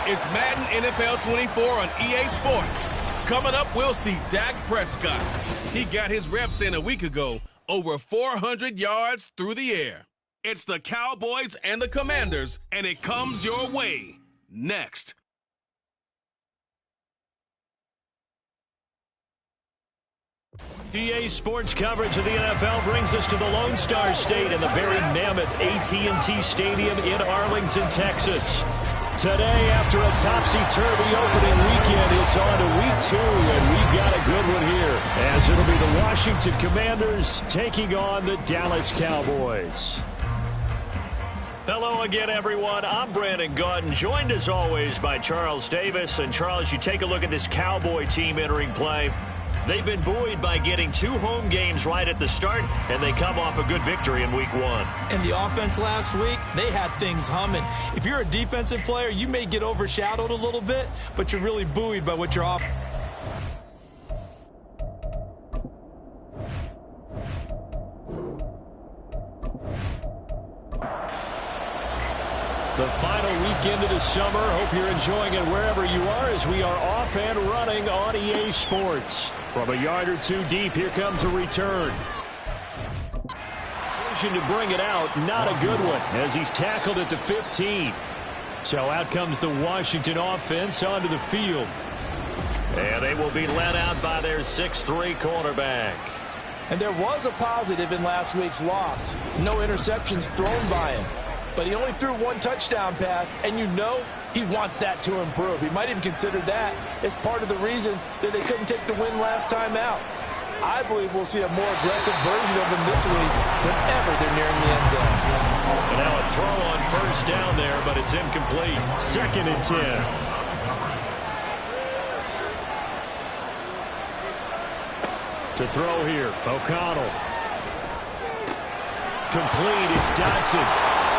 It's Madden NFL 24 on EA Sports. Coming up, we'll see Dak Prescott. He got his reps in a week ago, over 400 yards through the air. It's the Cowboys and the Commanders, and it comes your way next. EA Sports coverage of the NFL brings us to the Lone Star State in the very mammoth AT&T Stadium in Arlington, Texas. Today, after a topsy-turvy opening weekend, it's on to week 2, and we've got a good one here, as it'll be the Washington Commanders taking on the Dallas Cowboys. Hello again, everyone. I'm Brandon Gordon, joined as always by Charles Davis. And Charles, you take a look at this Cowboy team entering play. They've been buoyed by getting 2 home games right at the start, and they come off a good victory in week 1. And the offense last week, they had things humming. If you're a defensive player, you may get overshadowed a little bit, but you're really buoyed by what you're off. The final weekend of the summer. Hope you're enjoying it wherever you are as we are off and running on EA Sports. From a yard or 2 deep, here comes a return. Decision to bring it out, not a good one, as he's tackled at the 15. So out comes the Washington offense onto the field. And they will be led out by their 6'3" quarterback. And there was a positive in last week's loss. No interceptions thrown by him. But he only threw 1 touchdown pass, and you know he wants that to improve. He might even consider that as part of the reason that they couldn't take the win last time out. I believe we'll see a more aggressive version of him this week whenever they're nearing the end zone. And now a throw on first down there, but it's incomplete. 2nd and 10. To throw here, O'Connell. Complete, it's Dotson.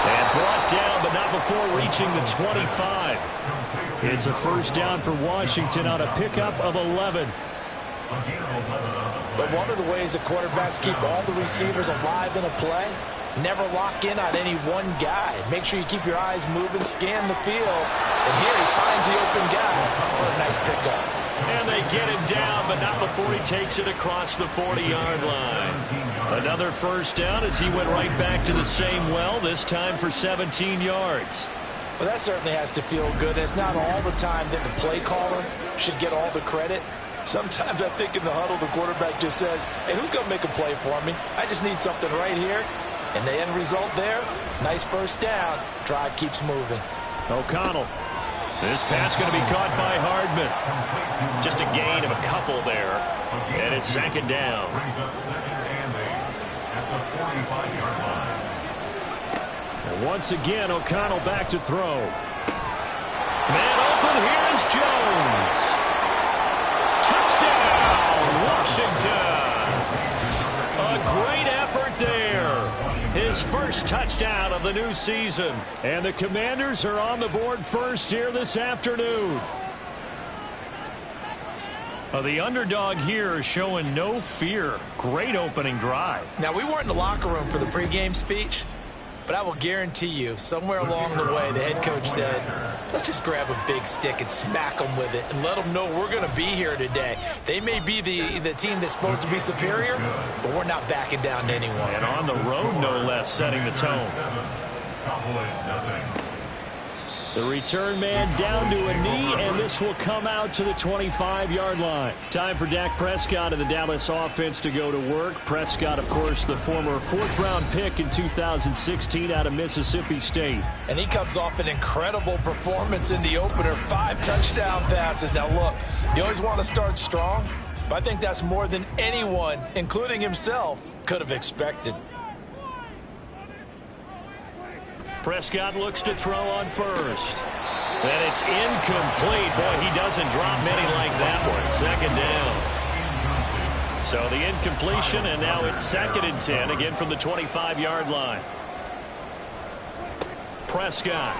And brought down, but not before reaching the 25. It's a first down for Washington on a pickup of 11. But one of the ways that quarterbacks keep all the receivers alive in a play, never lock in on any one guy. Make sure you keep your eyes moving, scan the field. And here he finds the open guy for a nice pickup. And they get him down, but not before he takes it across the 40-yard line. Another first down as he went right back to the same well, this time for 17 yards. Well, that certainly has to feel good. It's not all the time that the play caller should get all the credit. Sometimes I think in the huddle, the quarterback just says, hey, who's going to make a play for me? I just need something right here. And the end result there, nice first down. Drive keeps moving. O'Connell. This pass going to be caught by Hardman. Just a gain of a couple there. And it's 2nd down. And once again, O'Connell back to throw. Man open, here's Jones. Touchdown, Washington. A great effort there. His first touchdown of the new season. And the Commanders are on the board first here this afternoon. The underdog here is showing no fear. Great opening drive. Now, we weren't in the locker room for the pregame speech, but I will guarantee you, somewhere along the way, the head coach said, let's just grab a big stick and smack them with it and let them know we're going to be here today. They may be the team that's supposed to be superior, but we're not backing down to anyone. And on the road, no less, setting the tone. The return man down to a knee, and this will come out to the 25-yard line. Time for Dak Prescott and the Dallas offense to go to work. Prescott, of course, the former 4th-round pick in 2016 out of Mississippi State. And he comes off an incredible performance in the opener. 5 touchdown passes. Now, look, you always want to start strong, but I think that's more than anyone, including himself, could have expected. Prescott looks to throw on first. And it's incomplete. Boy, he doesn't drop many like that one. 2nd down. So the incompletion, and now it's 2nd and 10, again from the 25-yard line. Prescott.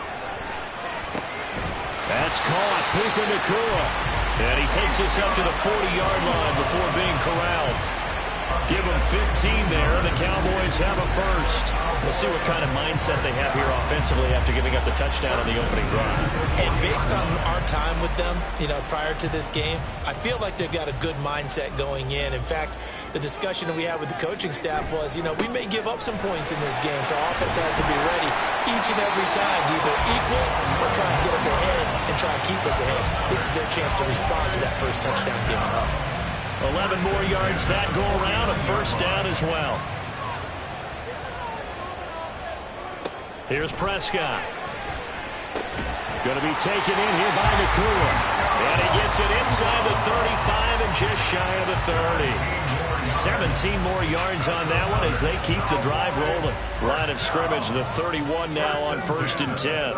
That's caught. Puka Nacua. And he takes us up to the 40-yard line before being corralled. Give them 15 there. The Cowboys have a first. We'll see what kind of mindset they have here offensively after giving up the touchdown on the opening drive. And based on time with them, prior to this game, I feel like they've got a good mindset going in. In fact, the discussion that we had with the coaching staff was, we may give up some points in this game, so our offense has to be ready each and every time to either equal or try and get us ahead and try and keep us ahead. This is their chance to respond to that first touchdown given up. 11 more yards that go around, a first down as well. Here's Prescott. Going to be taken in here by Nakua. And he gets it inside the 35 and just shy of the 30. 17 more yards on that one as they keep the drive rolling. Line of scrimmage, the 31 now on 1st and 10.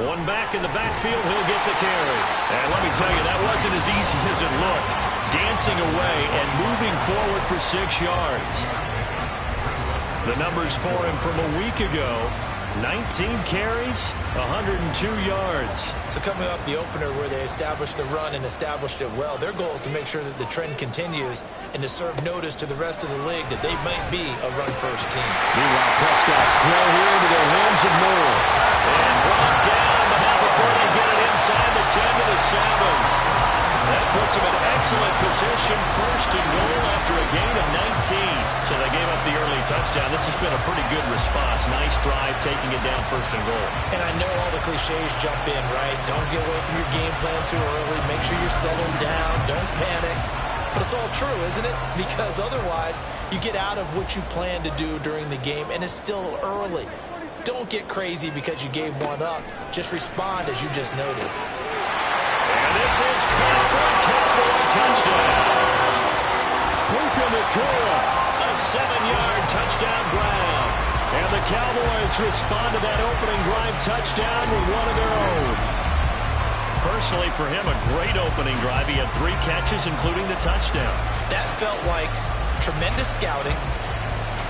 One back in the backfield, he'll get the carry. And let me tell you, that wasn't as easy as it looked. Dancing away and moving forward for 6 yards. The numbers for him from a week ago, 19 carries, 102 yards. So coming off the opener where they established the run and established it well, their goal is to make sure that the trend continues and to serve notice to the rest of the league that they might be a run-first team. Meanwhile, Prescott's throw here into the hands of Moore. And brought down, but not before they get it inside the 10 to the 7. That puts them in excellent position, 1st and goal after a gain of 19. So they gave up the early touchdown. This has been a pretty good response. Nice drive, taking it down 1st and goal. And I know all the cliches jump in, right? Don't get away from your game plan too early. Make sure you're settled down. Don't panic. But it's all true, isn't it? Because otherwise, you get out of what you plan to do during the game, and it's still early. Don't get crazy because you gave one up. Just respond as you just noted. And this is caught for a Cowboy touchdown. Puka Nakua, a 7-yard touchdown grab. And the Cowboys respond to that opening drive touchdown with one of their own. Personally, for him, a great opening drive. He had 3 catches, including the touchdown. That felt like tremendous scouting,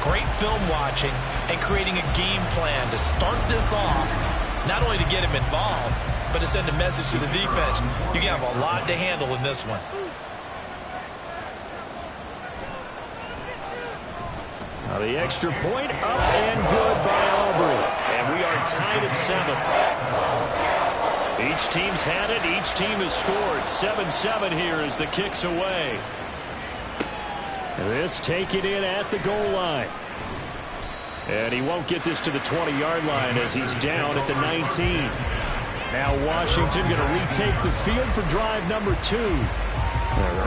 great film watching, and creating a game plan to start this off, not only to get him involved, but to send a message to the defense. You have a lot to handle in this one. Now the extra point up and good by Aubrey. And we are tied at 7. Each team's had it. Each team has scored. 7-7 here as the kick's away. And this taken in at the goal line. And he won't get this to the 20-yard line as he's down at the 19. Now Washington going to retake the field for drive number 2.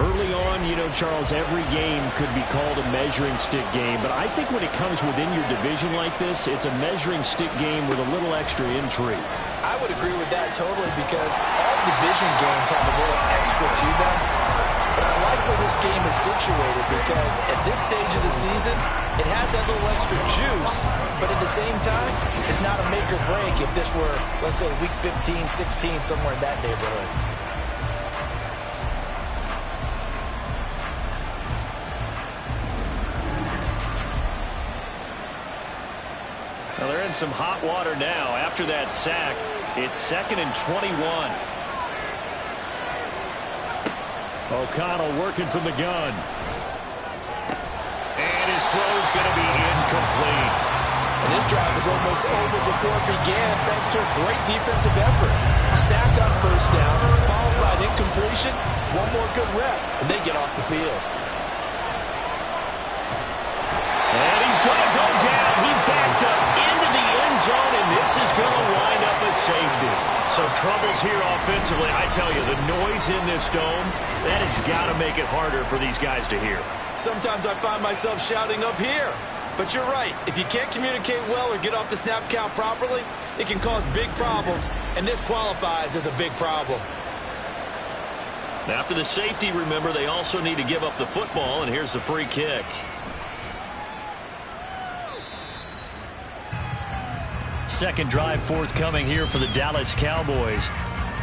Early on, Charles, every game could be called a measuring stick game. But I think when it comes within your division like this, it's a measuring stick game with a little extra intrigue. I would agree with that totally because all division games have a little extra to them. But I like where this game is situated because at this stage of the season, it has that little extra juice, but at the same time, it's not a make or break if this were, let's say, week 15, 16, somewhere in that neighborhood. Well, they're in some hot water now. After that sack, it's 2nd and 21. O'Connell working from the gun. And his throw's going to be incomplete. And his drive was almost over before it began thanks to a great defensive effort. Sacked on 1st down, followed by an incompletion, one more good rep, and they get off the field. And he's going to go down. He backed up into the end zone, and this is going to wind up a safety. So troubles here offensively. I tell you, the noise in this dome, that has got to make it harder for these guys to hear. Sometimes I find myself shouting up here. But you're right. If you can't communicate well or get off the snap count properly, it can cause big problems, and this qualifies as a big problem. After the safety, remember, they also need to give up the football, and here's the free kick. Second drive forthcoming here for the Dallas Cowboys.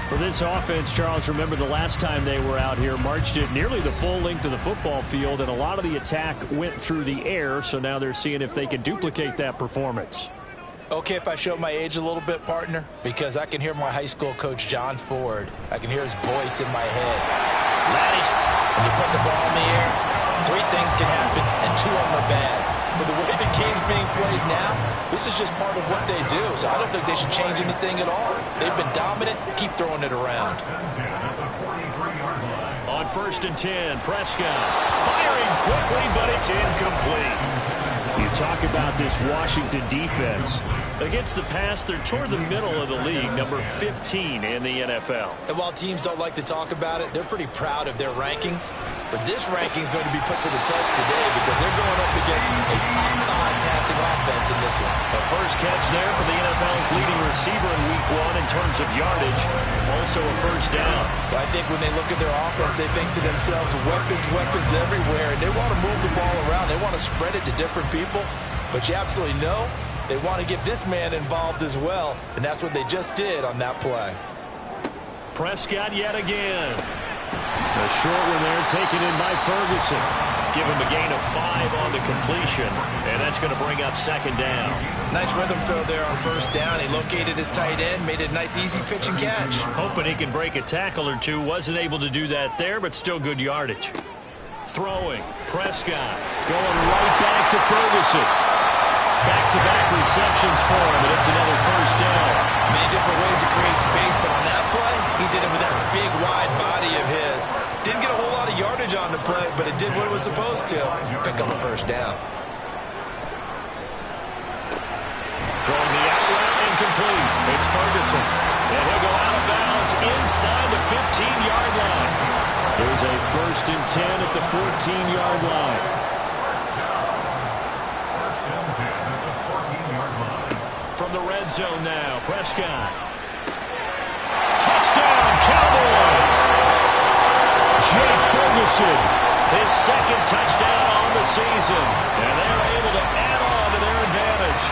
For this offense, Charles, remember the last time they were out here, marched it nearly the full length of the football field, and a lot of the attack went through the air, so now they're seeing if they can duplicate that performance. Okay, if I show my age a little bit, partner, because I can hear my high school coach, John Ford. I can hear his voice in my head. Laddie, when you put the ball in the air, 3 things can happen, and 2 of them are bad. For the way the game's being played now, this is just part of what they do. So I don't think they should change anything at all. They've been dominant. Keep throwing it around. On 1st and 10, Prescott firing quickly, but it's incomplete. You talk about this Washington defense. Against the pass, they're toward the middle of the league, number 15 in the NFL. And while teams don't like to talk about it, they're pretty proud of their rankings. But this ranking is going to be put to the test today because they're going up against a top 5 passing offense in this one. The first catch there for the NFL's leading receiver in Week 1 in terms of yardage. Also a first down. But I think when they look at their offense, they think to themselves, weapons everywhere. And they want to move the ball around. They want to spread it to different people. But you absolutely know they want to get this man involved as well. And that's what they just did on that play. Prescott yet again. A short one there taken in by Ferguson. Give him a gain of 5 on the completion. And that's going to bring up 2nd down. Nice rhythm throw there on 1st down. He located his tight end, made it a nice easy pitch and catch. Hoping he can break a tackle or two. Wasn't able to do that there, but still good yardage. Throwing. Prescott going right back to Ferguson. Back-to-back receptions for him, and it's another first down. Many different ways to create space, but on that play, he did it with that big, wide body of his. Didn't get a whole lot of yardage on the play, but it did what it was supposed to. Pick up a first down. Throwing the out route incomplete. It's Ferguson. And he'll go out of bounds inside the 15-yard line. There's a 1st and 10 at the 14-yard line. From the red zone now, Prescott. Touchdown, Cowboys! Jake Ferguson, his 2nd touchdown on the season. And they're able to add on to their advantage.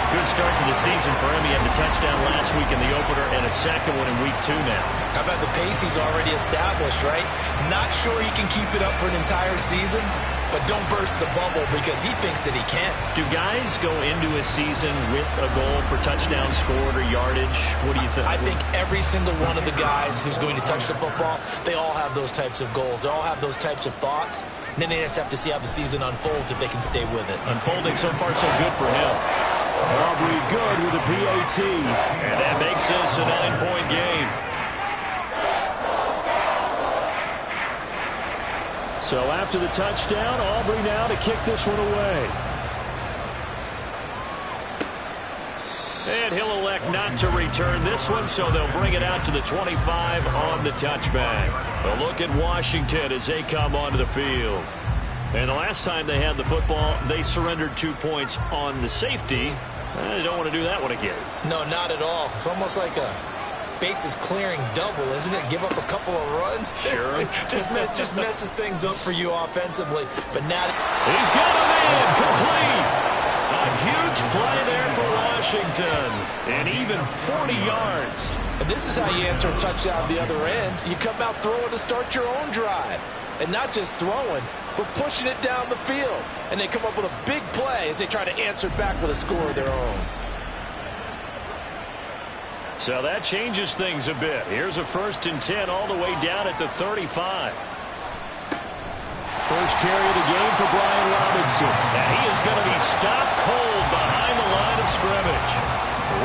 Good start to the season for him. He had the touchdown last week in the opener and a 2nd one in Week 2 now. How about the pace he's already established, right? Not sure he can keep it up for an entire season, but don't burst the bubble because he thinks that he can. Do guys go into a season with a goal for touchdown scored or yardage? What do you think? I think every single one of the guys who's going to touch the football, they all have those types of goals. They all have those types of thoughts. And then they just have to see how the season unfolds if they can stay with it. Unfolding so far so good for him. Aubrey good with a PAT. And that makes this a 9-point game. So after the touchdown, Aubrey now to kick this one away. And he'll elect not to return this one, so they'll bring it out to the 25 on the touchback. A look at Washington as they come onto the field. And the last time they had the football, they surrendered 2 points on the safety. They don't want to do that one again. No, not at all. It's almost like a bases clearing double, isn't it? Give up a couple of runs. Sure. just messes things up for you offensively. But now he's got him in, complete. A huge play there for Washington. And even 40 yards. And this is how you answer a touchdown the other end. You come out throwing to start your own drive. And not just throwing, but pushing it down the field. And they come up with a big play as they try to answer back with a score of their own. So that changes things a bit. Here's a 1st and 10 all the way down at the 35. First carry of the game for Brian Robinson. And he is going to be stopped cold behind the line of scrimmage.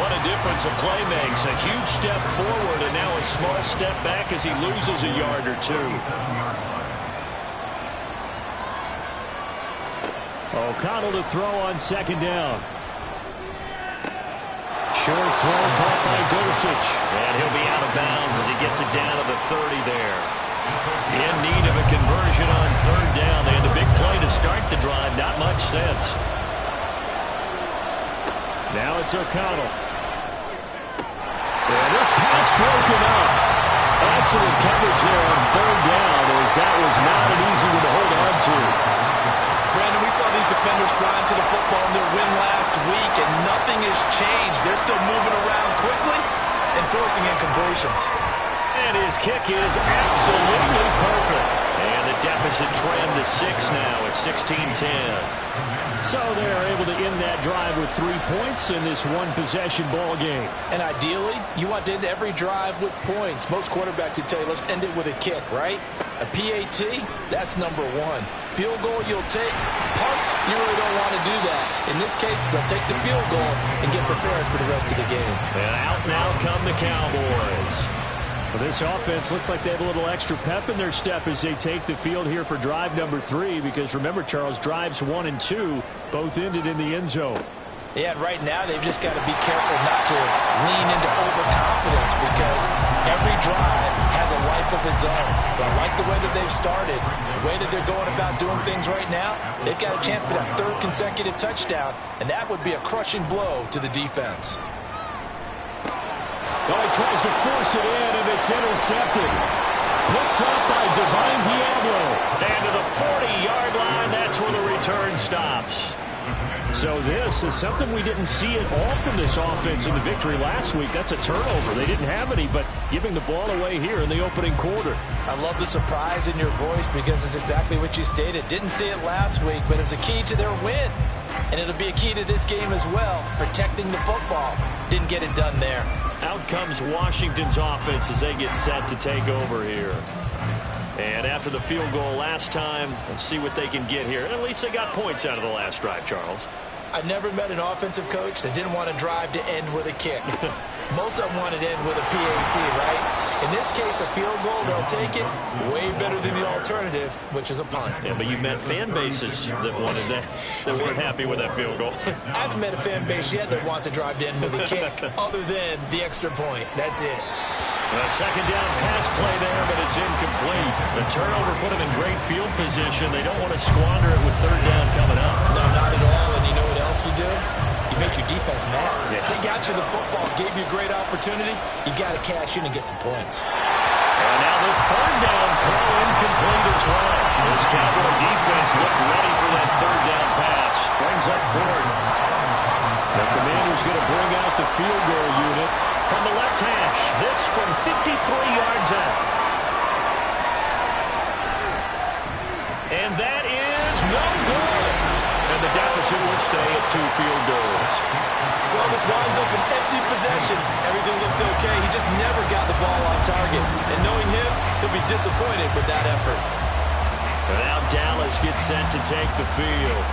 What a difference a play makes. A huge step forward and now a small step back as he loses a yard or two. O'Connell to throw on 2nd down. Short throw caught by Dosich. And he'll be out of bounds as he gets it down to the 30 there. In need of a conversion on 3rd down. They had the big play to start the drive. Not much sense. Now it's O'Connell. And this pass broken up. Excellent coverage there on 3rd down as that was not an easy one to hold on to. Brandon, we saw these defenders flying to the football in their win last week, and nothing has changed. They're still moving around quickly and forcing incompletions. And his kick is absolutely perfect. And the deficit trend to 6 now at 16-10. So they are able to end that drive with 3 points in this one-possession ball game. And ideally, you want to end every drive with points. Most quarterbacks would tell you, let's end it with a kick, right? A PAT, that's number one. Field goal you'll take. Punts, you really don't want to do that. In this case, they'll take the field goal and get prepared for the rest of the game. And out now come the Cowboys. Well, this offense looks like they have a little extra pep in their step as they take the field here for drive number 3. Because remember, Charles, drives 1 and 2 both ended in the end zone. Yeah, and right now they've just got to be careful not to lean into overconfidence because every drive has a life of its own. But I like the way that they've started, the way that they're going about doing things right now. They've got a chance for that 3rd consecutive touchdown, and that would be a crushing blow to the defense. Oh, he tries to force it in, and it's intercepted. Picked up by Divine Diablo. And to the 40-yard line, that's where the return stops. So this is something we didn't see at all from this offense in the victory last week. That's a turnover. They didn't have any, but giving the ball away here in the opening quarter. I love the surprise in your voice because it's exactly what you stated. Didn't see it last week, but it was a key to their win. And it'll be a key to this game as well, protecting the football. Didn't get it done there. Out comes Washington's offense as they get set to take over here. And after the field goal last time, let's see what they can get here. And at least they got points out of the last drive, Charles. I've never met an offensive coach that didn't want to drive to end with a kick. Most of them wanted to end with a PAT, right? In this case, a field goal, they'll take it. Way better than the alternative, which is a punt. Yeah, but you met fan bases that wanted that weren't happy with that field goal. I haven't met a fan base yet that wants to drive to end with a kick, other than the extra point. That's it. A second down pass play there, but it's incomplete. The turnover put them in great field position. They don't want to squander it with 3rd down coming up. No, not at all. And you know what else you do? You make your defense mad. Yeah. They got you the football, gave you a great opportunity. You got to cash in and get some points. And now the 3rd down throw incomplete as well. This Cowboy defense looked ready for that 3rd down pass. Brings up 4th. The Commanders going to bring out the field goal unit from the left hash. This from 53 yards out. And that is no good. And the deficit will stay at 2 field goals. Well, this winds up an empty possession. Everything looked okay. He just never got the ball on target. And knowing him, he'll be disappointed with that effort. And now Dallas gets set to take the field.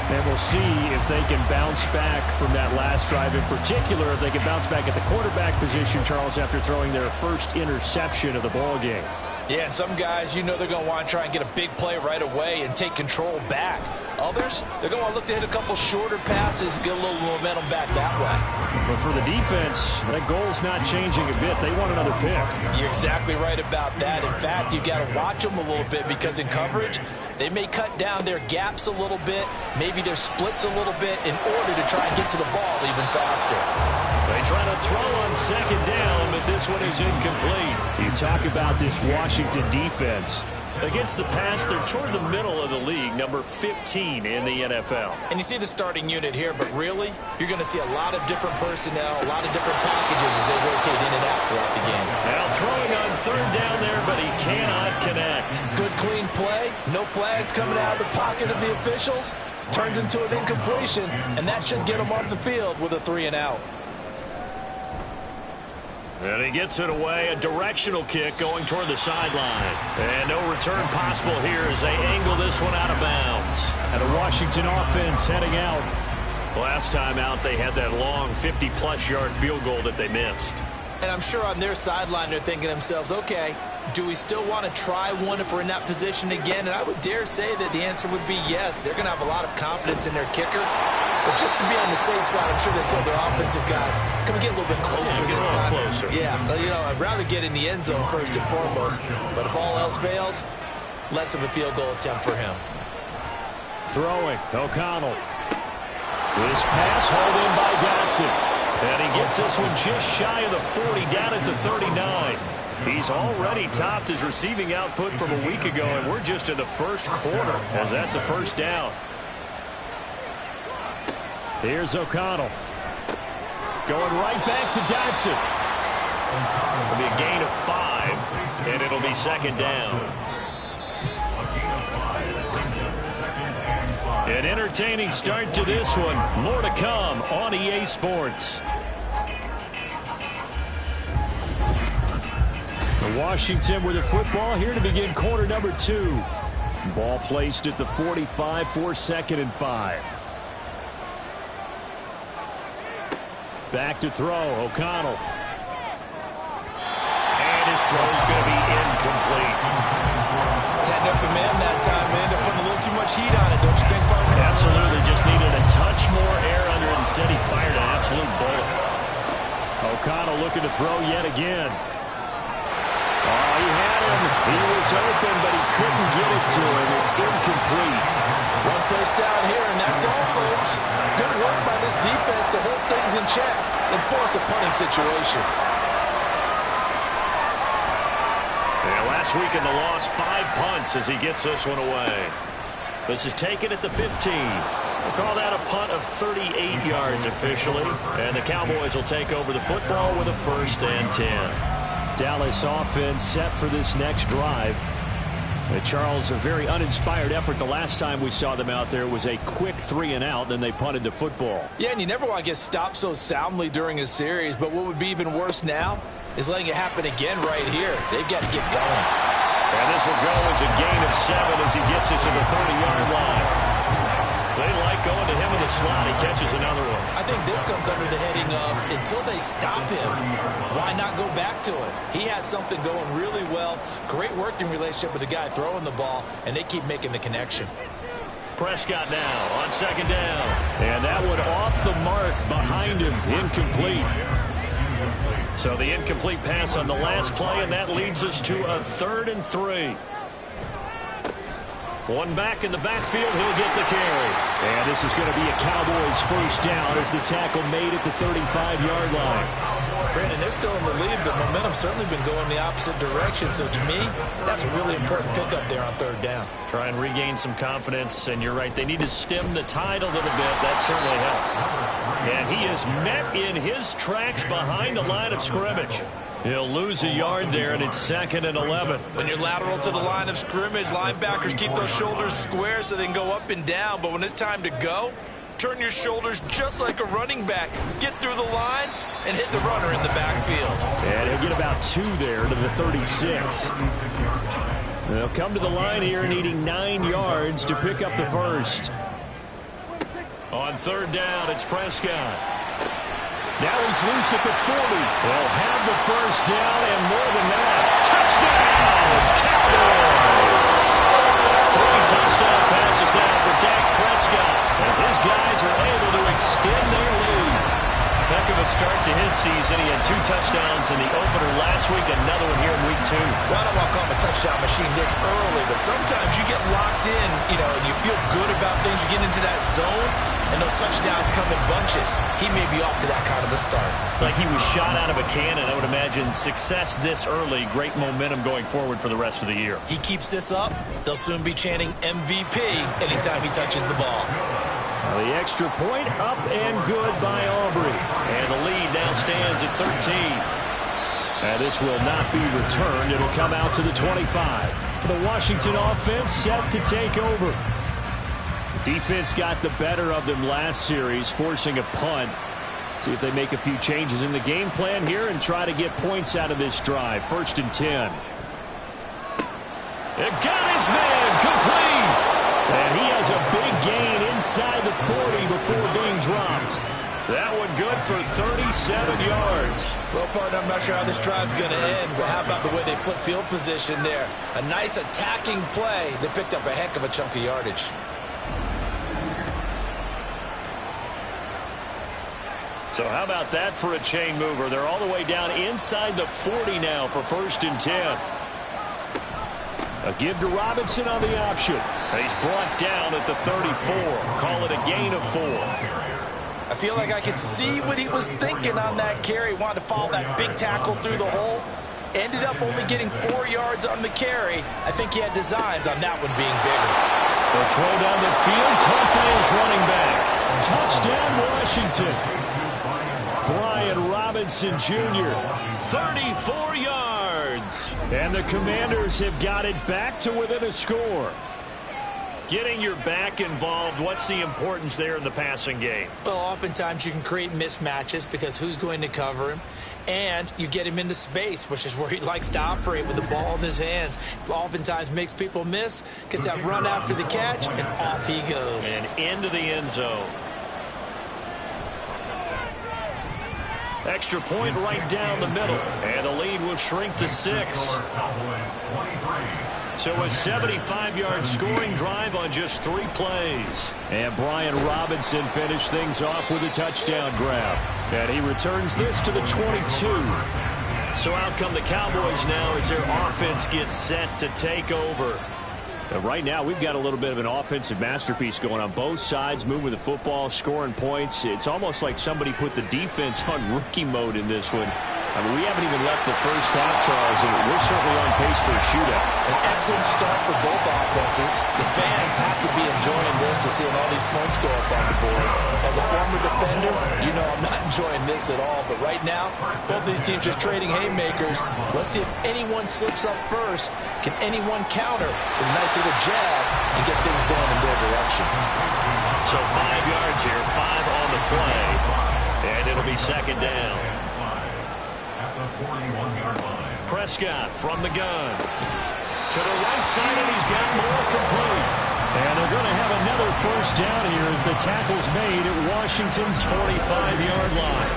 And we'll see if they can bounce back from that last drive. In particular, if they can bounce back at the quarterback position, Charles, after throwing their first interception of the ball game. Yeah, and some guys, you know they're going to want to try and get a big play right away and take control back. Others, they're going to look to hit a couple shorter passes, get a little momentum back that way. But for the defense, that goal's not changing a bit. They want another pick. You're exactly right about that. In fact, you've got to watch them a little bit because in coverage, they may cut down their gaps a little bit, maybe their splits a little bit in order to try and get to the ball even faster. They try to throw on 2nd down, but this one is incomplete. You talk about this Washington defense. Against the pass, they're toward the middle of the league, number 15 in the NFL. And you see the starting unit here, but really, you're going to see a lot of different personnel, a lot of different packages as they rotate in and out throughout the game. Now throwing on 3rd down there, but he cannot connect. Good, clean play. No flags coming out of the pocket of the officials. Turns into an incompletion, and that should get him off the field with a 3 and out. And he gets it away, a directional kick going toward the sideline. And no return possible here as they angle this one out of bounds. And a Washington offense heading out. Last time out, they had that long 50-plus yard field goal that they missed. And I'm sure on their sideline they're thinking to themselves, okay, do we still want to try one if we're in that position again? And I would dare say that the answer would be yes. They're going to have a lot of confidence in their kicker. But just to be on the safe side, I'm sure they told their offensive guys, can we get a little bit closer this time? Closer. Yeah, you know, I'd rather get in the end zone first and foremost. But if all else fails, less of a field goal attempt for him. Throwing, O'Connell. This pass hauled in by Dotson. And he gets this one just shy of the 40, down at the 39. He's already topped his receiving output from a week ago, and we're just in the first quarter, as that's a 1st down. Here's O'Connell. Going right back to Dotson. It'll be a gain of 5, and it'll be 2nd down. An entertaining start to this one. More to come on EA Sports. Washington with the football here to begin quarter number 2. Ball placed at the 45 for 2nd and 5. Back to throw, O'Connell. And his throw's going to be incomplete. Had no command that time, and ended up putting a little too much heat on it, don't you think, partner? Absolutely, just needed a touch more air under it. Instead, he fired an absolute bullet. O'Connell looking to throw yet again. Oh, he had him. He was open, but he couldn't get it to him. It's incomplete. One first down here, and that's all, folks. Good work by this defense to hold things in check and force a punting situation. Yeah, last week in the loss, 5 punts as he gets this one away. This is taken at the 15. We'll call that a punt of 38 yards officially. And the Cowboys will take over the football with a 1st and 10. Dallas offense set for this next drive. Charles, a very uninspired effort the last time we saw them out there. It was a quick 3 and out, then they punted the football. Yeah, and you never want to get stopped so soundly during a series, but what would be even worse now is letting it happen again right here. They've got to get going. And this will go as a gain of 7 as he gets it to the 30-yard line. They like going to him in the slot. He catches another one. I think this comes under the heading of until they stop him, why not go back to it? He has something going really well. Great working relationship with the guy throwing the ball, and they keep making the connection. Prescott now on 2nd down. And that one off the mark behind him. Incomplete. So the incomplete pass on the last play, and that leads us to a 3rd and 3. One back in the backfield, he'll get the carry. And this is going to be a Cowboys 1st down as the tackle made at the 35-yard line. Brandon, they're still in the lead, but momentum's certainly been going the opposite direction. So to me, that's a really important pickup there on 3rd down. Try and regain some confidence, and you're right, they need to stem the tide a little bit. That certainly helped. And he is met in his tracks behind the line of scrimmage. He'll lose a yard there, and it's 2nd and 11. When you're lateral to the line of scrimmage, linebackers keep those shoulders square so they can go up and down. But when it's time to go, turn your shoulders just like a running back. Get through the line and hit the runner in the backfield. And he'll get about 2 there to the 36. They'll come to the line here needing 9 yards to pick up the 1st. On 3rd down, it's Prescott. Now he's loose at the 40. They'll have the 1st down and more than that. Touchdown, Cowboys! 3 touchdown passes now for Dak Prescott as his guys are able to extend their lead. Heck of a start to his season. He had 2 touchdowns in the opener last week, another one here in week 2. Well, I don't want to call him a touchdown machine this early, but sometimes you get locked in, and you feel good about things. You get into that zone, and those touchdowns come in bunches. He may be off to that kind of a start. It's like he was shot out of a cannon. I would imagine success this early, great momentum going forward for the rest of the year. He keeps this up, they'll soon be chanting MVP anytime he touches the ball. The extra point up and good by Aubrey. And the lead now stands at 13. And this will not be returned. It'll come out to the 25. The Washington offense set to take over. Defense got the better of them last series, forcing a punt. See if they make a few changes in the game plan here and try to get points out of this drive. 1st and 10. It got his man complete. And he has a big gain inside the 40 before being dropped. That one good for 37 yards. Well, partner, I'm not sure how this drive's going to end, but how about the way they flip field position there? A nice attacking play. They picked up a heck of a chunk of yardage. So how about that for a chain mover? They're all the way down inside the 40 now for 1st and 10. A give to Robinson on the option. He's brought down at the 34. Call it a gain of 4. I feel like I could see what he was thinking on that carry. Wanted to follow that big tackle through the hole. Ended up only getting 4 yards on the carry. I think he had designs on that one being bigger. The throw down the field. Caught by his running back. Touchdown, Washington. Brian Robinson Jr. 34 yards. And the Commanders have got it back to within a score. Getting your back involved, what's the importance there in the passing game? Well, oftentimes you can create mismatches because who's going to cover him? and you get him into space, which is where he likes to operate with the ball in his hands. Oftentimes makes people miss, gets that run after the catch, and off he goes. And into the end zone. Extra point right down the middle, and the lead will shrink to 6. So a 75-yard scoring drive on just 3 plays. And Brian Robinson finished things off with a touchdown grab. And he returns this to the 22. So out come the Cowboys now as their offense gets set to take over. Right now, we've got a little bit of an offensive masterpiece going on both sides, moving the football, scoring points. It's almost like somebody put the defense on rookie mode in this one. I mean, we haven't even left the first half, Charles, and we're certainly on pace for a shootout. An excellent start for both offenses. The fans have to be enjoying this to seeing all these points go up on the board. As a former defender, you know I'm not enjoying this at all. But right now, both these teams just trading haymakers. Let's see if anyone slips up first. Can anyone counter with a nice little jab and get things going in their direction? So 5 yards here, 5 on the play. And it'll be second down. Prescott from the gun. To the right side, and he's got more complete. And they're going to have another first down here as the tackle's made at Washington's 45-yard line.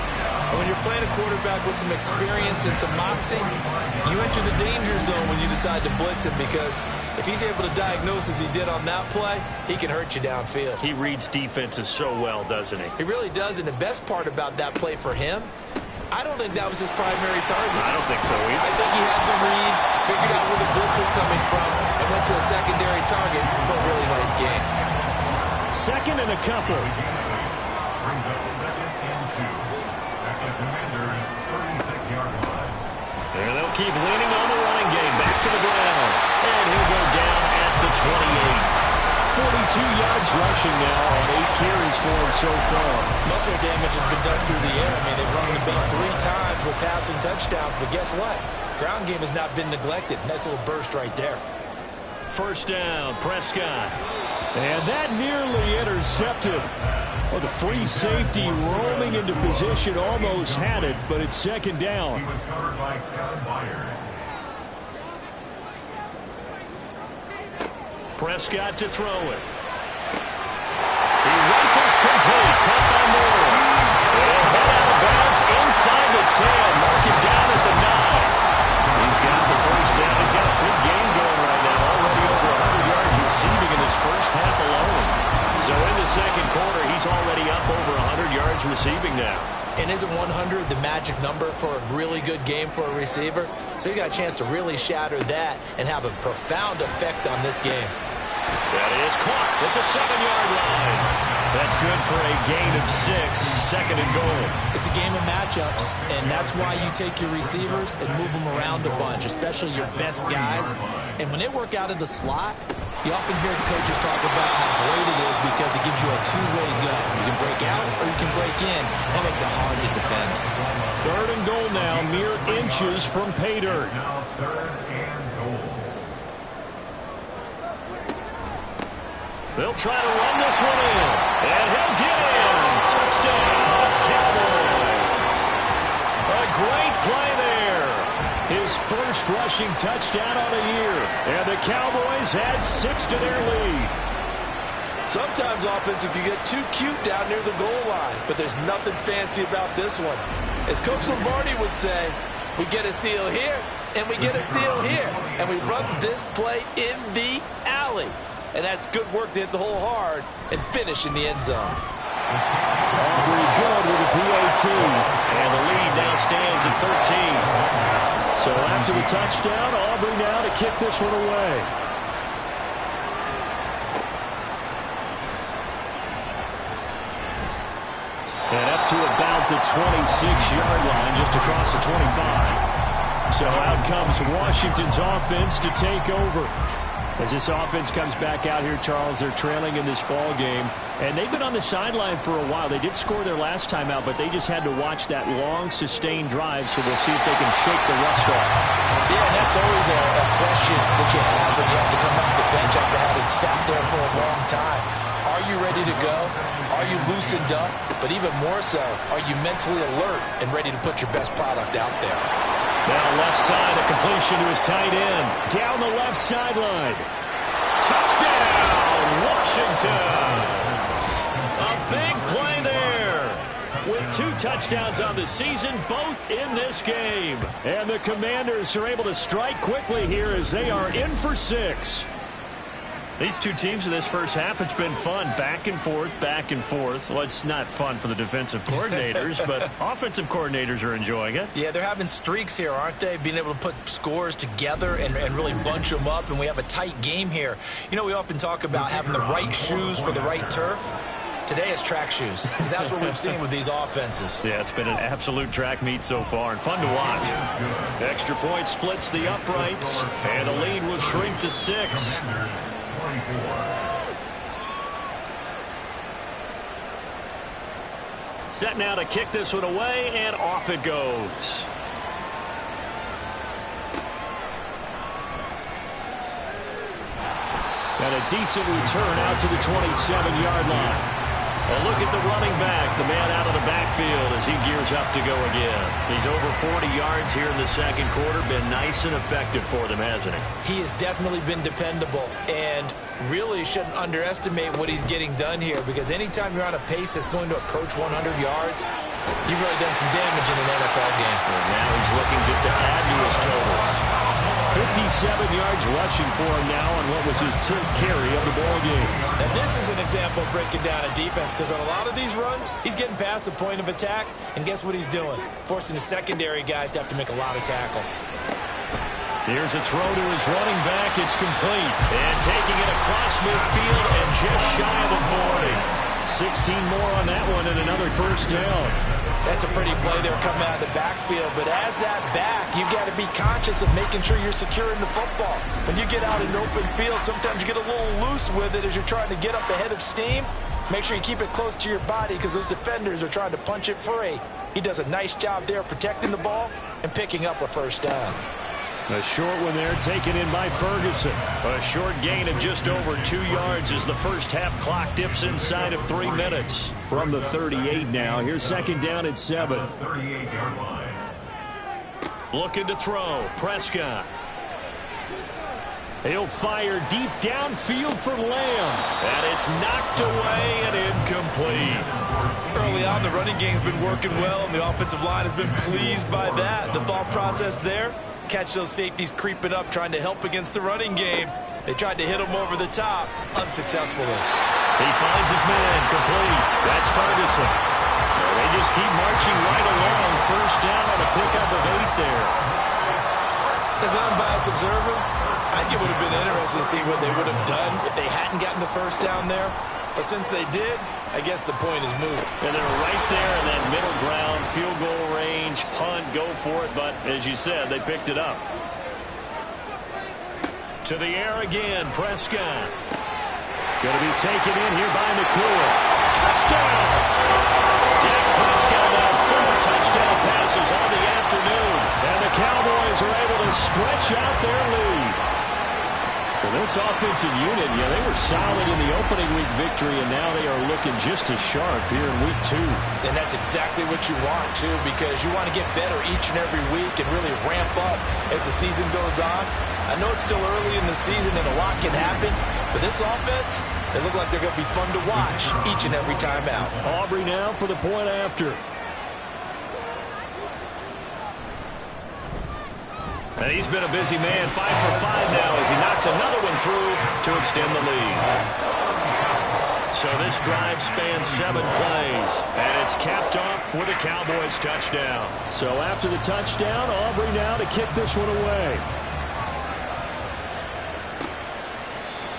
When you're playing a quarterback with some experience and some moxie, you enter the danger zone when you decide to blitz him, because if he's able to diagnose as he did on that play, he can hurt you downfield. He reads defenses so well, doesn't he? He really does, and the best part about that play for him, I don't think that was his primary target. I don't think so either. I think he had the read, figured out where the blitz was coming from, and went to a secondary target for a really nice game. Second and a couple. Brings up 2nd and 2 at the Commanders' 36-yard line. And they'll keep leaning on the running game. Back to the ground. And he'll go down at the 28. 42 yards rushing now on 8 carries for him so far. Muscle damage has been done through the air. I mean, they've run the ball 3 times with passing touchdowns, but guess what? Ground game has not been neglected. Nice little burst right there. First down, Prescott. And that nearly intercepted. Well, the free safety roaming into position almost had it, but it's second down. He was covered by Kevin Byard. Prescott to throw it. He rifles complete. Caught by Moore. And head out of bounds inside the 10. Mark it down at the 9. He's got the first down. He's got a big game going right now. Already over 100 yards receiving in his first half alone. So in the second quarter, he's already up over 100 yards receiving now. And isn't 100 the magic number for a really good game for a receiver? So he got a chance to really shatter that and have a profound effect on this game. That is caught at the 7-yard line. That's good for a gain of 6, second and goal. It's a game of matchups, and that's why you take your receivers and move them around a bunch, especially your best guys. And when they work out of the slot, you often hear the coaches talk about how great it is because it gives you a two-way go. You can break out or you can break in. That makes it hard to defend. Third and goal now, mere inches from pay dirt. Now 3rd and goal. They'll try to run this one in, and he'll get in. Touchdown, Cowboys. A great play there. His first rushing touchdown on the year, and the Cowboys add 6 to their lead. Sometimes offense, if you get too cute down near the goal line, but there's nothing fancy about this one. As Coach Lombardi would say, we get a seal here, and we get a seal here, and we run this play in the alley. And that's good work to hit the hole hard and finish in the end zone. Aubrey good with a PAT. And the lead now stands at 13. So after the touchdown, Aubrey now to kick this one away. And up to about the 26-yard line, just across the 25. So out comes Washington's offense to take over. As this offense comes back out here, Charles, they're trailing in this ball game. And they've been on the sideline for a while. They did score their last time out, but they just had to watch that long, sustained drive, so we'll see if they can shake the rust off. Yeah, and that's always a question that you have when you have to come off the bench after having sat there for a long time. Are you ready to go? Are you loosened up? But even more so, are you mentally alert and ready to put your best product out there? Now left side, a completion to his tight end. Down the left sideline. Touchdown, Washington. A big play there. With 2 touchdowns on the season, both in this game. And the Commanders are able to strike quickly here as they are in for 6. These two teams in this first half, it's been fun. Back and forth, back and forth. Well, it's not fun for the defensive coordinators, but offensive coordinators are enjoying it. Yeah, they're having streaks here, aren't they? Being able to put scores together and really bunch them up, and we have a tight game here. You know, we often talk about having the right shoes for the right turf. Today it's track shoes, because that's what we've seen with these offenses. Yeah, it's been an absolute track meet so far, and fun to watch. Extra point splits the uprights, and the lead will shrink to 6. Set now to kick this one away, and off it goes. And a decent return out to the 27-yard line. Well, look at the running back, the man out of the backfield as he gears up to go again. He's over 40 yards here in the second quarter. Been nice and effective for them, hasn't he? He has definitely been dependable, and really shouldn't underestimate what he's getting done here, because anytime you're on a pace that's going to approach 100 yards, you've really done some damage in an NFL game. And now he's looking just to add to his totals. 57 yards rushing for him now on what was his 10th carry of the ball game. And this is an example of breaking down a defense, because on a lot of these runs, he's getting past the point of attack, and guess what he's doing? Forcing the secondary guys to have to make a lot of tackles. Here's a throw to his running back. It's complete. And taking it across midfield and just shy of the 40. 16 more on that one and another first down. That's a pretty play there coming out of the backfield. But as that back, you've got to be conscious of making sure you're securing the football. When you get out in open field, sometimes you get a little loose with it as you're trying to get up ahead of steam. Make sure you keep it close to your body, because those defenders are trying to punch it free. He does a nice job there protecting the ball and picking up a first down. A short one there taken in by Ferguson. A short gain of just over 2 yards as the first half clock dips inside of 3 minutes. From the 38 now, here's second down at 7. 38-yard line. Looking to throw. Prescott. He'll fire deep downfield for Lamb. And it's knocked away and incomplete. Early on, the running game's been working well, and the offensive line has been pleased by that. The thought process there, catch those safeties creeping up, trying to help against the running game. They tried to hit him over the top, unsuccessfully. He finds his man, complete. That's Ferguson. Well, they just keep marching right along. First down on a pickup of 8 there. As an unbiased observer, I think it would have been interesting to see what they would have done if they hadn't gotten the first down there. But since they did, I guess the point is moot. And they're right there in that middle ground, field goal range, punt, go for it. But as you said, they picked it up. To the air again, Prescott. Going to be taken in here by McCool. Touchdown! Dak Prescott now 4 touchdown passes on the afternoon. And the Cowboys are able to stretch out their lead. Well, this offensive unit, yeah, they were solid in the opening week victory, and now they are looking just as sharp here in week 2. And that's exactly what you want, too, because you want to get better each and every week and really ramp up as the season goes on. I know it's still early in the season and a lot can happen, but this offense, they look like they're going to be fun to watch each and every time out. Aubrey now for the point after. And he's been a busy man, 5 for 5 now as he knocks another one through to extend the lead. So this drive spans 7 plays, and it's capped off with a Cowboys touchdown. So after the touchdown, Aubrey now to kick this one away.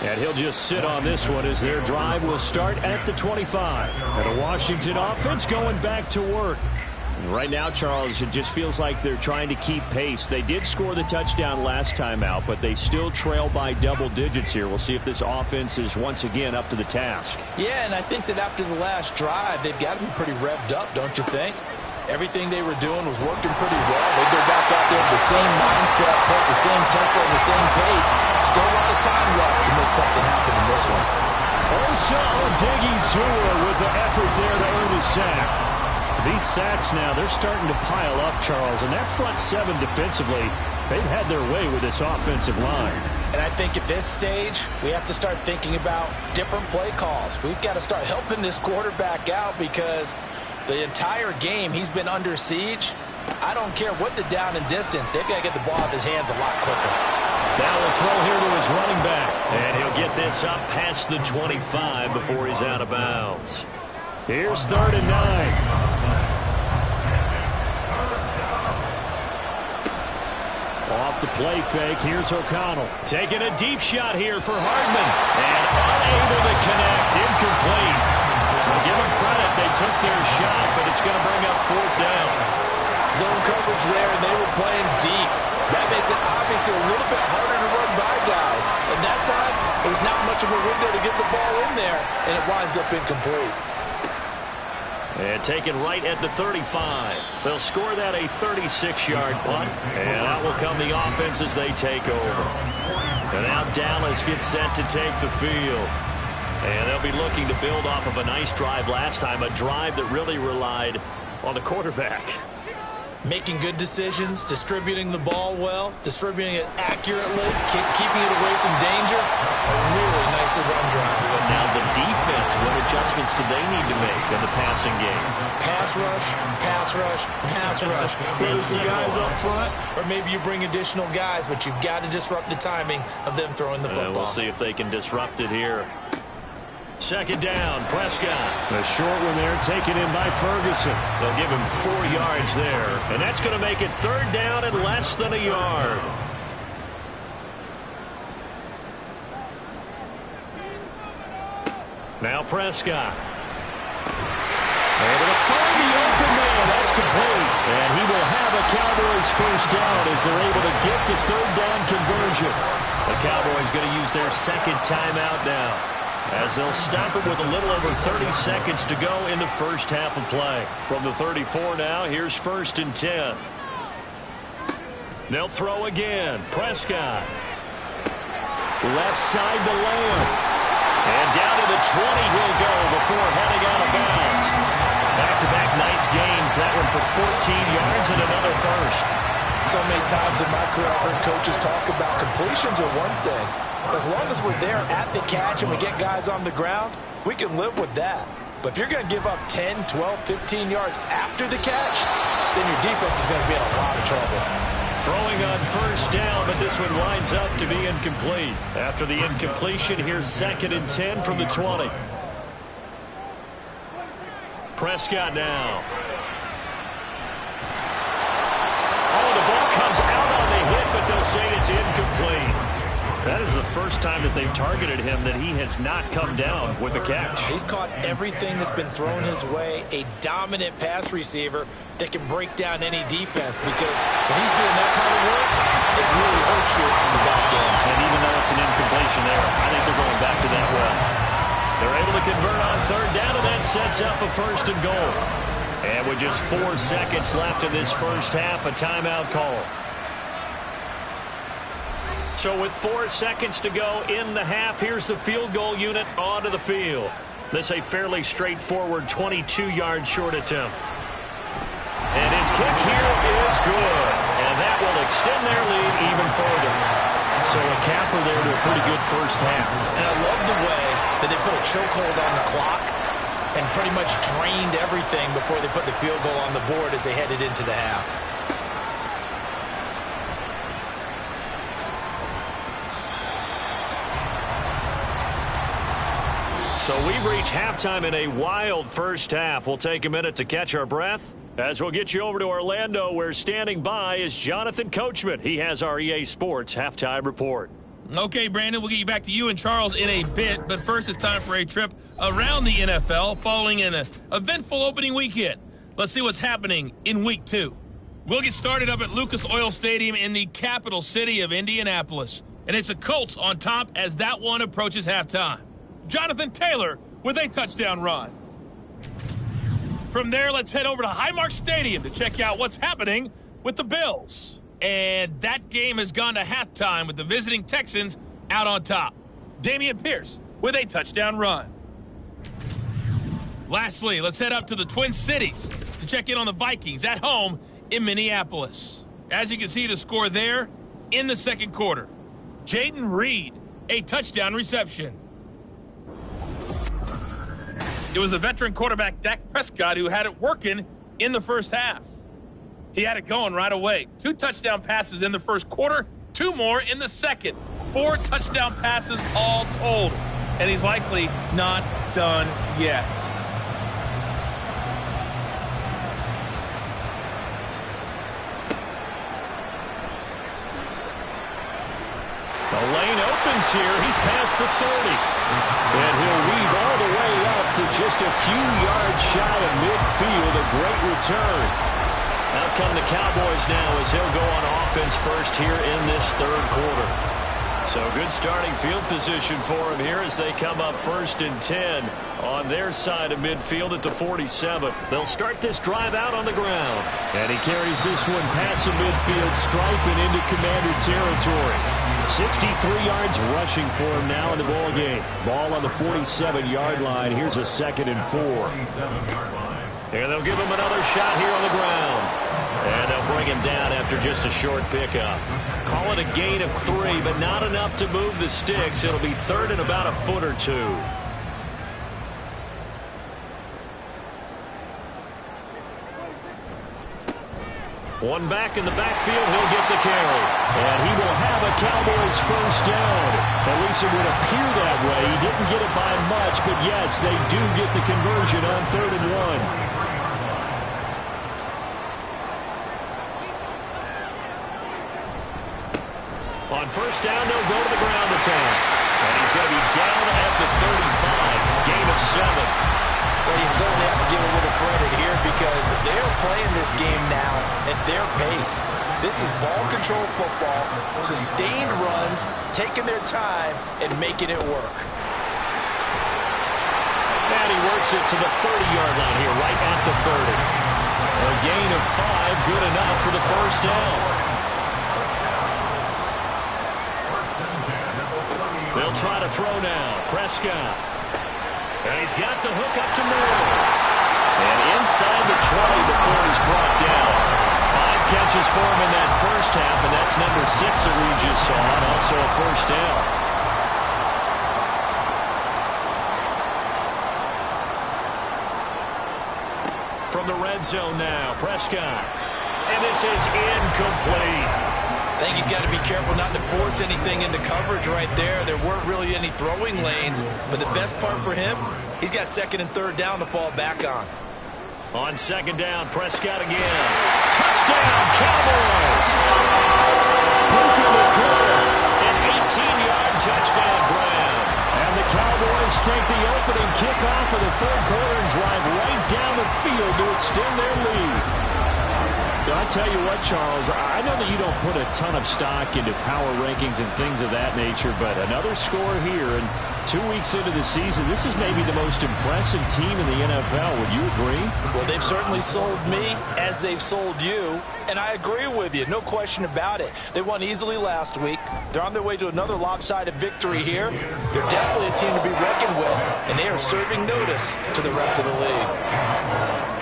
And he'll just sit on this one as their drive will start at the 25. And the Washington offense going back to work. Right now, Charles, it just feels like they're trying to keep pace. They did score the touchdown last time out, but they still trail by double digits here. We'll see if this offense is once again up to the task. Yeah, and I think that after the last drive, they've got to be pretty revved up, don't you think? Everything they were doing was working pretty well. They go back out there with the same mindset, play the same tempo, the same pace. Still a lot of time left to make something happen in this one. Osa Odigizua with the effort there to earn the sack. These sacks now, they're starting to pile up, Charles, and that front seven defensively, they've had their way with this offensive line. And I think at this stage, we have to start thinking about different play calls. We've got to start helping this quarterback out because the entire game he's been under siege. I don't care what the down and distance. They've got to get the ball out of his hands a lot quicker. Now we'll throw here to his running back. And he'll get this up past the 25 before he's out of bounds. Here's 3rd and 9. Off the play fake, here's O'Connell. Taking a deep shot here for Hardman. And unable to connect, incomplete. We'll give them credit, they took their shot, but it's going to bring up 4th down. Zone coverage there, and they were playing deep. That makes it obviously a little bit harder to run by guys. And that time, there's not much of a window to get the ball in there, and it winds up incomplete. And taken right at the 35. They'll score that a 36-yard punt. And out will come the offense as they take over. And now Dallas gets set to take the field. And they'll be looking to build off of a nice drive last time, a drive that really relied on the quarterback. Making good decisions, distributing the ball well, distributing it accurately, keeping it away from danger. A really nicely run drive. But now the defense, what adjustments do they need to make in the passing game? Pass rush, pass rush, pass rush. Whether it's the guys up front or maybe you bring additional guys, but you've got to disrupt the timing of them throwing the football. We'll see if they can disrupt it here. 2nd down, Prescott. A short one there taken in by Ferguson. They'll give him 4 yards there. And that's going to make it 3rd down and less than a yard. Now Prescott. Able to find the open man. That's complete. And he will have a Cowboys 1st down as they're able to get the 3rd down conversion. The Cowboys going to use their 2nd timeout now, as they'll stop it with a little over 30 seconds to go in the first half of play. From the 34 now, here's 1st and 10. They'll throw again. Prescott. Left side to Lamb. And down to the 20 he'll go before heading out of bounds. Back-to-back nice gains. That one for 14 yards and another 1st. So many times in my career I've heard coaches talk about completions are one thing. As long as we're there at the catch and we get guys on the ground, we can live with that. But if you're going to give up 10, 12, 15 yards after the catch, then your defense is going to be in a lot of trouble. Throwing on 1st down, but this one winds up to be incomplete. After the incompletion, here's 2nd and 10 from the 20. Prescott now. Oh, the ball comes out on the hit, but they'll say it's incomplete. That is the first time that they've targeted him that he has not come down with a catch. He's caught everything that's been thrown his way. A dominant pass receiver that can break down any defense, because when he's doing that kind of work, it really hurts you in the back end. And even though it's an incompletion there, I think they're going back to that well. They're able to convert on 3rd down, and that sets up a 1st and goal. And with just 4 seconds left in this first half, a timeout call. So with 4 seconds to go in the half, here's the field goal unit onto the field. This a fairly straightforward 22-yard short attempt. And his kick here is good. And that will extend their lead even further. So a capper there to a pretty good first half. And I love the way that they put a chokehold on the clock and pretty much drained everything before they put the field goal on the board as they headed into the half. So we've reached halftime in a wild first half. We'll take a minute to catch our breath as we'll get you over to Orlando, where standing by is Jonathan Coachman. He has our EA Sports halftime report. Okay, Brandon, we'll get you back to you and Charles in a bit, but first it's time for a trip around the NFL following an eventful opening weekend. Let's see what's happening in Week 2. We'll get started up at Lucas Oil Stadium in the capital city of Indianapolis, and it's the Colts on top as that one approaches halftime. Jonathan Taylor with a touchdown run. From there, let's head over to Highmark Stadium to check out what's happening with the Bills. And that game has gone to halftime with the visiting Texans out on top. Dameon Pierce with a touchdown run. Lastly, let's head up to the Twin Cities to check in on the Vikings at home in Minneapolis. As you can see the score there in the second quarter. Jayden Reed, a touchdown reception. It was the veteran quarterback Dak Prescott who had it working in the first half. He had it going right away. 2 touchdown passes in the first quarter, 2 more in the second. 4 touchdown passes all told. And he's likely not done yet. The lane opens here. He's past the 30. And he'll weave all the way up to just a few yards shy of midfield. A great return. Out come the Cowboys now as he'll go on offense first here in this third quarter. So good starting field position for him here as they come up 1st and 10 on their side of midfield at the 47. They'll start this drive out on the ground. And he carries this one past the midfield stripe and into Commander territory. 63 yards rushing for him now in the ball game. Ball on the 47-yard line. Here's a 2nd and 4. And they'll give him another shot here on the ground. And they'll bring him down after just a short pickup. Call it a gain of 3, but not enough to move the sticks. It'll be 3rd and about a foot or 2. One back in the backfield, he'll get the carry. And he will have a Cowboys first down. At least it would appear that way. He didn't get it by much, but yes, they do get the conversion on 3rd and 1. On first down, they'll go to the ground attack. And he's going to be down at the 35. Gain of 7. Well, you certainly have to give a little credit here because they're playing this game now at their pace. This is ball control football, sustained runs, taking their time, and making it work. And he works it to the 30-yard line here, right at the 30. A gain of 5, good enough for the first down. They'll try to throw now. Prescott. And he's got the hook up to Moore. And inside the 20 before he's brought down. 5 catches for him in that first half, and that's number 6 that we just saw, and also a first down. From the red zone now, Prescott. And this is incomplete. I think he's got to be careful not to force anything into coverage right there. There weren't really any throwing lanes, but the best part for him, he's got 2nd and 3rd down to fall back on. On 2nd down, Prescott again. Touchdown, Cowboys! Puka Nacua, an 18-yard touchdown grab. And the Cowboys take the opening kickoff of the third quarter and drive right down the field to extend their lead. I'll tell you what, Charles, I know that you don't put a ton of stock into power rankings and things of that nature, but another score here, and 2 weeks into the season, this is maybe the most impressive team in the NFL. Would you agree? Well, they've certainly sold me as they've sold you, and I agree with you, no question about it. They won easily last week. They're on their way to another lopsided victory here. They're definitely a team to be reckoned with, and they are serving notice to the rest of the league.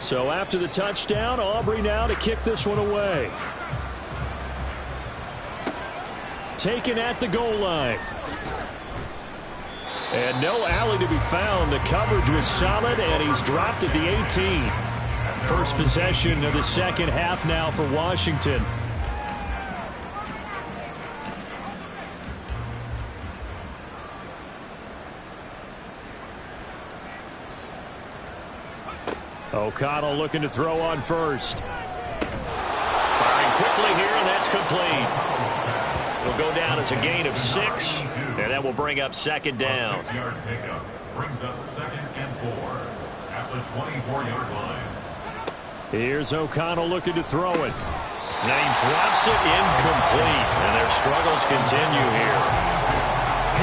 So after the touchdown, Aubrey now to kick this one away. Taken at the goal line. And no alley to be found. The coverage was solid, and he's dropped at the 18. First possession of the second half now for Washington. O'Connell looking to throw on first. Firing quickly here, and that's complete. It'll go down as a gain of 6, and that will bring up 2nd down. 6-yard pickup brings up 2nd and 4 at the 24-yard line. Here's O'Connell looking to throw it. And he drops it incomplete, and their struggles continue here.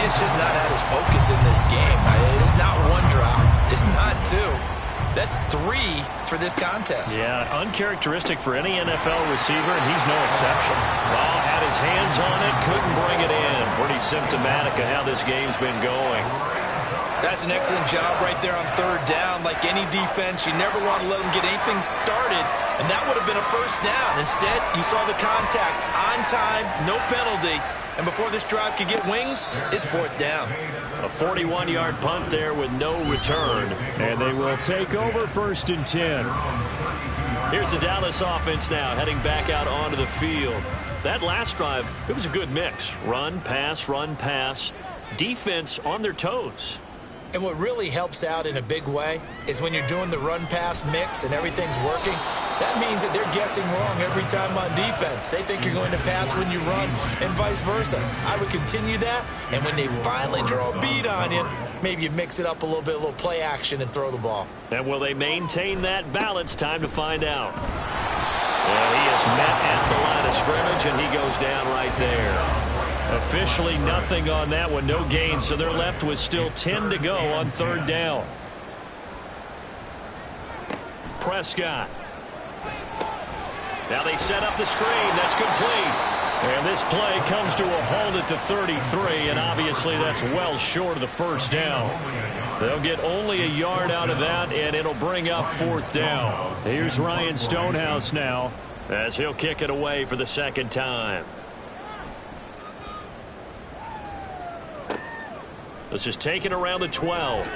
He's just not at his focus in this game. It's not one drop. It's not 2. That's 3 for this contest. Yeah, uncharacteristic for any NFL receiver, and he's no exception. Well, had his hands on it, couldn't bring it in. Pretty symptomatic of how this game's been going. That's an excellent job right there on third down. Like any defense, you never want to let them get anything started, and that would have been a first down. Instead, you saw the contact on time, no penalty, and before this drive could get wings, it's fourth down. A 41-yard punt there with no return, and they will take over first and 10. Here's the Dallas offense now heading back out onto the field. That last drive, it was a good mix. Run, pass, defense on their toes. And what really helps out in a big way is when you're doing the run-pass mix and everything's working, that means that they're guessing wrong every time on defense. They think you're going to pass when you run and vice versa. I would continue that, and when they finally draw a beat on you, maybe you mix it up a little play action and throw the ball. And will they maintain that balance? Time to find out. Well, he is met at the line of scrimmage, and he goes down right there. Officially nothing on that one, no gain, so they're left with still 10 to go on third down. Prescott. Now they set up the screen. That's complete. And this play comes to a halt at the 33, and obviously that's well short of the first down. They'll get only a yard out of that, and it'll bring up fourth down. Here's Ryan Stonehouse now as he'll kick it away for the second time. This is taken around the 12.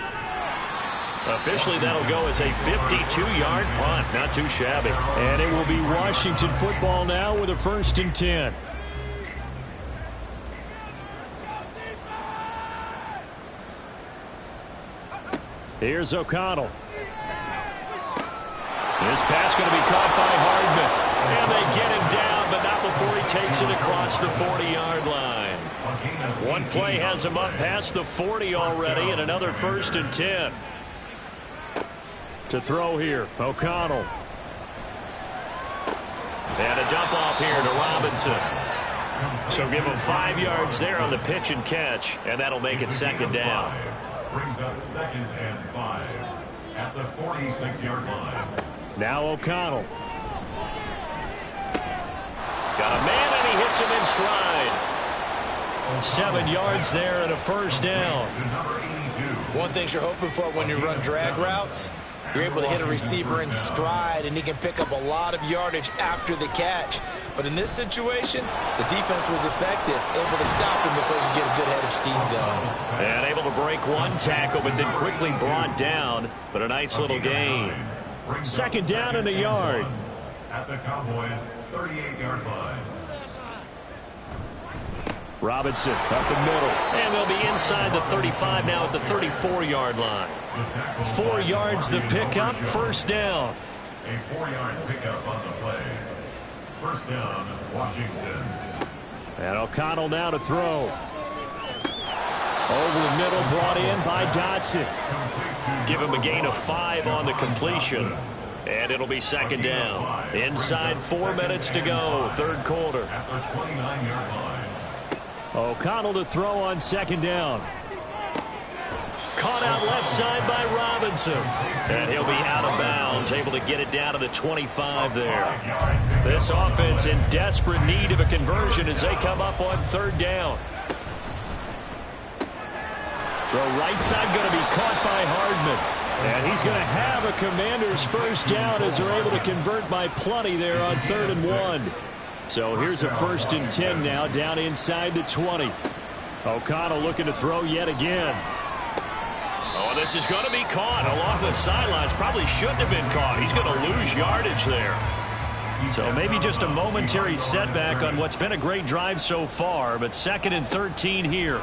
Officially, that'll go as a 52-yard punt. Not too shabby. And it will be Washington football now with a first and 10. Here's O'Connell. This pass going to be caught by Hardman. And they get him down, but not before he takes it across the 40-yard line. One play has him up past the 40 already, and another first and 10. To throw here, O'Connell. And a dump off here to Robinson. So give him 5 yards there on the pitch and catch, and that'll make it second down. Brings up second and 5 at the 46-yard line. Now O'Connell. Got a man, and he hits him in stride. 7 yards there and a first down. One thing you're hoping for when you run drag routes, you're able to hit a receiver in stride, and he can pick up a lot of yardage after the catch. But in this situation, the defense was effective, able to stop him before he could get a good head of steam going. And able to break one tackle, but then quickly brought down. But a nice little gain. Second down and a yard. At the Cowboys' 38-yard line. Robinson up the middle. And they'll be inside the 35 now at the 34-yard line. 4 yards the pickup, first down. A 4-yard pickup on the play. First down, Washington. And O'Connell now to throw. Over the middle, brought in by Dotson. Give him a gain of 5 on the completion. And it'll be second down. Inside 4 minutes to go, third quarter. At the 29-yard line. O'Connell to throw on second down. Caught out left side by Robinson. And he'll be out of bounds, able to get it down to the 25 there. This offense in desperate need of a conversion as they come up on third down. Throw right side going to be caught by Hardman. And he's going to have a Commander's first down as they're able to convert by plenty there on 3rd and 1. So here's a first and 10 now down inside the 20. O'Connell looking to throw yet again. Oh, this is going to be caught along the sidelines. Probably shouldn't have been caught. He's going to lose yardage there. So maybe just a momentary setback on what's been a great drive so far, but 2nd and 13 here.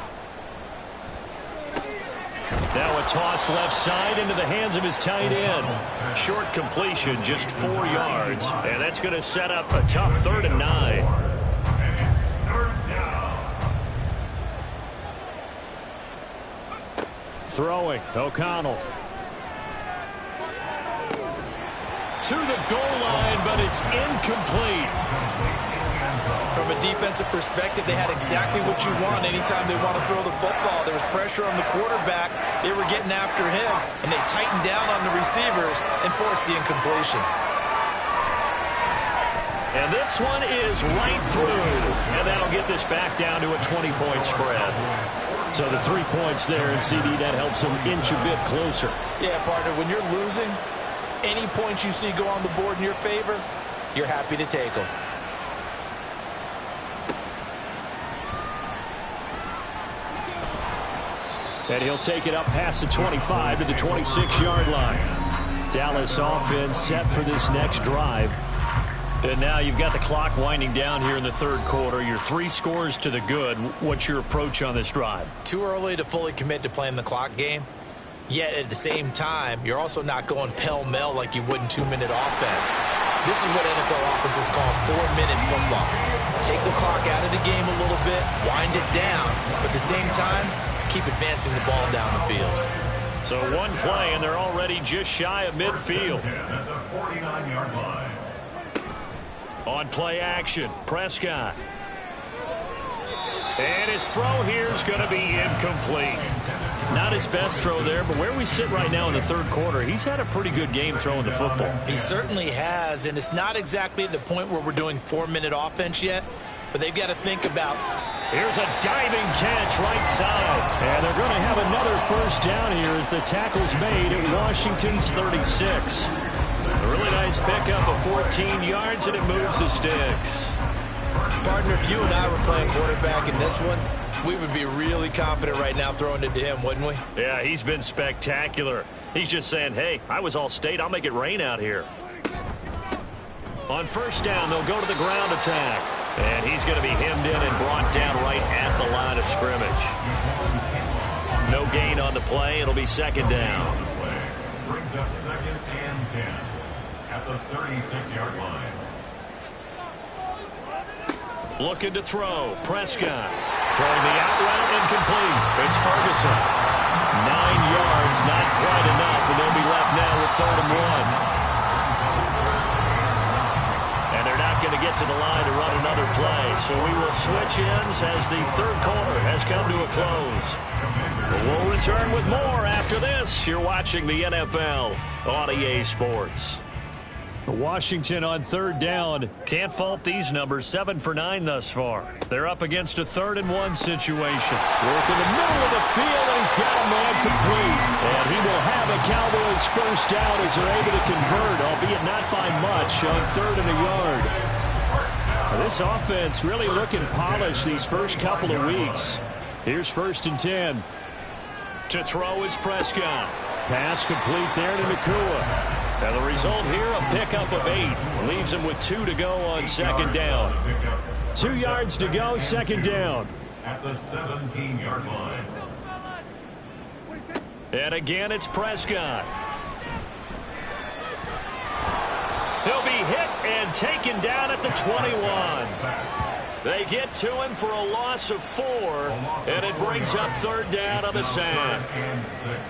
Now a toss left side into the hands of his tight end. Short completion, just 4 yards. And that's going to set up a tough 3rd and 9. Throwing, O'Connell. To the goal line, but it's incomplete. From a defensive perspective, they had exactly what you want anytime they want to throw the football. There was pressure on the quarterback. They were getting after him, and they tightened down on the receivers and forced the incompletion. And this one is right through. And that'll get this back down to a 20-point spread. So the 3 points there, and CD, that helps them inch a bit closer. Yeah, partner, when you're losing, any points you see go on the board in your favor, you're happy to take them. And he'll take it up past the 25 to the 26-yard line. Dallas offense set for this next drive. And now you've got the clock winding down here in the third quarter. Your 3 scores to the good. What's your approach on this drive? Too early to fully commit to playing the clock game. Yet at the same time, you're also not going pell-mell like you would in 2-minute offense. This is what NFL offenses call 4-minute football. Take the clock out of the game a little bit, wind it down, but at the same time, keep advancing the ball down the field. So one play, and they're already just shy of midfield. At the 49-yard line. On play action, Prescott. And his throw here is going to be incomplete. Not his best throw there, but where we sit right now in the third quarter, he's had a pretty good game throwing the football. He certainly has, and it's not exactly at the point where we're doing 4-minute offense yet, but they've got to think about. Here's a diving catch right side. And they're going to have another first down here as the tackle's made at Washington's 36. A really nice pickup of 14 yards, and it moves the sticks. Partner, if you and I were playing quarterback in this one, we would be really confident right now throwing it to him, wouldn't we? Yeah, he's been spectacular. He's just saying, hey, I was all state. I'll make it rain out here. On first down, they'll go to the ground attack. And he's going to be hemmed in and brought down right at the line of scrimmage. No gain on the play. It'll be second down. Brings up 2nd and 10 at the 36-yard line. Looking to throw. Prescott. Throwing the out route incomplete. It's Ferguson. 9 yards, not quite enough, and they'll be left now with 3rd and 1. And they're not going to get to the line to run another play, so we will switch ends as the third quarter has come to a close. But we'll return with more after this. You're watching the NFL on EA Sports. Washington on 3rd down. Can't fault these numbers. 7 for 9 thus far. They're up against a 3rd and 1 situation. Work in the middle of the field, and he's got a man complete. And he will have a Cowboys first down as they're able to convert, albeit not by much, on 3rd and a yard. Now, this offense really looking polished these first couple of weeks. Here's 1st and 10. To throw is Prescott. Pass complete there to Nakua. And the result here, a pickup of 8. Leaves him with 2 to go on 2nd down. 2 yards to go, 2nd down. At the 17-yard line. And again, it's Prescott. He'll be hit and taken down at the 21. They get to him for a loss of 4, and it brings up 3rd down on the sack.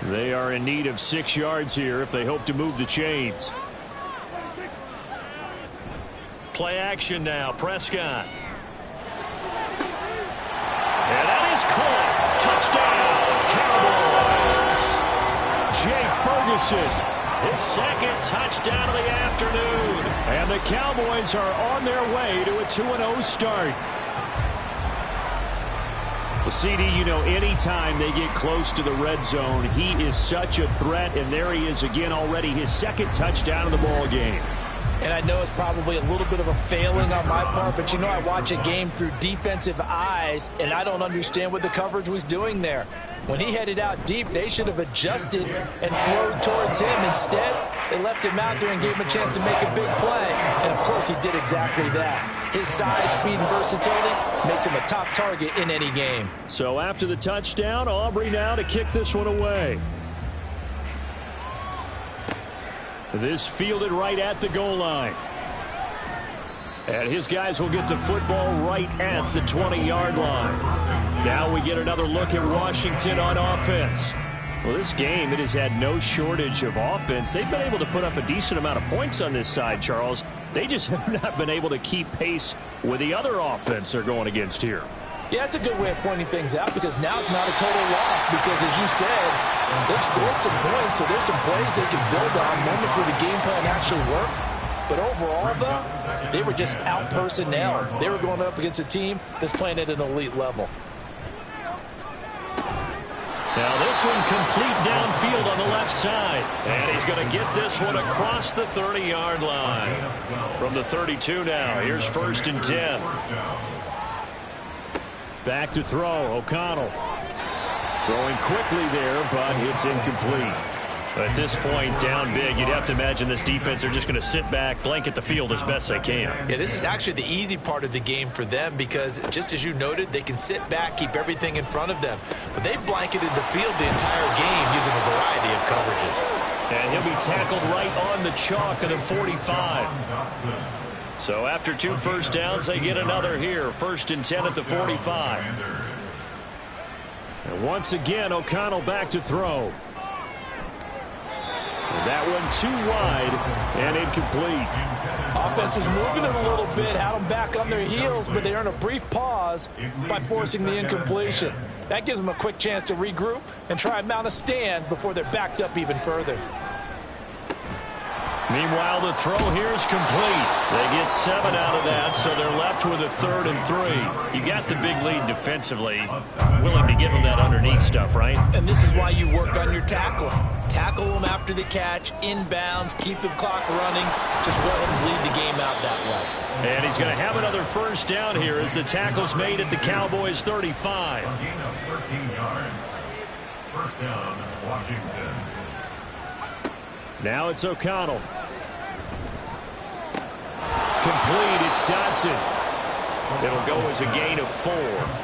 They are in need of 6 yards here if they hope to move the chains. Play action now, Prescott. And that is caught. Touchdown, Cowboys. Jake Ferguson, his 2nd touchdown of the afternoon. And the Cowboys are on their way to a 2-0 start. Well, CD, you know, anytime they get close to the red zone, he is such a threat, and there he is again already, his 2nd touchdown of the ball game. And I know it's probably a little bit of a failing on my part, but you know I watch a game through defensive eyes, and I don't understand what the coverage was doing there. When he headed out deep, they should have adjusted and flowed towards him. Instead, they left him out there and gave him a chance to make a big play. And, of course, he did exactly that. His size, speed, and versatility makes him a top target in any game. So after the touchdown, Aubrey now to kick this one away. This fielded right at the goal line. And his guys will get the football right at the 20-yard line. Now we get another look at Washington on offense. Well, this game, it has had no shortage of offense. They've been able to put up a decent amount of points on this side, Charles. they just have not been able to keep pace with the other offense they're going against here. Yeah, that's a good way of pointing things out because now it's not a total loss because, as you said, they've scored some points, so there's some plays they can build on, moments where the game plan actually worked. But overall, though, they were just out-personnel. They were going up against a team that's playing at an elite level. Now this one complete downfield on the left side. And he's going to get this one across the 30-yard line. From the 32 now, here's 1st and 10. Back to throw, O'Connell. Throwing quickly there, but it's incomplete. At this point, down big, you'd have to imagine this defense are just going to sit back, blanket the field as best they can. Yeah, this is actually the easy part of the game for them because, just as you noted, they can sit back, keep everything in front of them. But they've blanketed the field the entire game using a variety of coverages. And he'll be tackled right on the chalk of the 45. So after 2 first downs, they get another here. 1st and 10 at the 45. And once again, O'Connell back to throw. That one too wide and incomplete. Offense was moving it a little bit, had them back on their heels, but they earn a brief pause by forcing the incompletion. That gives them a quick chance to regroup and try and mount a stand before they're backed up even further. Meanwhile, the throw here is complete. They get 7 out of that, so they're left with a 3rd and 3. You got the big lead defensively. Willing to give them that underneath stuff, right? And this is why you work on your tackling. Tackle them after the catch, inbounds, keep the clock running. Just let them lead the game out that way. And he's going to have another first down here as the tackle's made at the Cowboys' 35. A gain of 13 yards. First down, Washington. Now it's O'Connell. Complete, it's Dodson. It'll go as a gain of 4,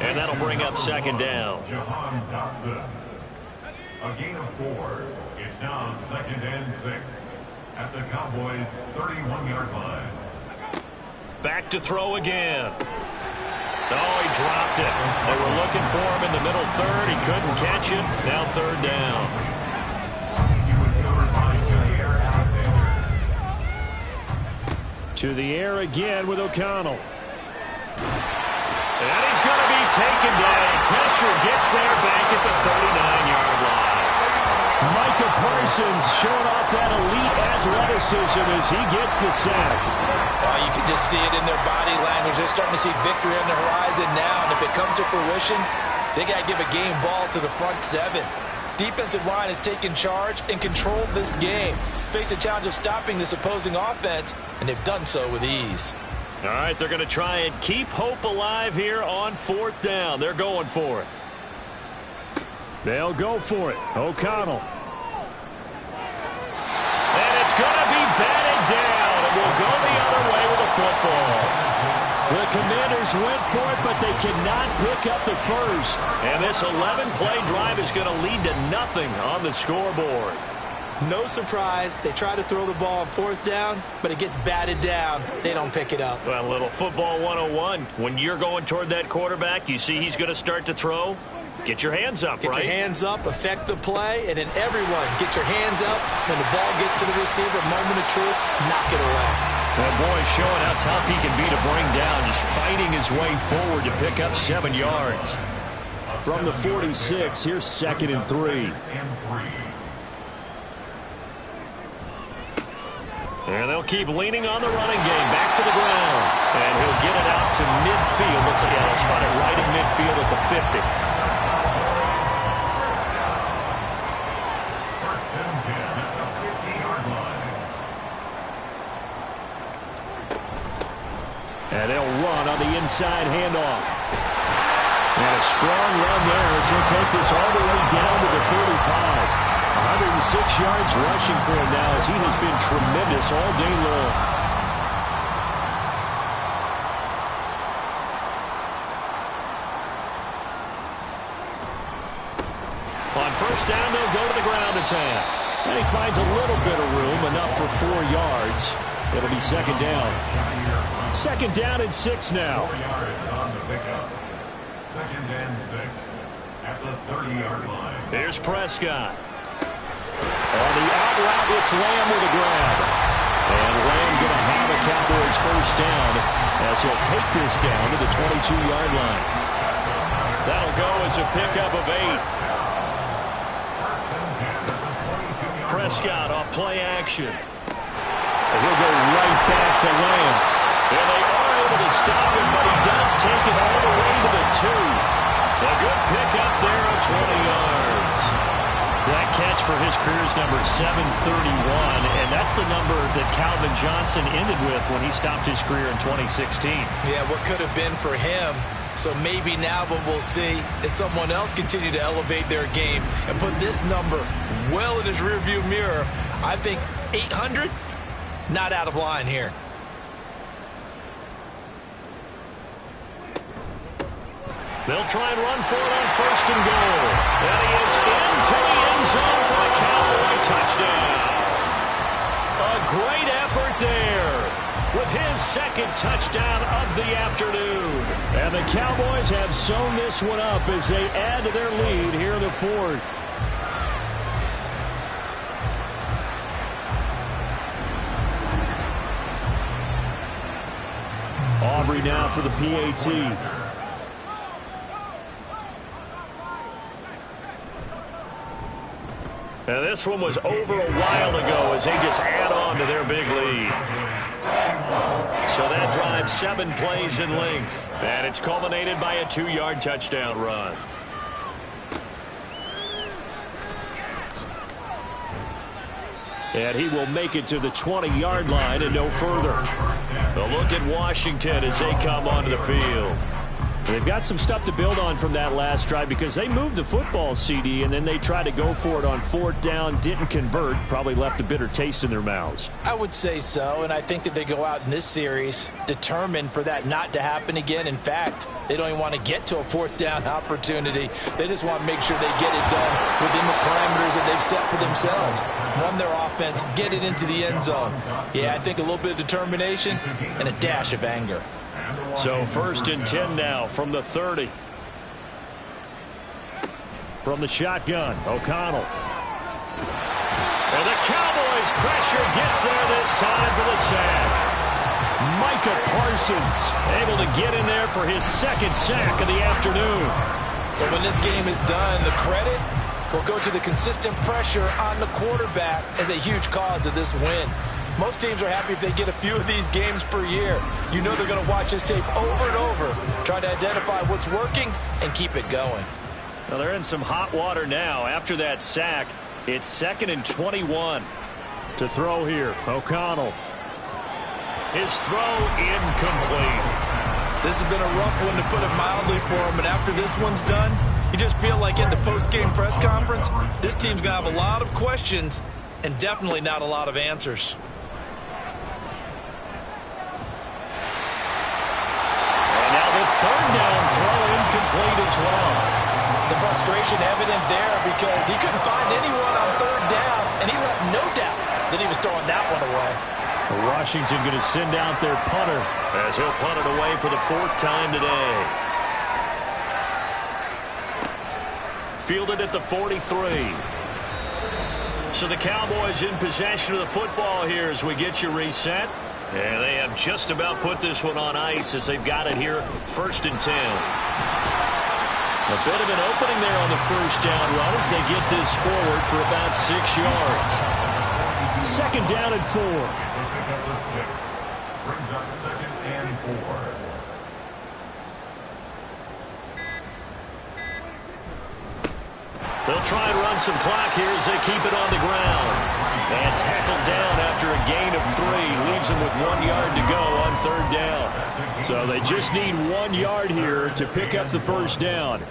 and that'll bring up 2nd down. Jahan Dotson. A gain of 4. It's now 2nd and 6 at the Cowboys' 31-yard line. Back to throw again. Oh, he dropped it. They were looking for him in the middle 3rd. He couldn't catch it. Now 3rd down. To the air again with O'Connell. And he's going to be taken down. Pressure gets there back at the 39-yard line. Micah Parsons showing off that elite athleticism as he gets the sack. Well, you can just see it in their body language. They're starting to see victory on the horizon now, and if it comes to fruition, they got to give a game ball to the front 7. Defensive line has taken charge and controlled this game. Face a challenge of stopping this opposing offense, and they've done so with ease. All right, they're going to try and keep hope alive here on 4th down. They're going for it. They'll go for it. O'Connell. And it's going to be batted down, and we'll go the other way with the football. The Commanders went for it, but they cannot pick up the first. And this 11-play drive is going to lead to nothing on the scoreboard. No surprise. They try to throw the ball on 4th down, but it gets batted down. They don't pick it up. Well, a little football 101. When you're going toward that quarterback, you see he's going to start to throw. Get your hands up, Get right? your hands up, affect the play, and then everyone get your hands up. When the ball gets to the receiver, moment of truth, knock it away. That boy showing how tough he can be to bring down, just fighting his way forward to pick up 7 yards. From the 46, here's 2nd and 3. And they'll keep leaning on the running game. Back to the ground. And he'll get it out to midfield. Looks like he'll spot it right in midfield at the 50. First and 10 at the 50-yard line. And they'll run on the inside handoff. And a strong run there as he'll take this all the way down to the 35. 106 yards rushing for him now as he has been tremendous all day long. On first down, they'll go to the ground attack. And he finds a little bit of room, enough for 4 yards. It'll be 2nd down. 2nd down and 6 now. 4 yards on the pickup. 2nd and 6 at the 30-yard line. Here's Prescott. On the out route, it's Lamb with a grab. And Lamb going to have a Cowboys his first down as he'll take this down to the 22-yard line. That'll go as a pickup of 8. Prescott off play action. And he'll go right back to Lamb. And they are able to stop him, but he does take it all the way to the 2. A good pickup there of 20 yards. That catch for his career is number 731, and that's the number that Calvin Johnson ended with when he stopped his career in 2016. Yeah, what could have been for him. So maybe now what we'll see is someone else continue to elevate their game and put this number well in his rearview mirror. I think 800, not out of line here. They'll try and run for it on first and goal. And he is into the end zone for a Cowboy touchdown. A great effort there with his second touchdown of the afternoon. And the Cowboys have sewn this one up as they add to their lead here in the fourth. Aubrey now for the PAT. And this one was over a while ago as they just add on to their big lead. So that drives 7 plays in length. And it's culminated by a 2-yard touchdown run. And he will make it to the 20-yard line and no further. A look at Washington as they come onto the field. They've got some stuff to build on from that last drive because they moved the football, CD, and then they tried to go for it on 4th down, didn't convert, probably left a bitter taste in their mouths. I would say so, and I think that they go out in this series determined for that not to happen again. In fact, they don't even want to get to a 4th down opportunity. They just want to make sure they get it done within the parameters that they've set for themselves. Run their offense, get it into the end zone. Yeah, I think a little bit of determination and a dash of anger. So 1st and 10 now from the 30. From the shotgun, O'Connell. And the Cowboys' pressure gets there this time for the sack. Micah Parsons able to get in there for his 2nd sack of the afternoon. But when this game is done, the credit will go to the consistent pressure on the quarterback as a huge cause of this win. Most teams are happy if they get a few of these games per year. You know they're going to watch this tape over and over, try to identify what's working and keep it going. Well, they're in some hot water now. After that sack, it's 2nd and 21. To throw here, O'Connell. His throw incomplete. This has been a rough one, to put it mildly, for him. But after this one's done, you just feel like at the post-game press conference, this team's going to have a lot of questions and definitely not a lot of answers. Third down throw incomplete as well. The frustration evident there because he couldn't find anyone on 3rd down, and he left no doubt that he was throwing that one away. Washington going to send out their punter as he'll punt it away for the 4th time today. Fielded at the 43. So the Cowboys in possession of the football here as we get you reset. And they have just about put this one on ice as they've got it here, 1st and 10. A bit of an opening there on the 1st down run as they get this forward for about 6 yards. 2nd down and 4. Brings up 2nd and 4. They'll try and run some clock here as they keep it on the ground. And tackled down after a gain of 3. Leaves them with 1 yard to go on 3rd down. So they just need 1 yard here to pick up the 1st down.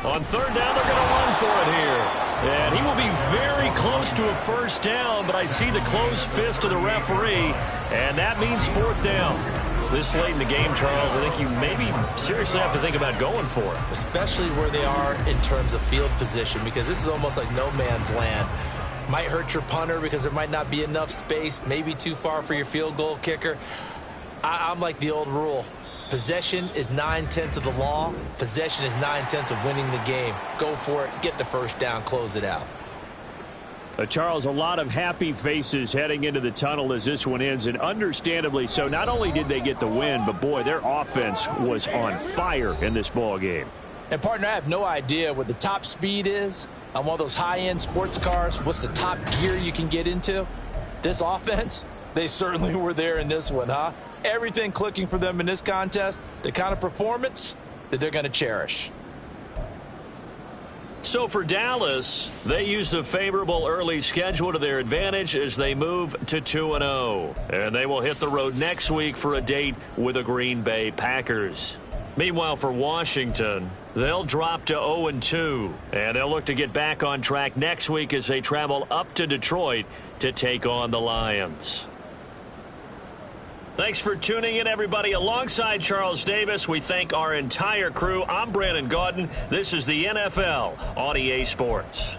On 3rd down, they're going to run for it here. And he will be very close to a 1st down, but I see the closed fist of the referee, and that means 4th down. This late in the game, Charles, I think you maybe seriously have to think about going for it. Especially where they are in terms of field position, because this is almost like no man's land. Might hurt your punter because there might not be enough space, maybe too far for your field goal kicker. I'm like the old rule. Possession is 9/10 of the law. Possession is 9/10 of winning the game. Go for it, get the 1st down, close it out. Charles, a lot of happy faces heading into the tunnel as this one ends, and understandably so. Not only did they get the win, but, boy, their offense was on fire in this ball game. And, partner, I have no idea what the top speed is on one of those high-end sports cars. What's the top gear you can get into? This offense, they certainly were there in this one, huh? Everything clicking for them in this contest, the kind of performance that they're going to cherish. So for Dallas, they used a favorable early schedule to their advantage as they move to 2-0. And they will hit the road next week for a date with the Green Bay Packers. Meanwhile, for Washington, they'll drop to 0-2. And they'll look to get back on track next week as they travel up to Detroit to take on the Lions. Thanks for tuning in, everybody. Alongside Charles Davis, we thank our entire crew. I'm Brandon Gaudin. This is the NFL on EA Sports.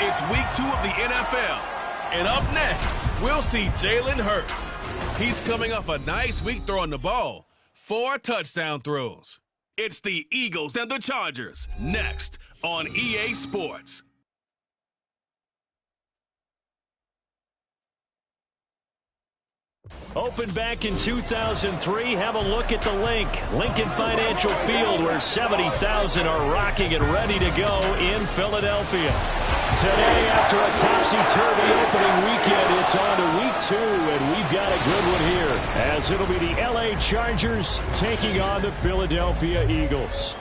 It's week 2 of the NFL. And up next, we'll see Jalen Hurts. He's coming off a nice week throwing the ball. 4 touchdown throws. It's the Eagles and the Chargers next on EA Sports. Opened back in 2003, have a look at the Lincoln Financial Field, where 70,000 are rocking and ready to go in Philadelphia. Today, after a topsy-turvy opening weekend, it's on to week 2, and we've got a good one here, as it'll be the LA Chargers taking on the Philadelphia Eagles.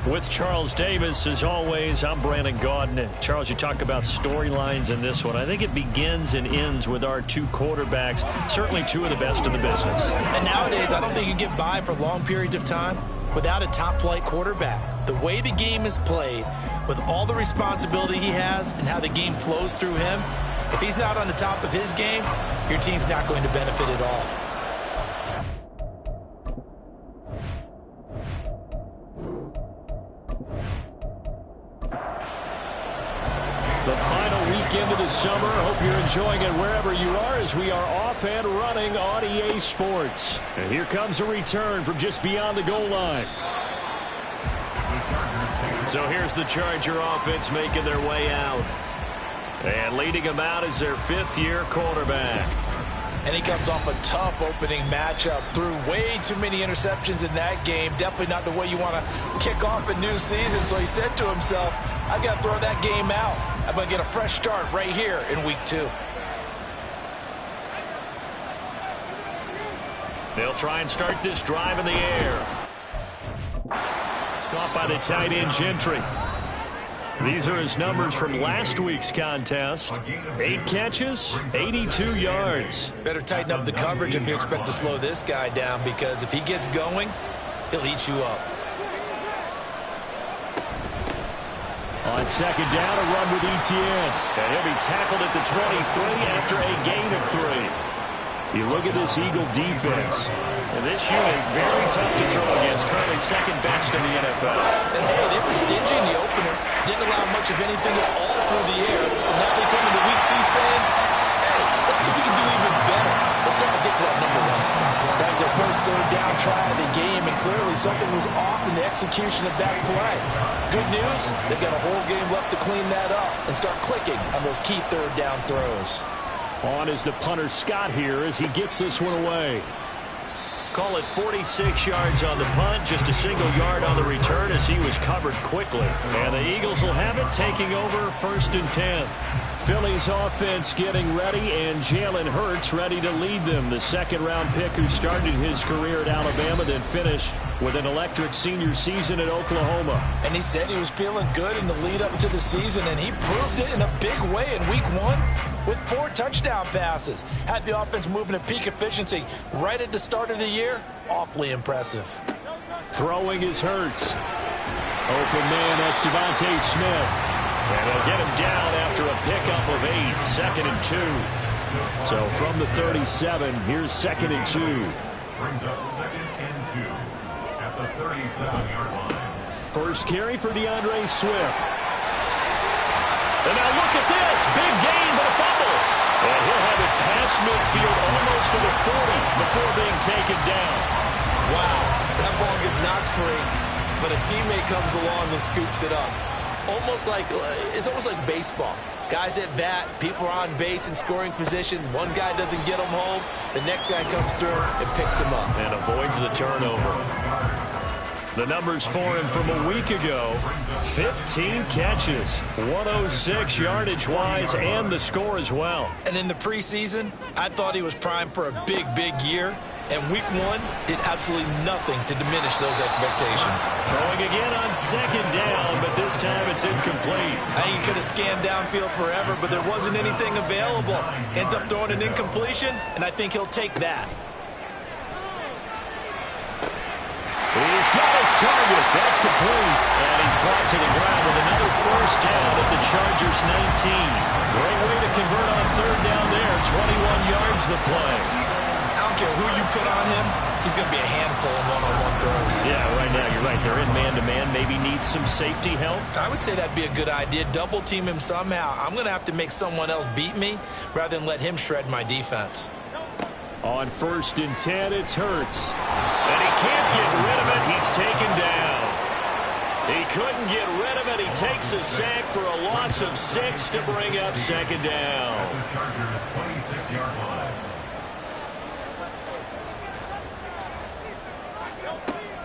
With Charles Davis, as always, I'm Brandon Gaudin. Charles, you talk about storylines in this one. I think it begins and ends with our two quarterbacks, certainly two of the best in the business. And nowadays, I don't think you can get by for long periods of time without a top-flight quarterback. The way the game is played, with all the responsibility he has and how the game flows through him, if he's not on the top of his game, your team's not going to benefit at all. The final weekend of the summer. Hope you're enjoying it wherever you are as we are off and running on EA Sports. And here comes a return from just beyond the goal line. So here's the Charger offense making their way out. And leading them out is their fifth-year quarterback. And he comes off a tough opening matchup. Threw way too many interceptions in that game. Definitely not the way you want to kick off a new season. So he said to himself, I've got to throw that game out. I'm going to get a fresh start right here in week 2. They'll try and start this drive in the air. It's caught by the tight end Gentry. These are his numbers from last week's contest. 8 catches, 82 yards. Better tighten up the coverage if you expect to slow this guy down, because if he gets going, he'll eat you up. On second down, a run with Etienne. And he'll be tackled at the 23 after a gain of 3. You look at this Eagle defense. And this unit, very tough to throw against. Currently second best in the NFL. And hey, they were stingy in the opener. Didn't allow much of anything at all through the air. So now they come into week 2 saying, hey, let's see if we can do even better. Let's go and get to that number 1 spot. That was their first third down try of the game, and clearly something was off in the execution of that play. Good news, they've got a whole game left to clean that up and start clicking on those key third down throws. On is the punter Scott here as he gets this one away. Call it 46 yards on the punt, just a single yard on the return as he was covered quickly. And the Eagles will have it, taking over 1st and 10. Philly's offense getting ready, and Jalen Hurts ready to lead them. The second-round pick who started his career at Alabama, then finished with an electric senior season at Oklahoma. And he said he was feeling good in the lead-up to the season, and he proved it in a big way in week 1 with 4 touchdown passes. Had the offense moving at peak efficiency right at the start of the year. Awfully impressive. Throwing is Hurts. Open man, that's Devontae Smith. And they'll get him down after a pickup of 8, 2nd and 2. So from the 37, here's 2nd and 2. Brings up 2nd and 2 at the 37-yard line. First carry for DeAndre Swift. And now look at this. Big gain, but a fumble. And he'll have it past midfield almost to the 40 before being taken down. Wow, that ball gets knocked free, but a teammate comes along and scoops it up. It's almost like baseball. Guys at bat, people are on base in scoring position. One guy doesn't get them home. The next guy comes through and picks him up. And avoids the turnover. The numbers for him from a week ago, 15 catches, 106 yardage-wise, and the score as well. And in the preseason, I thought he was primed for a big, big year. And week 1 did absolutely nothing to diminish those expectations. Throwing again on second down, but this time it's incomplete. I think he could have scanned downfield forever, but there wasn't anything available. Ends up throwing an incompletion, and I think he'll take that. He's got his target. That's complete. And he's brought to the ground with another first down at the Chargers' 19. Great way to convert on third down there. 21 yards the play. I don't care who you put on him, he's going to be a handful in one-on-one throws. Yeah, right now you're right. They're in man-to-man. Maybe needs some safety help. I would say that'd be a good idea. Double team him somehow. I'm going to have to make someone else beat me rather than let him shred my defense. On 1st and 10, it's Hurts. And he can't get rid of it. He's taken down. He couldn't get rid of it. He takes a sack for a loss of 6 to bring up 2nd down. At the Chargers' 26-yard line.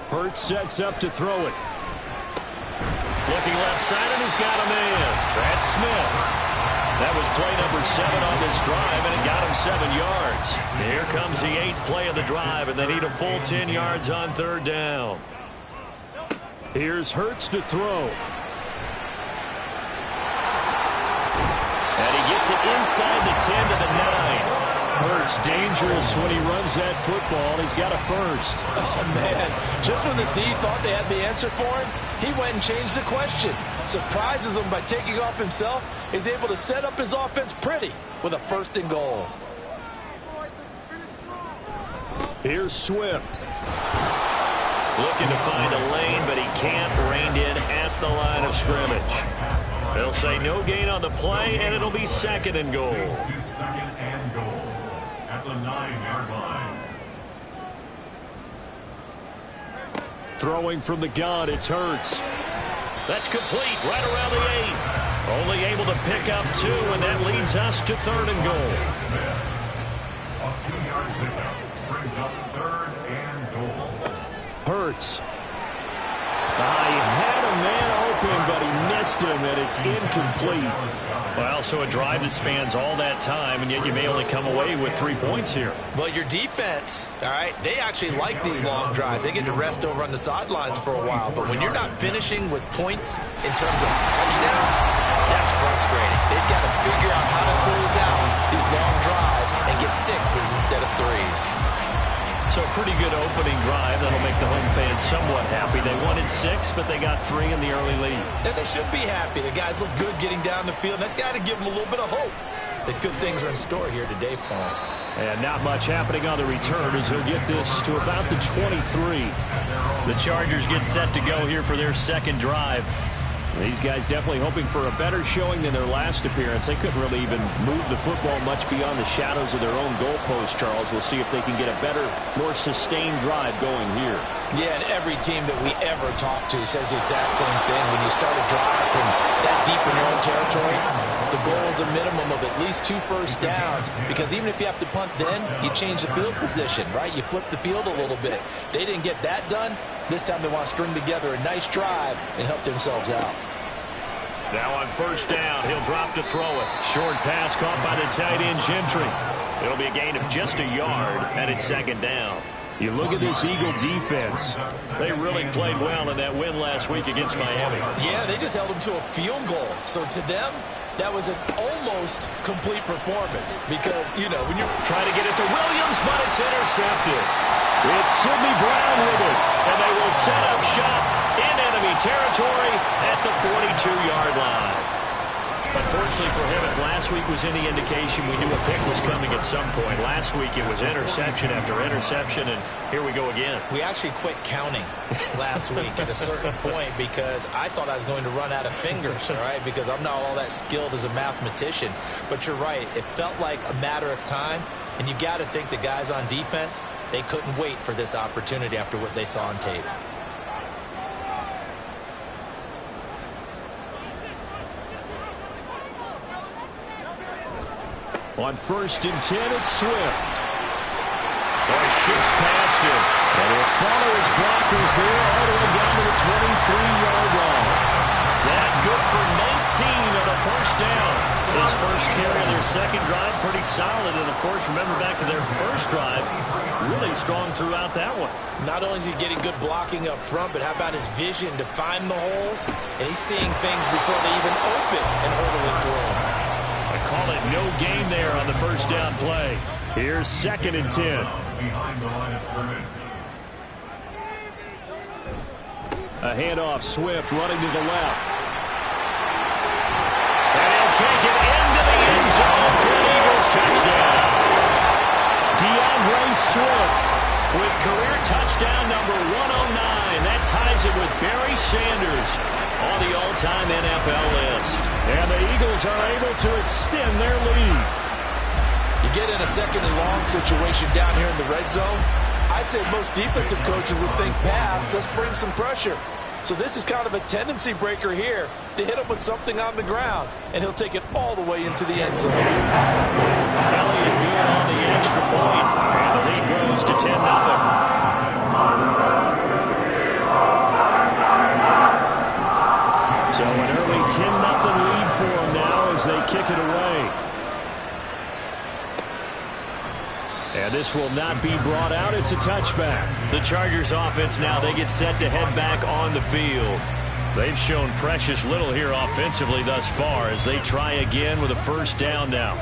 Hurts sets up to throw it. Looking left side, and he's got a man. That's Smith. That was play number 7 on this drive, and it got him 7 yards. Here comes the 8th play of the drive, and they need a full 10 yards on third down. Here's Hurts to throw. And he gets it inside the 10 to the 9. Hurts dangerous when he runs that football. He's got a first. Oh, man. Just when the D thought they had the answer for him, he went and changed the question. Surprises him by taking off himself. He's able to set up his offense pretty with a 1st and goal. Here's Swift. Looking to find a lane, but he can't. Reined in at the line of scrimmage. They'll say no gain on the play, and it'll be 2nd and goal. It's 2nd and goal at the 9-yard line. Throwing from the gun, it's Hurts. That's complete right around the 8. Only able to pick up 2, and that leads us to 3rd and goal. A 2-yard pickup brings up 3rd and goal. Hurts. He had a man open, but he missed him, and it's incomplete. Well, so a drive that spans all that time, and yet you may only come away with 3 points here. Well, your defense, all right, they actually like these long drives. They get to rest over on the sidelines for a while. But when you're not finishing with points in terms of touchdowns, that's frustrating. They've got to figure out how to close out these long drives and get 6s instead of 3s. So a pretty good opening drive. That'll make the home fans somewhat happy. They wanted 6, but they got 3 in the early lead. And they should be happy. The guys look good getting down the field. That's got to give them a little bit of hope that good things are in store here today for them. And not much happening on the return as he'll get this to about the 23. The Chargers get set to go here for their 2nd drive. These guys definitely hoping for a better showing than their last appearance. They couldn't really even move the football much beyond the shadows of their own goalpost, Charles. We'll see if they can get a better, more sustained drive going here. Yeah, and every team that we ever talk to says the exact same thing. When you start a drive from that deep in your own territory, the goal is a minimum of at least 2 first downs, because even if you have to punt then, you change the field position, right? You flip the field a little bit. They didn't get that done. This time they want to string together a nice drive and help themselves out. Now on 1st down, he'll drop to throw it. Short pass caught by the tight end, Gentry. It'll be a gain of just a yard, and it's 2nd down. You look at this Eagle defense. They really played well in that win last week against Miami. Yeah, they just held them to a field goal. So to them, that was an almost complete performance because, you know, when you're trying to get it to Williams, but it's intercepted. It's Sidney Brown with it, and they will set up shop in enemy territory at the 42-yard line. Unfortunately for him, if last week was any indication, we knew a pick was coming at some point. Last week it was interception after interception, and here we go again. We actually quit counting last week at a certain point because I thought I was going to run out of fingers, all right, because I'm not all that skilled as a mathematician. But you're right. It felt like a matter of time, and you got to think the guys on defense, they couldn't wait for this opportunity after what they saw on tape. On 1st and 10, it's Swift. Boy, shifts past him. And he'll follow his blockers there all the way down to the 23-yard line. That good for 19 on a 1st down. His first carry of their 2nd drive, pretty solid. And, of course, remember back to their 1st drive, really strong throughout that one. Not only is he getting good blocking up front, but how about his vision to find the holes? And he's seeing things before they even open and hurdling through them. I call it no gain there on the 1st down play. Here's 2nd and 10. Behind the line of scrimmage. A handoff, Swift running to the left. And he'll take it into the end zone for an Eagles touchdown. DeAndre Swift with career touchdown number 109. That ties it with Barry Sanders on the all-time NFL list. And the Eagles are able to extend their lead. You get in a 2nd and long situation down here in the red zone, I'd say most defensive coaches would think pass, let's bring some pressure. So this is kind of a tendency breaker here to hit him with something on the ground, and he'll take it all the way into the end zone. Elliott good on the extra point, and the lead grows to 10-0. So an early 10-0 lead for them now as they kick it away. And this will not be brought out. It's a touchback. The Chargers offense now, they get set to head back on the field. They've shown precious little here offensively thus far as they try again with a first down now.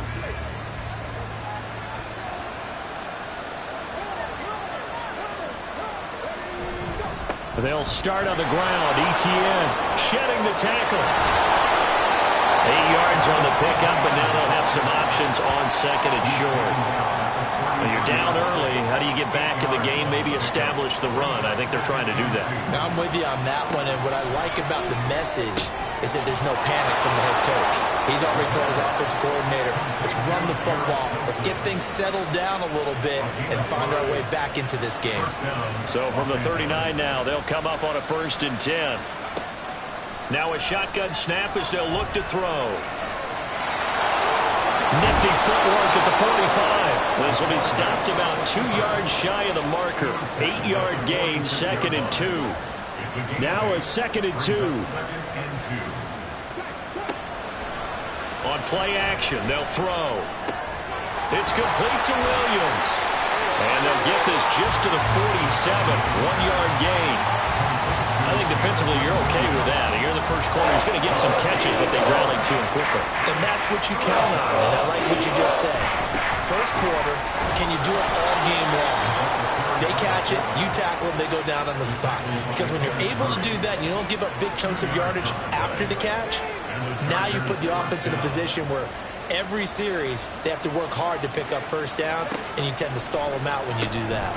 They'll start on the ground. ETN shedding the tackle. 8 yards on the pickup, and now they'll have some options on second and short. When you're down early, how do you get back in the game, maybe establish the run? I think they're trying to do that. I'm with you on that one, and what I like about the message is that there's no panic from the head coach. He's already told his offensive coordinator, let's run the football, let's get things settled down a little bit and find our way back into this game. So from the 39 now, they'll come up on a 1st and 10. Now a shotgun snap as they'll look to throw. Nifty footwork at the 45. This will be stopped about 2 yards shy of the marker. 8-yard gain, 2nd and 2. Now a 2nd and 2. On play action, they'll throw. It's complete to Williams. And they'll get this just to the 47. 1-yard gain. I think defensively you're okay with that. You're in the first quarter. He's going to get some catches, but they rallied to him quickly. And that's what you count on, and I like what you just said. First quarter, can you do it all game long? They catch it, you tackle them, they go down on the spot. Because when you're able to do that, and you don't give up big chunks of yardage after the catch, now you put the offense in a position where every series they have to work hard to pick up first downs, and you tend to stall them out when you do that.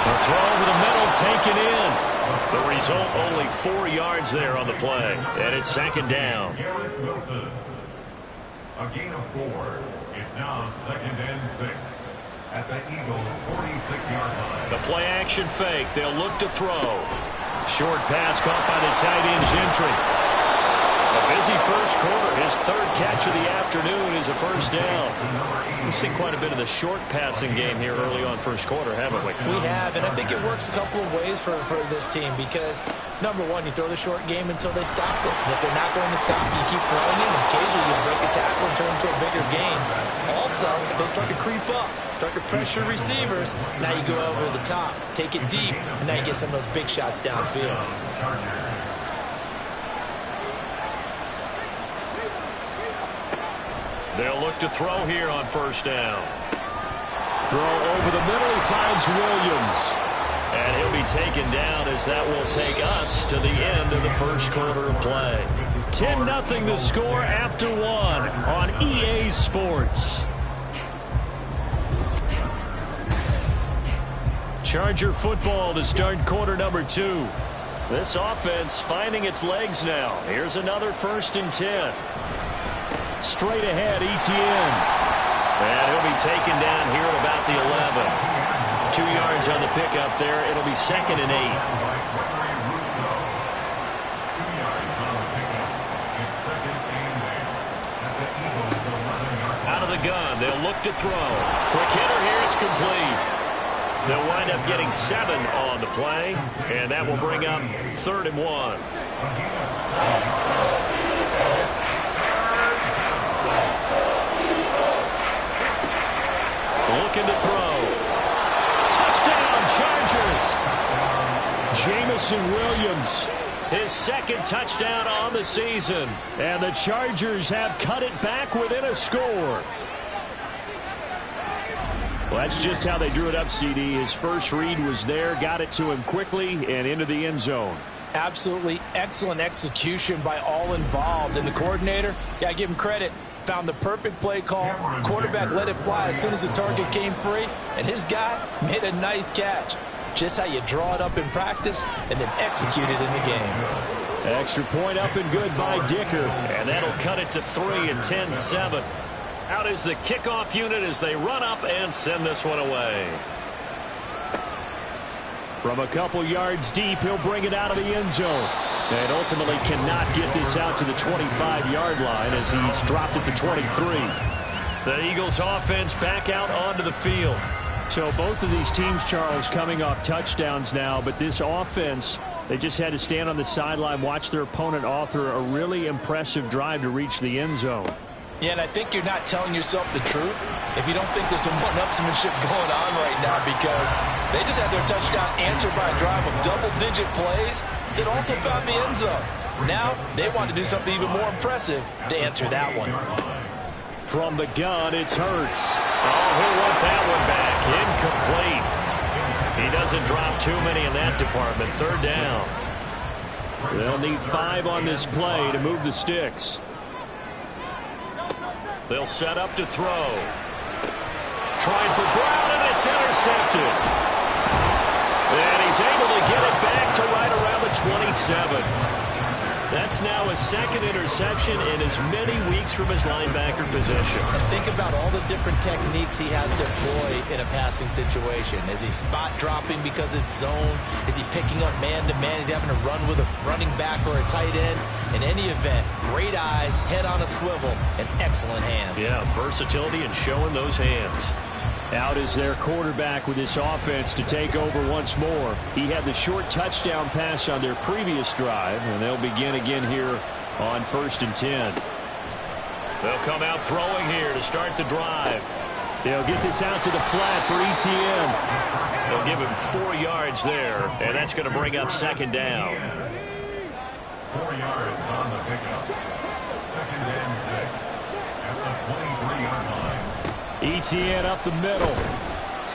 A throw over the middle, taken in. The result, only 4 yards there on the play. And it's 2nd down. Wilson. A gain of 4. It's now 2nd and 6 at the Eagles' 46-yard line. The play action fake. They'll look to throw. Short pass caught by the tight end Gentry. A busy first quarter. His 3rd catch of the afternoon is a first down. We've seen quite a bit of the short passing game here early on first quarter, haven't we? We have, and I think it works a couple of ways for this team because, number one, you throw the short game until they stop it. And if they're not going to stop it, you keep throwing it, and occasionally you break a tackle and turn it into a bigger game. Also, if they start to creep up, start to pressure receivers, now you go over the top, take it deep, and now you get some of those big shots downfield. They'll look to throw here on first down. Throw over the middle. He finds Williams. And he'll be taken down as that will take us to the end of the first quarter of play. 10-0 the score after 1 on EA Sports. Charger football to start quarter number 2. This offense finding its legs now. Here's another 1st and 10. Straight ahead, ETN. And he'll be taken down here at about the 11. 2 yards on the pickup there. It'll be 2nd and 8. Out of the gun, they'll look to throw. Quick hitter here, it's complete. They'll wind up getting 7 on the play, and that will bring up 3rd and 1. Looking to throw. Touchdown, Chargers. Jamison Williams, his 2nd touchdown on the season. And the Chargers have cut it back within a score. Well, that's just how they drew it up, CD. His first read was there, got it to him quickly, and into the end zone. Absolutely excellent execution by all involved. And the coordinator, got to give him credit, found the perfect play call. Quarterback let it fly as soon as the target came free, and his guy made a nice catch. Just how you draw it up in practice and then execute it in the game. Extra point up and good by Dicker, and that'll cut it to 3 and 10-7. Out is the kickoff unit as they run up and send this one away. From a couple yards deep, he'll bring it out of the end zone. And ultimately cannot get this out to the 25-yard line as he's dropped at the 23. The Eagles offense back out onto the field. So both of these teams, Charles, coming off touchdowns now, but this offense, they just had to stand on the sideline, watch their opponent author a really impressive drive to reach the end zone. Yeah, and I think you're not telling yourself the truth if you don't think there's some one-upsmanship going on right now, because they just had their touchdown answered by a drive of double-digit plays that also found the end zone. Now they want to do something even more impressive to answer that one. From the gun, it's Hurts. Oh, he'll want that one back. Incomplete. He doesn't drop too many in that department. Third down. They'll need 5 on this play to move the sticks. They'll set up to throw. Trying for Brown, and it's intercepted. And he's able to get it back to right around the 27. That's now his second interception in as many weeks from his linebacker position. And think about all the different techniques he has to employ in a passing situation. Is he spot dropping because it's zone? Is he picking up man-to-man? Is he having to run with a running back or a tight end? In any event, great eyes, head on a swivel, and excellent hands. Yeah, versatility and showing those hands. Out is their quarterback with this offense to take over once more. He had the short touchdown pass on their previous drive, and they'll begin again here on 1st and 10. They'll come out throwing here to start the drive. They'll get this out to the flat for ETN. They'll give him 4 yards there, and that's going to bring up 2nd down. 4 yards on the pickup. 2nd and 6 at the 23-yard line. ETN up the middle.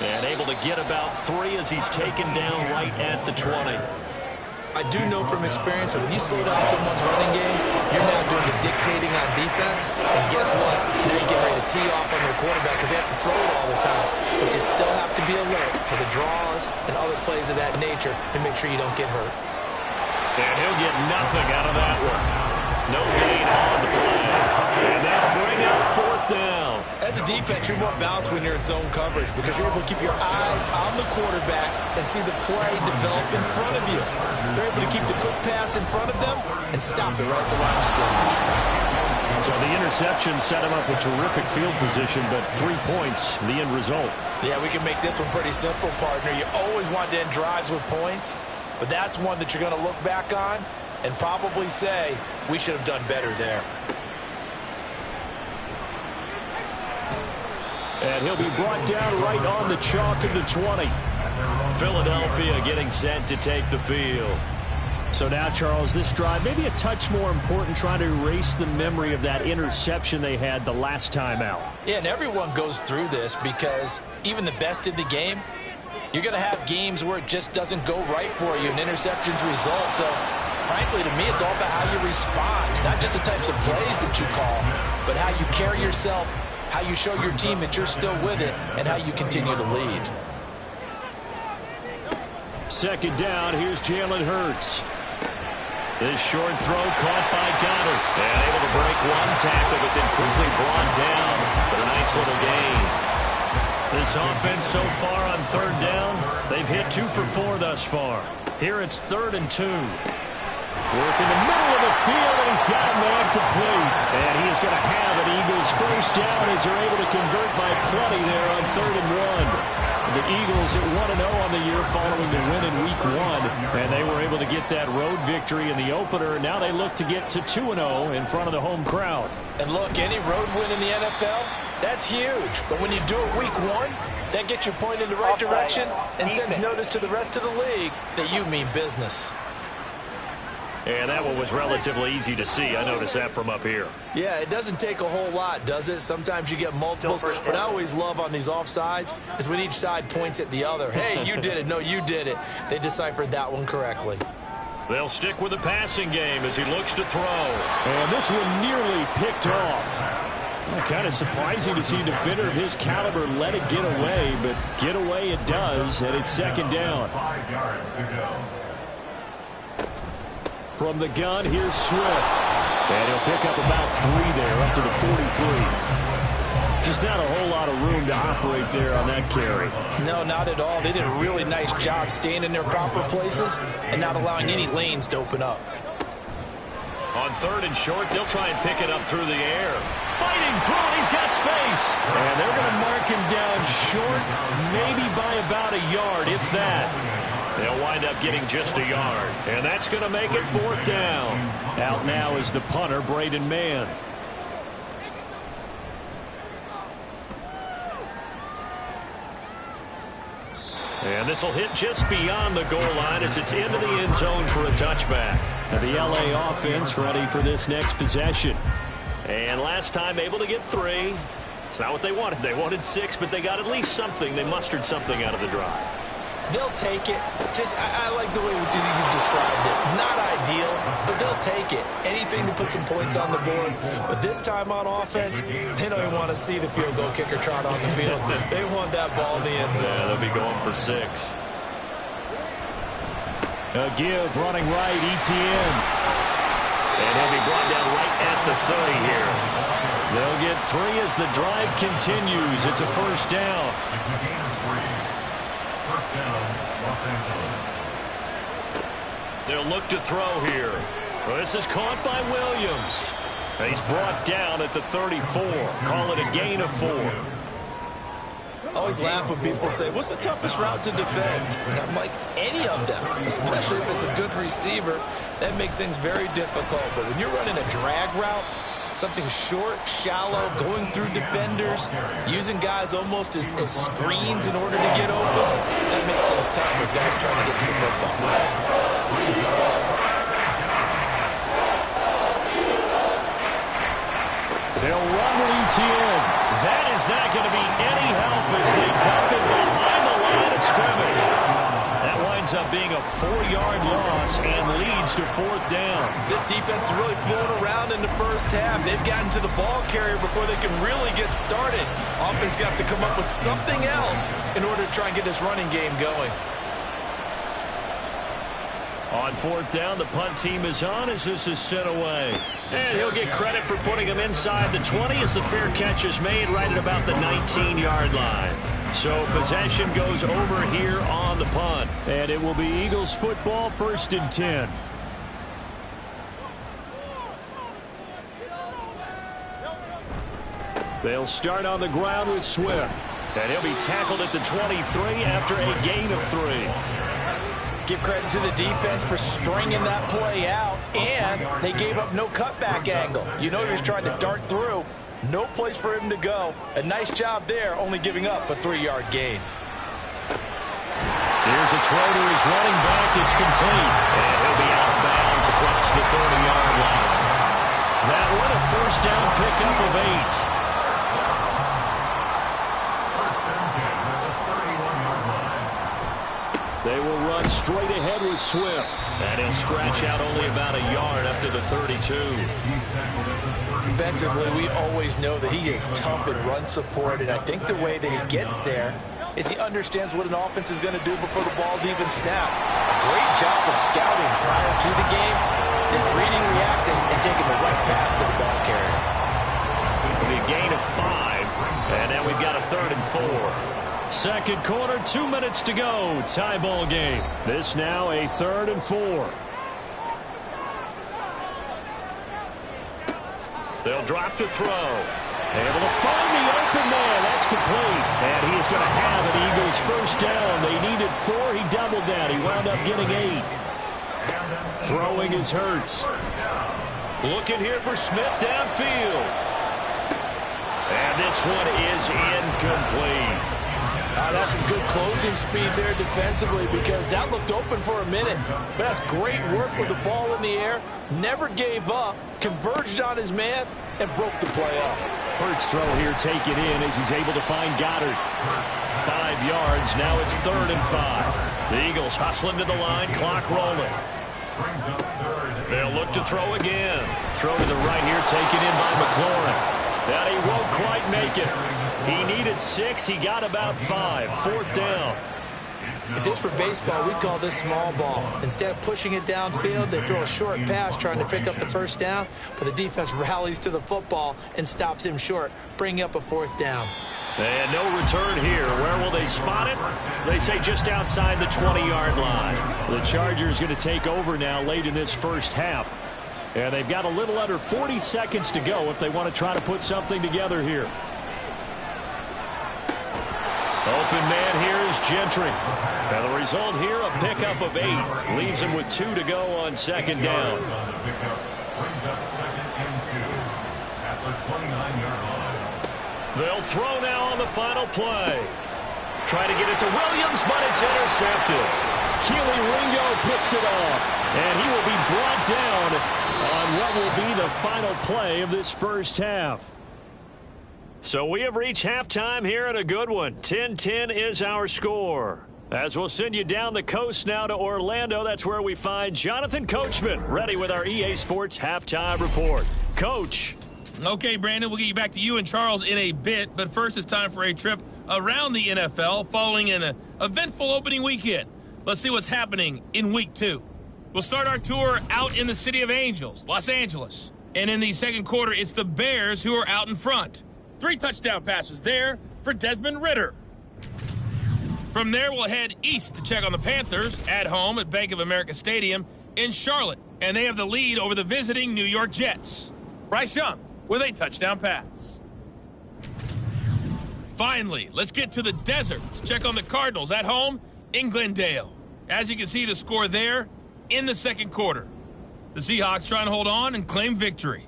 And able to get about 3 as he's taken down right at the 20. I do know from experience that when you slow down someone's running game, you're now doing the dictating on defense. And guess what? Now you're getting ready to tee off on their quarterback because they have to throw it all the time. But you still have to be alert for the draws and other plays of that nature and make sure you don't get hurt. And he'll get nothing out of that one. No gain on the play. And that'll bring up 4th down. As a defense, you're more balanced when you're in zone coverage because you're able to keep your eyes on the quarterback and see the play develop in front of you. You're able to keep the quick pass in front of them and stop it right at the line of scrimmage. So the interception set him up with terrific field position, but 3 points, the end result. Yeah, we can make this one pretty simple, partner. You always want to end drives with points, but that's one that you're going to look back on and probably say, we should have done better there. And he'll be brought down right on the chalk of the 20. Philadelphia getting set to take the field. So now, Charles, this drive maybe a touch more important, trying to erase the memory of that interception they had the last time out. Yeah, and everyone goes through this because even the best in the game, you're going to have games where it just doesn't go right for you and interceptions result. So, frankly, to me, it's all about how you respond, not just the types of plays that you call, but how you carry yourself, how you show your team that you're still with it, and how you continue to lead. 2nd down, here's Jalen Hurts. This short throw caught by Goddard. And able to break one tackle, but then quickly brought down. But a nice little gain. This offense so far on 3rd down, they've hit 2 for 4 thus far. Here it's 3rd and 2. Work in the middle of the field, and he's got a man complete. And he is going to have an Eagles 1st down as they're able to convert by plenty there on 3rd and 1. The Eagles at 1-0 on the year following the win in Week 1. And they were able to get that road victory in the opener. Now they look to get to 2-0 in front of the home crowd. And look, any road win in the NFL, that's huge. But when you do it Week 1, that gets your point in the right direction and sends notice to the rest of the league that you mean business. And that one was relatively easy to see. I noticed that from up here. Yeah, it doesn't take a whole lot, does it? Sometimes you get multiples. What I always love on these offsides is when each side points at the other. Hey, you did it. No, you did it. They deciphered that one correctly. They'll stick with the passing game as he looks to throw. And this one nearly picked off. Kind of surprising to see a defender of his caliber let it get away, but get away it does, and it's 2nd down. 5 yards to go. From the gun, here's Swift. And he'll pick up about 3 there, up to the 43. Just not a whole lot of room to operate there on that carry. No, not at all. They did a really nice job staying in their proper places and not allowing any lanes to open up. On 3rd and short, they'll try and pick it up through the air. Fighting through it, he's got space. And they're going to mark him down short, maybe by about a yard, if that. They'll wind up getting just a yard. And that's going to make it 4th down. Out now is the punter, Braden Mann. And this will hit just beyond the goal line as it's into the end zone for a touchback. Now the LA offense ready for this next possession. And last time able to get 3. It's not what they wanted. They wanted 6, but they got at least something. They mustered something out of the drive. They'll take it. I like the way you described it. Not ideal, but they'll take it. Anything to put some points on the board. But this time on offense, they don't even want to see the field goal kicker trot on the field. They want that ball in the end zone. Yeah, they'll be going for 6. A give running right, ETN. And he'll be brought down right at the 30 here. They'll get 3 as the drive continues. It's a first down. It's a gain of 3. First down, Los Angeles. They'll look to throw here. Well, this is caught by Williams. And he's brought down at the 34. Call it a gain of 4. Always laugh when people say, what's the toughest route to defend? And I'm like, any of them, especially if it's a good receiver. That makes things very difficult. But when you're running a drag route, something short, shallow, going through defenders, using guys almost as screens in order to get open, that makes things tough for guys trying to get to the football. They'll run with ETN. That is not going to be any help as they dump it behind the line of scrimmage. That winds up being a 4-yard loss and leads to 4th down. This defense is really flown around in the first half. They've gotten to the ball carrier before they can really get started. Offense got to come up with something else in order to try and get this running game going. On 4th down, the punt team is on as this is sent away. And he'll get credit for putting him inside the 20 as the fair catch is made right at about the 19-yard line. So possession goes over here on the punt. And it will be Eagles football, 1st and 10. They'll start on the ground with Swift. And he'll be tackled at the 23 after a gain of 3. Give credit to the defense for stringing that play out, and they gave up no cutback angle. You know he was trying to dart through. No place for him to go. A nice job there, only giving up a 3-yard gain. Here's a throw to his running back. It's complete. And he'll be out of bounds across the 30-yard line. That one a first down pickup of 8. They will run straight ahead with Swift. And he'll scratch out only about a yard up to the 32. Defensively, we always know that he is tough in run support, and I think the way that he gets there is he understands what an offense is going to do before the ball's even snapped. Great job of scouting prior to the game, then reading, reacting, and taking the right path to the ball carrier. It'll be a gain of 5, and now we've got a 3rd and 4. Second quarter, 2 minutes to go. Tie ball game. This now a 3rd and 4. They'll drop to throw. Able to find the open man. That's complete. And he is going to have an Eagles first down. They needed 4. He doubled that. He wound up getting 8. Throwing is Hurts. Looking here for Smith downfield. And this one is incomplete. That's some good closing speed there defensively because that looked open for a minute. But that's great work with the ball in the air. Never gave up, converged on his man, and broke the play up. Hurts throw here, take it in as he's able to find Goddard. 5 yards, now it's 3rd and 5. The Eagles hustling to the line, clock rolling. They'll look to throw again. Throw to the right here, taken in by McLaurin. That he won't quite make it. He needed 6. He got about 5. 4th down. If this were baseball, we'd call this small ball. Instead of pushing it downfield, they throw a short pass trying to pick up the first down, but the defense rallies to the football and stops him short, bringing up a 4th down. And no return here. Where will they spot it? They say just outside the 20-yard line. The Chargers going to take over now late in this first half. And they've got a little under 40 seconds to go if they want to try to put something together here. Open man here is Gentry. And the result here, a pickup of 8. Leaves him with 2 to go on 2nd down. They'll throw now on the final play. Trying to get it to Williams, but it's intercepted. Keely Ringo picks it off, and he will be brought down on what will be the final play of this first half. So we have reached halftime here in a good one. 10-10 is our score. As we'll send you down the coast now to Orlando, that's where we find Jonathan Coachman ready with our EA Sports halftime report. Coach. Okay, Brandon, we'll get you back to you and Charles in a bit, but first it's time for a trip around the NFL following an eventful opening weekend. Let's see what's happening in Week 2. We'll start our tour out in the City of Angels, Los Angeles. And in the second quarter, it's the Bears who are out in front. 3 touchdown passes there for Desmond Ridder. From there, we'll head east to check on the Panthers at home at Bank of America Stadium in Charlotte. And they have the lead over the visiting New York Jets. Bryce Young with a touchdown pass. Finally, let's get to the desert to check on the Cardinals at home in Glendale. As you can see, the score there in the second quarter. The Seahawks trying to hold on and claim victory.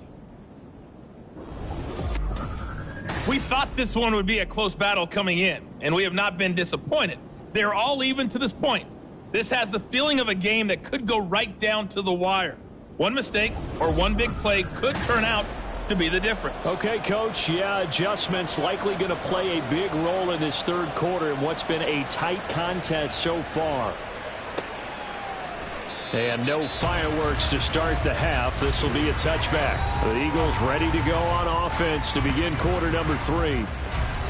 We thought this one would be a close battle coming in, and we have not been disappointed. They're all even to this point. This has the feeling of a game that could go right down to the wire. One mistake or one big play could turn out to be the difference. Okay, Coach. Yeah, adjustments likely going to play a big role in this third quarter in what's been a tight contest so far. And no fireworks to start the half. This will be a touchback. The Eagles ready to go on offense to begin quarter number 3.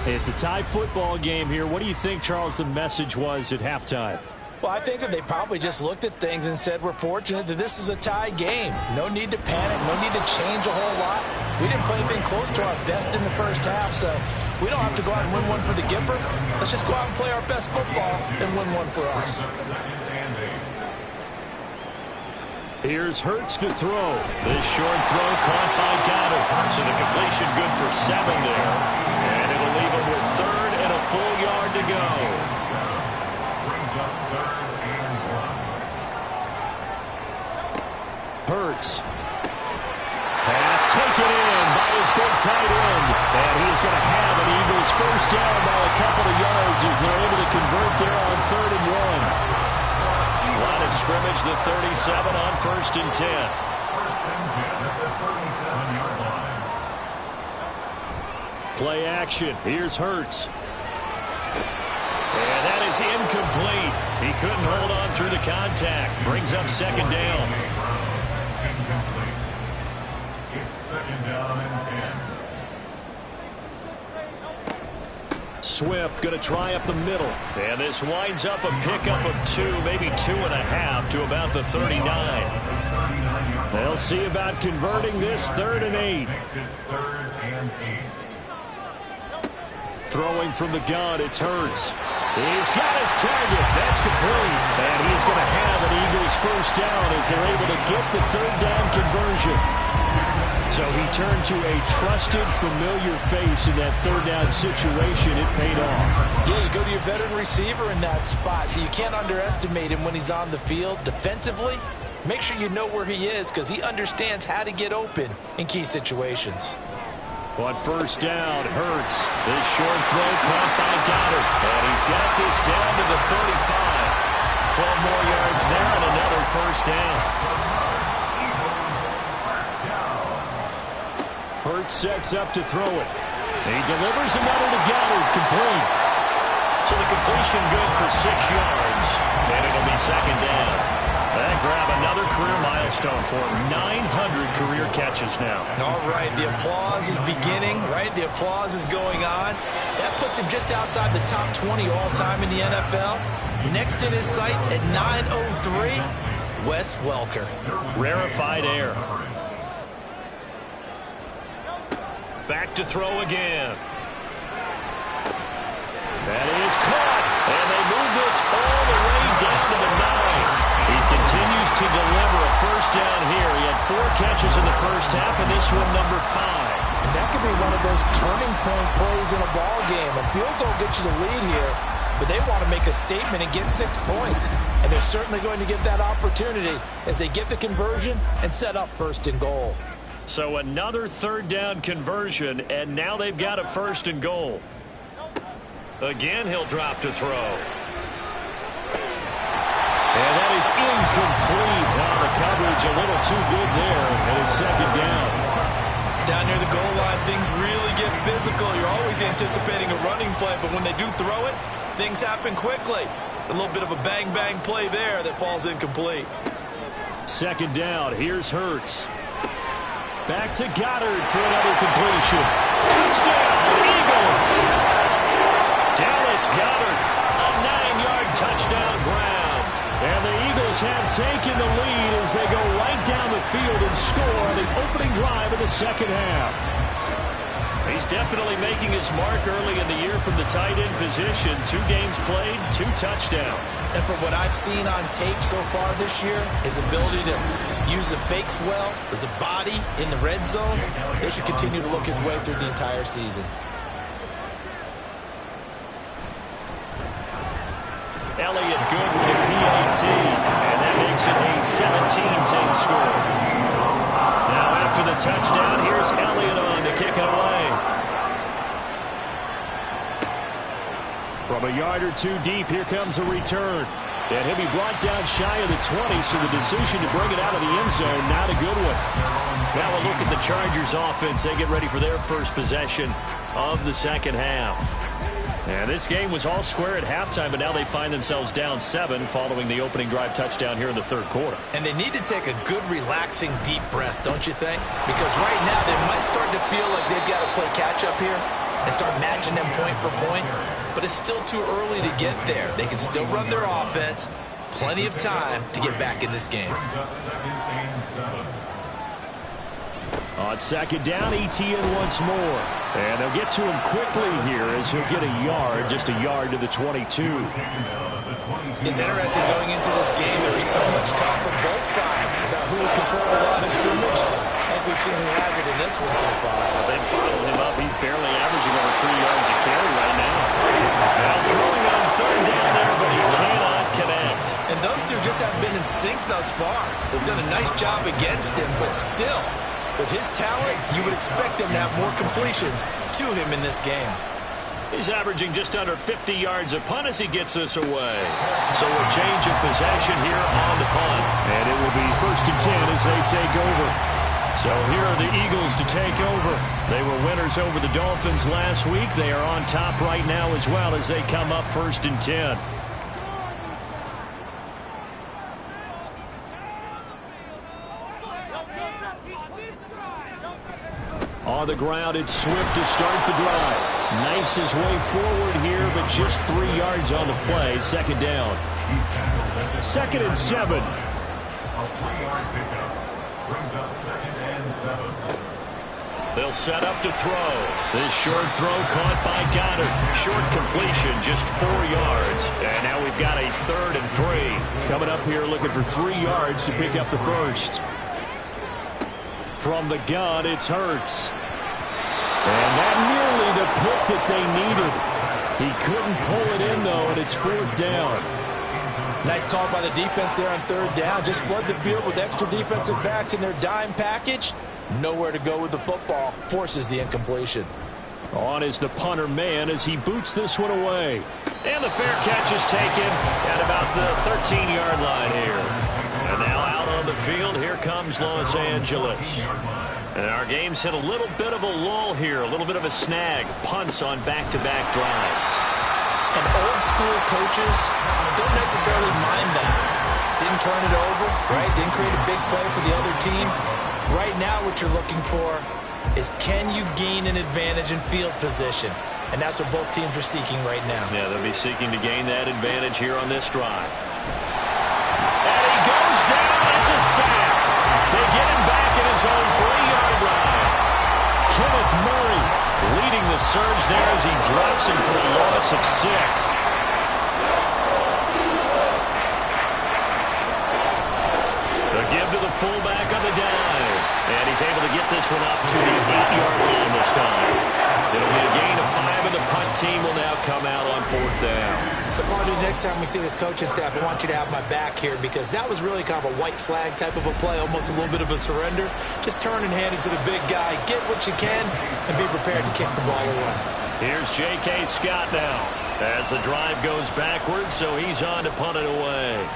It's a tie football game here. What do you think, Charles, the message was at halftime? Well, I think that they probably just looked at things and said, we're fortunate that this is a tie game. No need to panic. No need to change a whole lot. We didn't play anything close to our best in the first half, so we don't have to go out and win one for the Gipper. Let's just go out and play our best football and win one for us. Here's Hurts to throw. This short throw caught by Goddard. So the completion good for 7 there. And it'll leave him with 3rd and a full yard to go. Hurts. Pass taken in by his big tight end. And he is going to have an Eagles first down by a couple of yards as they're able to convert there on 3rd and 1. Line of scrimmage, the 37 on 1st and 10. Play action. Here's Hurts. And that is incomplete. He couldn't hold on through the contact. Brings up 2nd down. It's 2nd down and 10. Swift going to try up the middle. And this winds up a pickup of 2, maybe 2.5 to about the 39. They'll see about converting this 3rd and 8. Throwing from the gun, it's Hurts. He's got his target. That's complete. And he's going to have an Eagles first down as they're able to get the 3rd down conversion. So he turned to a trusted, familiar face in that 3rd down situation. It paid off. Yeah, you go to your veteran receiver in that spot, so you can't underestimate him when he's on the field. Defensively, make sure you know where he is because he understands how to get open in key situations. On 1st down, Hurts. This short throw caught by Goddard. And he's got this down to the 35. 12 more yards there and another first down. Hurts sets up to throw it. He delivers another to Goddard, complete. So the completion good for 6 yards, and it'll be 2nd down. That grab another career milestone for him. 900 career catches now. All right, the applause is beginning, right? The applause is going on. That puts him just outside the top 20 all-time in the NFL. Next in his sights at 903, Wes Welker. Rarefied air. Back to throw again. That is caught. And they move this all the way down to the 9. He continues to deliver a first down here. He had 4 catches in the first half, and this one number 5. And that could be one of those turning point plays in a ball game. A field goal gets you the lead here, but they want to make a statement and get 6 points. And they're certainly going to get that opportunity as they get the conversion and set up 1st and goal. So another 3rd down conversion, and now they've got a 1st and goal. Again, he'll drop to throw. And that is incomplete. Now the coverage a little too good there, and it's second down. Down near the goal line, things really get physical. You're always anticipating a running play, but when they do throw it, things happen quickly. A little bit of a bang-bang play there that falls incomplete. Second down. Here's Hurts. Back to Goddard for another completion. Touchdown, Eagles! Dallas Goddard, a 9-yard touchdown grab. And the Eagles have taken the lead as they go right down the field and score on the opening drive of the second half. He's definitely making his mark early in the year from the tight end position. 2 games played, 2 touchdowns. And from what I've seen on tape so far this year, his ability to use the fakes well, his body in the red zone, they should continue to look his way through the entire season. Elliott good with a PAT, and that makes it a 17-10 score. Now after the touchdown, here's Elliott on to kick it away. From a yard or 2 deep, here comes a return. And he'll be brought down shy of the 20, so the decision to bring it out of the end zone, not a good one. Now a look at the Chargers offense. They get ready for their first possession of the second half. And this game was all square at halftime, but now they find themselves down 7 following the opening drive touchdown here in the third quarter. And they need to take a good, relaxing, deep breath, don't you think? Because right now they might start to feel like they've got to play catch-up here and start matching them point for point. But it's still too early to get there. They can still run their offense. Plenty of time to get back in this game. On second down, Etienne once more. And they'll get to him quickly here as he'll get a yard, just a yard to the 22. It's interesting going into this game. There was so much talk from both sides about who would control the line of scrimmage. And we've seen who has it in this one so far. They bottled him up. He's barely averaging over 3 yards a carry right now. Now throwing on third down there, but he cannot connect. And those two just haven't been in sync thus far. They've done a nice job against him, but still, with his talent, you would expect him to have more completions to him in this game. He's averaging just under 50 yards a punt as he gets this away. So a change of possession here on the punt. And it will be 1st and 10 as they take over. So here are the Eagles to take over. They were winners over the Dolphins last week. They are on top right now as well as they come up 1st and 10. On the ground, it's Swift to start the drive. Knifes his way forward here, but just 3 yards on the play. Second down. 2nd and 7. A 3-yard pickup brings up 2nd and 7. They'll set up to throw. This short throw caught by Goddard. Short completion, just 4 yards. And now we've got a 3rd and 3. Coming up here looking for 3 yards to pick up the first. From the gun, it's Hurts. And that nearly the pick that they needed. He couldn't pull it in, though, and it's 4th down. Nice call by the defense there on 3rd down. Just flood the field with extra defensive backs in their dime package. Nowhere to go with the football. Forces the incompletion. On is the punter man as he boots this one away. And the fair catch is taken at about the 13-yard line here. And now out on the field, here comes Los Angeles. And our game's hit a little bit of a lull here, a little bit of a snag. Punts on back-to-back drives. And old-school coaches don't necessarily mind that. Didn't turn it over, right? Didn't create a big play for the other team. Right now what you're looking for is can you gain an advantage in field position? And that's what both teams are seeking right now. Yeah, they'll be seeking to gain that advantage here on this drive. And he goes down. That's a sack. They get him back at his own 3-yard line. Kenneth Murray leading the surge there as he drops him for a loss of 6. The give to the fullback on the dive. And he's able to get this one up to the 8-yard line this time. It'll be a gain of 5, and the punt team will now come out on 4th down. So, Party, next time we see this coaching staff, I want you to have my back here because that was really kind of a white flag type of a play, almost a little bit of a surrender. Just turn and hand it to the big guy, get what you can, and be prepared to kick the ball away. Here's J.K. Scott now. As the drive goes backwards, so he's on to punt it away.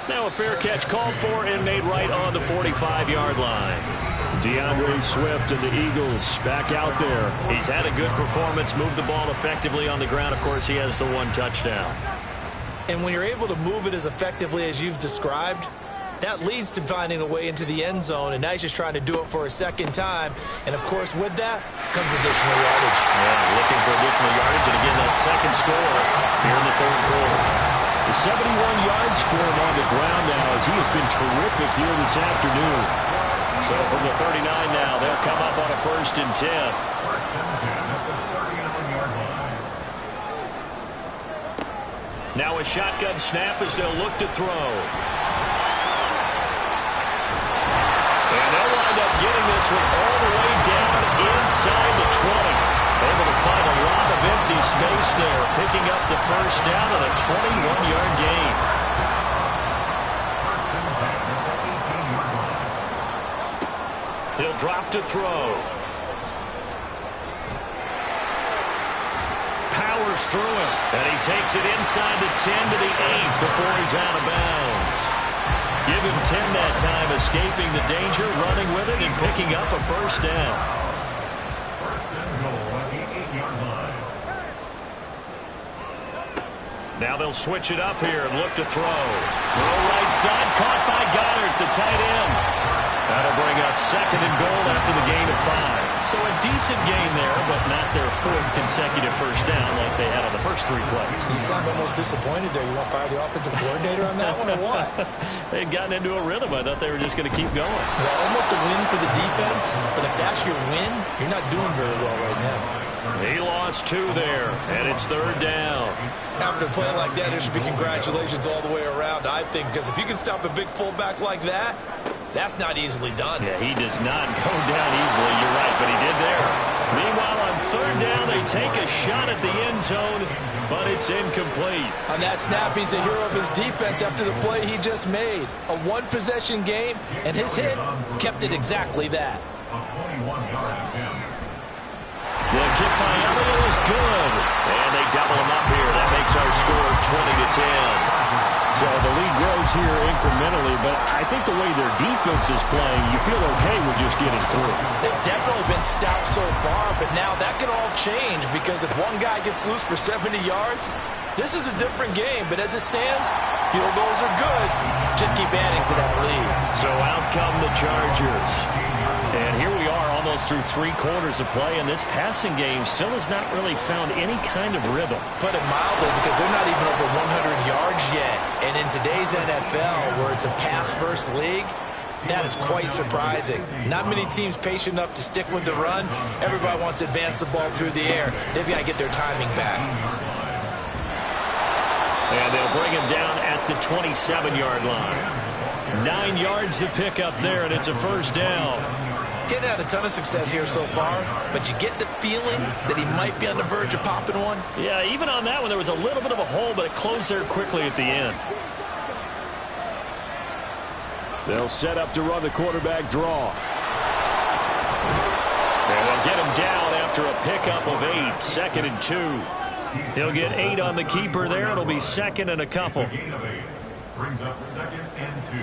Now a fair catch called for and made right on the 45-yard line. DeAndre Swift and the Eagles back out there. He's had a good performance, moved the ball effectively on the ground. Of course, he has the one touchdown. And when you're able to move it as effectively as you've described, that leads to finding a way into the end zone, and now he's just trying to do it for a second time. And, of course, with that comes additional yardage. Yeah, looking for additional yardage, and again, that second score here in the third quarter. The 71 yards for him on the ground now as he has been terrific here this afternoon. So from the 39 now, they'll come up on a 1st and 10. First and 10 at the 39-yard line. Now a shotgun snap as they'll look to throw. And they'll wind up getting this one all the way down inside the 20. Able to find a lot of empty space there, picking up the first down on a 21-yard gain. First and 10 at the 18-yard line. He'll drop to throw. Powers through him, and he takes it inside the 10 to the 8 before he's out of bounds. Give him 10 that time, escaping the danger, running with it, and picking up a first down. First and goal at the 8-yard line. Now they'll switch it up here and look to throw. Throw right side, caught by Goddard, the tight end. That'll bring up 2nd and goal after the gain of 5. So a decent gain there, but not their 4th consecutive first down like they had on the first 3 plays. You sound almost disappointed there. You want to fire the offensive coordinator on that one or what? They had gotten into a rhythm. I thought they were just going to keep going. Well, almost a win for the defense, but if that's your win, you're not doing very well right now. He lost 2 there, and it's 3rd down. After a play like that, there should be congratulations all the way around, I think, because if you can stop a big fullback like that, that's not easily done. Yeah, he does not go down easily. You're right, but he did there. Meanwhile, on 3rd down, they take a shot at the end zone, but it's incomplete. On that snap, he's the hero of his defense after the play he just made. A one-possession game, and his hit kept it exactly that. A 21-yard attempt. The kick by Elliott is good. And they double him up here. That makes our score 20-10. So the lead grows here incrementally, but I think the way their defense is playing, you feel okay with just getting through. They've definitely been stout so far, but now that can all change because if one guy gets loose for 70 yards, this is a different game. But as it stands, field goals are good. Just keep adding to that lead. So out come the Chargers. And here we are almost through 3 quarters of play, and this passing game still has not really found any kind of rhythm. Put it mildly, because they're not even over 100 yards yet. And in today's NFL, where it's a pass-first league, that is quite surprising. Not many teams patient enough to stick with the run. Everybody wants to advance the ball through the air. They've got to get their timing back. And they'll bring him down at the 27-yard line. 9 yards to pick up there, and it's a first down. Getting had a ton of success here so far, but you get the feeling that he might be on the verge of popping one. Yeah, even on that one, there was a little bit of a hole, but it closed there quickly at the end. They'll set up to run the quarterback draw. And they'll get him down after a pickup of 8, 2nd and 2. He'll get 8 on the keeper there. It'll be 2nd and a couple. Gain of 8 brings up 2nd and 2.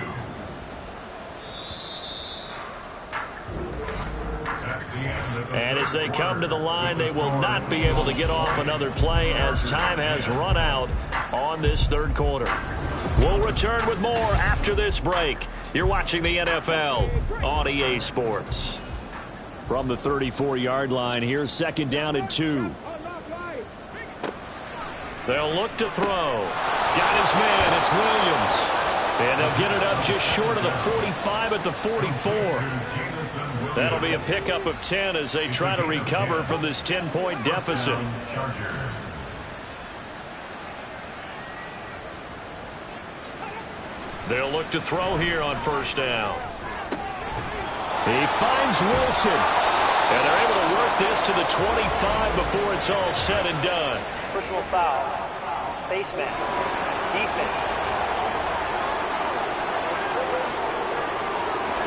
And as they come to the line, they will not be able to get off another play as time has run out on this 3rd quarter. We'll return with more after this break. You're watching the NFL on EA Sports. From the 34-yard line, here's 2nd down and 2. They'll look to throw. Got his man. It's Williams. And they'll get it up just short of the 45 at the 44. That'll be a pickup of 10 as they try to recover from this 10-point deficit. They'll look to throw here on 1st down. He finds Wilson. And they're able to work this to the 25 before it's all said and done. Personal foul. Baseman. Defense.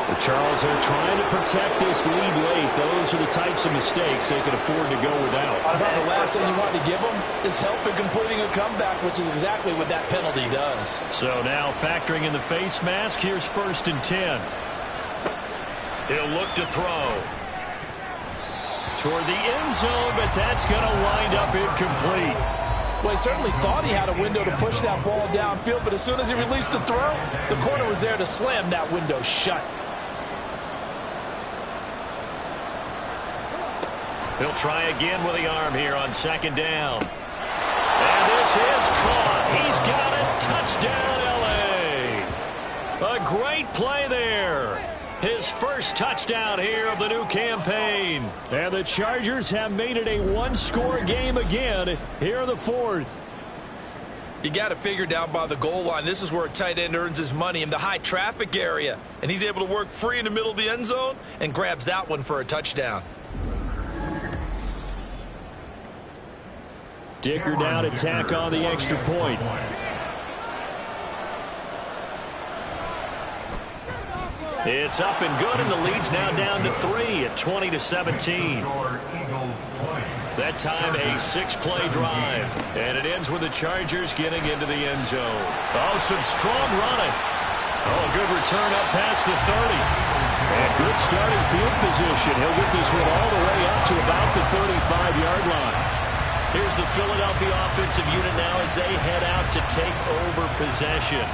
The Charles, they're trying to protect this lead late. Those are the types of mistakes they can afford to go without. About the last thing you want to give them is help in completing a comeback, which is exactly what that penalty does. So now factoring in the face mask, here's 1st and 10. He'll look to throw toward the end zone, but that's going to wind up incomplete. Well, he certainly thought he had a window to push that ball downfield, but as soon as he released the throw, the corner was there to slam that window shut. He'll try again with the arm here on 2nd down. And this is caught. He's got it. Touchdown, L.A. A great play there. His first touchdown here of the new campaign. And the Chargers have made it a one-score game again here in the 4th. You got it figured out by the goal line. This is where a tight end earns his money, in the high traffic area. And he's able to work free in the middle of the end zone and grabs that one for a touchdown. Dicker down to tack on the extra point. It's up and good, and the lead's now down to 3 at 20-17. That time a 6-play drive, and it ends with the Chargers getting into the end zone. Oh, some strong running. Oh, a good return up past the 30. And good starting field position. He'll get this one all the way up to about the 35-yard line. Here's the Philadelphia offensive unit now as they head out to take over possession.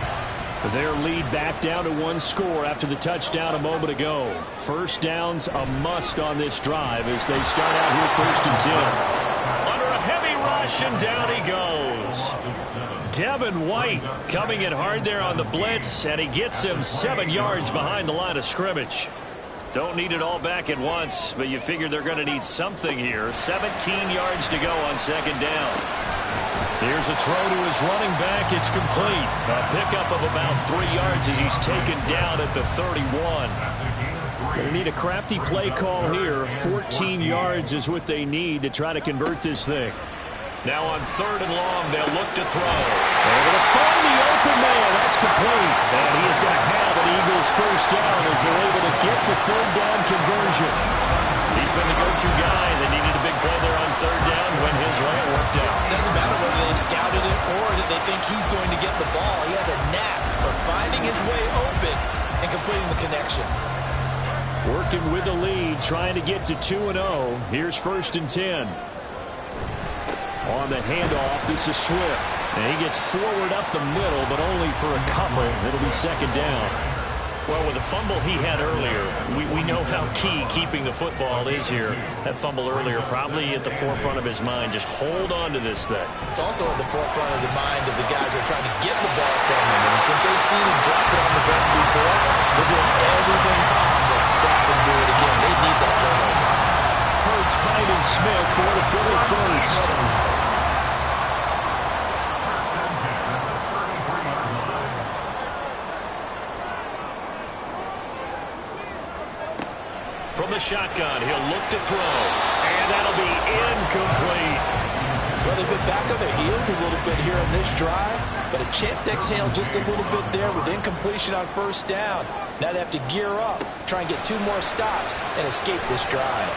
Their lead back down to 1 score after the touchdown a moment ago. First down's a must on this drive as they start out here 1st and 10. Under a heavy rush, and down he goes. Devin White coming in hard there on the blitz, and he gets him 7 yards behind the line of scrimmage. Don't need it all back at once, but you figure they're going to need something here. 17 yards to go on 2nd down. Here's a throw to his running back. It's complete. A pickup of about 3 yards as he's taken down at the 31. They need a crafty play call here. 14 yards is what they need to try to convert this thing. Now on 3rd and long, they'll look to throw. They're going to find the open man. That's complete. And he is going to have an Eagles first down as they're able to get the 3rd down conversion. He's been the go-to guy. They needed a big play there on 3rd down when his run worked out. Doesn't matter whether they scouted it or that they think he's going to get the ball. He has a knack for finding his way open and completing the connection. Working with the lead, trying to get to 2-0. Here's 1st and 10. On the handoff, this is Swift. And he gets forward up the middle, but only for a couple. It'll be 2nd down. Well, with the fumble he had earlier, we know how key keeping the football is here. That fumble earlier probably at the forefront of his mind. Just hold on to this thing. It's also at the forefront of the mind of the guys who are trying to get the ball from him. And since they've seen him drop it on the ground before, they're doing everything possible to have him do it again. They need that turnover. Hurts finding Smith for the 41st. From the shotgun, he'll look to throw. And that'll be incomplete. Well, they've been back on their heels a little bit here on this drive, but a chance to exhale just a little bit there with incompletion on 1st down. Now they have to gear up, try and get 2 more stops, and escape this drive.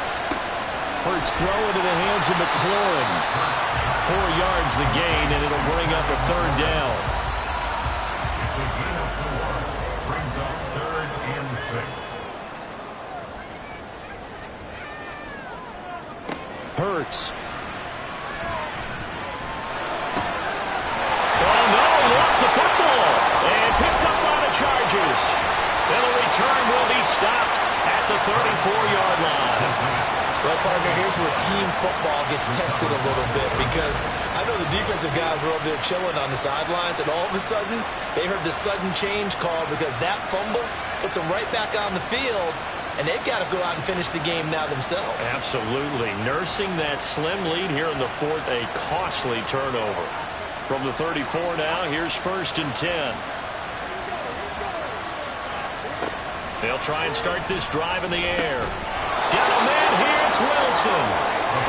Hurts throw into the hands of McLaurin. 4 yards the gain, and it'll bring up a 3rd down. It's a gain of 4. Brings up 3rd and 6. Hurts. Oh, no, lost the football. And picked up by the Chargers. And the return will be stopped at the 34-yard line. Well, partner, here's where team football gets tested a little bit, because I know the defensive guys were over there chilling on the sidelines, and all of a sudden, they heard the sudden change call because that fumble puts them right back on the field, and they've got to go out and finish the game now themselves. Absolutely. Nursing that slim lead here in the 4th, a costly turnover. From the 34 now, here's 1st and 10. They'll try and start this drive in the air. Got a man here, it's Wilson.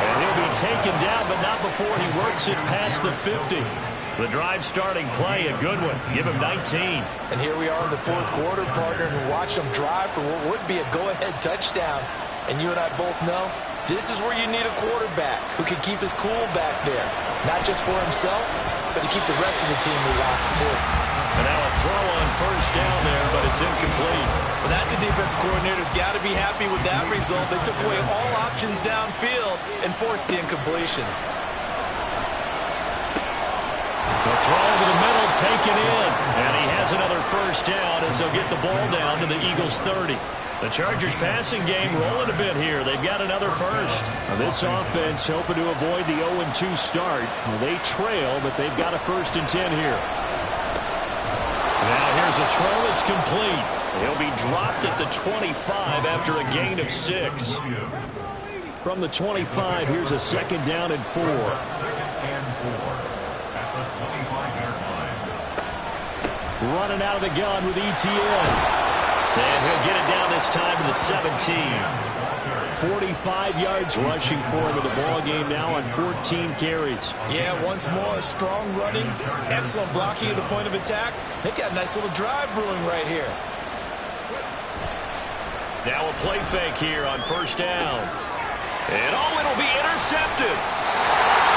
And he'll be taken down, but not before he works it past the 50. The drive starting play, a good one. Give him 19. And here we are in the fourth quarter, partner, and watch them drive for what would be a go-ahead touchdown. And you and I both know this is where you need a quarterback who can keep his cool back there. Not just for himself, but to keep the rest of the team relaxed too. And now a throw on first down there, but it's incomplete. Well, that's a defensive coordinator's got to be happy with that result. They took away all options downfield and forced the incompletion. The throw over the middle, taken in. And he has another first down as they'll get the ball down to the Eagles' 30. The Chargers passing game rolling a bit here. They've got another first. Now this offense hoping to avoid the 0-2 start. Well, they trail, but they've got a 1st and 10 here. Now here's a throw that's complete. He'll be dropped at the 25 after a gain of 6. From the 25, here's a 2nd down and 4. Running out of the gun with ETN. And he'll get it down this time to the 17. 45 yards rushing for him in the ball game now on 14 carries. Yeah, once more, strong running, excellent blocking at the point of attack. They've got a nice little drive brewing right here. Now a play fake here on first down. And it'll be intercepted.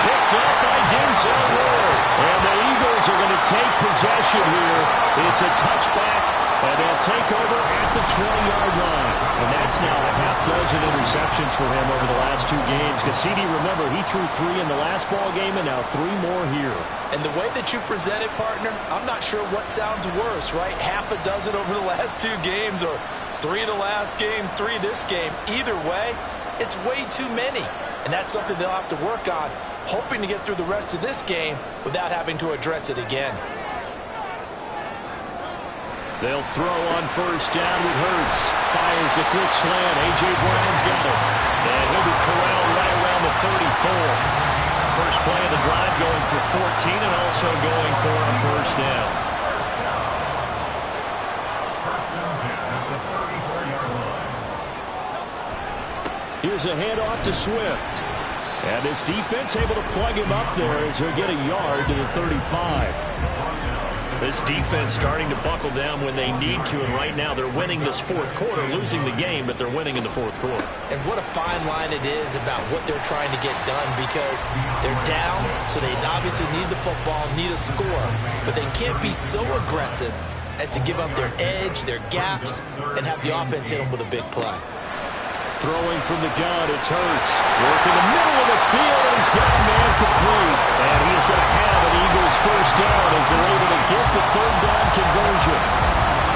Picked up by Denzel Ward. And the Eagles are going to take possession here. It's a touchback, and they'll take over at the 20-yard line. And that's now a half dozen interceptions for him over the last 2 games. Cassidy, remember, he threw 3 in the last ball game and now 3 more here. And the way that you present it, partner, I'm not sure what sounds worse, right? Half a dozen over the last 2 games or 3 the last game, 3 this game. Either way, it's way too many. And that's something they'll have to work on, hoping to get through the rest of this game without having to address it again. They'll throw on first down with Hurts. Fires the quick slant. A.J. Brown's got it. And he'll be corralled right around the 34. First play of the drive going for 14 and also going for a first down. Here's a handoff to Swift. And this defense able to plug him up there as he'll get a yard to the 35. This defense starting to buckle down when they need to, and right now they're winning this fourth quarter, losing the game, but they're winning in the fourth quarter. And what a fine line it is about what they're trying to get done, because they're down, so they obviously need the football, need a score, but they can't be so aggressive as to give up their edge, their gaps, and have the offense hit them with a big play. Throwing from the gun, it's Hurts. Working the middle of the field, and he's got a man complete. And he is going to have an Eagles first down as they're able to get the 3rd down conversion.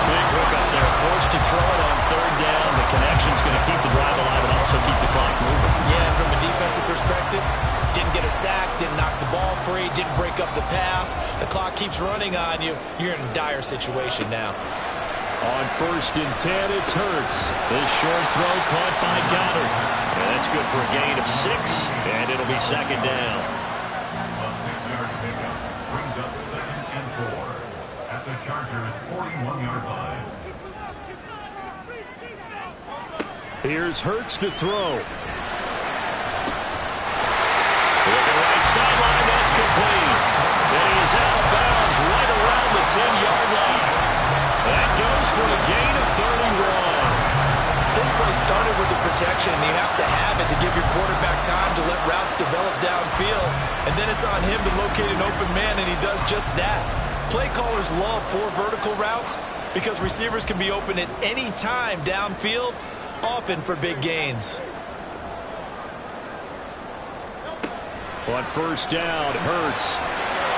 Big hook up there, forced to throw it on 3rd down. The connection's going to keep the drive alive and also keep the clock moving. Yeah, and from a defensive perspective, didn't get a sack, didn't knock the ball free, didn't break up the pass. The clock keeps running on you. You're in a dire situation now. On 1st and 10, it's Hurts. This short throw caught by Goddard. And that's good for a gain of 6, and it'll be 2nd down. A 6-yard pickup brings up 2nd and 4 at the Chargers' 41-yard line. Here's Hurts to throw. Looking right sideline, that's complete. And he's out of bounds right around the 10-yard line. That goes for a gain of 31. This play started with the protection, and you have to have it to give your quarterback time to let routes develop downfield, and then it's on him to locate an open man, and he does just that. Play callers love 4 vertical routes because receivers can be open at any time downfield, often for big gains. On first down, Hurts.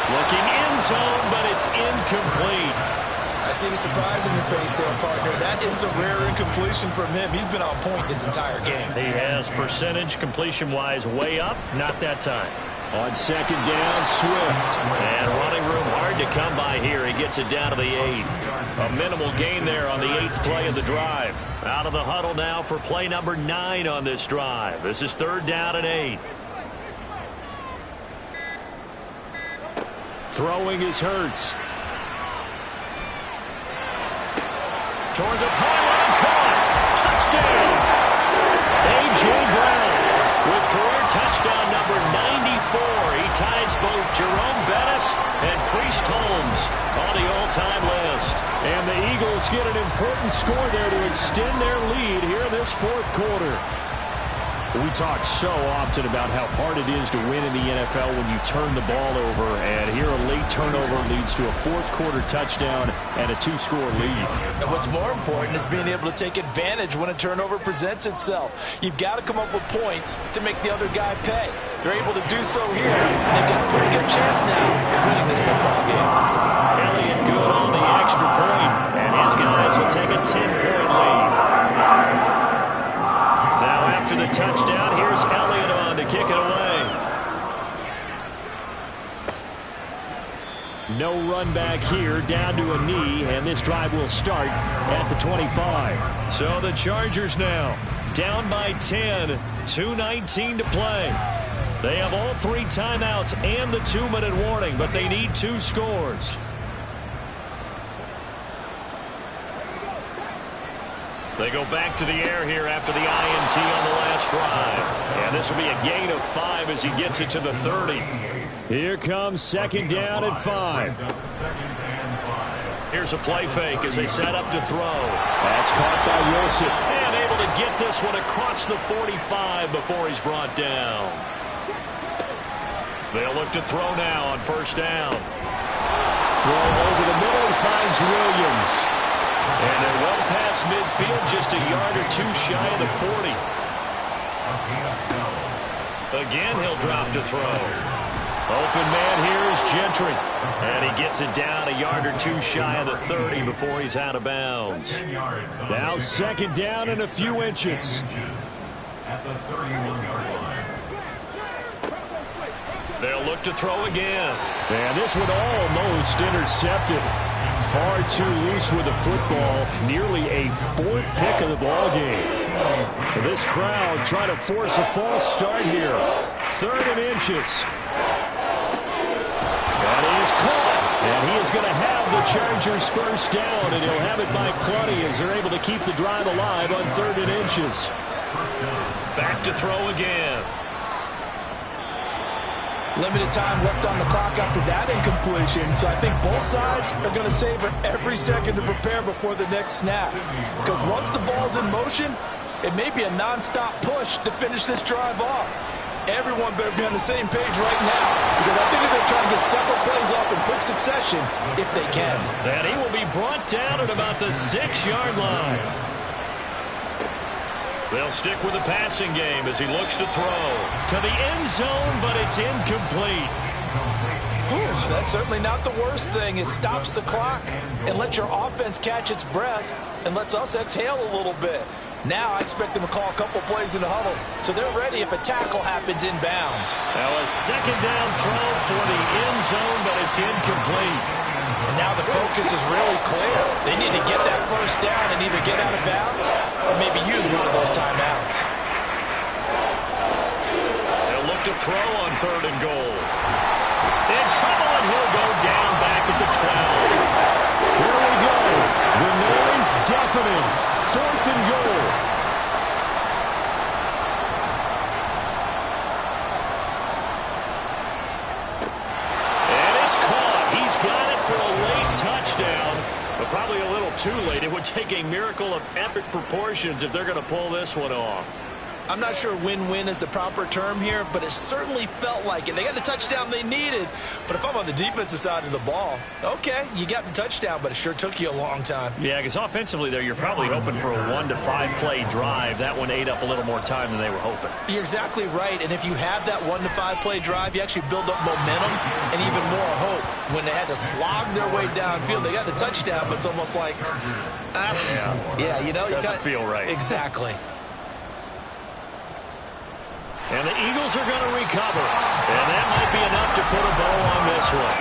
Looking end zone, but it's incomplete. I see the surprise in your face there, partner. That is a rare incompletion from him. He's been on point this entire game. He has percentage completion-wise way up. Not that time. On 2nd down, Swift. And running room hard to come by here. He gets it down to the 8. A minimal gain there on the 8th play of the drive. Out of the huddle now for play number 9 on this drive. This is 3rd down and 8. Throwing is Hurts. Toward the pylon, caught. Touchdown. A.J. Brown with career touchdown number 94. He ties both Jerome Bettis and important score there to extend their lead here in this fourth quarter. We talk so often about how hard it is to win in the NFL when you turn the ball over, and here a late turnover leads to a fourth-quarter touchdown and a two-score lead. And what's more important is being able to take advantage when a turnover presents itself. You've got to come up with points to make the other guy pay. They're able to do so here. They've got a pretty good chance now of winning this football game. Elliott good on the extra point, and his guys will take a 10-point lead. Now after the touchdown, here's Elliott on to kick it away. No run back here, down to a knee, and this drive will start at the 25. So the Chargers now down by 10, 2:19 to play. They have all 3 timeouts and the 2-minute warning, but they need 2 scores. They go back to the air here after the INT on the last drive. And this will be a gain of 5 as he gets it to the 30. Here comes second down at 5. Here's a play fake as they set up to throw. That's caught by Wilson. And able to get this one across the 45 before he's brought down. They'll look to throw now on first down. Throw over the middle and finds Williams. And they're well past midfield, just a yard or 2 shy of the 40. Again, he'll drop to throw. Open man here is Gentry. And he gets it down a yard or 2 shy of the 30 before he's out of bounds. Now second down and a few inches. At the 31-yard line. They'll look to throw again. And this one almost intercepted. Far too loose with the football. Nearly a 4th pick of the ball game. This crowd trying to force a false start here. 3rd and inches. And he is caught. And he is going to have the Chargers first down. And he'll have it by plenty as they're able to keep the drive alive on 3rd and inches. Back to throw again. Limited time left on the clock after that incompletion, so I think both sides are going to savor every second to prepare before the next snap. Because once the ball's in motion, it may be a non-stop push to finish this drive off. Everyone better be on the same page right now, because I think they're going to try and get several plays off in quick succession if they can. And he will be brought down at about the 6-yard line. They'll stick with the passing game as he looks to throw to the end zone, but it's incomplete. Whew, that's certainly not the worst thing. It stops the clock and lets your offense catch its breath and lets us exhale a little bit. Now I expect them to call a couple plays in the huddle, so they're ready if a tackle happens inbounds. Now a second down throw for the end zone, but it's incomplete. And now the focus is really clear. They need to get that first down and either get out of bounds or maybe use one of those timeouts. They'll look to throw on 3rd and goal. In trouble, and he'll go down back at the 12. Here we go. The noise deafening. 4th and goal. And it's caught. He's got it for a late touchdown, but probably a little too late. It would take a miracle of epic proportions if they're going to pull this one off. I'm not sure win-win is the proper term here, but it certainly felt like it. They got the touchdown they needed, but if I'm on the defensive side of the ball, okay, you got the touchdown, but it sure took you a long time. Yeah, because offensively there, you're probably hoping for a 1 to 5 play drive. That one ate up a little more time than they were hoping. You're exactly right, and if you have that 1 to 5 play drive, you actually build up momentum and even more hope. When they had to slog their way downfield, they got the touchdown, but it's almost like, yeah, you know, doesn't feel right. Exactly. And the Eagles are going to recover. And that might be enough to put a bow on this one.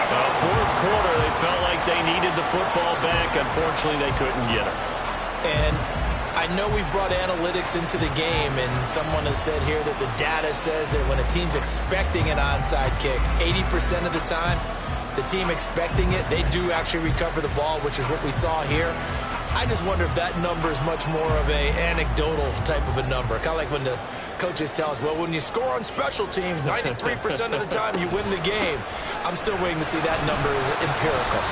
4th quarter, they felt like they needed the football back. Unfortunately, they couldn't get it. And I know we've brought analytics into the game, and someone has said here that the data says that when a team's expecting an onside kick, 80% of the time, the team expecting it, they do actually recover the ball, which is what we saw here. I just wonder if that number is much more of a anecdotal type of a number. Kind of like when the coaches tell us, well, when you score on special teams, 93% of the time you win the game. I'm still waiting to see that number is empirical.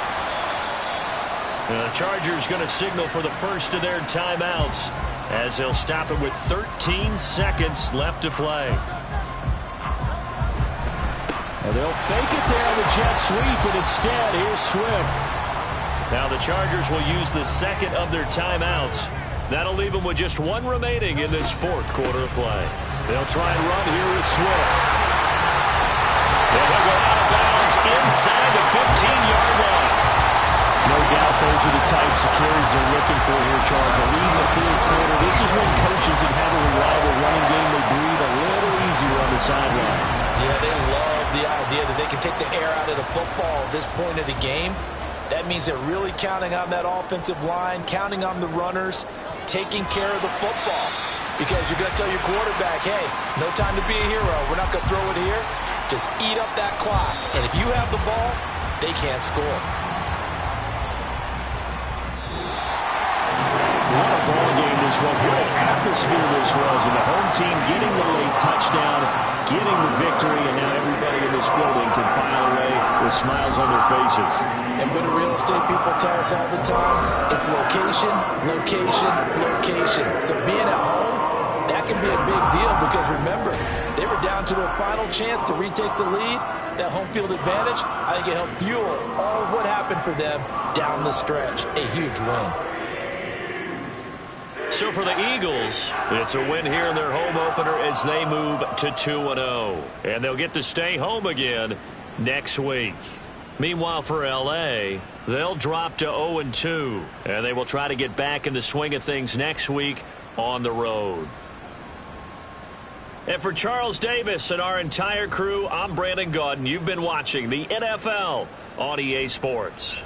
The Chargers going to signal for the first of their timeouts as they'll stop it with 13 seconds left to play. And they'll fake it there on the jet sweep, and instead, here's Swift. Now the Chargers will use the second of their timeouts. That'll leave them with just one remaining in this fourth quarter of play. They'll try and run here with Swift. And he'll go out of bounds inside the 15-yard line. No doubt those are the types of carries they're looking for here, Charles. A lead in the fourth quarter. This is when coaches that have a reliable running game, they breathe a little easier on the sideline. Yeah, they love the idea that they can take the air out of the football at this point of the game. That means they're really counting on that offensive line, counting on the runners, taking care of the football. Because you're going to tell your quarterback, hey, no time to be a hero. We're not going to throw it here. Just eat up that clock. And if you have the ball, they can't score. What a ball game this was. What an atmosphere this was. And the home team getting the late touchdown, getting the victory, and now everybody in this building can file away with smiles on their faces. And what do real estate people tell us all the time? It's location, location, location. So being at home, that can be a big deal because remember, they were down to their final chance to retake the lead. That home field advantage, I think it helped fuel all of what happened for them down the stretch. A huge win. So for the Eagles, it's a win here in their home opener as they move to 2-0. And they'll get to stay home again next week. Meanwhile, for L.A., they'll drop to 0-2. And they will try to get back in the swing of things next week on the road. And for Charles Davis and our entire crew, I'm Brandon Gaudin. You've been watching the NFL on EA Sports.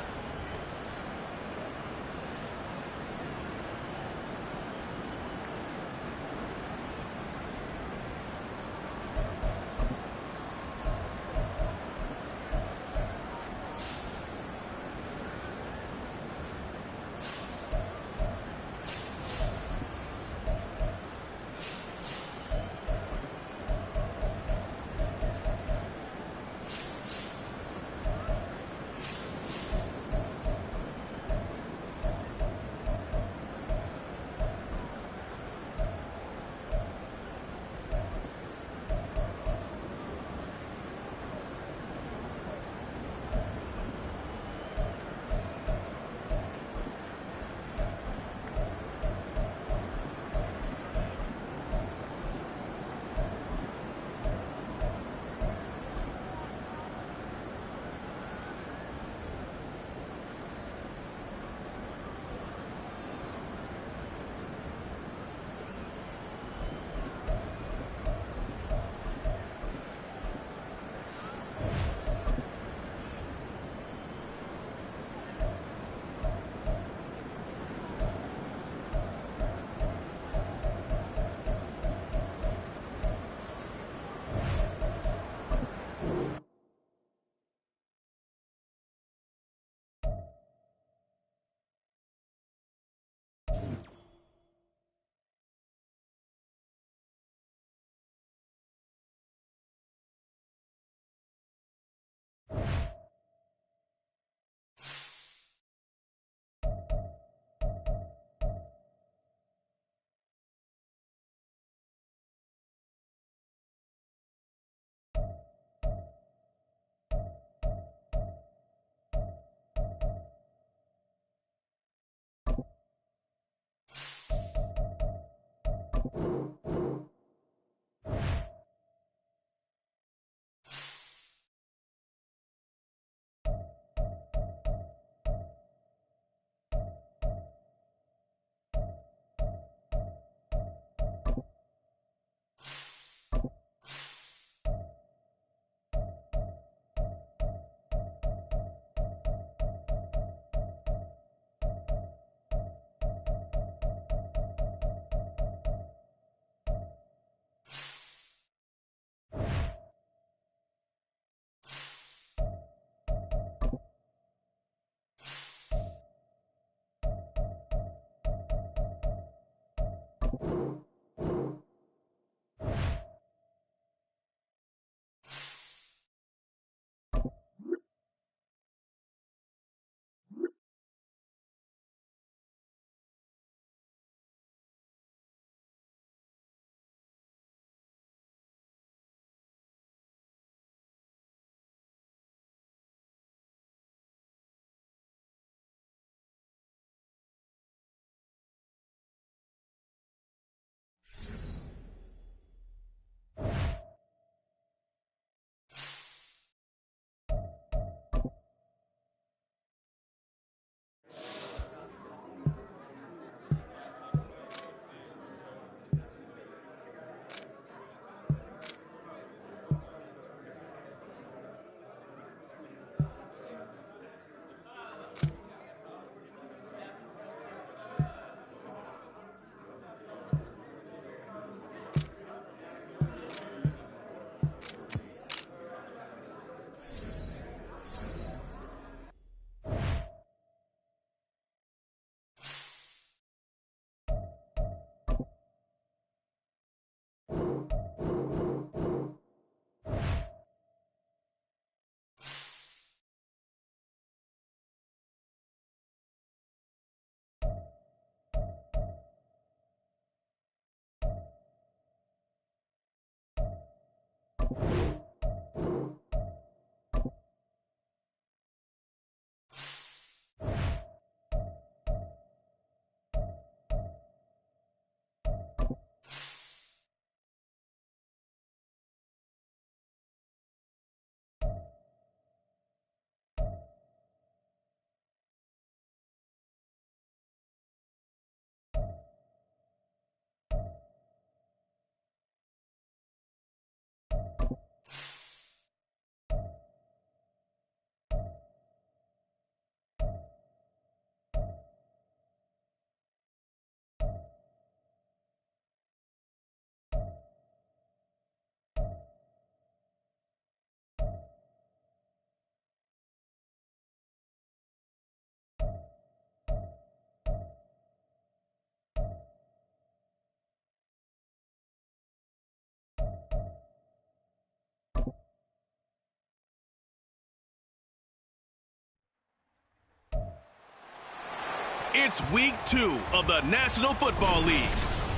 It's week 2 of the National Football League,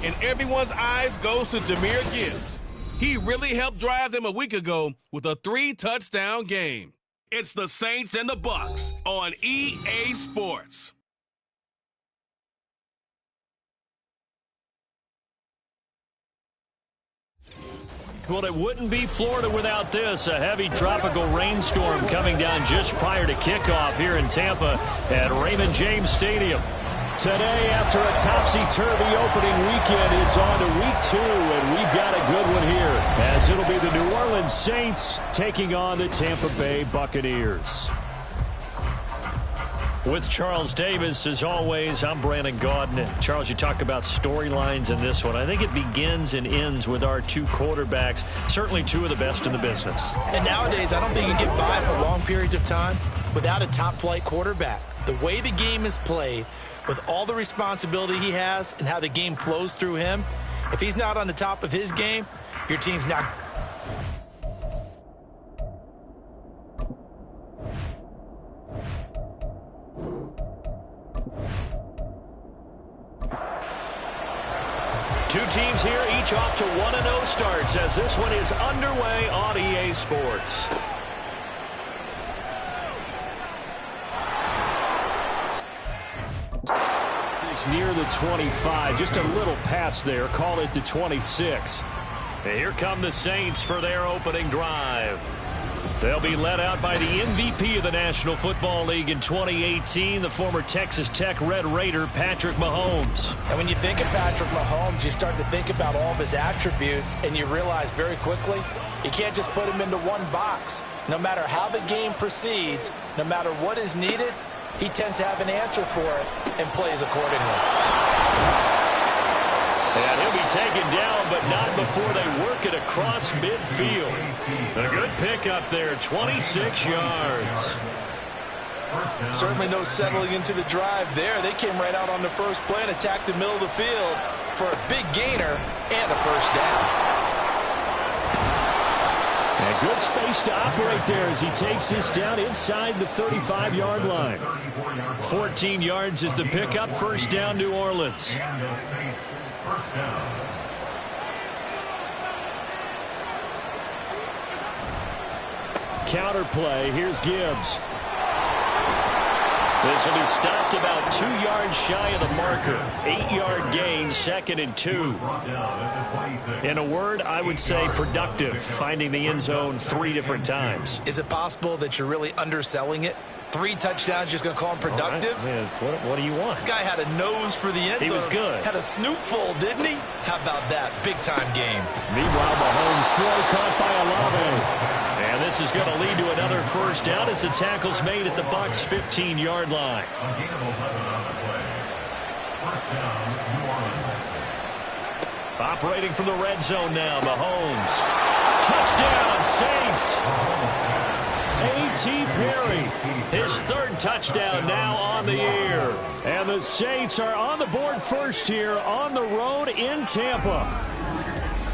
and everyone's eyes goes to Jahmyr Gibbs. He really helped drive them a week ago with a 3-touchdown game. It's the Saints and the Bucs on EA Sports. Well, it wouldn't be Florida without this. A heavy tropical rainstorm coming down just prior to kickoff here in Tampa at Raymond James Stadium. Today, after a topsy-turvy opening weekend, it's on to week 2, and we've got a good one here, as it'll be the New Orleans Saints taking on the Tampa Bay Buccaneers. With Charles Davis, as always, I'm Brandon Gaudin. Charles, you talk about storylines in this one. I think it begins and ends with our 2 quarterbacks, certainly 2 of the best in the business. And nowadays, I don't think you get by for long periods of time without a top-flight quarterback. The way the game is played, with all the responsibility he has and how the game flows through him, if he's not on the top of his game, your team's not. Two teams here, each off to 1-0 starts as this one is underway on EA Sports. This is near the 25, just a little pass there, call it the 26. And here come the Saints for their opening drive. They'll be led out by the MVP of the National Football League in 2018, the former Texas Tech Red Raider, Patrick Mahomes. And when you think of Patrick Mahomes, you start to think about all of his attributes, and you realize very quickly, you can't just put him into one box. No matter how the game proceeds, no matter what is needed, he tends to have an answer for it and plays accordingly. And he'll be taken down, but not before they work it across midfield. A good pickup there, 26 yards. Certainly no settling into the drive there. They came right out on the first play and attacked the middle of the field for a big gainer and a first down. And good space to operate there as he takes this down inside the 35-yard line. 14 yards is the pickup, first down New Orleans. First down. Counter play. Here's Gibbs. This will be stopped about 2 yards shy of the marker. 8-yard gain, 2nd and 2. In a word, I would say productive, finding the end zone 3 different times. Is it possible that you're really underselling it? 3 touchdowns, just going to call him productive? Right. What do you want? This guy had a nose for the end zone. He was good. Had a snootful, didn't he? How about that? Big-time game. Meanwhile, Mahomes' throw caught by Olave. And this is going to lead to another first down as the tackle's made at the Bucs' 15-yard line. A gain of 11 on the play. First down, New Orleans. Operating from the red zone now, Mahomes. Touchdown, Saints. A.T. Perry, his 3rd touchdown now on the year. And the Saints are on the board first here on the road in Tampa.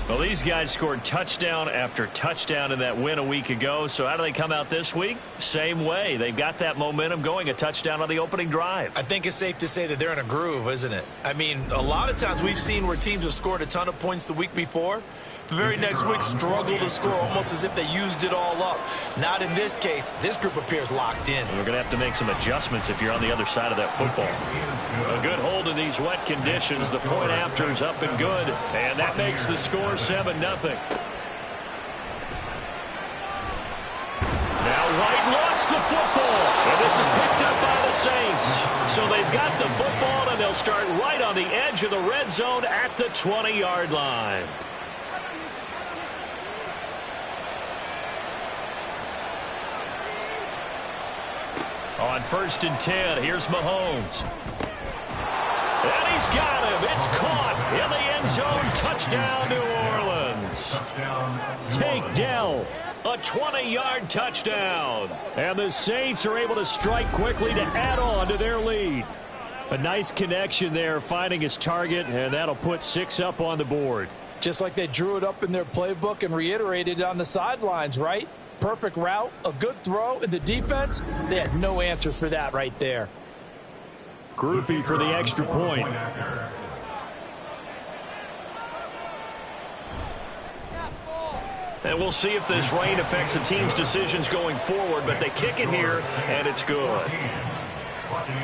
Well, these guys scored touchdown after touchdown in that win a week ago. So how do they come out this week? Same way. They've got that momentum going, a touchdown on the opening drive. I think it's safe to say that they're in a groove, isn't it? I mean, a lot of times we've seen where teams have scored a ton of points the week before. The very next week struggle to score almost as if they used it all up. Not in this case. This group appears locked in. We're going to have to make some adjustments if you're on the other side of that football. A good hold in these wet conditions. The point after is up and good. And that makes the score 7-0. Now White lost the football. And this is picked up by the Saints. So they've got the football and they'll start right on the edge of the red zone at the 20-yard line. On 1st and 10, here's Mahomes. And he's got him. It's caught in the end zone. Touchdown, New Orleans. Tank Dell, a 20-yard touchdown. And the Saints are able to strike quickly to add on to their lead. A nice connection there, finding his target, and that'll put 6 up on the board. Just like they drew it up in their playbook and reiterated it on the sidelines, right? Perfect route, a good throw, and the defense, they had no answer for that right there. Groupie for the extra point. And we'll see if this rain affects the team's decisions going forward, but they kick it here, and it's good.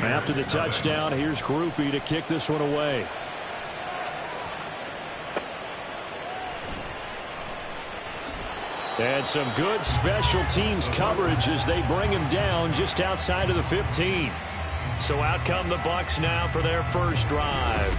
After the touchdown, here's Groupie to kick this one away. And some good special teams coverage as they bring him down just outside of the 15. So out come the Bucs now for their first drive.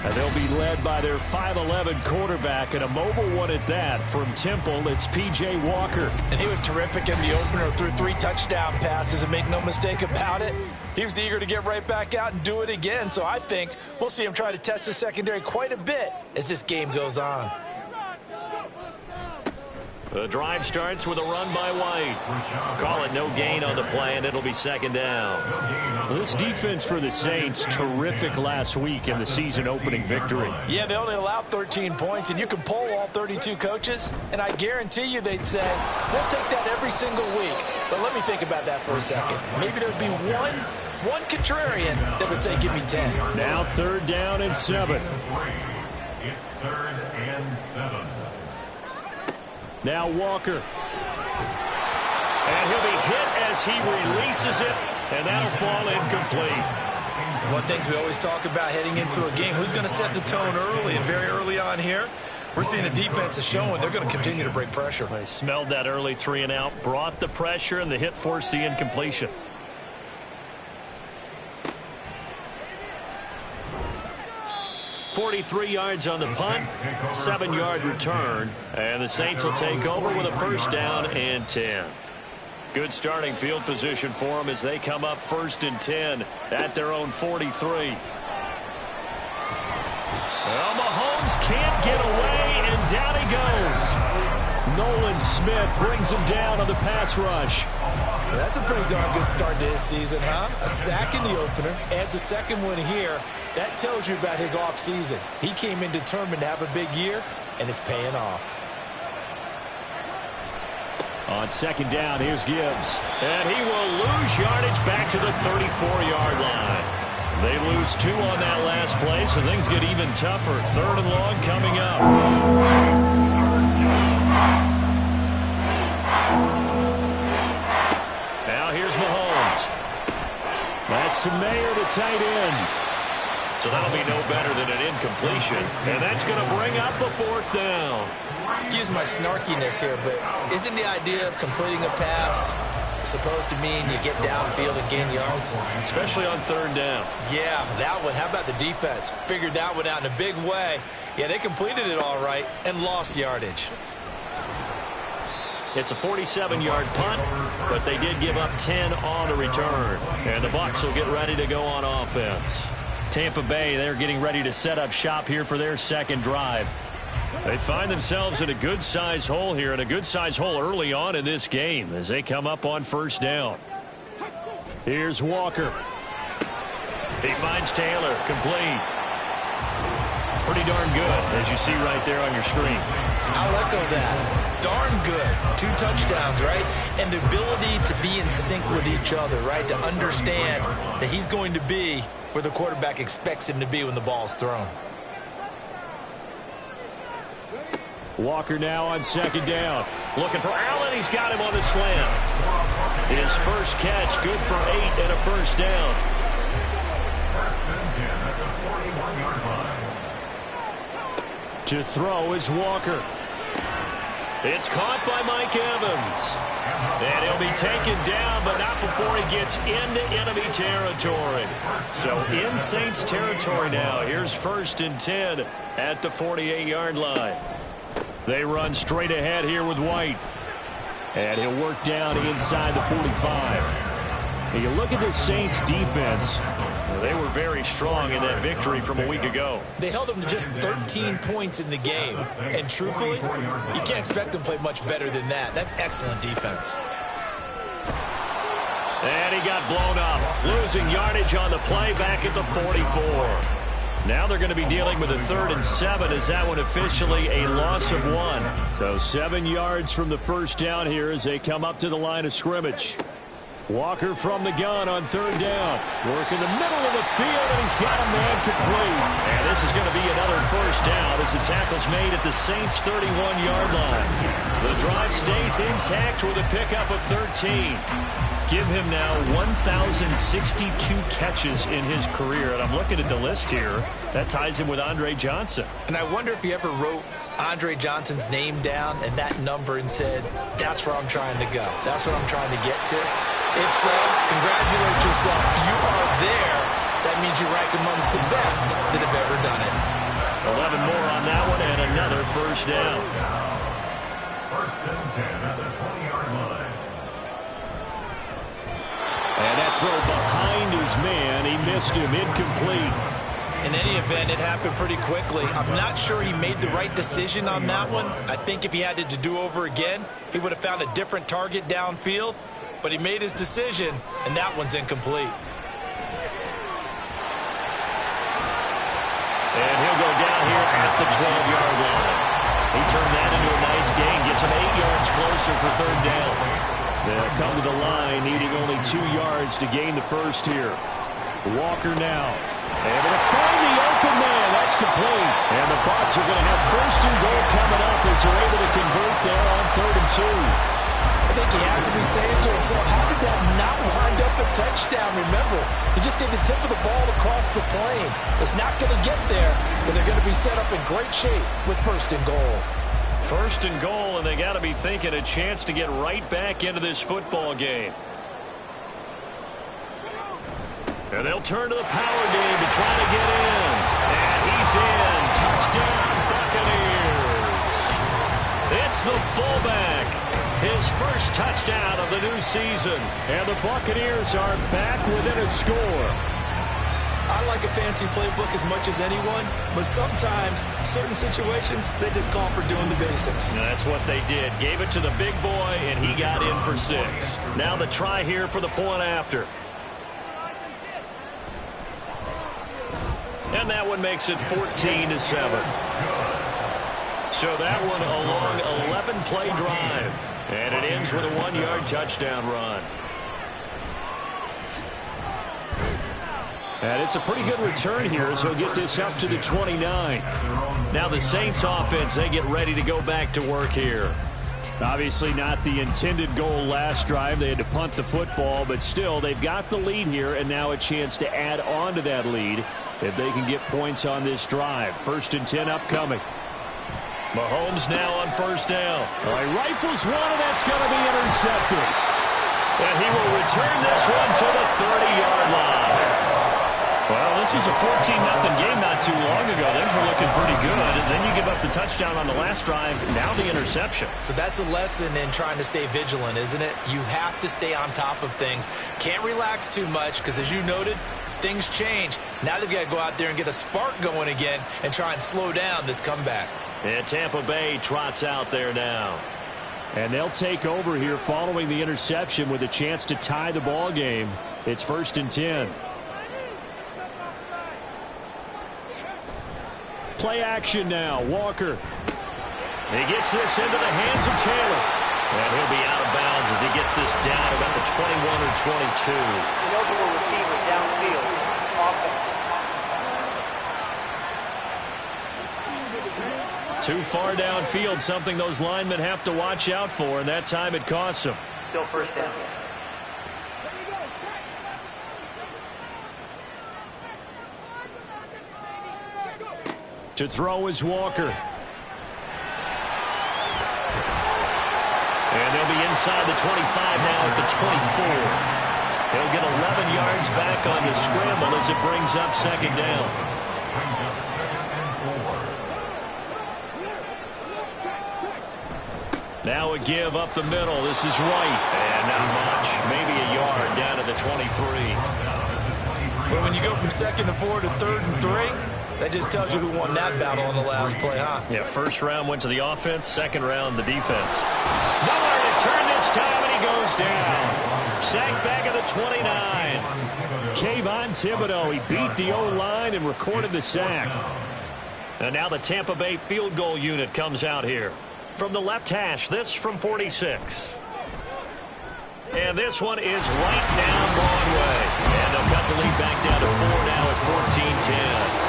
And they'll be led by their 5'11 quarterback, and a mobile one at that. From Temple, it's P.J. Walker. And he was terrific in the opener, threw 3 touchdown passes, and make no mistake about it, he was eager to get right back out and do it again. So I think we'll see him try to test the secondary quite a bit as this game goes on. The drive starts with a run by White. Call it no gain on the play, and it'll be second down. Well, this defense for the Saints, terrific last week in the season-opening victory. Yeah, they only allowed 13 points, and you can poll all 32 coaches, and I guarantee you they'd say, we'll take that every single week. But let me think about that for a second. Maybe there'd be one contrarian that would say, give me 10. Now 3rd down and 7. It's 3rd and 7. Now Walker. And he'll be hit as he releases it, and that'll fall incomplete. One of the things we always talk about heading into a game, who's going to set the tone early, and very early on here, we're seeing the defense is showing they're going to continue to break pressure. They smelled that early 3 and out, brought the pressure, and the hit forced the incompletion. .43 yards on the punt, 7-yard return, and the Saints will take over with a first down and 10. Good starting field position for them as they come up 1st and 10 at their own 43. Well, Mahomes can't get away, and down he goes. Nolan Smith brings him down on the pass rush. That's a pretty darn good start to his season, huh? A sack in the opener, adds a second one here. That tells you about his offseason. He came in determined to have a big year, and it's paying off. On 2nd down, here's Gibbs. And he will lose yardage back to the 34-yard line. They lose 2 on that last play, so things get even tougher. 3rd and long coming up. Now here's Mahomes. That's to Mayer, the tight end. So that'll be no better than an incompletion. And that's going to bring up a 4th down. Excuse my snarkiness here, but isn't the idea of completing a pass supposed to mean you get downfield and gain yards? Especially on 3rd down. Yeah, that one. How about the defense? Figured that one out in a big way. Yeah, they completed it all right and lost yardage. It's a 47-yard punt, but they did give up 10 on the return. And the Bucs will get ready to go on offense. Tampa Bay, they're getting ready to set up shop here for their 2nd drive. They find themselves in a good-sized hole here, and a good-sized hole early on in this game as they come up on 1st down. Here's Walker. He finds Taylor, complete. Pretty darn good, as you see right there on your screen. I'll echo that. Darn good. 2 touchdowns, right? And the ability to be in sync with each other, right? To understand that he's going to be where the quarterback expects him to be when the ball's thrown. Walker now on 2nd down. Looking for Allen. He's got him on the slant. His first catch, good for 8 and a first down. To throw is Walker. It's caught by Mike Evans. And he'll be taken down, but not before he gets into enemy territory. So in Saints territory now. Here's 1st and 10 at the 48-yard line. They run straight ahead here with White. And he'll work down inside the 45. You look at the Saints defense. They were very strong in that victory from a week ago. They held them to just 13 points in the game. And truthfully, you can't expect them to play much better than that. That's excellent defense. And he got blown up, losing yardage on the play back at the 44. Now they're going to be dealing with a 3rd and 7 as that one officially a loss of 1. So 7 yards from the first down here as they come up to the line of scrimmage. Walker from the gun on third down. Work in the middle of the field, and he's got a man complete. And this is going to be another first down as the tackle's made at the Saints' 31-yard line. The drive stays intact with a pickup of 13. Give him now 1,062 catches in his career. And I'm looking at the list here. That ties him with Andre Johnson. And I wonder if he ever wrote Andre Johnson's name down and that number and said, that's where I'm trying to go. That's what I'm trying to get to. If so, congratulate yourself. You are there. That means you rank amongst the best that have ever done it. 11 more on that one and another first down. First and 10 at the 20-yard line. And that throw behind his man. He missed him. Incomplete. In any event, it happened pretty quickly. I'm not sure he made the right decision on that one. I think if he had to do over again, he would have found a different target downfield. But he made his decision, and that one's incomplete. And he'll go down here at the 12-yard line. He turned that into a nice gain. Gets him 8 yards closer for third down. They'll come to the line, needing only 2 yards to gain the first here. Walker now. Able to find the open man. That's complete. And the Bucs are going to have first and goal coming up as they're able to convert there on 3rd and 2. I think he has to be saying to himself, how did that not wind up a touchdown? Remember, he just did the tip of the ball across the plane. It's not going to get there, but they're going to be set up in great shape with first and goal. First and goal, and they got to be thinking a chance to get right back into this football game. And they'll turn to the power game to try to get in. And he's in. Touchdown, Buccaneers. It's the fullback. His first touchdown of the new season. And the Buccaneers are back within a score. I like a fancy playbook as much as anyone, but sometimes, certain situations, they just call for doing the basics. And that's what they did. Gave it to the big boy, and he got in for 6. Now the try here for the point after. And that one makes it 14-7. So that one a long 11-play drive. And it ends with a 1-yard touchdown run. And it's a pretty good return here as he'll get this up to the 29. Now the Saints offense, they get ready to go back to work here. Obviously not the intended goal last drive. They had to punt the football, but still they've got the lead here and now a chance to add on to that lead if they can get points on this drive. 1st and 10 upcoming. Mahomes now on first down. All right, rifles one, and that's going to be intercepted. And he will return this one to the 30-yard line. Well, this was a 14-0 game not too long ago. Things were looking pretty good. And then you give up the touchdown on the last drive. Now the interception. So that's a lesson in trying to stay vigilant, isn't it? You have to stay on top of things. Can't relax too much because, as you noted, things change. Now they've got to go out there and get a spark going again and try and slow down this comeback. And Tampa Bay trots out there now. And they'll take over here following the interception with a chance to tie the ball game. It's 1st and 10. Play action now. Walker. He gets this into the hands of Taylor. And he'll be out of bounds as he gets this down about the 21 or 22. Eligible receiver downfield. Offense. Too far downfield, something those linemen have to watch out for, and that time it costs them. Still first down. To throw is Walker. And they'll be inside the 25 now at the 24. He'll get 11 yards back on the scramble as it brings up 2nd down. Brings up 2nd and 4. Now a give up the middle. This is right. And not much. Maybe a yard down to the 23. Well, when you go from 2nd and 4 to 3rd and 3, that just tells you who won that battle on the last play, huh? Yeah, first round went to the offense, second round the defense. Nowhere to turn this time, and he goes down. Sacked back at the 29. Kayvon Thibodeau, he beat the O-line and recorded the sack. And now the Tampa Bay field goal unit comes out here. From the left hash, this from 46. And this one is right down Broadway. And they'll cut the lead back down to 4 now at 14-10.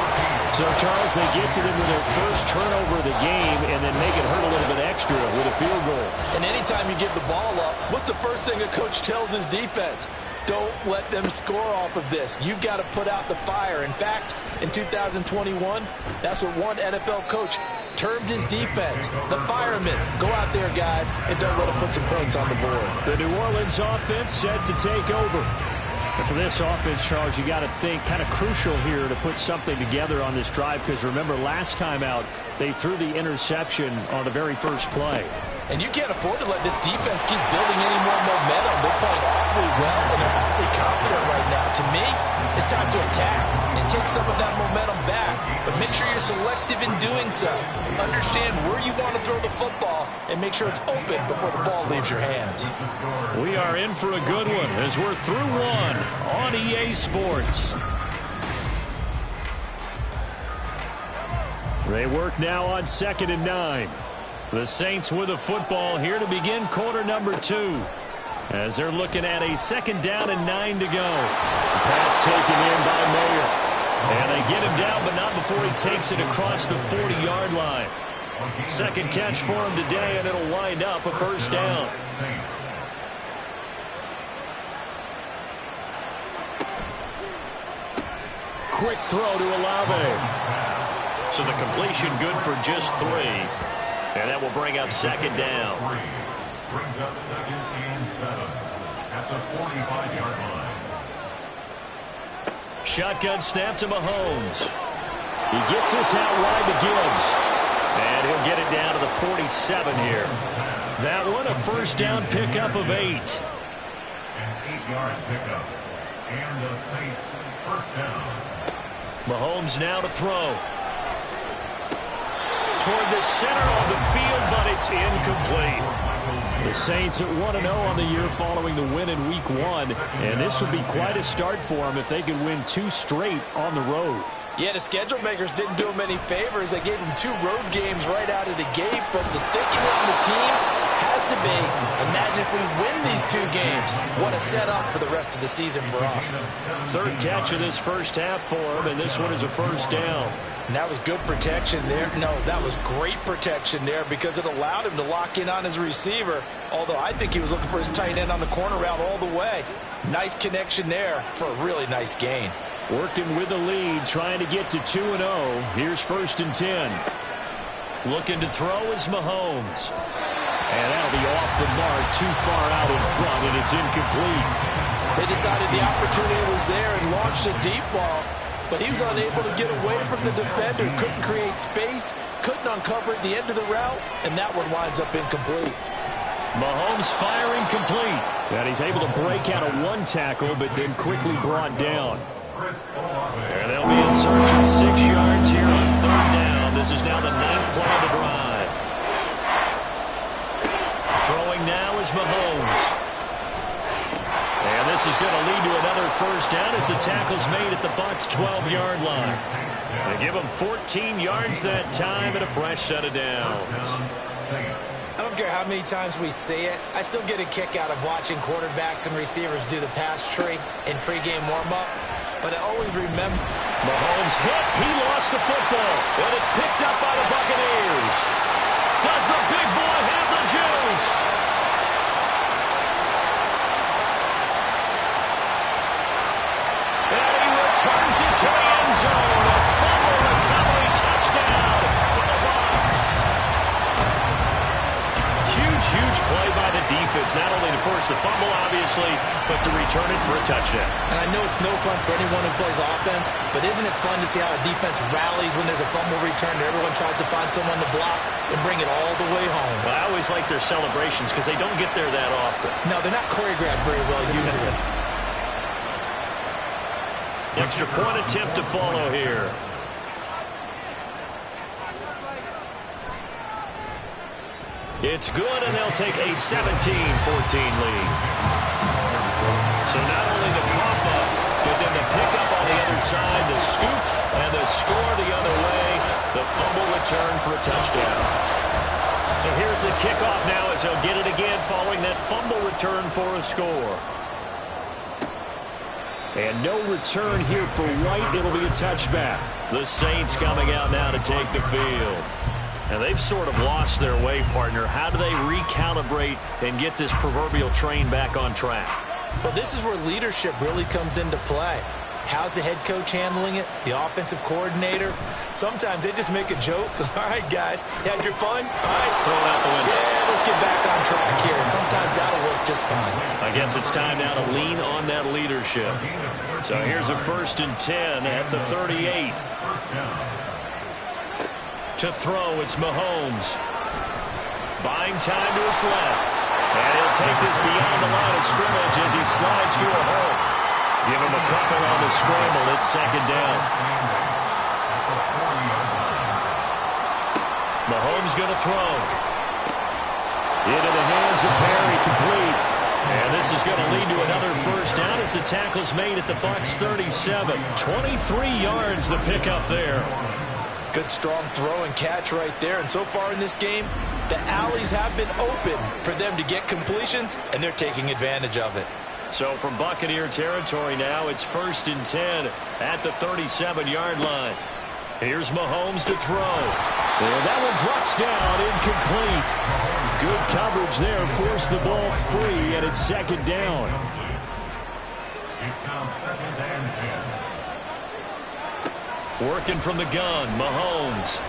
So, Charles, they get to them with their first turnover of the game and then make it hurt a little bit extra with a field goal. And anytime you give the ball up, what's the first thing a coach tells his defense? Don't let them score off of this. You've got to put out the fire. In fact, in 2021, that's what one NFL coach termed his defense, the firemen. Go out there, guys, and don't let them put some points on the board. The New Orleans offense set to take over. And for this offense, Charles, you got to think kind of crucial here to put something together on this drive because remember last time out, they threw the interception on the very first play. And you can't afford to let this defense keep building any more momentum. They're playing awfully well, and they're awfully confident right now. To me, it's time to attack and take some of that momentum back. But make sure you're selective in doing so. Understand where you want to throw the football and make sure it's open before the ball leaves your hands. We are in for a good one as we're through one on EA Sports. They work now on 2nd and 9. The Saints with the football here to begin quarter number 2. As they're looking at a 2nd down and 9 to go. The pass taken in by Mayer. And they get him down, but not before he takes it across the 40-yard line. Second catch for him today, and it'll wind up a first down. Quick throw to Olave. So the completion good for just 3. And that will bring up 2nd down. Brings up 2nd and 7 at the 45-yard line. Shotgun snap to Mahomes. He gets this out wide to Gibbs. And he'll get it down to the 47 here. That one a first down pickup of 8. An 8-yard pickup. And the Saints first down. Mahomes now to throw. Toward the center of the field, but it's incomplete. The Saints at 1-0 on the year following the win in Week 1. And this would be quite a start for them if they could win 2 straight on the road. Yeah, the schedule makers didn't do him any favors. They gave him 2 road games right out of the gate, but the thinking on the team has to be, imagine if we win these 2 games. What a setup for the rest of the season for us. 3rd catch of this first half for him, and this one is a first down. And that was good protection there. No, that was great protection there because it allowed him to lock in on his receiver, although I think he was looking for his tight end on the corner route all the way. Nice connection there for a really nice gain. Working with the lead, trying to get to 2-0. Here's 1st and 10. Looking to throw is Mahomes. And that'll be off the mark, too far out in front, and it's incomplete. They decided the opportunity was there and launched a deep ball, but he was unable to get away from the defender, couldn't create space, couldn't uncover at the end of the route, and that one winds up incomplete. Mahomes firing complete. And he's able to break out of 1 tackle, but then quickly brought down. And they'll be in search of 6 yards here on 3rd down. This is now the 9th play of the drive. Throwing now is Mahomes. And this is going to lead to another first down as the tackle's made at the Bucs' 12-yard line. They give him 14 yards that time and a fresh set of downs. I don't care how many times we see it. I still get a kick out of watching quarterbacks and receivers do the pass tree in pregame warm-up. But I always remember. Mahomes hit. He lost the football. And it's picked up by the Buccaneers. Does the big boy have the juice? And he returns it to the end zone. A fumble recovery touchdown for the Bucs. Huge play by the defense, not only to force the fumble, obviously, but to return it for a touchdown. And I know it's no fun for anyone who plays offense, but isn't it fun to see how a defense rallies when there's a fumble return and everyone tries to find someone to block and bring it all the way home? Well, I always like their celebrations because they don't get there that often. No, they're not choreographed very well usually. Extra point attempt to follow here. It's good, and they'll take a 17-14 lead. So not only the cough up, but then the pickup on the other side, the scoop, and the score the other way, the fumble return for a touchdown. So here's the kickoff now as he'll get it again following that fumble return for a score. And no return here for White. It'll be a touchback. The Saints coming out now to take the field. And they've sort of lost their way, partner. How do they recalibrate and get this proverbial train back on track? Well, this is where leadership really comes into play. How's the head coach handling it? The offensive coordinator? Sometimes they just make a joke. All right, guys, you had your fun? All right. Throw it out the window. Yeah, let's get back on track here. And sometimes that'll work just fine. I guess it's time now to lean on that leadership. So here's a 1st and 10 at the 38. To throw, it's Mahomes. Buying time to his left. And he'll take this beyond the line of scrimmage as he slides to a hole. Give him a couple on the scramble. It's 2nd down. Mahomes going to throw. Into the hands of Perry, complete. And this is going to lead to another 1st down as the tackle's made at the Bucs 37. 23 yards the pickup there. Good strong throw and catch right there. And so far in this game, the alleys have been open for them to get completions, and they're taking advantage of it. So from Buccaneer territory now, it's 1st and 10 at the 37-yard line. Here's Mahomes to throw. And that one drops down, incomplete. Good coverage there, forced the ball free, and it's 2nd down. It's now 2nd and 10. Working from the gun, Mahomes.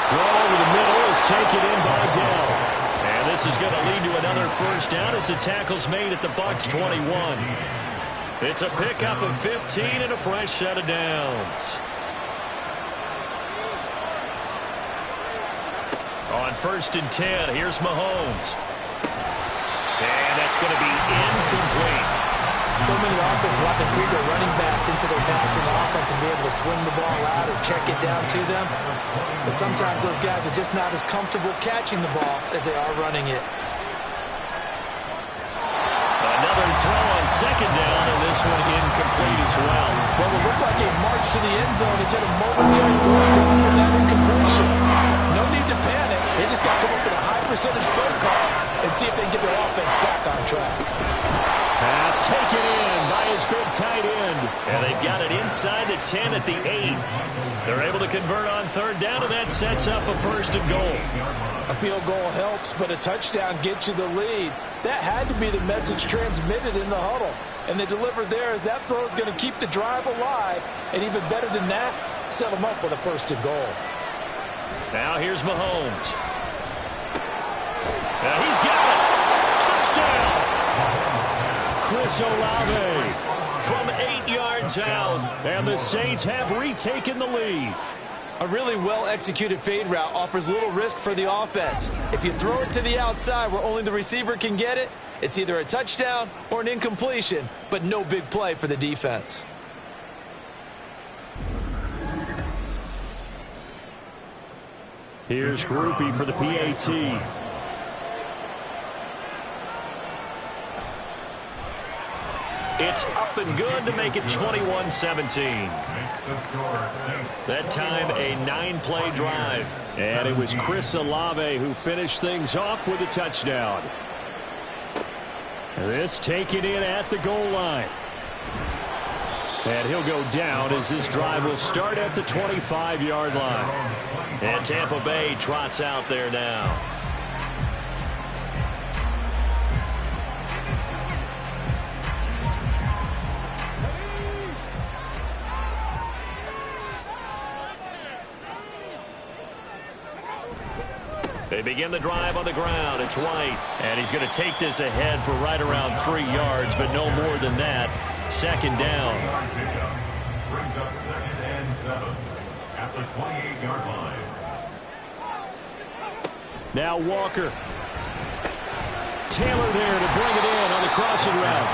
Throw over the middle is taken in by Dell. And this is going to lead to another 1st down as the tackle's made at the Bucs 21. It's a pickup of 15 and a fresh set of downs. On 1st and 10, here's Mahomes. And that's going to be incomplete. So many offenses want to bring their running backs into their passing offense and be able to swing the ball out or check it down to them. But sometimes those guys are just not as comfortable catching the ball as they are running it. Another throw on 2nd down, and this one incomplete as well. Well, it looked like a march to the end zone has hit a momentary roadblock with that incompletion. No need to panic. They just got to come up with a high percentage play call and see if they can get their offense back on track. Pass taken in by his big tight end. And they've got it inside the 10 at the 8. They're able to convert on 3rd down, and that sets up a 1st and goal. A field goal helps, but a touchdown gets you the lead. That had to be the message transmitted in the huddle. And they delivered there as that throw is going to keep the drive alive. And even better than that, set them up with a 1st and goal. Now here's Mahomes. Now he's got it. Touchdown. Chris Olave from 8 yards out. And the Saints have retaken the lead. A really well-executed fade route offers little risk for the offense. If you throw it to the outside where only the receiver can get it, it's either a touchdown or an incompletion, but no big play for the defense. Here's Groupie for the PAT. It's up and good to make it 21-17. That time, a 9-play drive. And it was Chris Olave who finished things off with a touchdown. This taken in at the goal line. And he'll go down as this drive will start at the 25-yard line. And Tampa Bay trots out there now. They begin the drive on the ground. It's White. And he's going to take this ahead for right around 3 yards, but no more than that. 2nd down. Brings up 2nd and 7 at the 28-yard line. Now Walker. Taylor there to bring it in on the crossing route.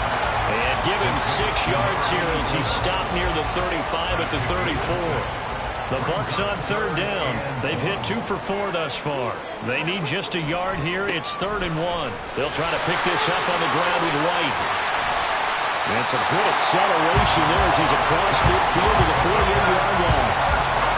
And give him 6 yards here as he stopped near the 35 at the 34. The Bucs on 3rd down. They've hit 2 for 4 thus far. They need just a yard here. It's 3rd and 1. They'll try to pick this up on the ground with White. And some good acceleration there as he's across midfield to the 48-yard line.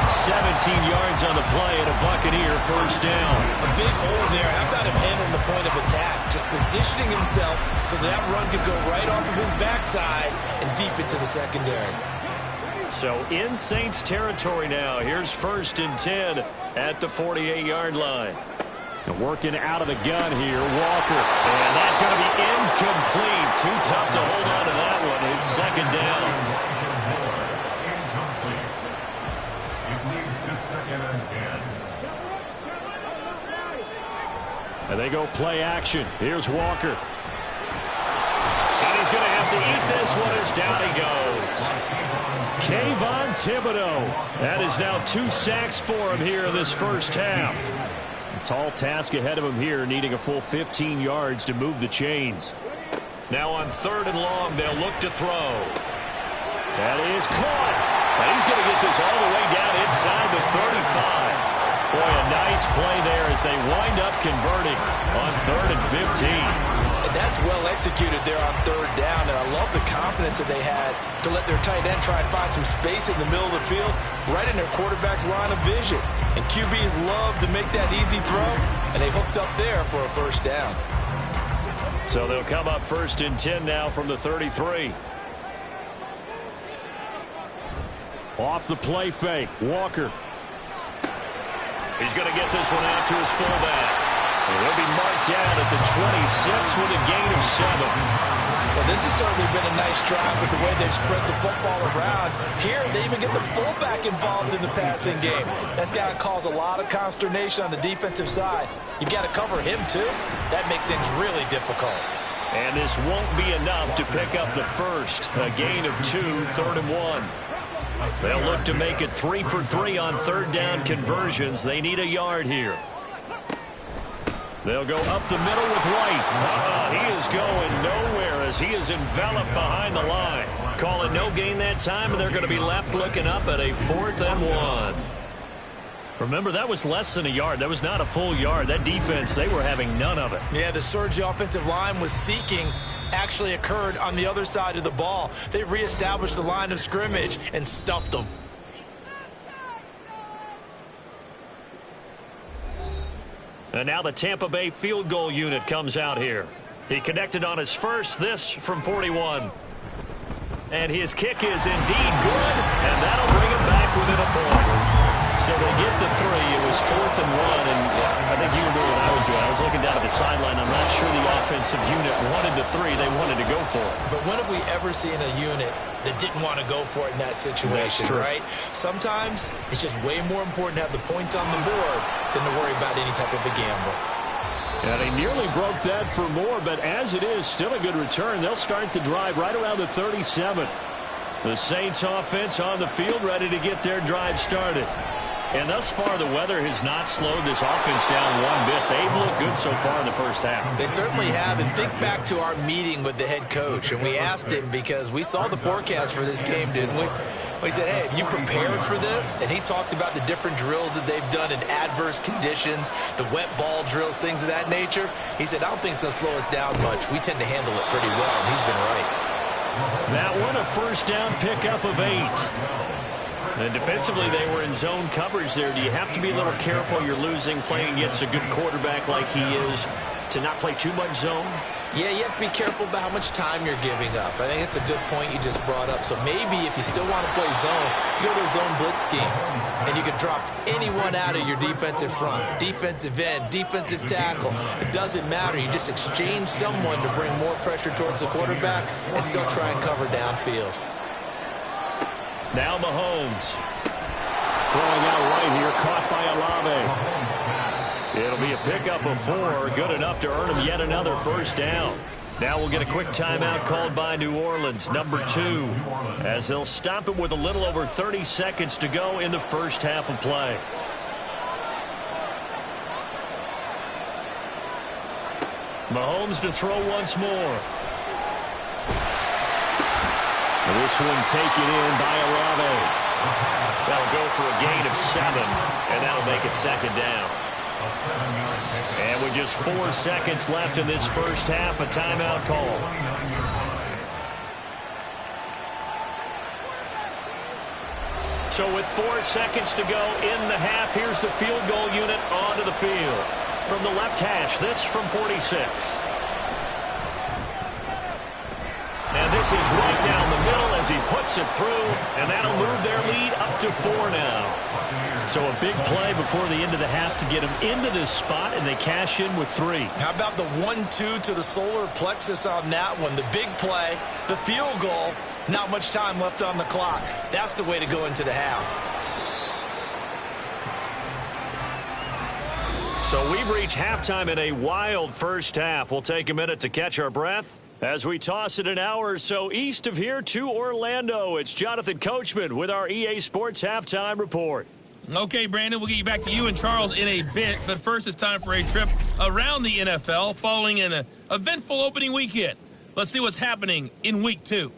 17 yards on the play and a Buccaneer first down. A big hole there. How about him handling the point of attack? Just positioning himself so that run could go right off of his backside and deep into the secondary. So in Saints territory now. Here's 1st and 10 at the 48-yard line. Working out of the gun here, Walker. And that's going to be incomplete. Too tough to hold on to that one. It's 2nd down. Incomplete. It leads to 2nd and 10. And they go play action. Here's Walker. And he's going to have to eat this one as down he goes. Kayvon Thibodeau. That is now 2 sacks for him here in this first half. A tall task ahead of him here, needing a full 15 yards to move the chains. Now on 3rd and long, they'll look to throw. That is caught. And he's going to get this all the way down inside the 35. Boy, a nice play there as they wind up converting on 3rd and 15. And that's well executed there on 3rd down, and I love the confidence that they had to let their tight end try and find some space in the middle of the field, right in their quarterback's line of vision. And QBs love to make that easy throw, and they hooked up there for a first down. So they'll come up 1st and 10 now from the 33. Off the play fake, Walker. He's going to get this one out to his fullback. And they'll be marked down at the 26 with a gain of 7. Well, this has certainly been a nice drive with the way they've spread the football around. Here, they even get the fullback involved in the passing game. That's got to cause a lot of consternation on the defensive side. You've got to cover him, too. That makes things really difficult. And this won't be enough to pick up the first. A gain of 2, 3rd and 1. They'll look to make it 3 for 3 on 3rd down conversions. They need a yard here. They'll go up the middle with White. He is going nowhere as he is enveloped behind the line. Call it no gain that time, and they're going to be left looking up at a 4th and 1. Remember, that was less than a yard. That was not a full yard. That defense, they were having none of it. Yeah, the surge the offensive line was seeking actually occurred on the other side of the ball. They reestablished the line of scrimmage and stuffed them. And now the Tampa Bay field goal unit comes out here. He connected on his first, this from 41. And his kick is indeed good, and that'll bring him back within a point. So they get the 3. It was 4th and 1, and I think you were doing what I was doing. I was looking down at the sideline. I'm not sure the offensive unit wanted the 3. They wanted to go for it. But when have we ever seen a unit that didn't want to go for it in that situation, right? Sometimes it's just way more important to have the points on the board than to worry about any type of a gamble. Yeah, they nearly broke that for more, but as it is, still a good return. They'll start the drive right around the 37. The Saints offense on the field ready to get their drive started. And thus far, the weather has not slowed this offense down one bit. They've looked good so far in the first half. They certainly have. And think back to our meeting with the head coach. And we asked him because we saw the forecast for this game, didn't we? We said, hey, have you prepared for this? And he talked about the different drills that they've done in adverse conditions, the wet ball drills, things of that nature. He said, I don't think it's going to slow us down much. We tend to handle it pretty well, and he's been right. That one, a first down pickup of 8. And defensively, they were in zone coverage there. Do you have to be a little careful? You're losing, playing against a good quarterback like he is, to not play too much zone? Yeah, you have to be careful about how much time you're giving up. I think it's a good point you just brought up. So maybe if you still want to play zone, you go to a zone blitz scheme, and you can drop anyone out of your defensive front, defensive end, defensive tackle. It doesn't matter. You just exchange someone to bring more pressure towards the quarterback and still try and cover downfield. Now Mahomes. Throwing out right here, caught by Olave. It'll be a pickup of 4, good enough to earn him yet another first down. Now we'll get a quick timeout called by New Orleans, number 2, as they'll stop it with a little over 30 seconds to go in the first half of play. Mahomes to throw once more. This one taken in by Olave. That'll go for a gain of 7, and that'll make it 2nd down. And with just 4 seconds left in this first half, a timeout call. So with 4 seconds to go in the half, here's the field goal unit onto the field. From the left hash, this from 46. And this is right down the middle as he puts it through, and that'll move their lead up to 4 now. So a big play before the end of the half to get them into this spot, and they cash in with 3. How about the 1-2 to the solar plexus on that one? The big play, the field goal, not much time left on the clock. That's the way to go into the half. So we've reached halftime in a wild first half. We'll take a minute to catch our breath as we toss it an hour or so east of here to Orlando. It's Jonathan Coachman with our EA Sports Halftime Report. Okay, Brandon, we'll get you back to you and Charles in a bit, but first it's time for a trip around the NFL following an eventful opening weekend. Let's see what's happening in Week 2.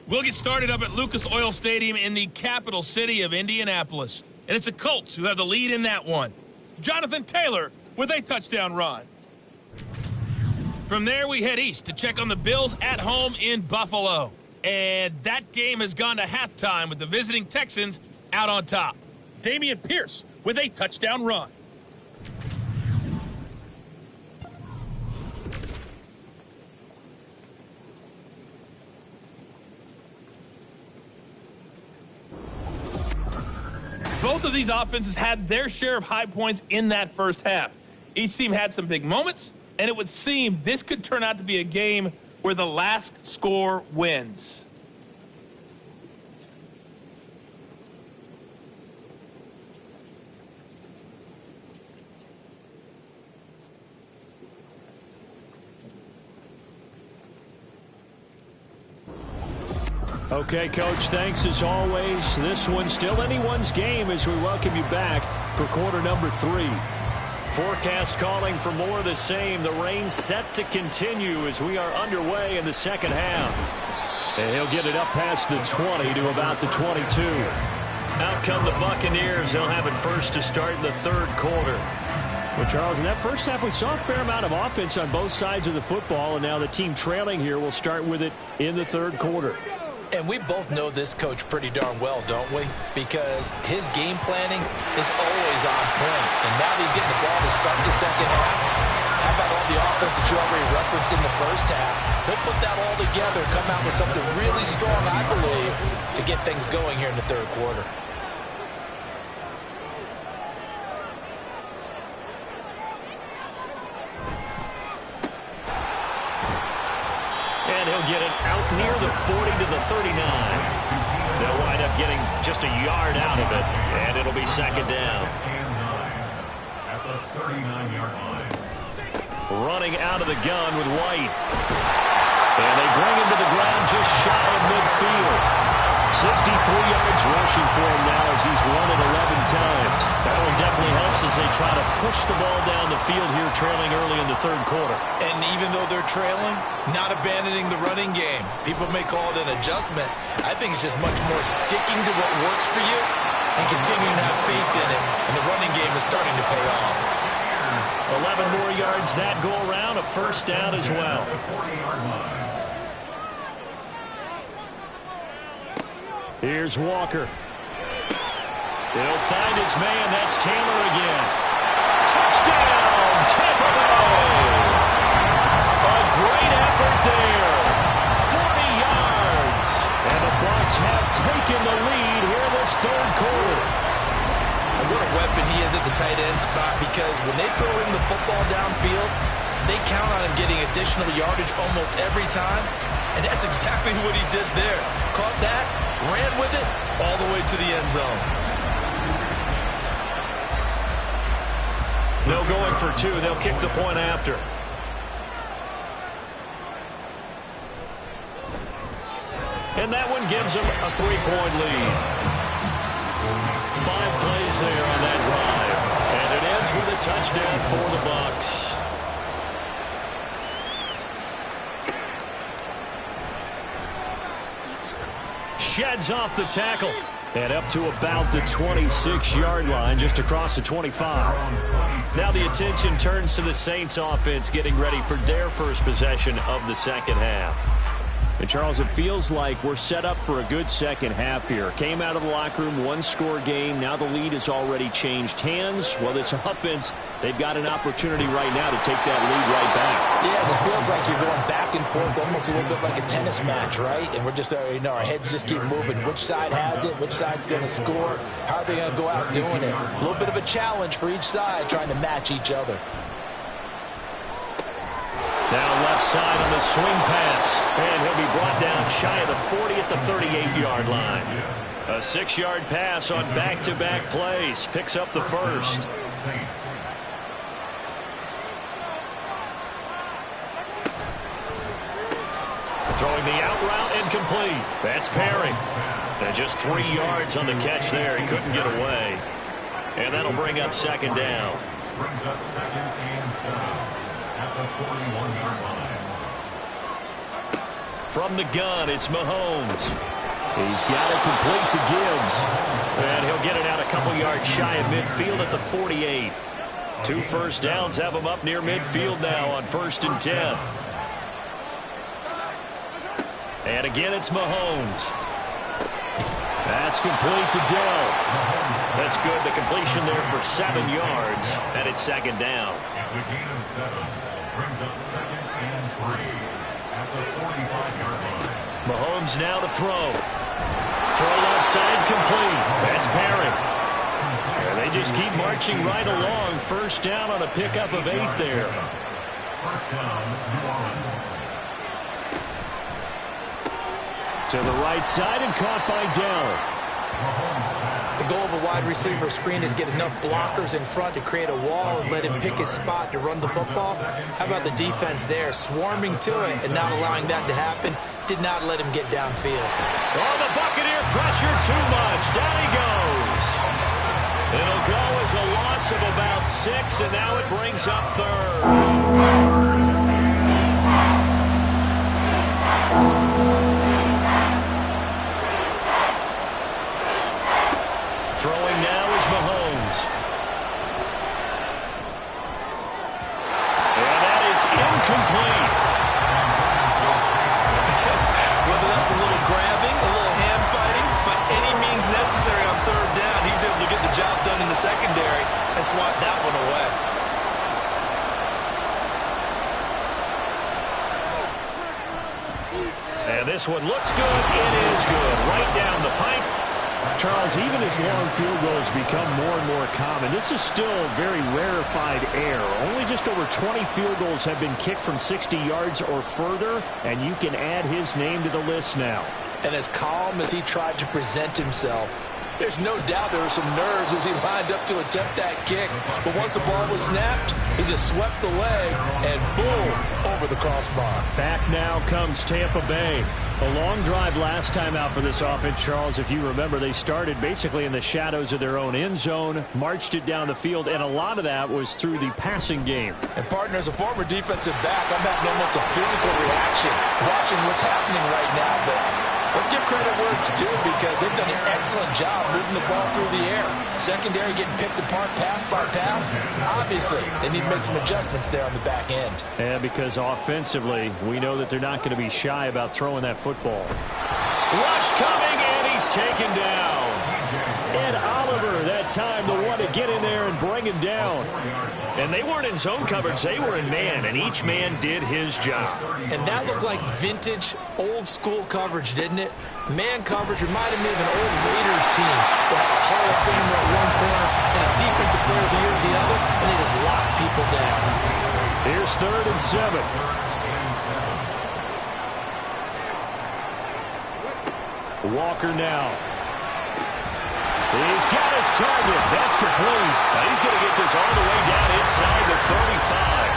We'll get started up at Lucas Oil Stadium in the capital city of Indianapolis, and it's the Colts who have the lead in that one. Jonathan Taylor with a touchdown run. From there, we head east to check on the Bills at home in Buffalo. And that game has gone to halftime with the visiting Texans out on top. Dameon Pierce with a touchdown run. Both of these offenses had their share of high points in that first half. Each team had some big moments, and it would seem this could turn out to be a game where the last score wins. Okay, Coach, thanks as always. This one's still anyone's game as we welcome you back for quarter number 3. Forecast calling for more of the same. The rain set to continue as we are underway in the second half. And he'll get it up past the 20 to about the 22. Out come the Buccaneers. They'll have it first to start in the third quarter. Well, Charles, in that first half, we saw a fair amount of offense on both sides of the football, and now the team trailing here will start with it in the third quarter. And we both know this coach pretty darn well, don't we? Because his game planning is always on point. And now that he's getting the ball to start the second half, how about all the offense that you already referenced in the first half? He'll put that all together, come out with something really strong, I believe, to get things going here in the third quarter. And he'll get it out near the 40 to the 39. They'll wind up getting just a yard out of it, and it'll be second down. At the 39-yard line. Running out of the gun with White. And they bring him to the ground just shy of midfield. 63 yards rushing for him now as he's run it 11 times. That one definitely helps as they try to push the ball down the field here, trailing early in the third quarter. And even though they're trailing, not abandoning the running game. People may call it an adjustment. I think it's just much more sticking to what works for you and continuing to have faith in it. And the running game is starting to pay off. 11 more yards that go around, a first down as well. Here's Walker. He'll find his man. That's Taylor again. Touchdown, Tampa Bay. A great effort there. 40 yards. And the Bucs have taken the lead here in this third quarter. And what a weapon he is at the tight end spot, because when they throw him the football downfield, they count on him getting additional yardage almost every time. And that's exactly what he did there. Caught that, ran with it, all the way to the end zone. No going for 2. They'll kick the point after. And that one gives them a 3-point lead. 5 plays there on that drive. And it ends with a touchdown for the Bucs. Sheds off the tackle. And up to about the 26-yard line, just across the 25. Now the attention turns to the Saints offense getting ready for their first possession of the second half. And Charles, it feels like we're set up for a good second half here. Came out of the locker room, one-score game. Now the lead has already changed hands. Well, this offense, they've got an opportunity right now to take that lead right back. Yeah, it feels like you're going back and forth, almost a little bit like a tennis match, right? And we're just, our heads just keep moving. Which side has it? Which side's going to score? How are they going to go out doing it? A little bit of a challenge for each side, trying to match each other. Now left side on the swing pass. And he'll be brought down shy of the 40 at the 38-yard line. A 6-yard pass on back-to-back plays. Picks up the first. Throwing the out route incomplete. That's Perry. And just 3 yards on the catch there. He couldn't get away. And that'll bring up second down. Brings up 2nd and 7 at the 41-yard line. From the gun, it's Mahomes. He's got it complete to Gibbs. And he'll get it out a couple yards shy of midfield at the 48. 2 first downs have him up near midfield now on 1st and 10. And again, it's Mahomes. That's complete to Dell. That's good. The completion there for 7 yards. And it's second down. It's a gain of 7. Brings up 2nd and 3 at the 45-yard line. Mahomes now to throw. Throw left side complete. That's Perry. And they just keep marching right along. First down on a pickup of 8 there. First down, New Orleans. To the right side and caught by Dell. The goal of a wide receiver screen is get enough blockers in front to create a wall and let him pick his spot to run the football. How about the defense there, swarming to it and not allowing that to happen? Did not let him get downfield. Oh, the Buccaneer pressure too much. Down he goes. It'll go as a loss of about 6, and now it brings up 3rd. Throwing now is Mahomes. And that is incomplete. Whether that's a little grabbing, a little hand fighting, by any means necessary on 3rd down, he's able to get the job done in the secondary and swat that one away. And this one looks good. It is good. Right down the pipe. Charles, even as long field goals become more and more common, this is still very rarefied air. Only just over 20 field goals have been kicked from 60 yards or further, and you can add his name to the list now. And as calm as he tried to present himself, there's no doubt there were some nerves as he lined up to attempt that kick. But once the ball was snapped, he just swept the leg and boom, over the crossbar. Back now comes Tampa Bay. A long drive last time out for this offense, Charles. If you remember, they started basically in the shadows of their own end zone, marched it down the field, and a lot of that was through the passing game. And partner, as a former defensive back, I'm having almost a physical reaction watching what's happening right now. But let's give credit where it's due because they've done an excellent job moving the ball through the air. Secondary getting picked apart pass by pass. Obviously, they need to make some adjustments there on the back end. And because offensively, we know that they're not going to be shy about throwing that football. Rush coming, and he's taken down. Ed Oliver, that time, the one to get in there and bring him down. And they weren't in zone coverage. They were in man, and each man did his job. And that looked like vintage, old-school coverage, didn't it? Man coverage reminded me of an old Raiders team. They had a Hall of Famer at one corner and a Defensive Player of the Year at the other, and they just locked people down. Here's 3rd and 7. Walker now. He's got his target. That's complete. Now he's going to get this all the way down inside the 35.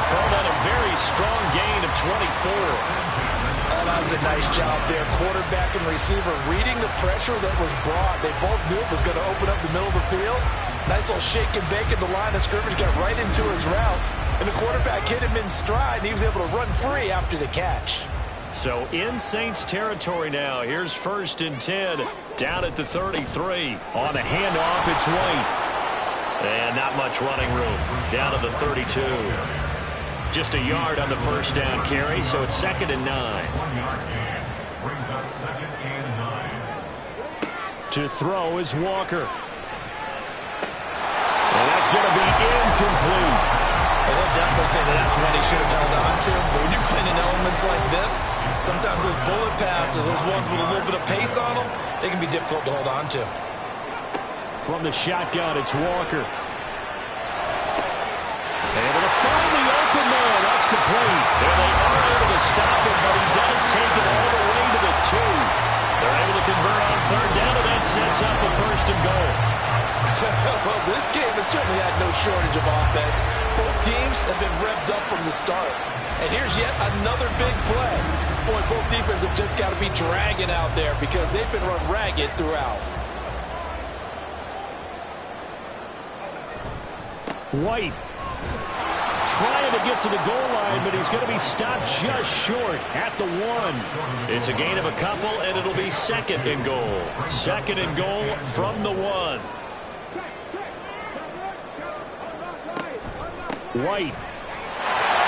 Called on a very strong gain of 24. Oh, that was a nice job there. Quarterback and receiver reading the pressure that was brought. They both knew it was going to open up the middle of the field. Nice little shake and bake at the line of scrimmage. Got right into his route. And the quarterback hit him in stride, and he was able to run free after the catch. So in Saints territory now. Here's 1st and 10 down at the 33. On a handoff, it's White. And not much running room. Down to the 32. Just a yard on the first down carry, so it's 2nd and 9. 1-yard gain brings up 2nd and 9. To throw is Walker. And that's going to be incomplete. Well, he'll definitely say that that's one he should have held on to. But when you're playing in elements like this, sometimes those bullet passes, those ones with a little bit of pace on them, they can be difficult to hold on to. From the shotgun, it's Walker. Able to find the open man. That's complete. And they are able to stop him, but he does take it all the way to the 2. They're able to convert on 3rd down, and that sets up a 1st and goal. Well, this game has certainly had no shortage of offense. Both teams have been revved up from the start. And here's yet another big play. Boy, both defenses have just got to be dragging out there because they've been run ragged throughout. White trying to get to the goal line, but he's going to be stopped just short at the 1. It's a gain of a couple, and it'll be 2nd and goal. 2nd and goal from the 1. White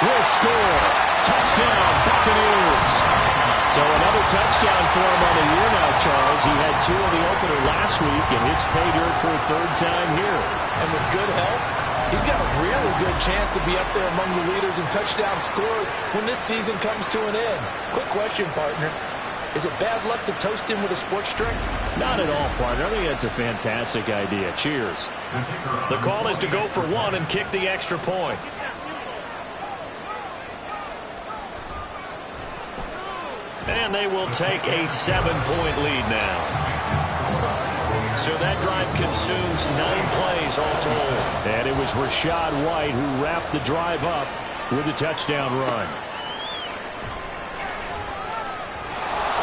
will score. Touchdown, Buccaneers. So another touchdown for him on the year now, Charles. He had 2 in the opener last week, and it's pay dirt for a 3rd time here. And with good health, he's got a really good chance to be up there among the leaders in touchdowns scored when this season comes to an end. Quick question, partner. Is it bad luck to toast him with a sports drink? Not at all, partner. I think that's a fantastic idea. Cheers. The call is to go for 1 and kick the extra point. And they will take a 7-point lead now. So that drive consumes 9 plays all told. And it was Rachaad White who wrapped the drive up with a touchdown run.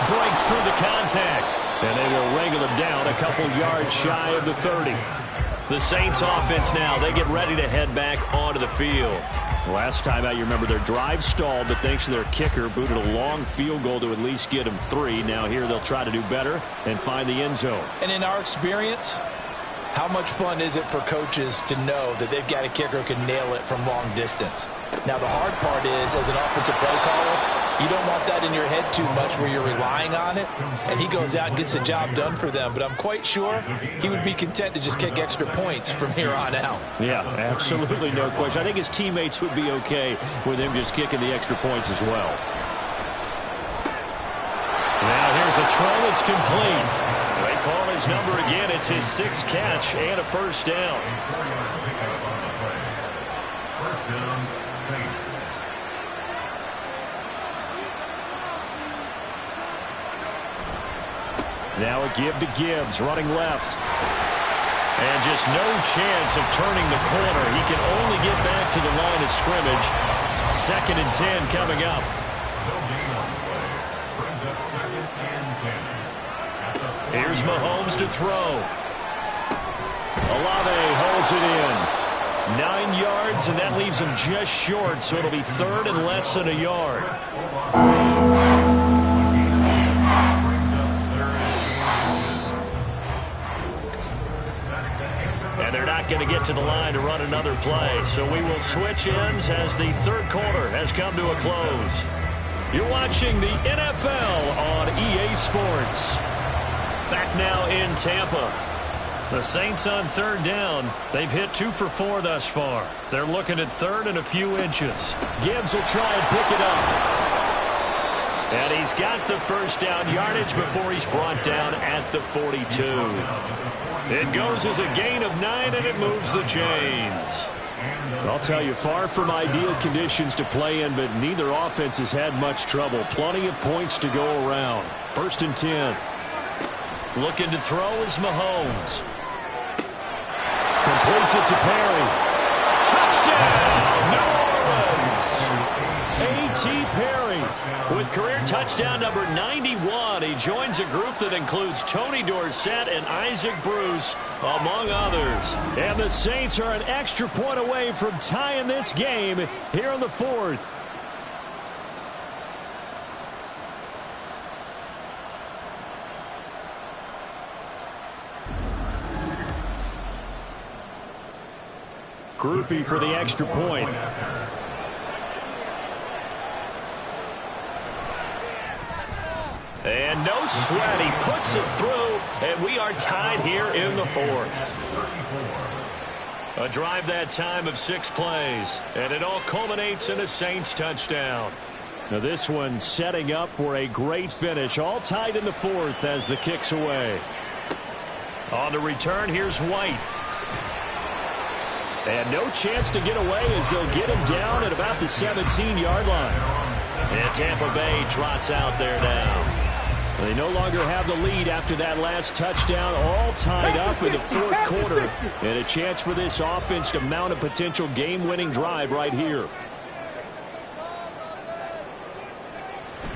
Breaks through the contact. And they will wrangle him down a couple yards shy of the 30. The Saints offense now, they get ready to head back onto the field. Last time out, you remember their drive stalled, but thanks to their kicker, booted a long field goal to at least get them 3. Now here they'll try to do better and find the end zone. And in our experience, how much fun is it for coaches to know that they've got a kicker who can nail it from long distance? Now, the hard part is, as an offensive play caller, you don't want that in your head too much where you're relying on it, and he goes out and gets the job done for them. But I'm quite sure he would be content to just kick extra points from here on out. Yeah, absolutely no question. I think his teammates would be okay with him just kicking the extra points as well. Now here's a throw. It's complete. They call his number again. It's his 6th catch and a 1st down. First down, Saints. Now a give to Gibbs, running left. And just no chance of turning the corner. He can only get back to the line of scrimmage. 2nd and 10 coming up. No gain on the play. Brings up 2nd and 10. Here's Mahomes to throw. Olave holds it in. 9 yards, and that leaves him just short, so it'll be 3rd and less than a yard. And they're not going to get to the line to run another play, so we will switch ends as the 3rd quarter has come to a close. You're watching the NFL on EA Sports. Back now in Tampa. The Saints on 3rd down. They've hit 2 for 4 thus far. They're looking at 3rd and a few inches. Gibbs will try and pick it up. And he's got the 1st down yardage before he's brought down at the 42. It goes as a gain of 9, and it moves the chains. I'll tell you, far from ideal conditions to play in, but neither offense has had much trouble. Plenty of points to go around. 1st and 10. Looking to throw is Mahomes. Completes it to Perry. Touchdown, New Orleans. A.T. Perry with career touchdown number 91. He joins a group that includes Tony Dorsett and Isaac Bruce, among others. And the Saints are an extra point away from tying this game here in the 4th. Groupie for the extra point. And no sweat. He puts it through, and we are tied here in the fourth. A drive that time of 6 plays, and it all culminates in a Saints touchdown. Now this one setting up for a great finish, all tied in the fourth as the kick's away. On the return, here's White. And no chance to get away as they'll get him down at about the 17-yard line. And Tampa Bay trots out there now. They no longer have the lead after that last touchdown, all tied up in the fourth quarter. And a chance for this offense to mount a potential game-winning drive right here.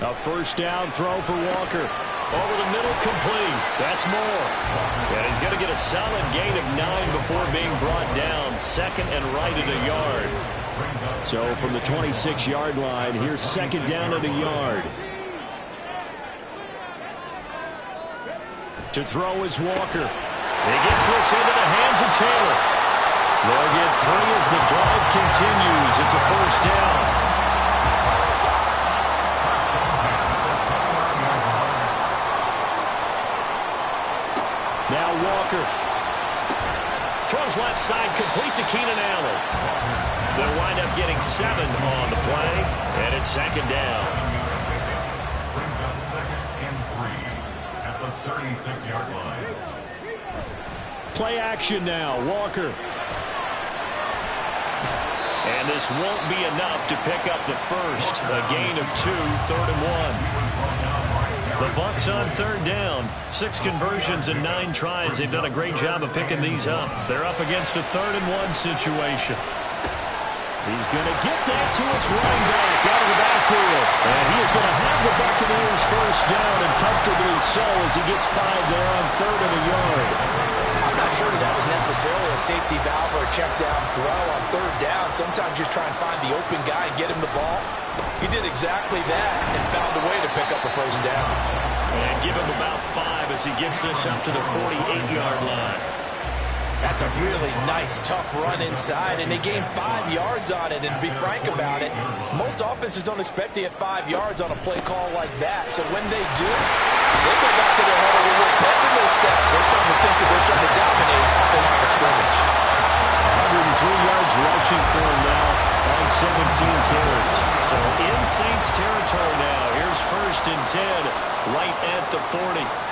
A first down throw for Walker. Over the middle, complete. That's more. And he's going to get a solid gain of 9 before being brought down. Second and right at a yard. So from the 26-yard line, here's second down at a yard. To throw is Walker. He gets this into the hands of Taylor. They'll get 3 as the drive continues. It's a first down. Now Walker. Throws left side, complete to Keenan Allen. They'll wind up getting 7 on the play, and it's second down. 36-yard line. Play action now, Walker. And this won't be enough to pick up the first. A gain of 2, third and 1. The Bucs on third down. 6 conversions and 9 tries. They've done a great job of picking these up. They're up against a third and 1 situation. He's going to get that to his running back out of the backfield. And he is going to have the Buccaneers first down, and comfortably so as he gets 5 there on third and a yard. I'm not sure that was necessarily a safety valve or a check down throw on third down. Sometimes just try and find the open guy and get him the ball. He did exactly that and found a way to pick up a first down. And give him about 5 as he gets this up to the 48-yard line. That's a really nice, tough run inside, and they gained 5 yards on it. And to be frank about it, most offenses don't expect to get 5 yards on a play call like that. So when they do, they go back to their huddle with a pep in those steps. They're starting to think that they're starting to dominate off the line of scrimmage. 103 yards rushing for him now on 17 carries. So in Saints territory now. Here's first and 10, right at the 40.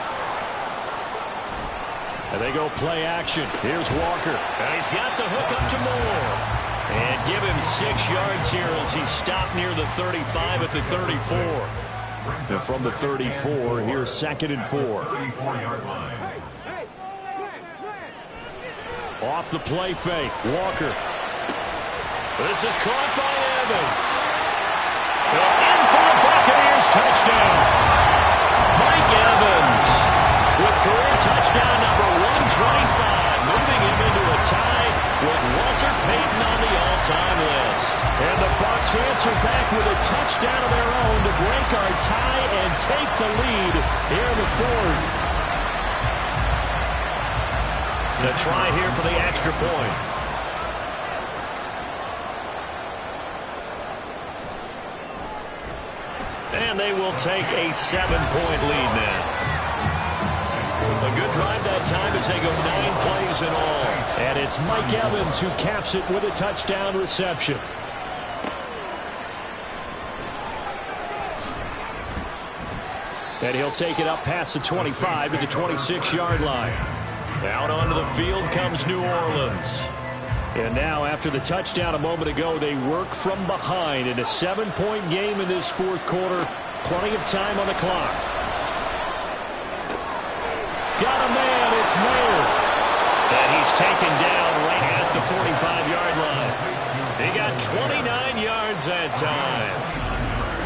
And they go play action. Here's Walker. And he's got the hook up to Moore. And give him 6 yards here as he's stopped near the 35 at the 34. And from the 34, here's second and 4. 34-yard line. Off the play fake. Walker. This is caught by Evans. In for the Buccaneers touchdown. Mike Evans with career touchdown number 125, moving him into a tie with Walter Payton on the all-time list. And the Bucs answer back with a touchdown of their own to break our tie and take the lead here in the fourth. The try here for the extra point. And they will take a 7-point lead now. A good drive that time as they go 9 plays in all. And it's Mike Evans who caps it with a touchdown reception. And he'll take it up past the 25 to the 26-yard line. Out onto the field comes New Orleans. And now after the touchdown a moment ago, they work from behind in a 7-point game in this fourth quarter. Plenty of time on the clock. Got a man, it's Mayer. And he's taken down right at the 45-yard line. He got 29 yards that time.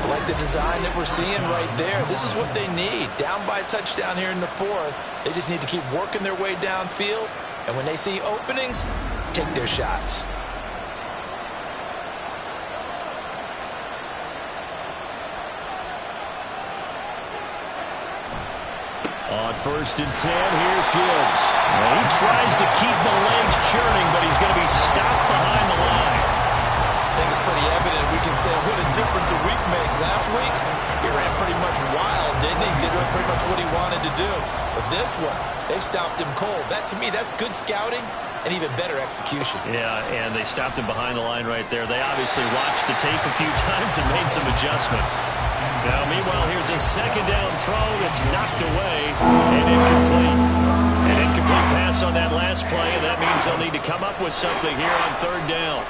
I like the design that we're seeing right there. This is what they need. Down by a touchdown here in the fourth. They just need to keep working their way downfield. And when they see openings, take their shots. On first and 10, here's Gibbs. Well, he tries to keep the legs churning, but he's going to be stopped behind the line. They think it's pretty evident. We can say what a difference a week makes. Last week, he ran pretty much wild, didn't he? Did pretty much what he wanted to do. But this one, they stopped him cold. That, to me, that's good scouting and even better execution. Yeah, and they stopped him behind the line right there. They obviously watched the tape a few times and made some adjustments. Now, meanwhile, here's a second down throw that's knocked away and incomplete. An incomplete pass on that last play, and that means they'll need to come up with something here on third down.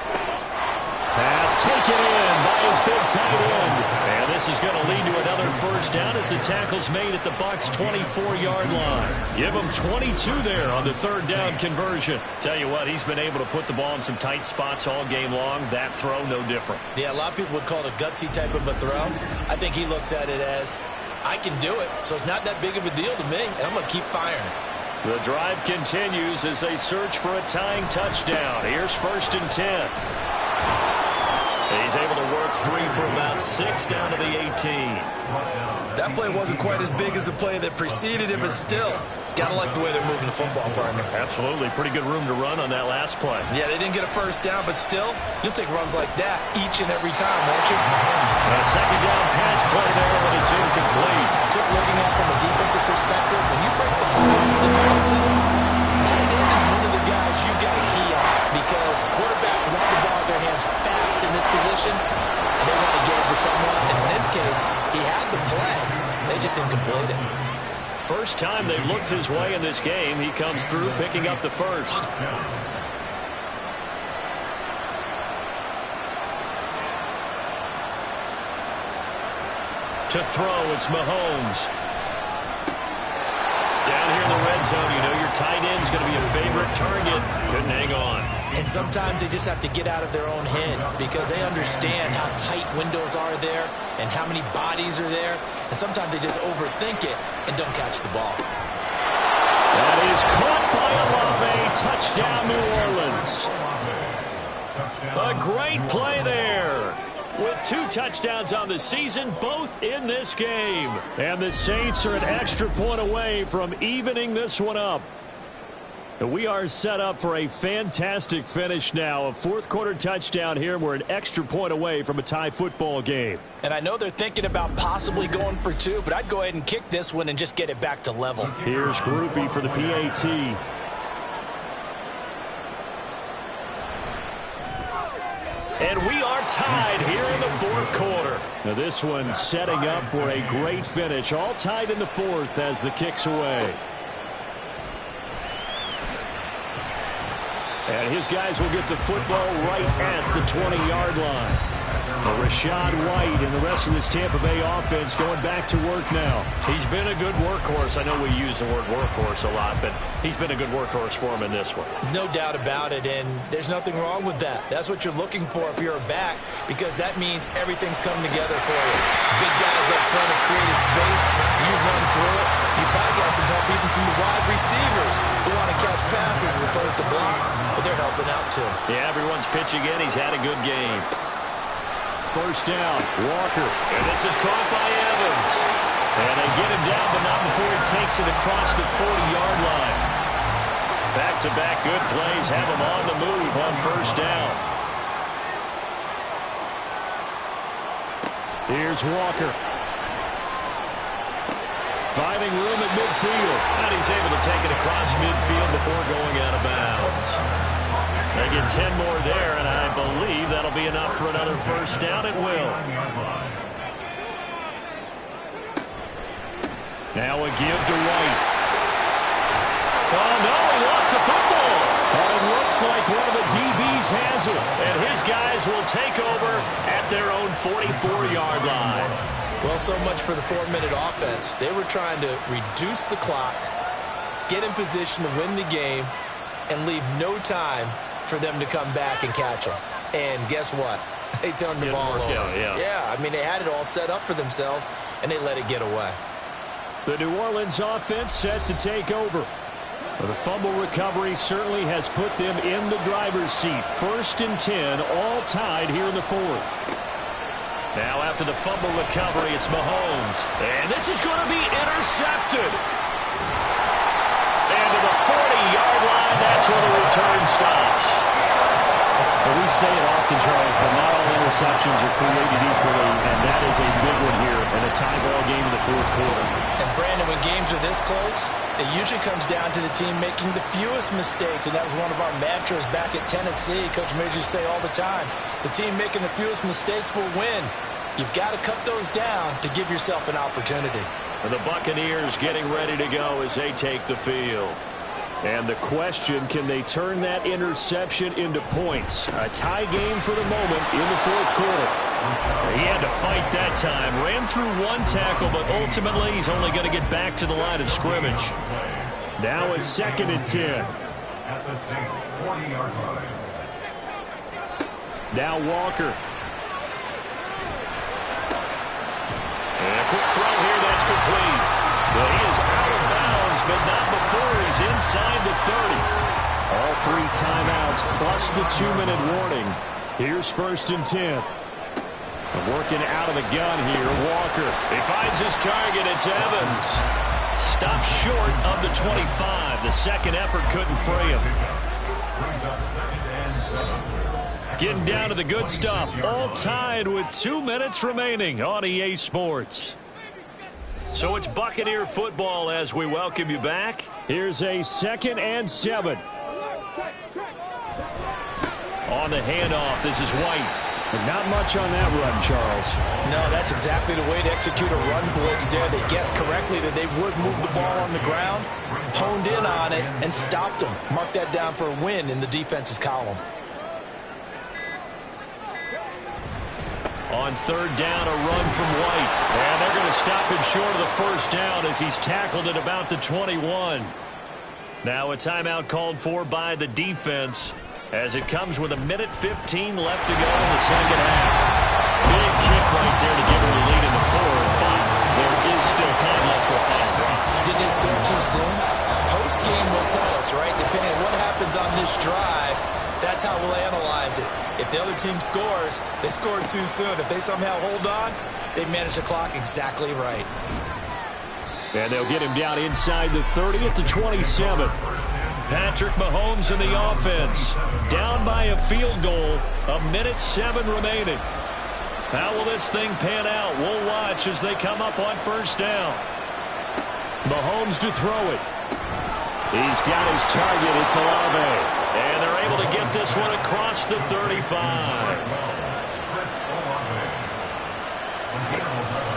Pass taken in by his big tight end. And this is going to lead to another first down as the tackle's made at the Bucs' 24-yard line. Give him 22 there on the third down conversion. Tell you what, he's been able to put the ball in some tight spots all game long. That throw, no different. Yeah, a lot of people would call it a gutsy type of a throw. I think he looks at it as, I can do it, so it's not that big of a deal to me, and I'm going to keep firing. The drive continues as they search for a tying touchdown. Here's 1st and 10. He's able to work free for about 6 down to the 18. That play wasn't quite as big as the play that preceded it, but still, gotta like the way they're moving the football, partner. Absolutely. Pretty good room to run on that last play. Yeah, they didn't get a first down, but still, you'll take runs like that each and every time, won't you? A second down pass play there, but it's incomplete. Just looking at it from a defensive perspective, when you break the hole in Madden, tight end is one of the guys you've got to key on because quarterbacks want the ball in their hands fast in this position, and they want to get it to someone. And in this case, he had the play. They just didn't complete it. First time they've looked his way in this game. He comes through picking up the first. To throw, it's Mahomes. Down here in the red zone, you know your tight end's going to be a favorite target. Couldn't hang on. And sometimes they just have to get out of their own head because they understand how tight windows are there and how many bodies are there. And sometimes they just overthink it and don't catch the ball. That is caught by Olave. Touchdown, New Orleans. A great play there. With 2 touchdowns on the season, both in this game. And the Saints are an extra point away from evening this one up. We are set up for a fantastic finish now. A 4th-quarter touchdown here. We're an extra point away from a tie football game. And I know they're thinking about possibly going for 2, but I'd go ahead and kick this one and just get it back to level. Here's Groupie for the PAT. And we are tied here in the 4th quarter. Now this one setting up for a great finish. All tied in the 4th as the kick's away. And his guys will get the football right at the 20-yard line. Rashad White and the rest of this Tampa Bay offense going back to work now. He's been a good workhorse. I know we use the word workhorse a lot, but he's been a good workhorse for him in this one. No doubt about it, and there's nothing wrong with that. That's what you're looking for if you're a back, because that means everything's coming together for you. Big guys up front have created space. You've run through it. You've probably got some help even from the wide receivers who want to catch passes as opposed to block, but they're helping out too. Yeah, everyone's pitching in. He's had a good game. First down, Walker. And this is caught by Evans. And they get him down, but not before he takes it across the 40-yard line. Back-to-back good plays have him on the move on first down. Here's Walker. Finding room at midfield. And he's able to take it across midfield before going out of bounds. They get 10 more there, and I believe that'll be enough for another first down. It will. Now a give to White. Oh, no, he lost the football. Oh, it looks like one of the DBs has it, and his guys will take over at their own 44-yard line. Well, so much for the 4-minute offense. They were trying to reduce the clock, get in position to win the game, and leave no time for them to come back and catch them. And guess what? They turned the ball over. Yeah, I mean, they had it all set up for themselves, and they let it get away. The New Orleans offense set to take over. The fumble recovery certainly has put them in the driver's seat. 1st and 10, all tied here in the 4th. Now after the fumble recovery, it's Mahomes. And this is going to be intercepted. And to the 40-yard line, that's where the return stops. we say it often, Charles, but not all interceptions are created equally, and that is a big one here in a tie ball game in the fourth quarter. And Brandon, when games are this close, it usually comes down to the team making the fewest mistakes, and that was one of our mantras back at Tennessee. Coach Majors used to say all the time, the team making the fewest mistakes will win. You've got to cut those down to give yourself an opportunity. And the Buccaneers getting ready to go as they take the field. And the question, can they turn that interception into points? A tie game for the moment in the fourth quarter. He had to fight that time. Ran through one tackle, but ultimately he's only going to get back to the line of scrimmage. Now a 2nd and 10. At the Saints' 40-yard line. Now Walker. And a quick throw here, that's complete. Well, he is out of bounds, but not before he's inside the 30. All 3 timeouts plus the 2-minute warning. Here's 1st and 10. And working out of the gun here, Walker. He finds his target, it's Evans. Stopped short of the 25. The second effort couldn't free him. Getting down to the good stuff. All tied with 2 minutes remaining on EA Sports. So it's Buccaneer football as we welcome you back. Here's a 2nd and 7. On the handoff, this is White. And not much on that run, Charles. No, that's exactly the way to execute a run blitz there. They guessed correctly that they would move the ball on the ground, honed in on it, and stopped them. Mark that down for a win in the defense's column. On 3rd down, a run from White. And they're going to stop him short of the first down as he's tackled at about the 21. Now a timeout called for by the defense as it comes with 1:15 left to go in the second half. Big kick right there to give him the lead in the fourth, but there is still time left for a final drive. Did they score too soon? Post-game will tell us, right? Depending on what happens on this drive, that's how we'll analyze it. If the other team scores, they scored too soon. If they somehow hold on, they manage the clock exactly right. And they'll get him down inside the 30 at the 27. Patrick Mahomes in the offense. Down by a field goal. 1:07 remaining. How will this thing pan out? We'll watch as they come up on 1st down. Mahomes to throw it. He's got his target. It's Olave. And they're able to get this one across the 35.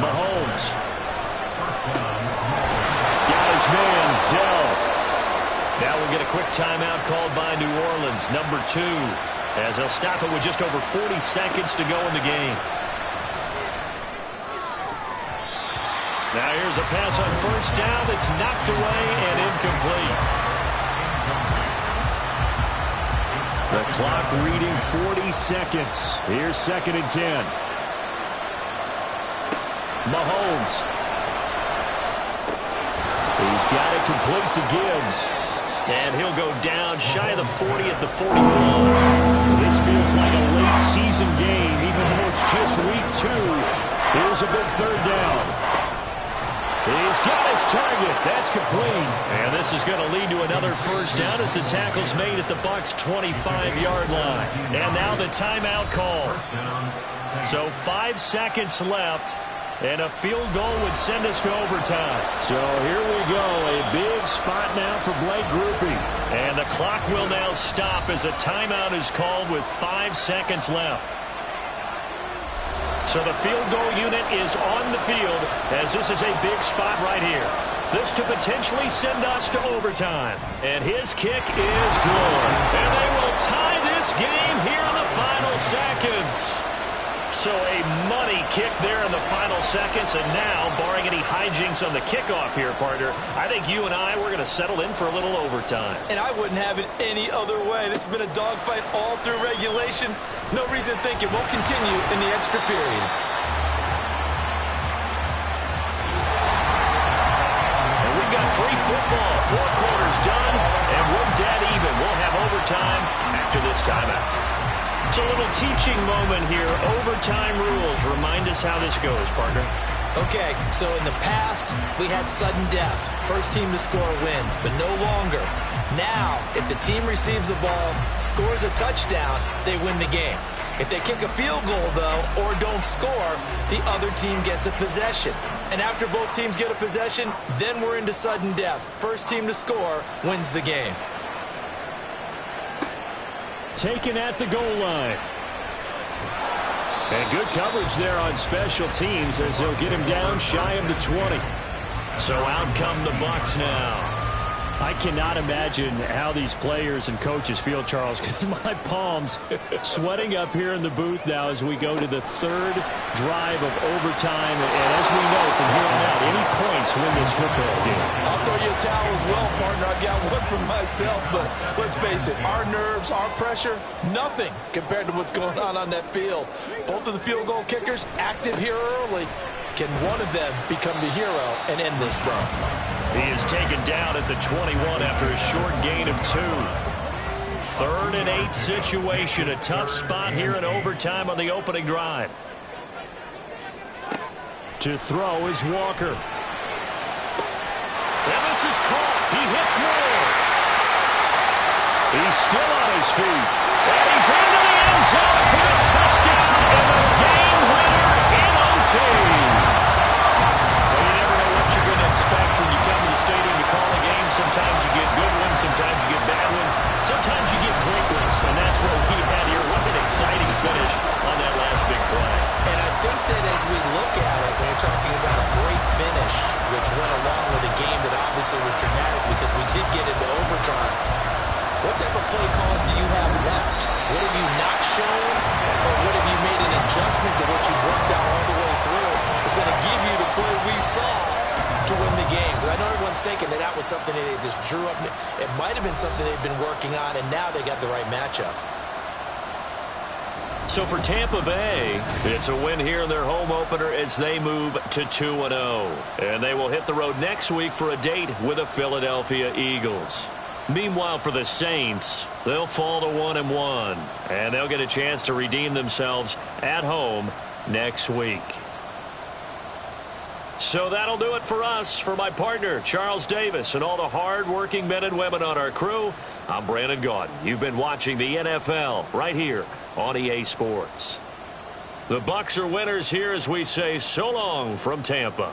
Mahomes. Got his man, Dell. Now we'll get a quick timeout called by New Orleans, number 2, as they'll stop it with just over 40 seconds to go in the game. Now here's a pass on 1st down that's knocked away and incomplete. The clock reading 40 seconds. Here's 2nd and 10. Mahomes. He's got it complete to Gibbs. And he'll go down shy of the 40 at the 41. This feels like a late season game, even though it's just week 2. Here's a big 3rd down. He's got his target. That's complete. And this is going to lead to another 1st down as the tackle's made at the Bucs' 25-yard line. And now the timeout call. So 5 seconds left. And a field goal would send us to overtime. So here we go. A big spot now for Blake Grupe. And the clock will now stop as a timeout is called with 5 seconds left. So the field goal unit is on the field as this is a big spot right here. This to potentially send us to overtime. And his kick is good. And they will tie this game here in the final seconds. So a money kick there in the final seconds, and now, barring any hijinks on the kickoff here, partner, I think you and I, we're going to settle in for a little overtime. And I wouldn't have it any other way. This has been a dogfight all through regulation. No reason to think it won't continue in the extra period. And we've got free football. 4 quarters done, and we're dead even. We'll have overtime after this timeout. It's a little teaching moment here. Overtime rules. Remind us how this goes, partner. Okay, so in the past, we had sudden death. First team to score wins, but no longer. Now, if the team receives the ball, scores a touchdown, they win the game. If they kick a field goal, though, or don't score, the other team gets a possession. And after both teams get a possession, then we're into sudden death. First team to score wins the game. Taken at the goal line. And good coverage there on special teams as they'll get him down shy of the 20. So out come the Bucs now. I cannot imagine how these players and coaches feel, Charles, because my palms sweating up here in the booth now as we go to the third drive of overtime. And as we know from here on out, any points win this football game. I'll throw you a towel as well, partner. I've got one for myself, but let's face it, our nerves, our pressure, nothing compared to what's going on that field. Both of the field goal kickers active here early. Can one of them become the hero and end this thing? He is taken down at the 21 after a short gain of 2. 3rd and 8 situation. A tough spot here in overtime on the opening drive. To throw is Walker. And this is caught. He hits Moore. He's still on his feet. And he's into the end zone for a touchdown and a game winner in OT. Well, you never know what you're going to expect when you come to the stadium to call a game. Sometimes you get good ones. Sometimes you get bad ones. Sometimes you get great ones. And that's what we had here. What an exciting finish on that last big play. And I think that as we look at it, when you're talking about a great finish, which went along with a game that obviously was dramatic because we did get into overtime, what type of play calls do you have left? What have you not shown, or what have you made an adjustment to what you've worked out all the way through that's going to give you the play we saw to win the game? Because I know everyone's thinking that was something that they just drew up. It might have been something they've been working on, and now they got the right matchup. So for Tampa Bay, it's a win here in their home opener as they move to 2-0. And they will hit the road next week for a date with the Philadelphia Eagles. Meanwhile, for the Saints, they'll fall to 1-1. And they'll get a chance to redeem themselves at home next week. So that'll do it for us. For my partner, Charles Davis, and all the hard-working men and women on our crew, I'm Brandon Gaudin. You've been watching the NFL right here on EA Sports. The Bucs are winners here as we say so long from Tampa.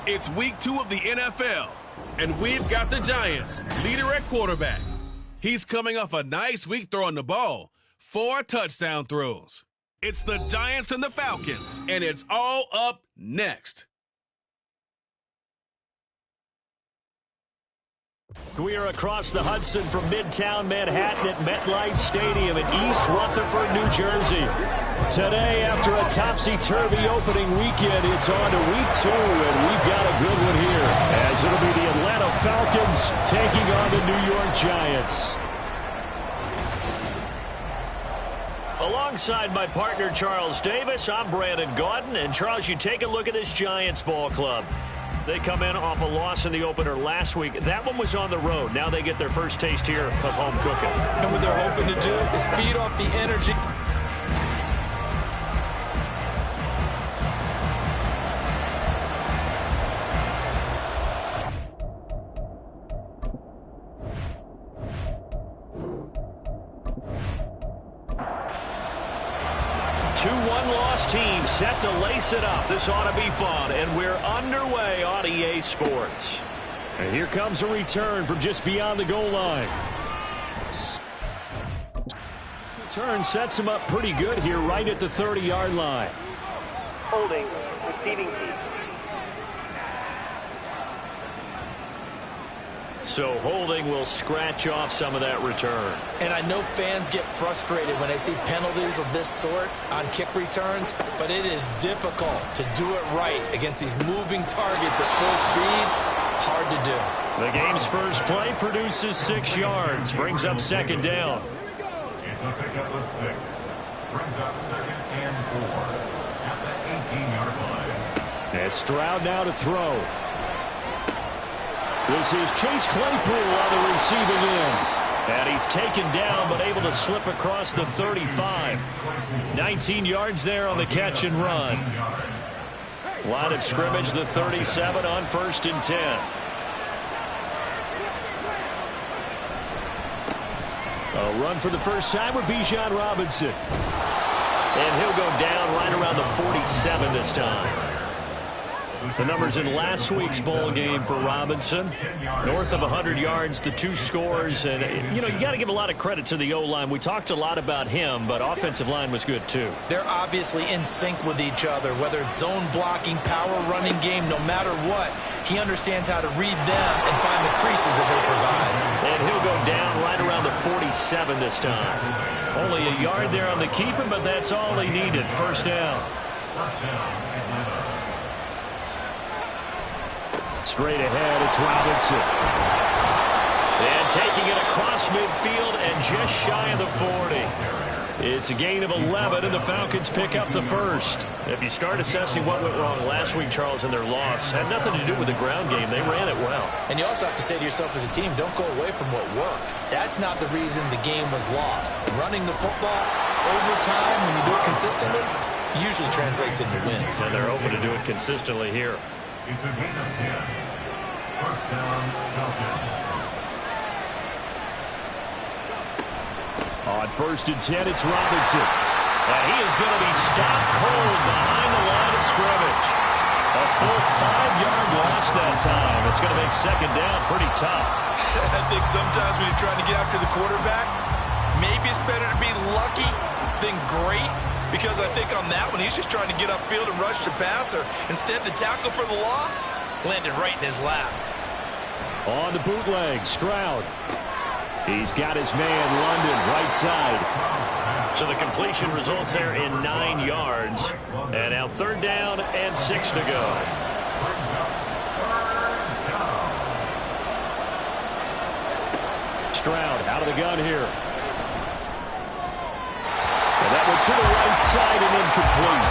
It's week 2 of the NFL, and we've got the Giants, leader at quarterback. He's coming off a nice week throwing the ball, 4 touchdown throws. It's the Giants and the Falcons, and it's all up next. We are across the Hudson from Midtown Manhattan at MetLife Stadium in East Rutherford, New Jersey. Today, after a topsy-turvy opening weekend, it's on to week 2, and we've got a good one here, as it'll be the Atlanta Falcons taking on the New York Giants. Alongside my partner, Charles Davis, I'm Brandon Gaudin. And, Charles, you take a look at this Giants ball club. They come in off a loss in the opener last week. That one was on the road. Now they get their first taste here of home cooking. And what they're hoping to do is feed off the energy. Two one-loss teams set to lace it up. This ought to be fun, and we're underway on EA Sports. And here comes a return from just beyond the goal line. Return sets him up pretty good here right at the 30-yard line. Holding, receiving team. So holding will scratch off some of that return. And I know fans get frustrated when they see penalties of this sort on kick returns, but it is difficult to do it right against these moving targets at full speed. Hard to do. The game's first play produces 6 yards, brings up second down. It's a pickup of 6. Brings up 2nd and 4 at the 18-yard line. And Stroud now to throw. This is Chase Claypool on the receiving end. And he's taken down but able to slip across the 35. 19 yards there on the catch and run. Line of scrimmage, the 37 on 1st and 10. A run for the first time with Bijan Robinson. And he'll go down right around the 47 this time. The numbers in last week's bowl game for Robinson. North of 100 yards, the 2 scores. And, you know, you got to give a lot of credit to the O-line. We talked a lot about him, but offensive line was good, too. They're obviously in sync with each other, whether it's zone blocking, power running game, no matter what. He understands how to read them and find the creases that they provide. And he'll go down right around the 47 this time. Only a yard there on the keeper, but that's all he needed. First down. Straight ahead, it's Robinson. And taking it across midfield and just shy of the 40. It's a gain of 11, and the Falcons pick up the first. If you start assessing what went wrong last week, Charles, in their loss, had nothing to do with the ground game. They ran it well. And you also have to say to yourself as a team, don't go away from what worked. That's not the reason the game was lost. Running the football over time, when you do it consistently, usually translates into wins. And they're open to do it consistently here. It's a gain of 10. First down, Falcons. On 1st and 10, it's Robinson. And he is going to be stopped cold behind the line of scrimmage. A full 5-yard loss that time. It's going to make second down pretty tough. I think sometimes when you're trying to get after the quarterback, maybe it's better to be lucky than great. Because I think on that one, he's just trying to get upfield and rush the passer. Instead, the tackle for the loss landed right in his lap. On the bootleg, Stroud. He's got his man, London, right side. So the completion results there in 9 yards. And now 3rd down and 6 to go. Stroud out of the gun here. And that one to the right side and incomplete.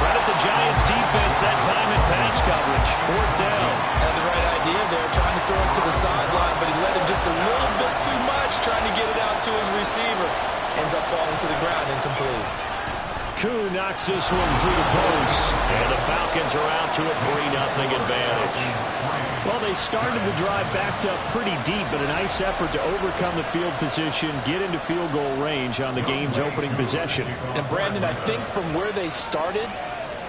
Credit the Giants defense that time in pass coverage. 4th down. Had the right idea there, trying to throw it to the sideline, but he let him just a little bit too much, trying to get it out to his receiver. Ends up falling to the ground, incomplete. Koo knocks this one through the post. And the Falcons are out to a 3-0 advantage. Well, they started the drive backed up pretty deep, but a nice effort to overcome the field position, get into field goal range on the game's opening possession. And, Brandon, I think from where they started,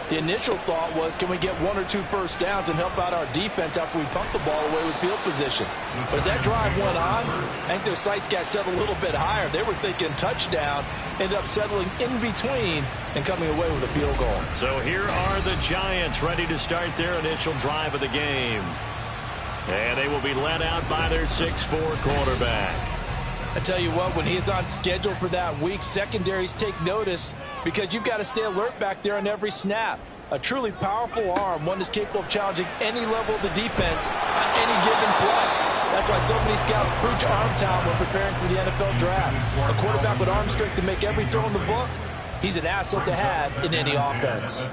the initial thought was, can we get 1 or 2 first downs and help out our defense after we pump the ball away with field position? But as that drive went on, I think their sights got set a little bit higher. They were thinking touchdown, ended up settling in between and coming away with a field goal. So here are the Giants ready to start their initial drive of the game. And they will be led out by their 6'4 quarterback. I tell you what, when he's on schedule for that week, secondaries take notice because you've got to stay alert back there on every snap. A truly powerful arm, one that's capable of challenging any level of the defense on any given play. That's why so many scouts preach arm talent when preparing for the NFL draft. A quarterback with arm strength to make every throw in the book, he's an asset to have in any offense.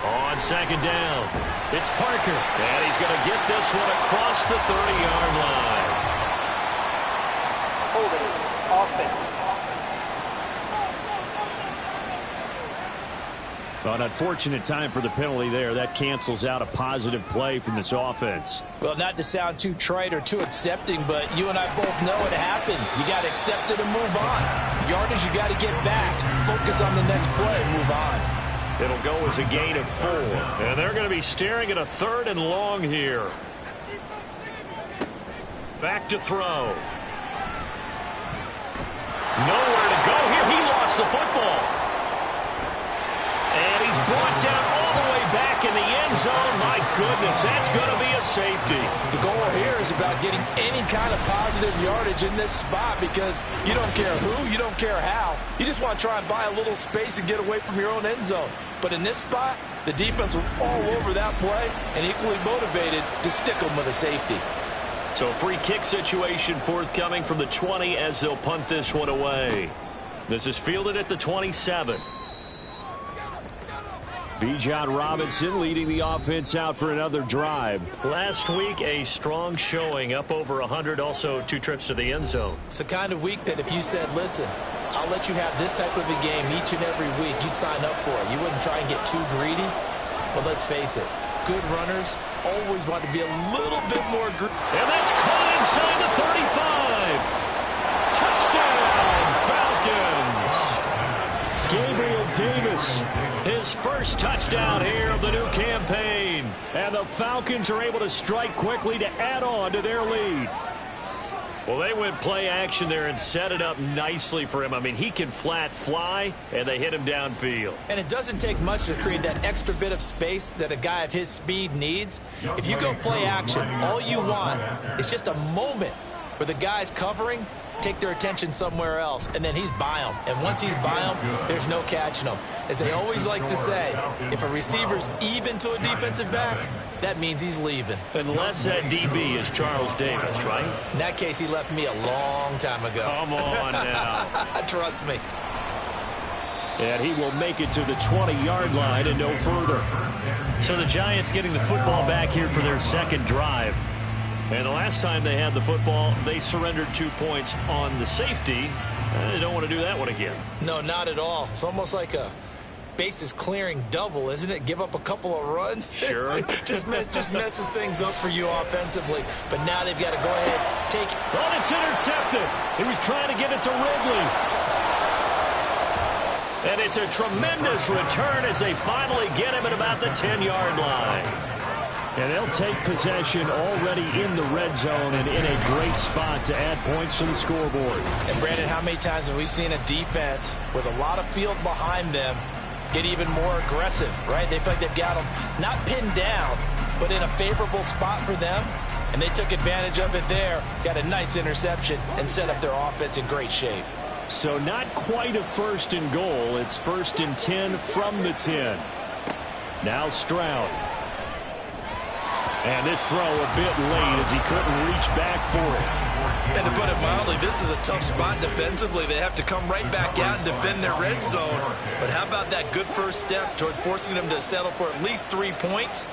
On second down, it's Parker. And he's going to get this one across the 30-yard line. Holding offense. An unfortunate time for the penalty there. That cancels out a positive play from this offense. Well, not to sound too trite or too accepting, but you and I both know it happens. You got to accept it and move on. Yardage, you got to get back. Focus on the next play and move on. It'll go as a gain of 4. And they're going to be staring at a 3rd and long here. Back to throw. Nowhere to go here. He lost the football. And he's brought down all the way back in the end zone. My goodness, that's going to be a safety. The goal here is about getting any kind of positive yardage in this spot because you don't care who, you don't care how. You just want to try and buy a little space and get away from your own end zone. But in this spot, the defense was all over that play and equally motivated to stick them with a safety. So a free kick situation forthcoming from the 20 as they'll punt this one away. This is fielded at the 27. Bijan Robinson leading the offense out for another drive. Last week, a strong showing, up over 100, also 2 trips to the end zone. It's the kind of week that if you said, listen, I'll let you have this type of a game each and every week, you'd sign up for it. You wouldn't try and get too greedy. But let's face it, good runners always want to be a little bit more greedy. And that's caught inside the 35. Touchdown, Falcons. Gabriel Davis, his first touchdown here of the new campaign. And the Falcons are able to strike quickly to add on to their lead. Well, they went play action there and set it up nicely for him. I mean, he can flat fly, and they hit him downfield. And it doesn't take much to create that extra bit of space that a guy of his speed needs. If you go play action, all you want is just a moment where the guy's covering, take their attention somewhere else, and then he's by him. And once he's by him, there's no catching him. As they always like to say, if a receiver's even to a defensive back, that means he's leaving. Unless that DB is Charles Davis, right? In that case, he left me a long time ago. Come on now. Trust me. And he will make it to the 20-yard line and no further. So the Giants getting the football back here for their second drive. And the last time they had the football, they surrendered 2 points on the safety. They don't want to do that one again. No, not at all. It's almost like a bases clearing double, isn't it? Give up a couple of runs. Sure. just messes things up for you offensively. But now they've got to go ahead, take it. Oh, it's intercepted. He was trying to get it to Ridley. And it's a tremendous return as they finally get him at about the 10-yard line. And they'll take possession already in the red zone and in a great spot to add points to the scoreboard. And, Brandon, how many times have we seen a defense with a lot of field behind them get even more aggressive, right? They feel like they've got them not pinned down, but in a favorable spot for them. And they took advantage of it there, got a nice interception, and set up their offense in great shape. So not quite a 1st and goal. It's 1st and 10 from the 10. Now Stroud. And this throw a bit late as he couldn't reach back for it. And to put it mildly, this is a tough spot defensively. They have to come right back out and defend their red zone. But how about that good first step towards forcing them to settle for at least 3 points?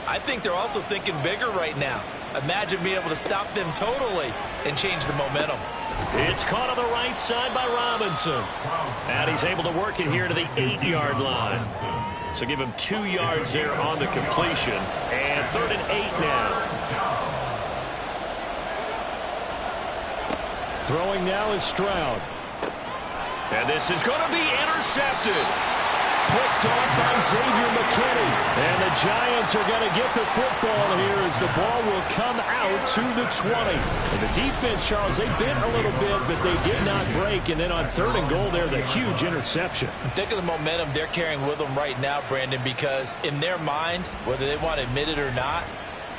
I think they're also thinking bigger right now. Imagine being able to stop them totally and change the momentum. It's caught on the right side by Robinson. And he's able to work it here to the 8-yard line. So give him 2 yards there on the completion. And 3rd and 8 now. Throwing now is Stroud. And this is going to be intercepted. Picked off by Xavier McKinney. And the Giants are going to get the football here as the ball will come out to the 20. And the defense, Charles, they bent a little bit, but they did not break. And then on 3rd and goal there, the huge interception. Think of the momentum they're carrying with them right now, Brandon, because in their mind, whether they want to admit it or not,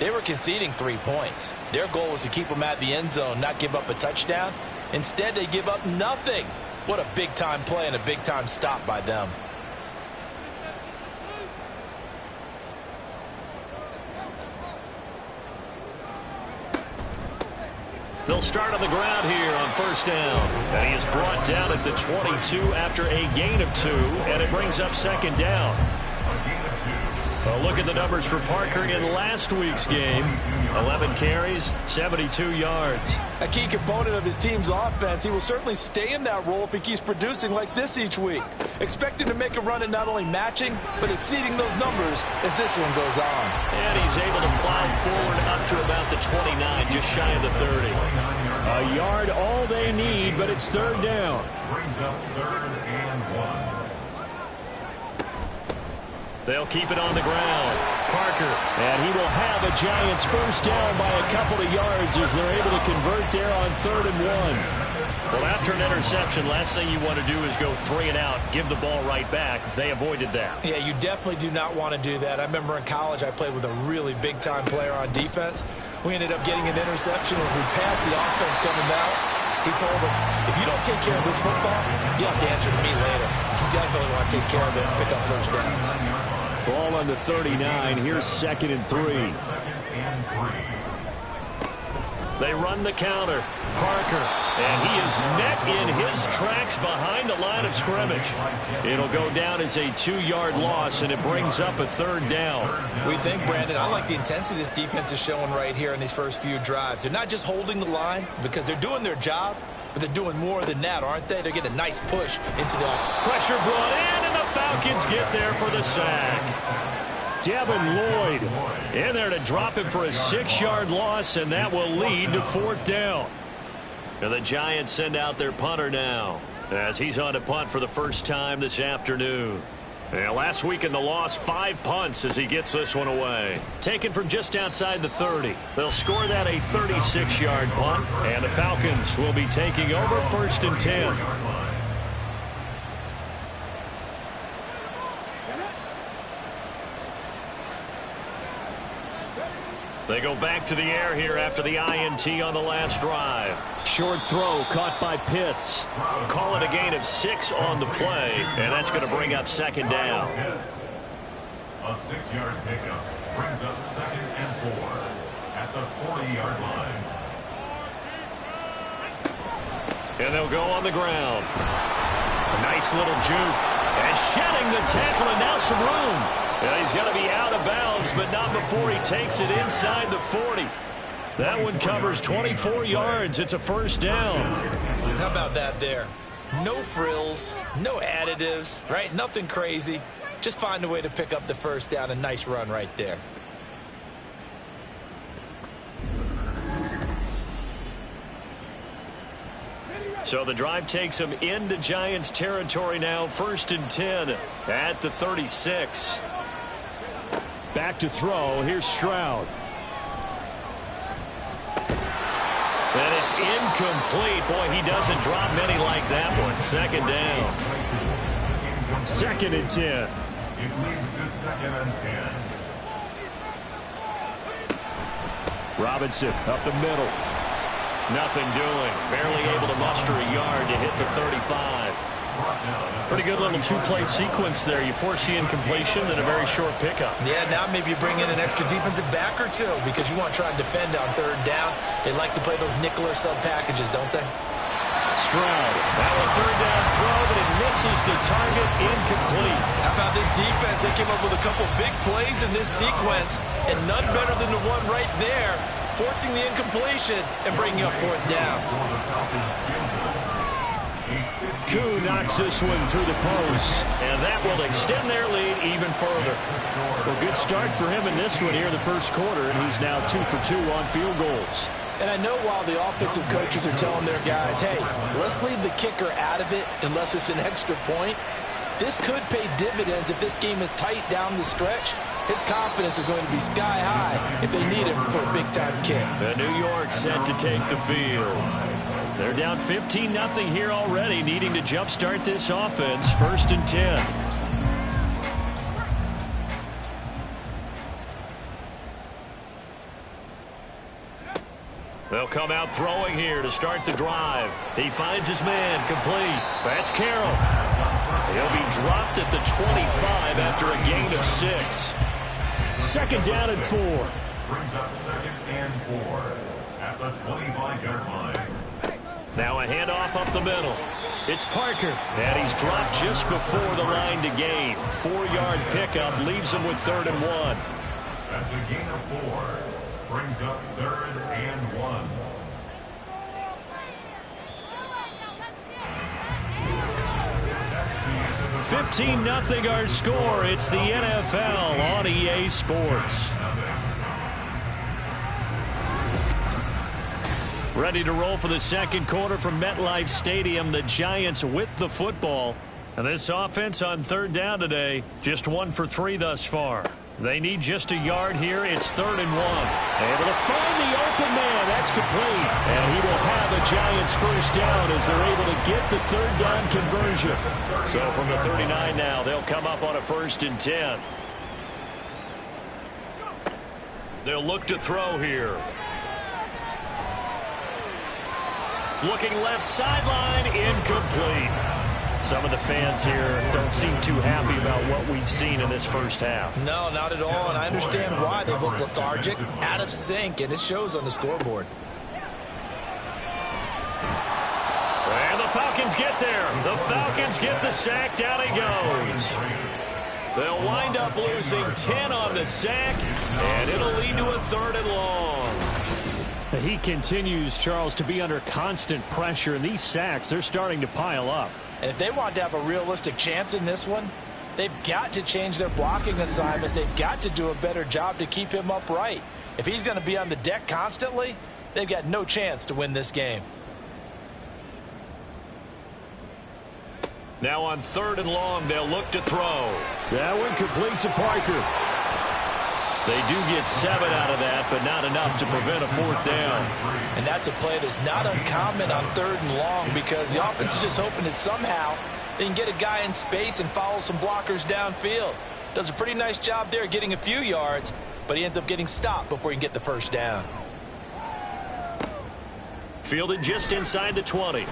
they were conceding 3 points. Their goal was to keep them at the end zone, not give up a touchdown. Instead, they give up nothing. What a big-time play and a big-time stop by them. They'll start on the ground here on first down. And he is brought down at the 22 after a gain of 2, and it brings up second down. Well, look at the numbers for Parker in last week's game. 11 carries, 72 yards. A key component of his team's offense. He will certainly stay in that role if he keeps producing like this each week. Expect him to make a run at not only matching, but exceeding those numbers as this one goes on. And he's able to plow forward up to about the 29, just shy of the 30. A yard all they need, but it's third down. Brings up 3rd and 1. They'll keep it on the ground. Parker. And he will have a Giants first down by a couple of yards as they're able to convert there on 3rd and 1. Well, after an interception, last thing you want to do is go 3 and out, give the ball right back. They avoided that. Yeah, you definitely do not want to do that. I remember in college I played with a really big-time player on defense. We ended up getting an interception as we passed the offense coming out. He told him, if you don't take care of this football, you have to answer to me later. You definitely want to take care of it and pick up first downs. Ball on the 39. Here's 2nd and 3. They run the counter. Parker. And he is met in his tracks behind the line of scrimmage. It'll go down as a 2-yard loss, and it brings up a 3rd down. We think, Brandon, I like the intensity this defense is showing right here in these first few drives. They're not just holding the line because they're doing their job, but they're doing more than that, aren't they? They're getting a nice push into the pressure brought in, and the Falcons get there for the sack. Devin Lloyd in there to drop him for a 6-yard loss, and that will lead to 4th down. And the Giants send out their punter now as he's on to punt for the first time this afternoon. And last week in the loss, 5 punts as he gets this one away. Taken from just outside the 30. They'll score that a 36-yard punt, and the Falcons will be taking over 1st and 10. They go back to the air here after the INT on the last drive. Short throw caught by Pitts. Call it a gain of 6 on the play, and that's going to bring up 2nd down. A 6-yard pickup brings up 2nd and 4 at the 40-yard line. And they'll go on the ground. A nice little juke. And shedding the tackle, and now some room. Yeah, he's going to be out of bounds, but not before he takes it inside the 40. That one covers 24 yards. It's a 1st down. How about that there? No frills, no additives, right? Nothing crazy. Just find a way to pick up the 1st down. A nice run right there. So the drive takes him into Giants territory now. 1st and 10 at the 36. Back to throw. Here's Stroud. And it's incomplete. Boy, he doesn't drop many like that one. 2nd down. 2nd and 10. It leads to 2nd and 10. Robinson up the middle. Nothing doing. Barely able to muster a yard to hit the 35. Pretty good little 2-play sequence there. You force the incompletion and a very short pickup. Yeah, now maybe you bring in an extra defensive back or 2 because you want to try and defend on 3rd down. They like to play those nickel or sub packages, don't they? Stroud. Now a 3rd down throw, but it misses the target. Incomplete. How about this defense? They came up with a couple big plays in this sequence, and none better than the one right there, forcing the incompletion and bringing up 4th down. Koo knocks this one through the post. And that will extend their lead even further. Well, good start for him in this one here in the 1st quarter, and he's now 2 for 2 on field goals. And I know while the offensive coaches are telling their guys, hey, let's leave the kicker out of it unless it's an extra point, this could pay dividends if this game is tight down the stretch. His confidence is going to be sky high if they need him for a big-time kick. The New York set to take the field. They're down 15-0 here already, needing to jumpstart this offense. 1st and 10. They'll come out throwing here to start the drive. He finds his man, complete. That's Carroll. He'll be dropped at the 25 after a gain of 6. 2nd down and 4. Brings up 2nd and 4 at at the 25-yard line. Now a handoff up the middle. It's Parker, and he's dropped just before the line to gain. 4-yard pickup leaves him with 3rd and 1. That's a gain of 4. Brings up 3rd and 1. That's 15-0 our score. It's the NFL on EA Sports. Ready to roll for the second quarter from MetLife Stadium. The Giants with the football. And this offense on 3rd down today, just 1 for 3 thus far. They need just a yard here. It's 3rd and 1. Able to find the open man. That's complete. And he will have a Giants first down as they're able to get the 3rd down conversion. So from the 39 now, they'll come up on a 1st and 10. They'll look to throw here. Looking left sideline, incomplete. Some of the fans here don't seem too happy about what we've seen in this first half. No, not at all, and I understand why. They look lethargic, out of sync, and it shows on the scoreboard. And the Falcons get there. The Falcons get the sack. Down he goes. They'll wind up losing 10 on the sack, and it'll lead to a 3rd and long. He continues, Charles, to be under constant pressure, and these sacks, they're starting to pile up. And if they want to have a realistic chance in this one, they've got to change their blocking assignments. They've got to do a better job to keep him upright. If he's going to be on the deck constantly, they've got no chance to win this game. Now on 3rd and long, they'll look to throw. That one complete to Parker. They do get 7 out of that, but not enough to prevent a 4th down. And that's a play that's not uncommon on 3rd and long because the offense is just hoping that somehow they can get a guy in space and follow some blockers downfield. Does a pretty nice job there getting a few yards, but he ends up getting stopped before he can get the first down. Fielded just inside the 20.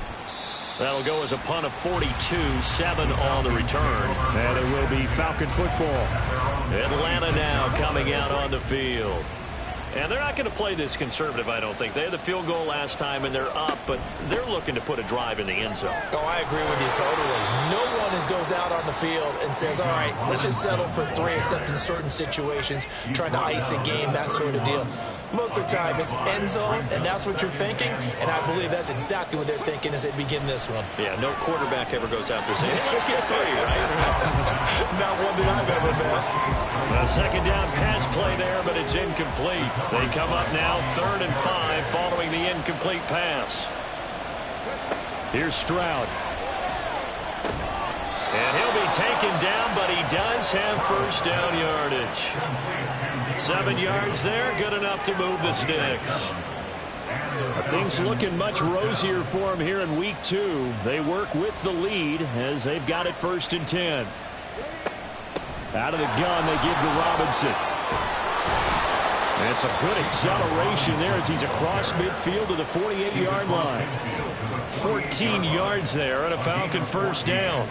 That'll go as a punt of 42, 7 on the return. And it will be Falcon football. Atlanta now coming out on the field. And they're not going to play this conservative, I don't think. They had the field goal last time, and they're up, but they're looking to put a drive in the end zone. Oh, I agree with you totally. No one goes out on the field and says, all right, let's just settle for 3, except in certain situations, trying to ice a game, that sort of deal. Most of the time, it's end zone, and that's what you're thinking, and I believe that's exactly what they're thinking as they begin this one. Yeah, no quarterback ever goes out there saying, hey, let's get 3, right? Not one that I've ever met. A 2nd down pass play there, but it's incomplete. They come up now 3rd and 5 following the incomplete pass. Here's Stroud. And he'll be taken down, but he does have first down yardage. 7 yards there, good enough to move the sticks. Things looking much rosier for him here in week 2. They work with the lead as they've got it 1st and 10. Out of the gun, they give to Robinson. And it's a good acceleration there as he's across midfield to the 48-yard line. 14 yards there and a Falcon first down.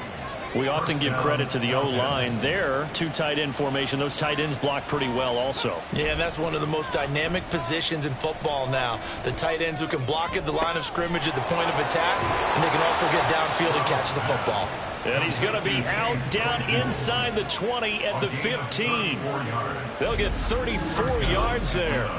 We often give credit to the O-line there. 2 tight end formation. Those tight ends block pretty well also. Yeah, and that's one of the most dynamic positions in football now. The tight ends who can block at the line of scrimmage at the point of attack, and they can also get downfield and catch the football. And he's going to be out down inside the 20 at the 15. They'll get 34 yards there.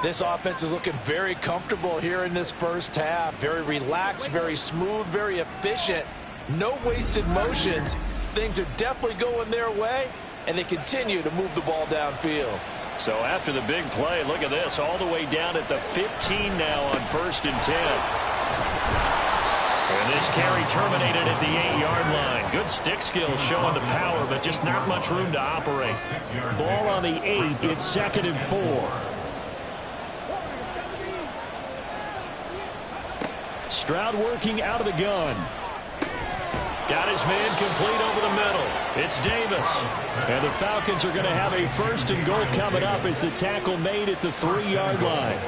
This offense is looking very comfortable here in this first half. Very relaxed, very smooth, very efficient. No wasted motions. Things are definitely going their way, and they continue to move the ball downfield. So after the big play, look at this, all the way down at the 15 now on 1st and 10. And this carry terminated at the 8-yard line. Good stick skills showing the power, but just not much room to operate. Ball on the 8, it's 2nd and 4. Stroud working out of the gun. Got his man complete over the middle. It's Davis. And the Falcons are going to have a 1st and goal coming up as the tackle made at the 3-yard line.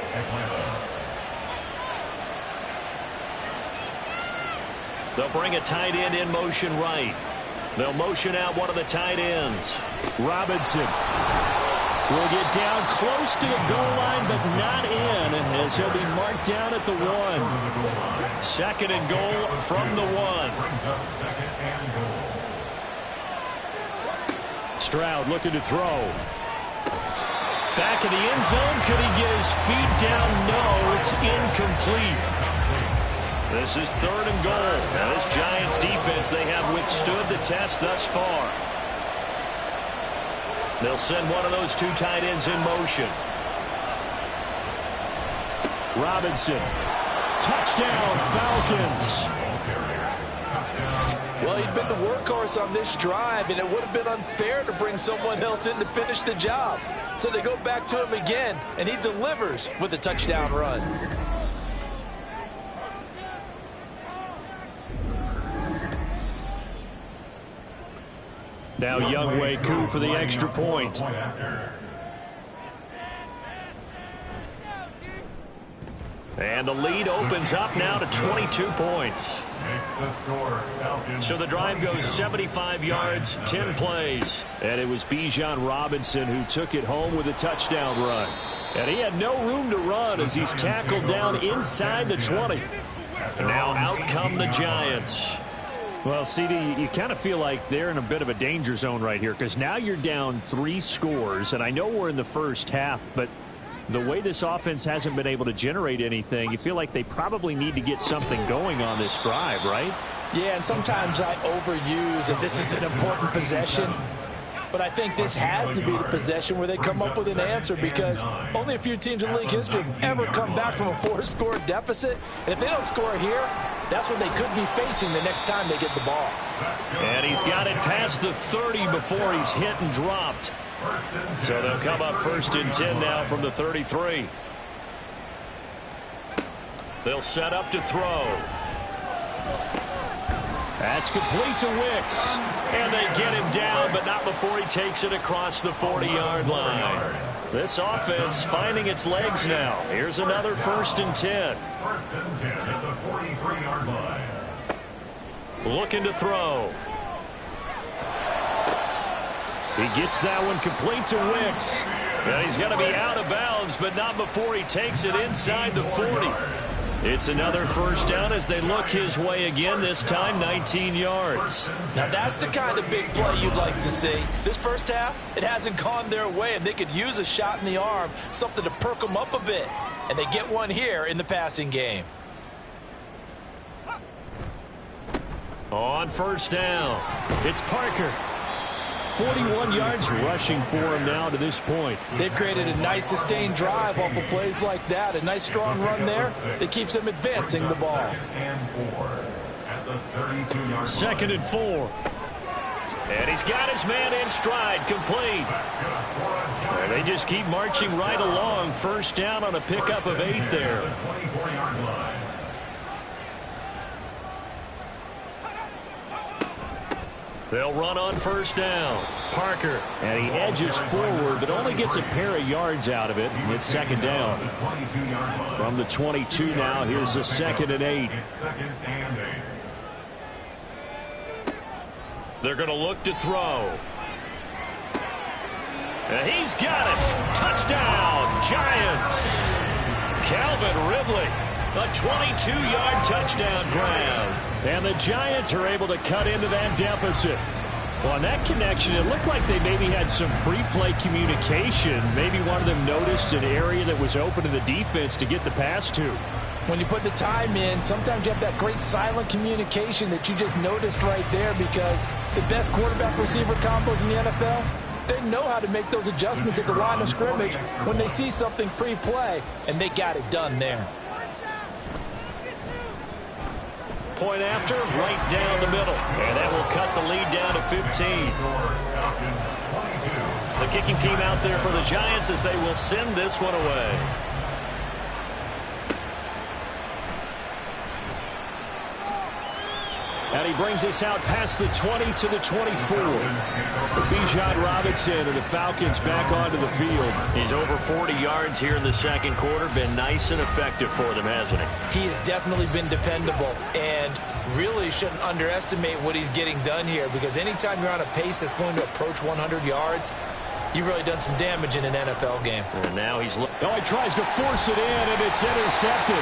They'll bring a tight end in motion right. They'll motion out one of the tight ends. Robinson. will get down close to the goal line, but not in, as he'll be marked down at the 1. 2nd and goal from the 1. Stroud looking to throw. Back in the end zone. Could he get his feet down? No, it's incomplete. This is 3rd and goal. Now this Giants defense, they have withstood the test thus far. They'll send one of those 2 tight ends in motion. Robinson. Touchdown, Falcons. Well, he'd been the workhorse on this drive, and it would have been unfair to bring someone else in to finish the job. So they go back to him again, and he delivers with a touchdown run. Now Younghoe Koo for the extra point. And the lead opens up now to 22 points. So the drive goes 75 yards, 10 plays. And it was Bijan Robinson who took it home with a touchdown run. And he had no room to run as he's tackled down inside the 20. Now out come the Giants. Well, CD, you kind of feel like they're in a bit of a danger zone right here because now you're down 3 scores, and I know we're in the first half, but the way this offense hasn't been able to generate anything, you feel like they probably need to get something going on this drive, right? Yeah, and sometimes I overuse that this is an important possession. But I think this has to be the possession where they come up with an answer because only a few teams in league history have ever come back from a 4-score deficit. And if they don't score here, that's what they could be facing the next time they get the ball. And he's got it past the 30 before he's hit and dropped. So they'll come up 1st and 10 now from the 33. They'll set up to throw. That's complete to Wicks. And they get him down, but not before he takes it across the 40-yard line. This offense finding its legs now. Here's another 1st and 10. 1st and 10 at the 43-yard line. Looking to throw. He gets that one complete to Wicks. And he's going to be out of bounds, but not before he takes it inside the 40. It's another 1st down as they look his way again, this time 19 yards. Now that's the kind of big play you'd like to see. This first half, it hasn't gone their way, and they could use a shot in the arm, something to perk them up a bit. And they get one here in the passing game. On 1st down, it's Parker. 41 yards rushing for him now to this point. They've created a nice sustained drive off of plays like that. A nice strong run there that keeps them advancing the ball. 2nd and 4. And he's got his man in stride, complete. And they just keep marching right along. 1st down on a pickup of 8 there. They'll run on 1st down. Parker. And he edges forward, but only gets a pair of yards out of it. And it's 2nd down. From the 22 now, here's the 2nd and 8. They're going to look to throw. And he's got it. Touchdown, Giants. Calvin Ridley. A 22-yard touchdown grab. And the Giants are able to cut into that deficit. Well, on that connection, it looked like they maybe had some pre-play communication. Maybe one of them noticed an area that was open to the defense to get the pass to. When you put the time in, sometimes you have that great silent communication that you just noticed right there because the best quarterback-receiver combos in the NFL, they know how to make those adjustments at the line of scrimmage when they see something pre-play, and they got it done there. Point after, right down the middle. And that will cut the lead down to 15. The kicking team out there for the Giants as they will send this one away. And he brings us out past the 20 to the 24. Bijan Robinson and the Falcons back onto the field. He's over 40 yards here in the 2nd quarter. Been nice and effective for them, hasn't he? He has definitely been dependable and really shouldn't underestimate what he's getting done here because anytime you're on a pace that's going to approach 100 yards, You've really done some damage in an NFL game. And now he tries to force it in, and it's intercepted.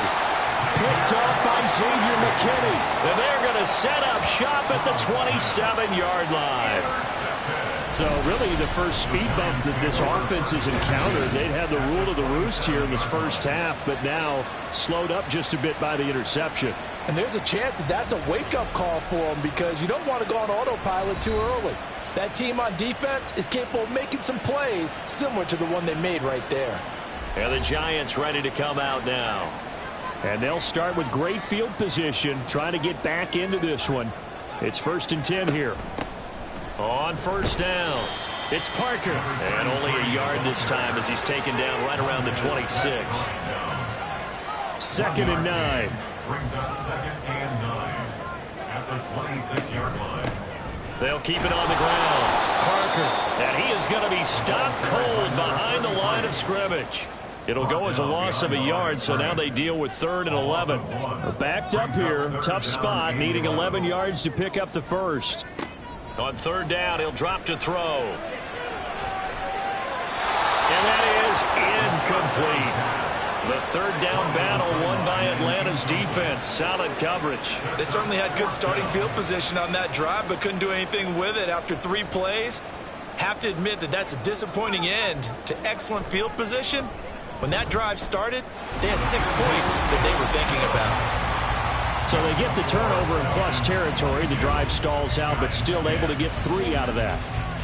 Picked off by Xavier McKinney. And they're going to set up shop at the 27-yard line. So really the first speed bump that this offense has encountered, they'd had the rule of the roost here in this first half, but now slowed up just a bit by the interception. And there's a chance that that's a wake-up call for them because you don't want to go on autopilot too early. That team on defense is capable of making some plays similar to the one they made right there. And the Giants ready to come out now. And they'll start with great field position, trying to get back into this one. It's 1st and 10 here. On first down, it's Parker. And only a yard this time as he's taken down right around the 26. 2nd and 9. Brings up 2nd and 9 at the 26-yard line. They'll keep it on the ground. Parker. And he is going to be stopped cold behind the line of scrimmage. It'll go as a loss of a yard, so now they deal with 3rd and 11. Backed up here, tough spot, needing 11 yards to pick up the first. On 3rd down, he'll drop to throw. And that is incomplete. The 3rd down battle won by Atlanta's defense. Solid coverage. They certainly had good starting field position on that drive, but couldn't do anything with it after 3 plays. Have to admit that that's a disappointing end to excellent field position. When that drive started, they had 6 points that they were thinking about. So they get the turnover in plus territory. The drive stalls out, but still able to get 3 out of that.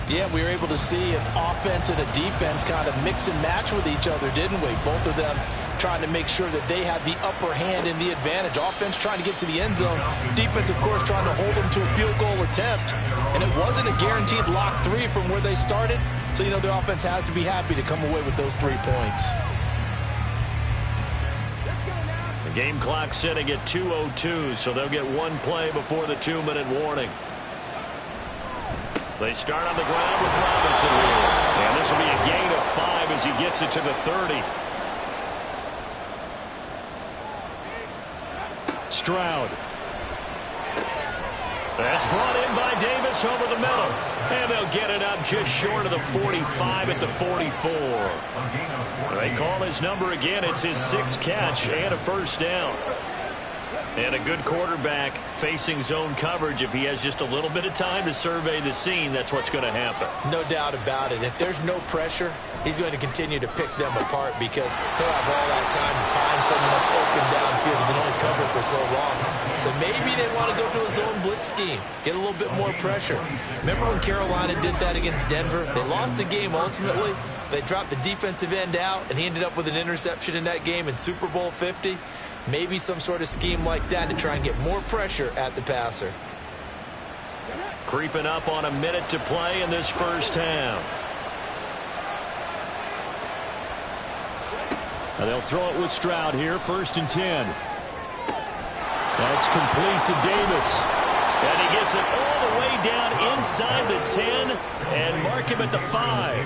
Yeah, we were able to see an offense and a defense kind of mix and match with each other, didn't we? Both of them trying to make sure that they had the upper hand and the advantage. Offense trying to get to the end zone. Defense, of course, trying to hold them to a field goal attempt. And it wasn't a guaranteed lock 3 from where they started. So, you know, the offense has to be happy to come away with those 3 points. The game clock sitting at 2:02, so they'll get 1 play before the 2-minute warning. They start on the ground with Robinson here. And this will be a gain of 5 as he gets it to the 30. Stroud. That's brought in by Davis over the middle. And they'll get it up just short of the 45 at the 44. They call his number again. It's his 6th catch and a first down. And a good quarterback facing zone coverage. If he has just a little bit of time to survey the scene, that's what's going to happen. No doubt about it. If there's no pressure, he's going to continue to pick them apart because he'll have all that time to find someone open downfield who can only cover for so long. So maybe they want to go to a zone blitz scheme, get a little bit more pressure. Remember when Carolina did that against Denver? They lost the game ultimately. They dropped the defensive end out, and he ended up with an interception in that game in Super Bowl 50. Maybe some sort of scheme like that to try and get more pressure at the passer. Creeping up on a minute to play in this first half. Now they'll throw it with Stroud here, 1st and 10. That's complete to Davis. And he gets it all the way down inside the 10 and mark him at the 5.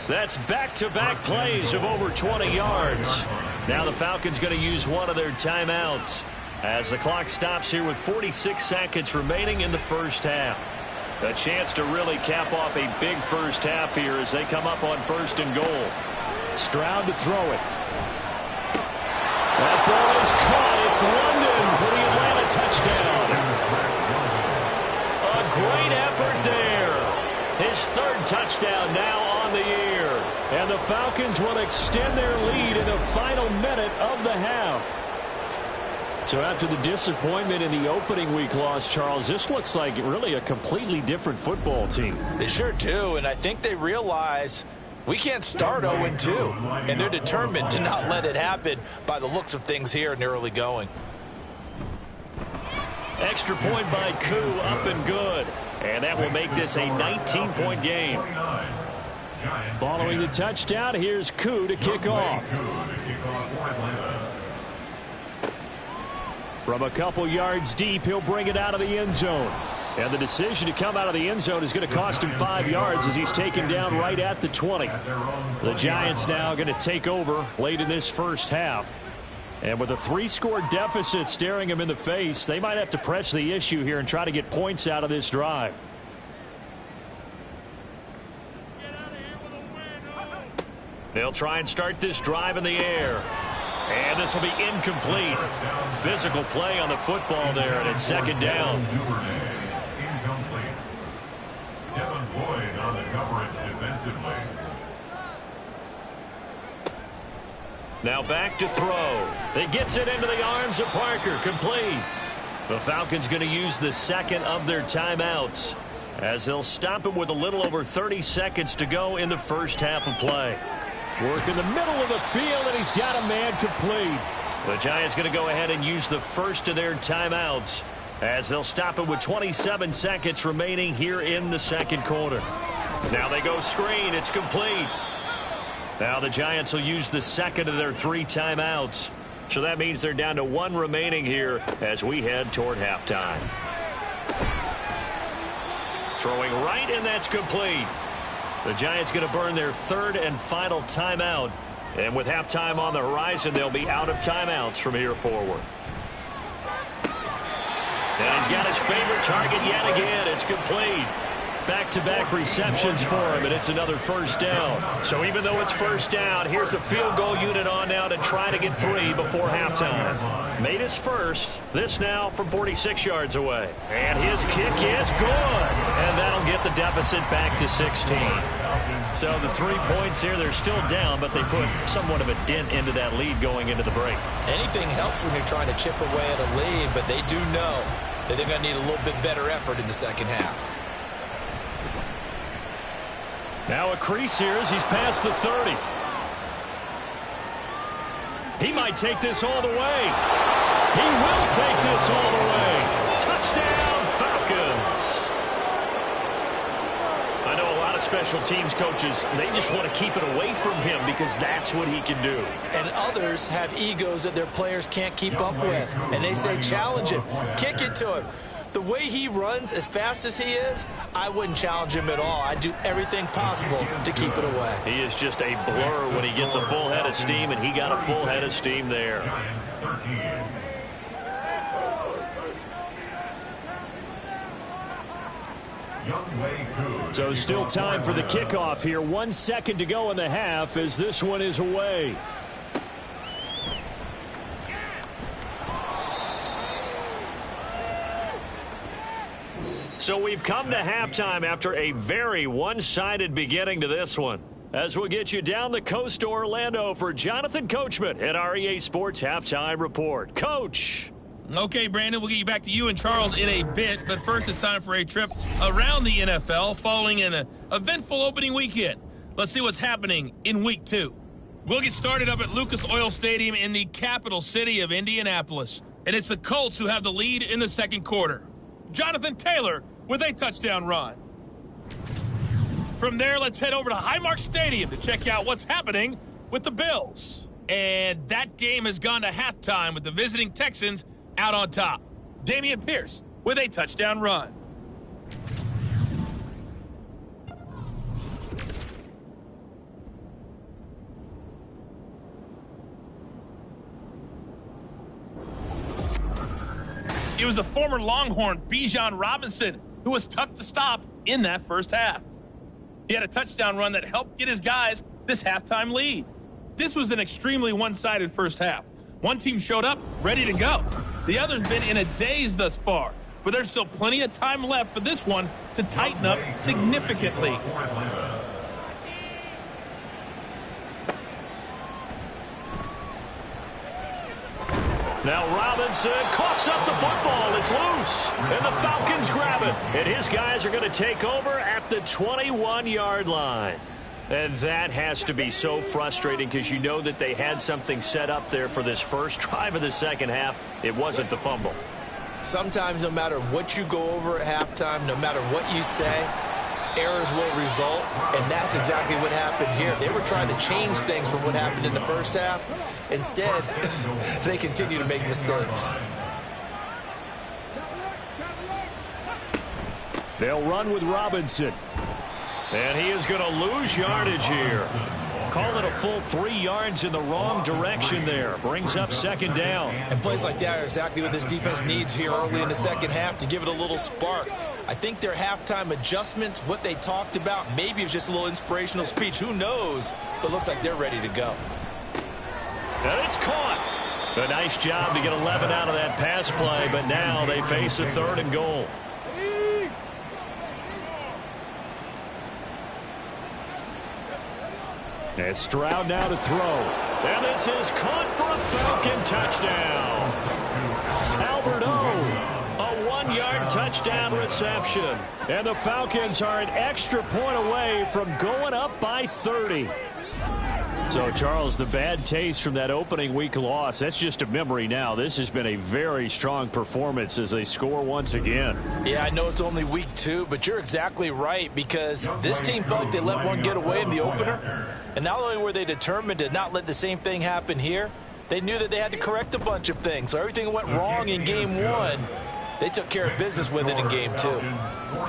That's back-to-back plays of over 20 yards. Now the Falcons going to use one of their timeouts as the clock stops here with 46 seconds remaining in the first half. A chance to really cap off a big first half here as they come up on 1st and goal. Stroud to throw it. That ball is caught. It's London for the Atlanta touchdown. A great effort there. His 3rd touchdown now on the year. And the Falcons will extend their lead in the final minute of the half. So after the disappointment in the opening week loss, Charles, this looks like really a completely different football team. They sure do, and I think they realize we can't start 0-2, and they're determined to not let it happen by the looks of things here in the early going. Extra point by Koo, up and good. And that will make this a 19-point game. Following the touchdown, here's Koo to kick off. From a couple yards deep, he'll bring it out of the end zone. And the decision to come out of the end zone is going to cost him 5 yards as he's taken down right at the 20. The Giants now going to take over late in this first half. And with a 3-score deficit staring him in the face, they might have to press the issue here and try to get points out of this drive. They'll try and start this drive in the air. And this will be incomplete. Physical play on the football there, and it's second down. Incomplete. Devin Boyd on the coverage defensively. Now back to throw. It gets it into the arms of Parker. Complete. The Falcons going to use the second of their timeouts, as they'll stop it with a little over 30 seconds to go in the first half of play. Work in the middle of the field, and he's got a man complete. The Giants going to go ahead and use the first of their timeouts, as they'll stop it with 27 seconds remaining here in the second quarter. Now they go screen. It's complete. Now the Giants will use the second of their 3 timeouts. So that means they're down to 1 remaining here as we head toward halftime. Throwing right, and that's complete. The Giants going to burn their 3rd and final timeout. And with halftime on the horizon, they'll be out of timeouts from here forward. And he's got his favorite target yet again. It's complete. Back-to-back receptions for him, and it's another first down. So even though it's first down, here's the field goal unit on now to try to get 3 before halftime. Made his first. This now from 46 yards away. And his kick is good. And that'll get the deficit back to 16. So the 3 points here, they're still down, but they put somewhat of a dent into that lead going into the break. Anything helps when you're trying to chip away at a lead, but they do know that they're going to need a little bit better effort in the second half. Now a crease here as he's past the 30. He might take this all the way. He will take this all the way. Touchdown, Falcons. I know a lot of special teams coaches, they just want to keep it away from him because that's what he can do. And others have egos that their players can't keep up with. And they say, challenge him, kick it to him. The way he runs as fast as he is, I wouldn't challenge him at all. I'd do everything possible to keep it away. He is just a blur when he gets a full head of steam, and he got a full head of steam there. So still time for the kickoff here. 1 second to go in the half as this one is away. So we've come to halftime after a very one-sided beginning to this one. As we'll get you down the coast to Orlando for Jonathan Coachman at our EA Sports Halftime Report. Coach. Okay, Brandon, we'll get you back to you and Charles in a bit, but first it's time for a trip around the NFL following an eventful opening weekend. Let's see what's happening in Week 2. We'll get started up at Lucas Oil Stadium in the capital city of Indianapolis, and it's the Colts who have the lead in the second quarter. Jonathan Taylor with a touchdown run. From there, let's head over to Highmark Stadium to check out what's happening with the Bills. And that game has gone to halftime with the visiting Texans out on top. Dameon Pierce with a touchdown run. It was a former Longhorn, Bijan Robinson, who was tough to stop in that first half. He had a touchdown run that helped get his guys this halftime lead. This was an extremely one-sided first half. One team showed up ready to go. The other's been in a daze thus far, but there's still plenty of time left for this one to tighten up significantly. Now Robinson coughs up the football. It's loose. And the Falcons grab it. And his guys are going to take over at the 21-yard line. And that has to be so frustrating because you know that they had something set up there for this first drive of the second half. It wasn't the fumble. Sometimes no matter what you go over at halftime, no matter what you say, errors will result, and that's exactly what happened here. They were trying to change things from what happened in the first half. Instead, they continue to make mistakes. They'll run with Robinson. And he is going to lose yardage here. Call it a full 3 yards in the wrong direction there. Brings up second down. And plays like that are exactly what this defense needs here early in the second half to give it a little spark. I think their halftime adjustments, what they talked about, maybe it was just a little inspirational speech. Who knows? But looks like they're ready to go. And it's caught. A nice job to get 11 out of that pass play, but now they face a 3rd and goal. And Stroud now to throw. And this is caught for a Falcon touchdown. Albert O, a 1-yard touchdown reception. And the Falcons are an extra point away from going up by 30. So, Charles, the bad taste from that opening week loss, that's just a memory now. This has been a very strong performance as they score once again. Yeah, I know it's only week 2, but you're exactly right, because this team felt like they let one get away in the opener. And not only were they determined to not let the same thing happen here, they knew that they had to correct a bunch of things. So everything went wrong in game 1. They took care of business with it in game 2.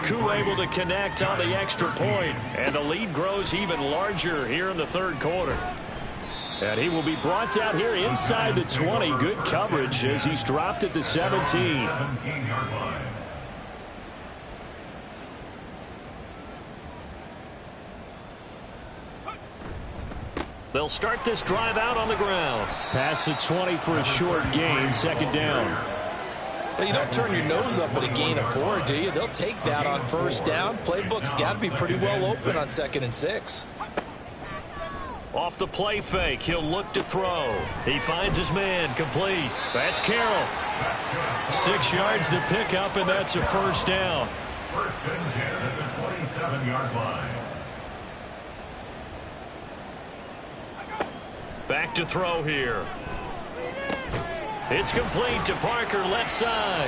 Koo able to connect on the extra point, and the lead grows even larger here in the 3rd quarter. And he will be brought down here inside the 20. Good coverage as he's dropped at the 17. They'll start this drive out on the ground. Past the 20 for a short gain, 2nd down. Well, you don't turn your nose up at a gain of 4, do you? They'll take that on 1st down. Playbook's got to be pretty well open on 2nd and 6. Off the play fake, he'll look to throw. He finds his man, complete. That's Carroll. 6 yards to pick up, and that's a 1st down. 1st and 10 at the 27-yard line. Back to throw here. It's complete to Parker, left side.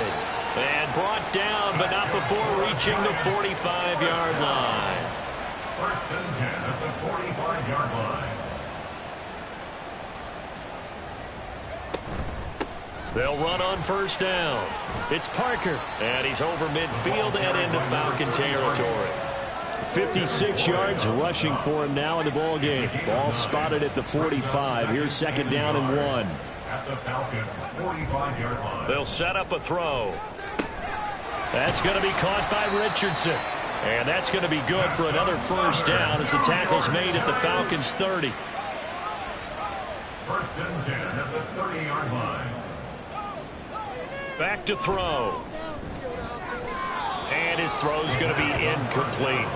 And brought down, but not before reaching the 45-yard line. 1st and 10 at the 45-yard line. They'll run on 1st down. It's Parker, and he's over midfield and into Falcon territory. 56 yards rushing for him now in the ball game. Ball spotted at the 45. Here's 2nd down and 1. At the Falcons' 45-yard line. They'll set up a throw. That's going to be caught by Richardson. And that's going to be good for another 1st down as the tackle's made at the Falcons' 30. 1st and 10 at the 30-yard line. Back to throw. And his throw's going to be incomplete.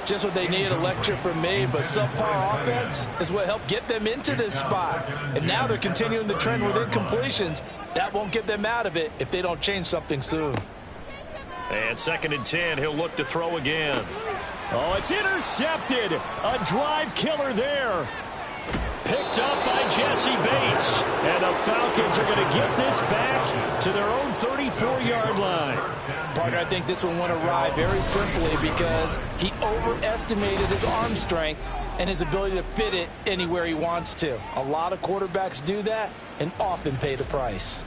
Just what they need, a lecture from me, but subpar offense is what helped get them into this spot. And now they're continuing the trend with incompletions. That won't get them out of it if they don't change something soon. And 2nd and 10, he'll look to throw again. Oh, it's intercepted. A drive killer there. Picked up by Jesse Bates. And the Falcons are going to get this back to their own 34-yard line. Partner, I think this one went awry very simply because he overestimated his arm strength and his ability to fit it anywhere he wants to. A lot of quarterbacks do that and often pay the price.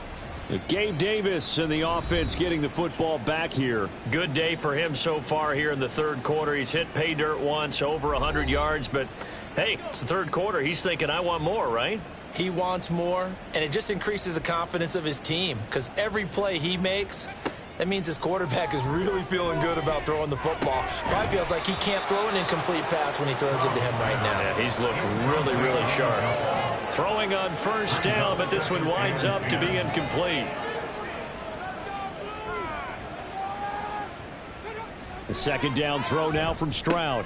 Gabe Davis and the offense getting the football back here. Good day for him so far here in the 3rd quarter. He's hit pay dirt once, over 100 yards, but hey, it's the 3rd quarter. He's thinking, I want more, right? He wants more, and it just increases the confidence of his team because every play he makes, that means his quarterback is really feeling good about throwing the football. Probably feels like he can't throw an incomplete pass when he throws it to him right now. Yeah, he's looked really, really sharp. Throwing on 1st down, but this one winds up to be incomplete. The 2nd down throw now from Stroud.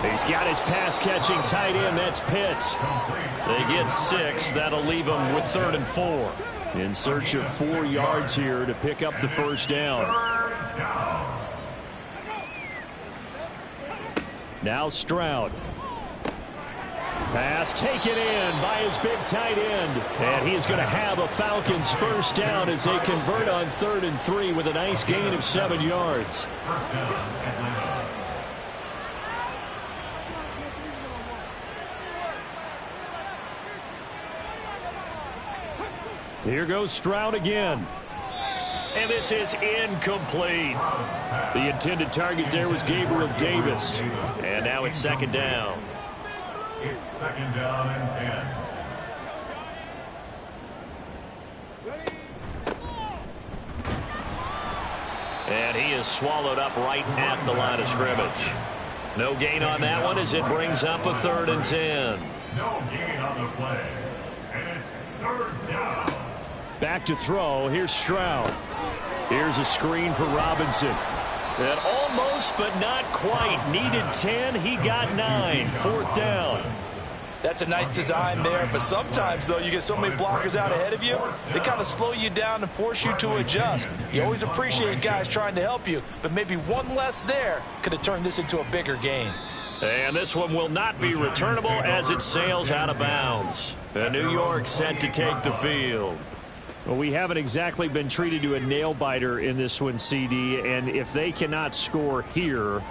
He's got his pass-catching tight end. That's Pitts. They get 6. That'll leave them with 3rd and 4. In search of 4 yards here to pick up the 1st down. Now Stroud. Pass taken in by his big tight end. And he is going to have a Falcons 1st down as they convert on 3rd and 3 with a nice gain of 7 yards. 1st down, Atlanta. Here goes Stroud again. And this is incomplete. The intended target there was Gabriel Davis. And now it's 2nd down. It's 2nd down and 10. And he is swallowed up right at the line of scrimmage. No gain on that one as it brings up a 3rd and 10. No gain on the play. And it's 3rd down. Back to throw. Here's Stroud. Here's a screen for Robinson. And almost, but not quite. Needed 10. He got 9. 4th down. That's a nice design there, but sometimes, though, you get so many blockers out ahead of you, they kind of slow you down and force you to adjust. You always appreciate guys trying to help you, but maybe one less there could have turned this into a bigger gain. And this one will not be returnable as it sails out of bounds. The New York set to take the field. Well, we haven't exactly been treated to a nail-biter in this one, CD, and if they cannot score here,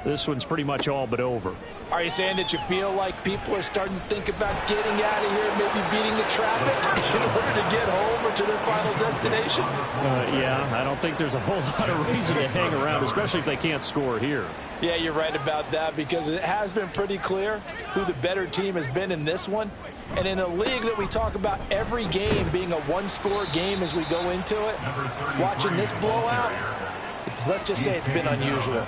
this one's pretty much all but over. Are you saying that you feel like people are starting to think about getting out of here, maybe beating the traffic in order to get home or to their final destination? Yeah, I don't think there's a whole lot of reason to hang around, especially if they can't score here. Yeah, you're right about that because it has been pretty clear who the better team has been in this one. And in a league that we talk about every game being a one-score game as we go into it, watching this blowout, let's just say it's been unusual.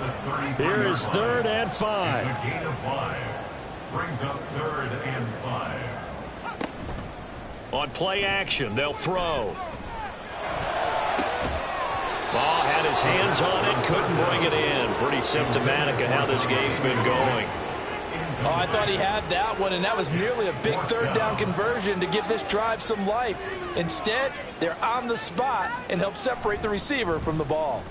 Here is 3rd and 5. A gain of 5. Brings up 3rd and 5. On play action, they'll throw. Ball had his hands on it, couldn't bring it in. Pretty symptomatic of how this game's been going. Oh, I thought he had that one, and that was nearly a big 3rd down conversion to give this drive some life. Instead, they're on the spot and help separate the receiver from the ball.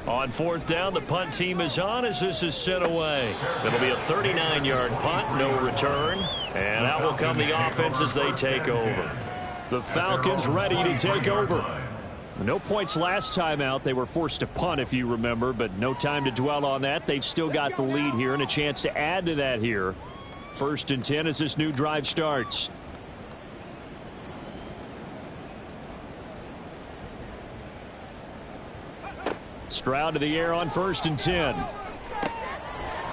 On 4th down, the punt team is on as this is sent away. It'll be a 39-yard punt, no return. And out will come the offense as they take over. The Falcons ready to take over. No points last time out. They were forced to punt, if you remember, but no time to dwell on that. They've still got the lead here and a chance to add to that here. 1st and 10 as this new drive starts. Stroud to the air on 1st and 10.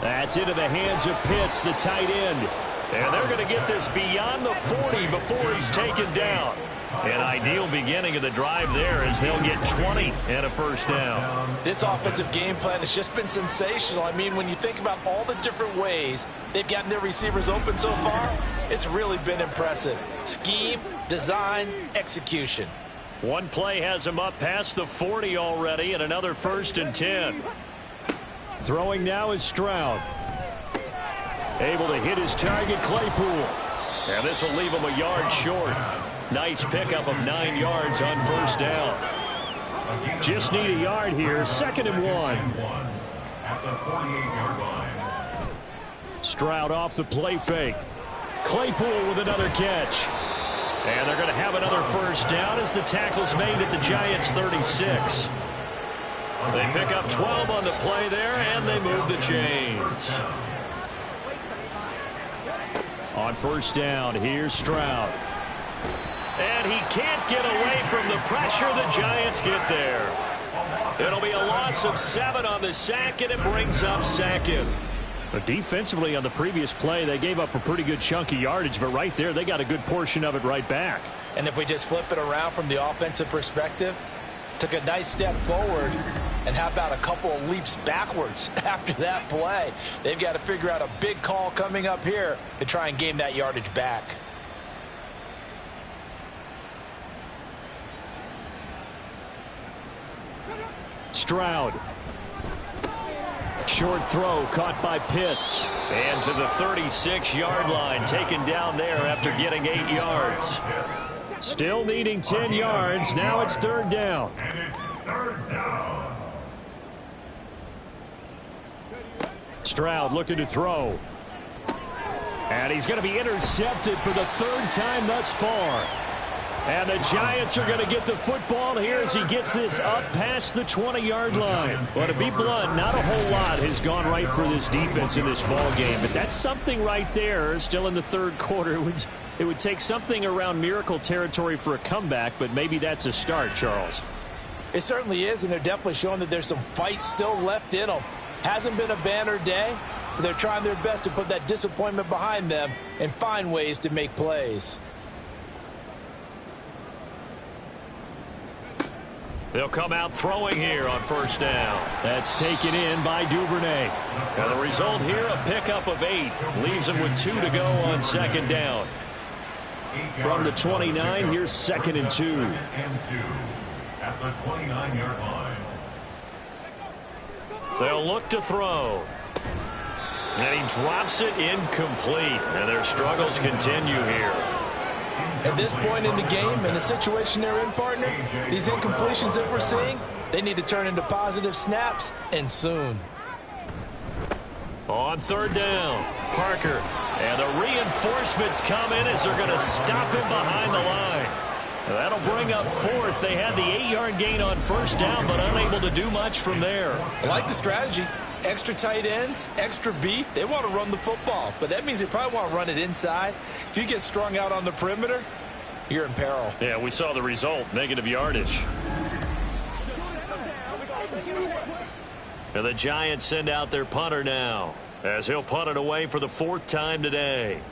That's into the hands of Pitts, the tight end. And they're going to get this beyond the 40 before he's taken down. An ideal beginning of the drive there as they'll get 20 and a 1st down. This offensive game plan has just been sensational. I mean, when you think about all the different ways they've gotten their receivers open so far, it's really been impressive. Scheme, design, execution. One play has him up past the 40 already and another 1st and 10. Throwing now is Stroud. Able to hit his target, Claypool. And this will leave him a yard short. Nice pickup of 9 yards on 1st down. Just need a yard here. 2nd and 1. At the 48-yard line. Stroud off the play fake. Claypool with another catch. And they're going to have another 1st down as the tackle's made at the Giants' 36. They pick up 12 on the play there, and they move the chains. On 1st down, here's Stroud. And he can't get away from the pressure. The Giants get there. It'll be a loss of 7 on the sack, and it brings up 2nd. But defensively on the previous play, they gave up a pretty good chunk of yardage, but right there, they got a good portion of it right back. And if we just flip it around from the offensive perspective, took a nice step forward, and how about a couple of leaps backwards after that play? They've got to figure out a big call coming up here to try and gain that yardage back. Stroud. Short throw caught by Pitts. And to the 36-yard line, taken down there after getting 8 yards. Still needing 10 yards. Now it's 3rd down. And it's 3rd down. Stroud looking to throw. And he's going to be intercepted for the 3rd time thus far. And the Giants are going to get the football here as he gets this up past the 20-yard line. But to be blunt, not a whole lot has gone right for this defense in this ball game. But that's something right there, still in the 3rd quarter. It would take something around miracle territory for a comeback, but maybe that's a start, Charles. It certainly is, and they're definitely showing that there's some fight still left in them. Hasn't been a banner day, but they're trying their best to put that disappointment behind them and find ways to make plays. They'll come out throwing here on first down. That's taken in by Duvernay. And the result here, a pickup of 8. Leaves them with 2 to go on second down. From the 29, here's 2nd and 2. At the 29-yard line. They'll look to throw. And he drops it incomplete. And their struggles continue here. At this point in the game, in the situation they're in, partner, these incompletions that we're seeing, they need to turn into positive snaps, and soon. On third down, Parker. And the reinforcements come in as they're going to stop him behind the line. That'll bring up 4th. They had the 8-yard gain on first down, but unable to do much from there. I like the strategy. Extra tight ends, extra beef. They want to run the football, but that means they probably want to run it inside. If you get strung out on the perimeter, you're in peril. Yeah, we saw the result, negative yardage. And the Giants send out their punter now, as he'll punt it away for the 4th time today.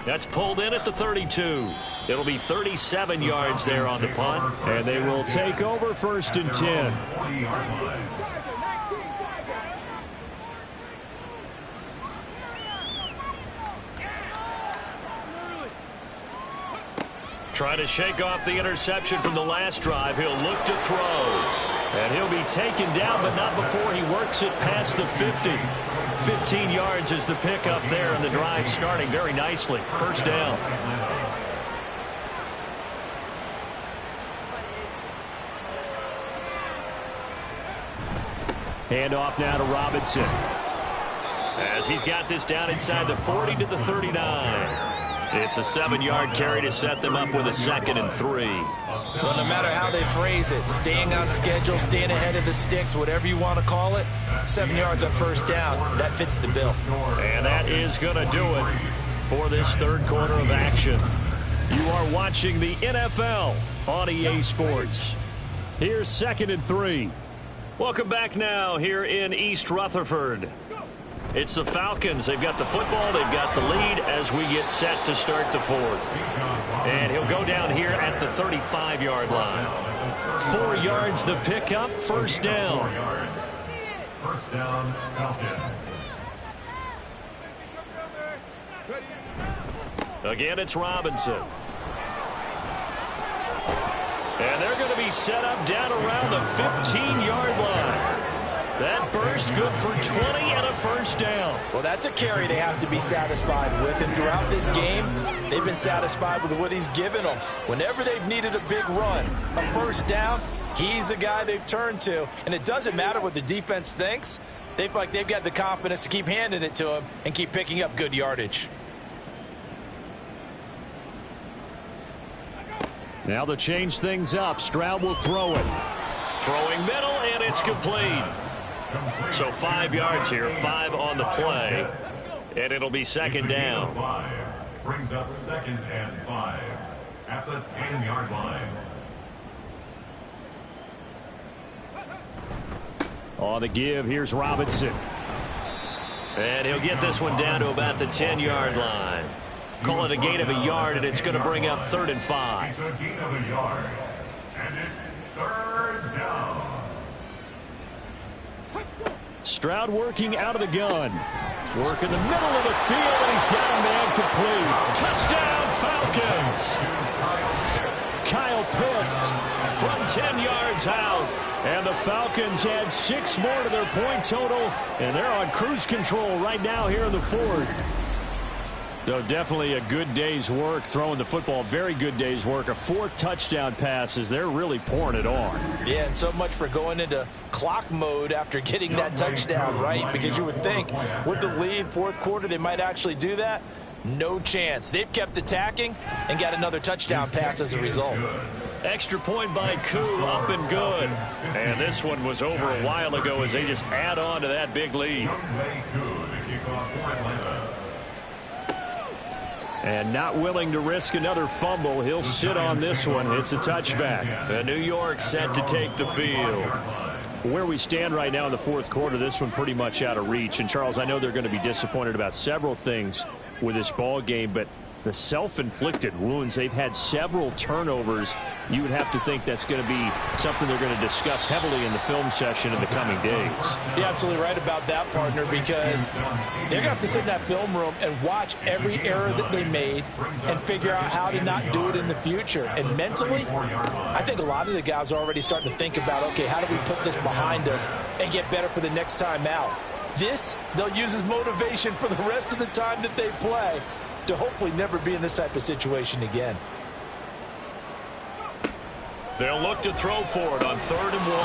That's pulled in at the 32. It'll be 37 yards there on the punt. And they will take over 1st and 10. Trying to shake off the interception from the last drive. He'll look to throw. And he'll be taken down, but not before he works it past the 50. 15 yards is the pickup there, and the drive starting very nicely. First down. Hand off now to Robinson. As he's got this down inside the 40 to the 39. It's a 7-yard carry to set them up with a 2nd and 3. Well, no matter how they phrase it, staying on schedule, staying ahead of the sticks, whatever you want to call it, 7 yards on first down, that fits the bill. And that is going to do it for this third quarter of action. You are watching the NFL on EA Sports. Here's 2nd and 3. Welcome back now here in East Rutherford. It's the Falcons. They've got the football. They've got the lead as we get set to start the 4th. And he'll go down here at the 35-yard line. 4 yards the pickup. First down. First down, Falcons. Again, it's Robinson. And they're going to be set up down around the 15-yard line. That burst good for 20 and a first down. Well, that's a carry they have to be satisfied with. And throughout this game, they've been satisfied with what he's given them. Whenever they've needed a big run, a first down, he's the guy they've turned to. And it doesn't matter what the defense thinks. They feel like they've got the confidence to keep handing it to him and keep picking up good yardage. Now to change things up, Stroud will throw it. Throwing middle, and it's complete. So 5 yards here, 5 on the play, and it'll be second down. Brings up 2nd and 5 at the 10-yard line. On the give, here's Robinson. And he'll get this one down to about the 10-yard line. Call it a gain of a yard, and it's going to bring up 3rd and 5. It's a gain of a yard, and it's 3rd down. Stroud working out of the gun. Work in the middle of the field, and he's got a man complete. Touchdown, Falcons! Kyle Pitts from 10 yards out. And the Falcons add 6 more to their point total, and they're on cruise control right now here in the 4th. So definitely a good day's work throwing the football. Very good day's work. A 4th touchdown pass as they're really pouring it on. Yeah, and so much for going into clock mode after getting that touchdown, right? Because you would think with the lead, 4th quarter, they might actually do that. No chance. They've kept attacking and got another touchdown pass as a result. Extra point by Koo, up and good. And this one was over a while ago as they just add on to that big lead. And not willing to risk another fumble. He'll sit on this one. It's a touchback. And New York set to take the field. Where we stand right now in the 4th quarter, this one pretty much out of reach. And, Charles, I know they're going to be disappointed about several things with this ball game, but the self-inflicted wounds. They've had several turnovers. You would have to think that's going to be something they're going to discuss heavily in the film session in the coming days. You're absolutely right about that, partner, because they're going to have to sit in that film room and watch every error that they made and figure out how to not do it in the future. And mentally, I think a lot of the guys are already starting to think about, okay, how do we put this behind us and get better for the next time out? This, they'll use as motivation for the rest of the time that they play to hopefully never be in this type of situation again. They'll look to throw for it on 3rd and 1.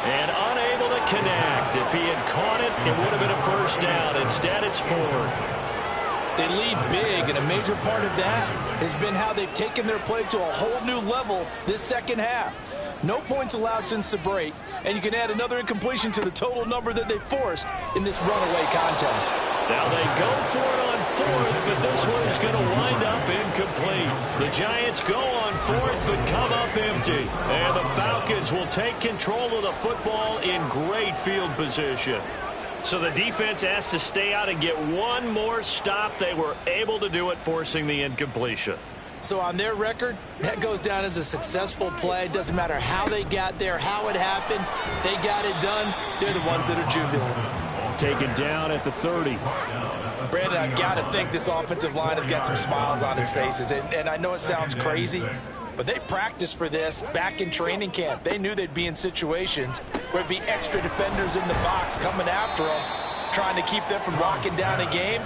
And unable to connect. If he had caught it, it would have been a first down. Instead, it's 4th. They lead big, and a major part of that has been how they've taken their play to a whole new level this second half. No points allowed since the break, and you can add another incompletion to the total number that they forced in this runaway contest. Now they go for it on 4th, but this one is going to wind up incomplete. The Giants go on 4th, but come up empty. And the Falcons will take control of the football in great field position. So the defense has to stay out and get one more stop. They were able to do it, forcing the incompletion. So on their record, that goes down as a successful play. It doesn't matter how they got there, how it happened. They got it done. They're the ones that are jubilant. Taken down at the 30. Brandon, I've got to think this offensive line has got some smiles on its faces. And I know it sounds crazy, but they practiced for this back in training camp. They knew they'd be in situations where it'd be extra defenders in the box coming after them, trying to keep them from locking down a game.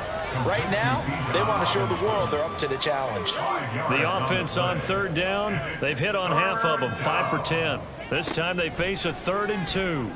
Right now, they want to show the world they're up to the challenge. The offense on 3rd down, they've hit on half of them, 5 for 10. This time they face a 3rd and 2.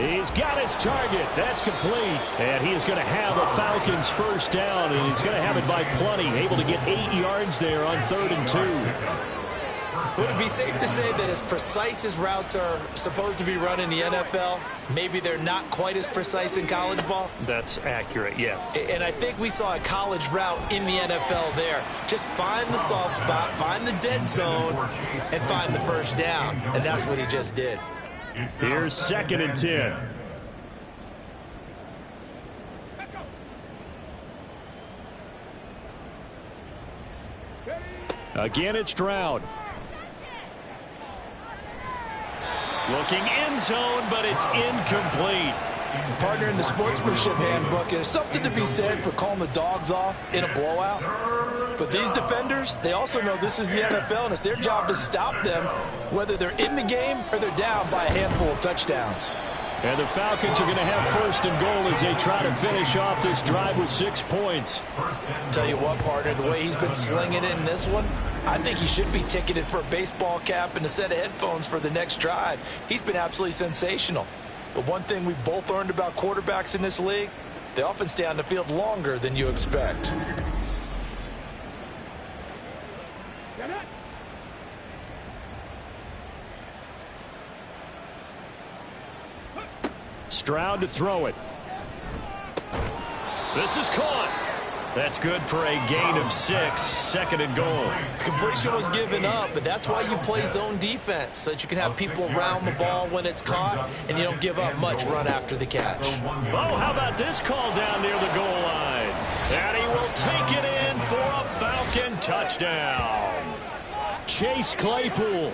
He's got his target. That's complete. And he is going to have a Falcons first down, and he's going to have it by plenty. Able to get 8 yards there on 3rd and 2. Would it be safe to say that as precise as routes are supposed to be run in the NFL, maybe they're not quite as precise in college ball? That's accurate, yeah. And I think we saw a college route in the NFL there. Just find the soft spot, find the dead zone, and find the first down. And that's what he just did. Here's 2nd and 10. Again, it's Stroud. Looking end zone, but it's incomplete. Partner, in the sportsmanship handbook, there's something to be said for calling the dogs off in a blowout. But these defenders, they also know this is the NFL, and it's their job to stop them, whether they're in the game or they're down by a handful of touchdowns. And the Falcons are going to have 1st and goal as they try to finish off this drive with 6 points. Tell you what, partner, the way he's been slinging it in this one, I think he should be ticketed for a baseball cap and a set of headphones for the next drive. He's been absolutely sensational. But one thing we've both learned about quarterbacks in this league, they often stay on the field longer than you expect. Stroud to throw it. This is caught. That's good for a gain of 6. 2nd and goal. Completion was given up, but that's why you play zone defense, so that you can have people around the ball when it's caught, and you don't give up much run after the catch. Oh, how about this call down near the goal line? And he will take it in for a Falcon touchdown. Chase Claypool.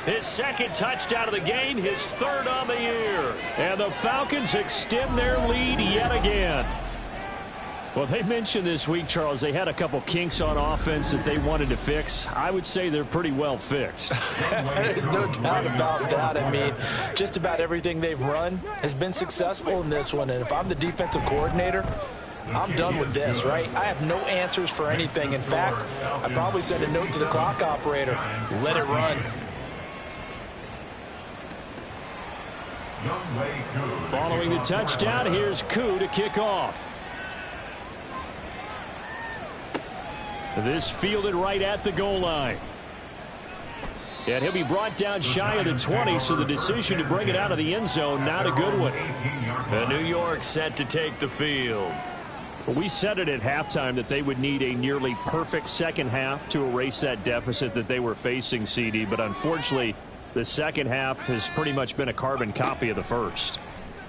His 2nd touchdown of the game, his 3rd on the year. And the Falcons extend their lead yet again. Well, they mentioned this week, Charles, they had a couple kinks on offense that they wanted to fix. I would say they're pretty well fixed. There's no doubt about that. I mean, just about everything they've run has been successful in this one. And if I'm the defensive coordinator, I'm done with this, right? I have no answers for anything. In fact, I probably send a note to the clock operator. Let it run. Following the touchdown, here's Koo to kick off. This fielded right at the goal line. And he'll be brought down shy of the 20, so the decision to bring it out of the end zone, not a good one. And New York set to take the field. Well, we said it at halftime that they would need a nearly perfect second half to erase that deficit that they were facing, CD, but unfortunately, the second half has pretty much been a carbon copy of the first.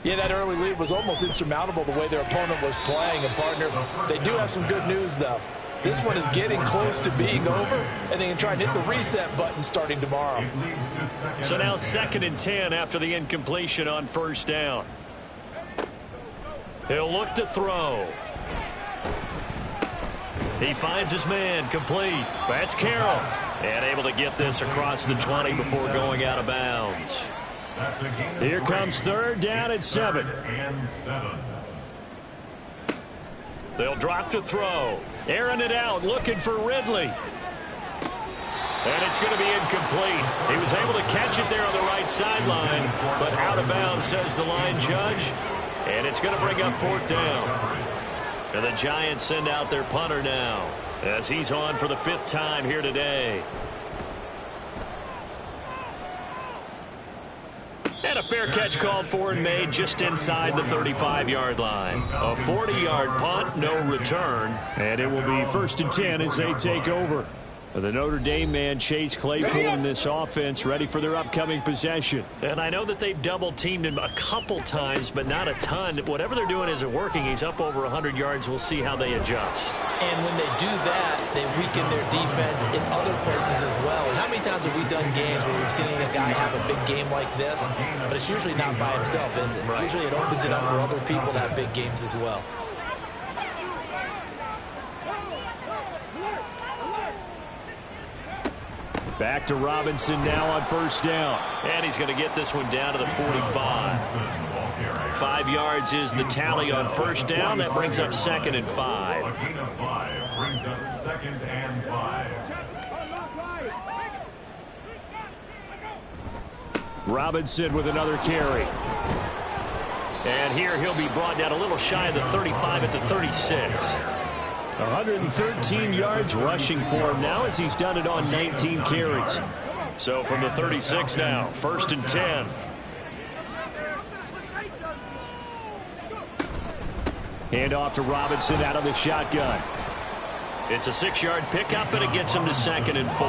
Yeah, that early lead was almost insurmountable the way their opponent was playing. And, partner, they do have some good news, though. This one is getting close to being over, and they can try and hit the reset button starting tomorrow. So now 2nd and 10 after the incompletion on 1st down. He'll look to throw. He finds his man, complete. That's Carroll. And able to get this across the 20 before going out of bounds. Here comes 3rd down and 7. They'll drop to throw. Airing it out, looking for Ridley. And it's going to be incomplete. He was able to catch it there on the right sideline, but out of bounds, says the line judge. And it's going to bring up 4th down. And the Giants send out their punter now, as he's on for the 5th time here today. And a fair catch called for and made just inside the 35-yard line. A 40-yard punt, no return. And it will be 1st and 10 as they take over. The Notre Dame man, Chase Claypool, in this offense, ready for their upcoming possession. And I know that they've double-teamed him a couple times, but not a ton. Whatever they're doing isn't working. He's up over 100 yards. We'll see how they adjust. And when they do that, they weaken their defense in other places as well. And how many times have we done games where we've seen a guy have a big game like this? But it's usually not by himself, is it? Right. Usually it opens it up for other people to have big games as well. Back to Robinson now on 1st down. And he's going to get this one down to the 45. 5 yards is the tally on 1st down. That brings up 2nd and 5. Brings up 2nd and 5. Robinson with another carry. And here he'll be brought down a little shy of the 35 at the 36. 113 yards rushing for him now as he's done it on 19 carries. So from the 36 now, 1st and 10. Hand off to Robinson out of the shotgun. It's a 6-yard pickup, and it gets him to 2nd and 4.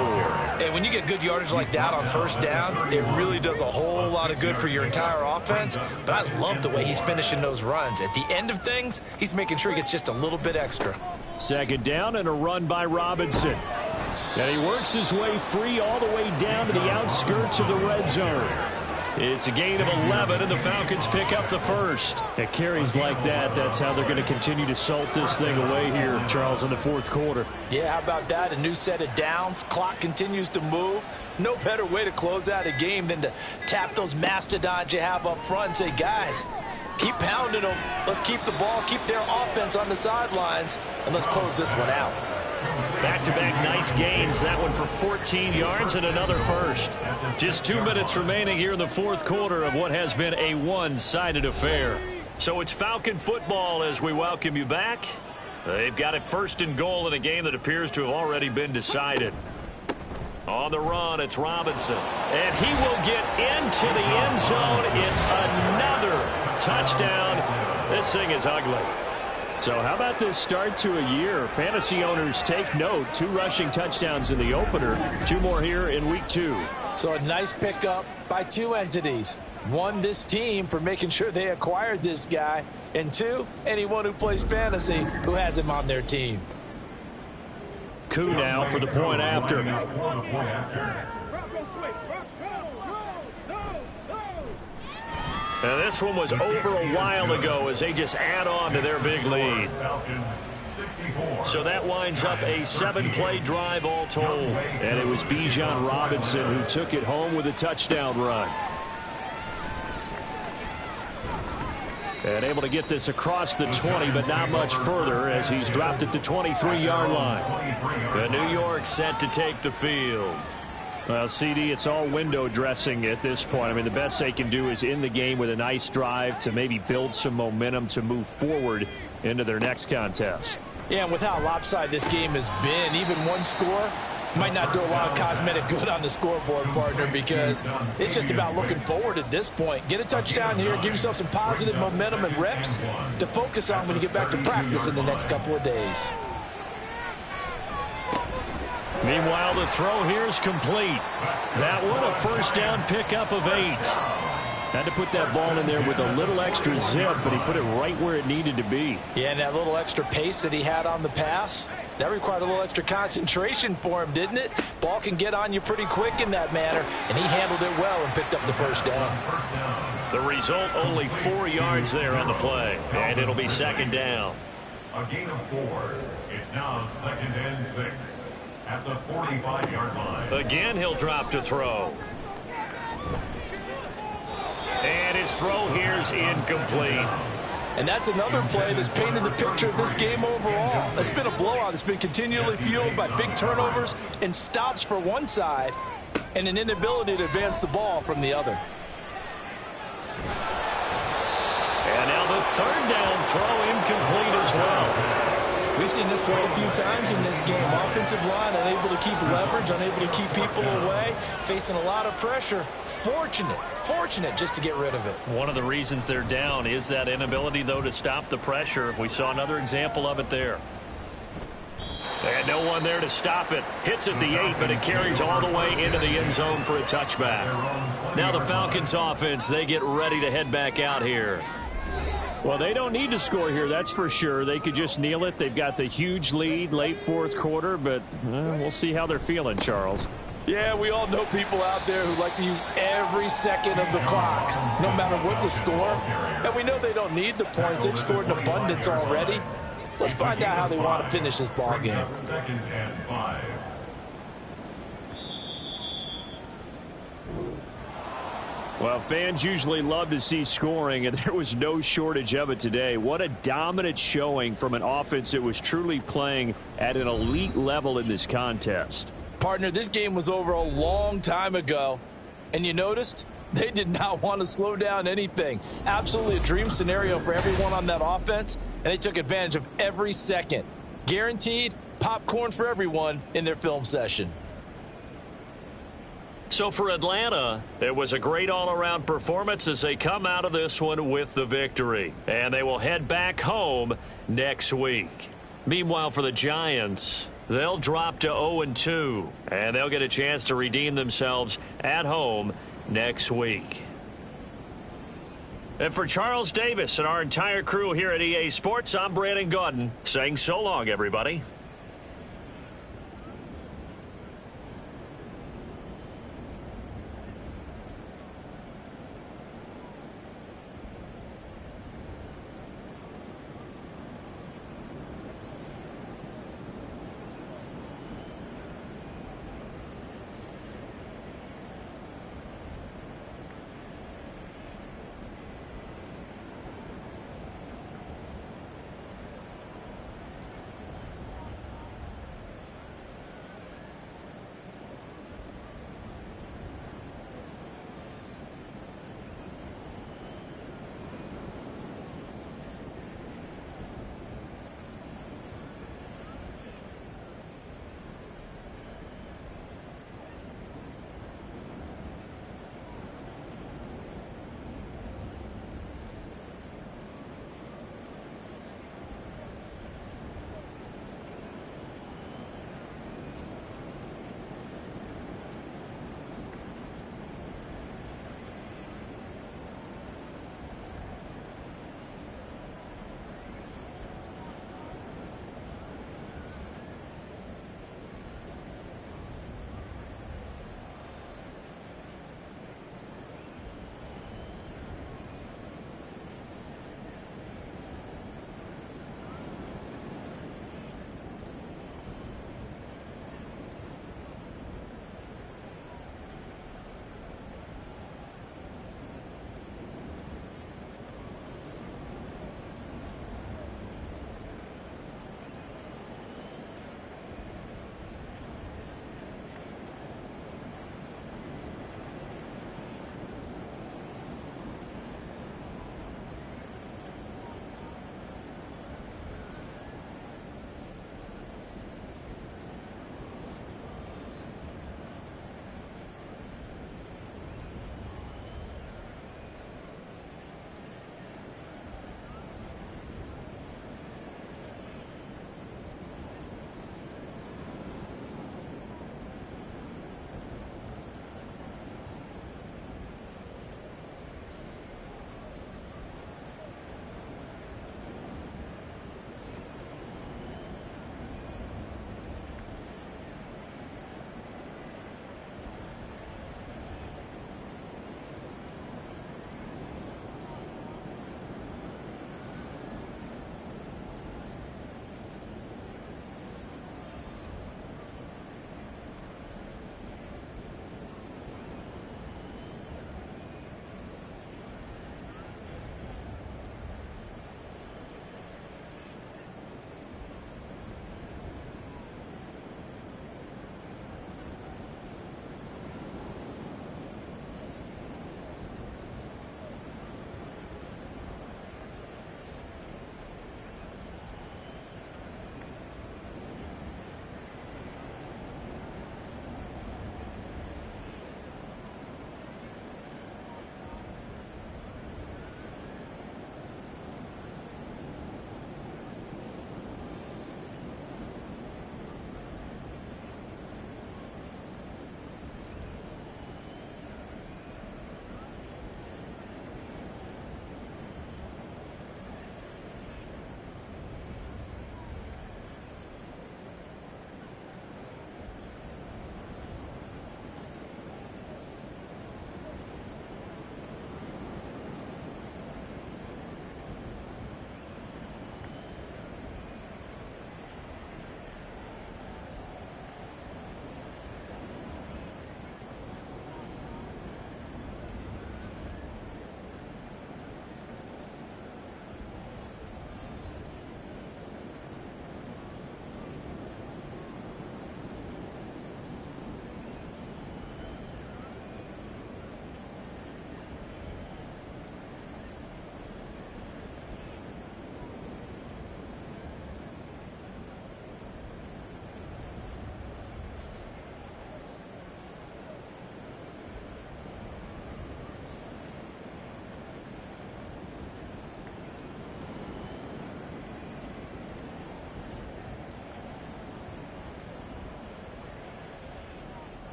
And when you get good yardage like that on 1st down, it really does a whole lot of good for your entire offense. But I love the way he's finishing those runs. At the end of things, he's making sure he gets just a little bit extra. 2nd down and a run by Robinson. And he works his way free all the way down to the outskirts of the red zone. It's a gain of 11, and the Falcons pick up the 1st. At carries like that, that's how they're going to continue to salt this thing away here, Charles, in the 4th quarter. Yeah, how about that? A new set of downs. Clock continues to move. No better way to close out a game than to tap those mastodons you have up front and say, guys, keep pounding them. Let's keep the ball, keep their offense on the sidelines, and let's close this one out. Back-to-back nice gains. That one for 14 yards and another 1st. Just 2 minutes remaining here in the 4th quarter of what has been a one-sided affair. So it's Falcon football as we welcome you back. They've got it 1st and goal in a game that appears to have already been decided. On the run, it's Robinson. And he will get into the end zone. It's another touchdown. This thing is ugly. So how about this start to a year? Fantasy owners take note. 2 rushing touchdowns in the opener. 2 more here in week 2. So a nice pickup by 2 entities. 1, this team for making sure they acquired this guy. And 2, anyone who plays fantasy who has him on their team. Coup now for the point after. And this one was over a while ago as they just add on to their big lead. So that winds up a 7-play drive all told. And it was Bijan Robinson who took it home with a touchdown run. And able to get this across the 20, but not much further as he's dropped it to 23-yard line. And New York set to take the field. Well, CD, it's all window dressing at this point. I mean, the best they can do is in the game with a nice drive to maybe build some momentum to move forward into their next contest. Yeah, and with how lopsided this game has been, even one score might not do a lot of cosmetic good on the scoreboard, partner, because it's just about looking forward at this point. Get a touchdown here, give yourself some positive momentum and reps to focus on when you get back to practice in the next couple of days. Meanwhile, the throw here is complete. That one a 1st down pickup of 8. Had to put that ball in there with a little extra zip, but he put it right where it needed to be. Yeah, and that little extra pace that he had on the pass, That required a little extra concentration for him, didn't it? Ball can get on you pretty quick in that manner, and he handled it well and picked up the first down. The result, only 4 yards there on the play, and it'll be second down. A gain of 4. It's now second and 6 at the 45-yard line. Again, he'll drop to throw. And his throw here's incomplete. And that's another play that's painted the picture of this game overall. It's been a blowout. It's been continually fueled by big turnovers and stops for one side and an inability to advance the ball from the other. And now the third down throw incomplete as well. We've seen this quite a few times in this game. Offensive line unable to keep leverage, unable to keep people away, facing a lot of pressure. Fortunate just to get rid of it. One of the reasons they're down is that inability, though, to stop the pressure. We saw another example of it there. And no one there to stop it. Hits at the 8, but it carries all the way into the end zone for a touchback. Now the Falcons offense, they get ready to head back out here. Well, they don't need to score here, that's for sure. They could just kneel it. They've got the huge lead late fourth quarter, but we'll see how they're feeling, Charles. Yeah, we all know people out there who like to use every second of the clock, no matter what the score. And we know they don't need the points. They've scored in abundance already. Let's find out how they want to finish this ball game. Second and 5. Well, fans usually love to see scoring, and there was no shortage of it today. What a dominant showing from an offense that was truly playing at an elite level in this contest. Partner, this game was over a long time ago, and you noticed they did not want to slow down anything. Absolutely a dream scenario for everyone on that offense, and they took advantage of every second. Guaranteed popcorn for everyone in their film session. So for Atlanta, it was a great all-around performance as they come out of this one with the victory. And they will head back home next week. Meanwhile, for the Giants, they'll drop to 0-2, and they'll get a chance to redeem themselves at home next week. And for Charles Davis and our entire crew here at EA Sports, I'm Brandon Gaudin saying so long, everybody.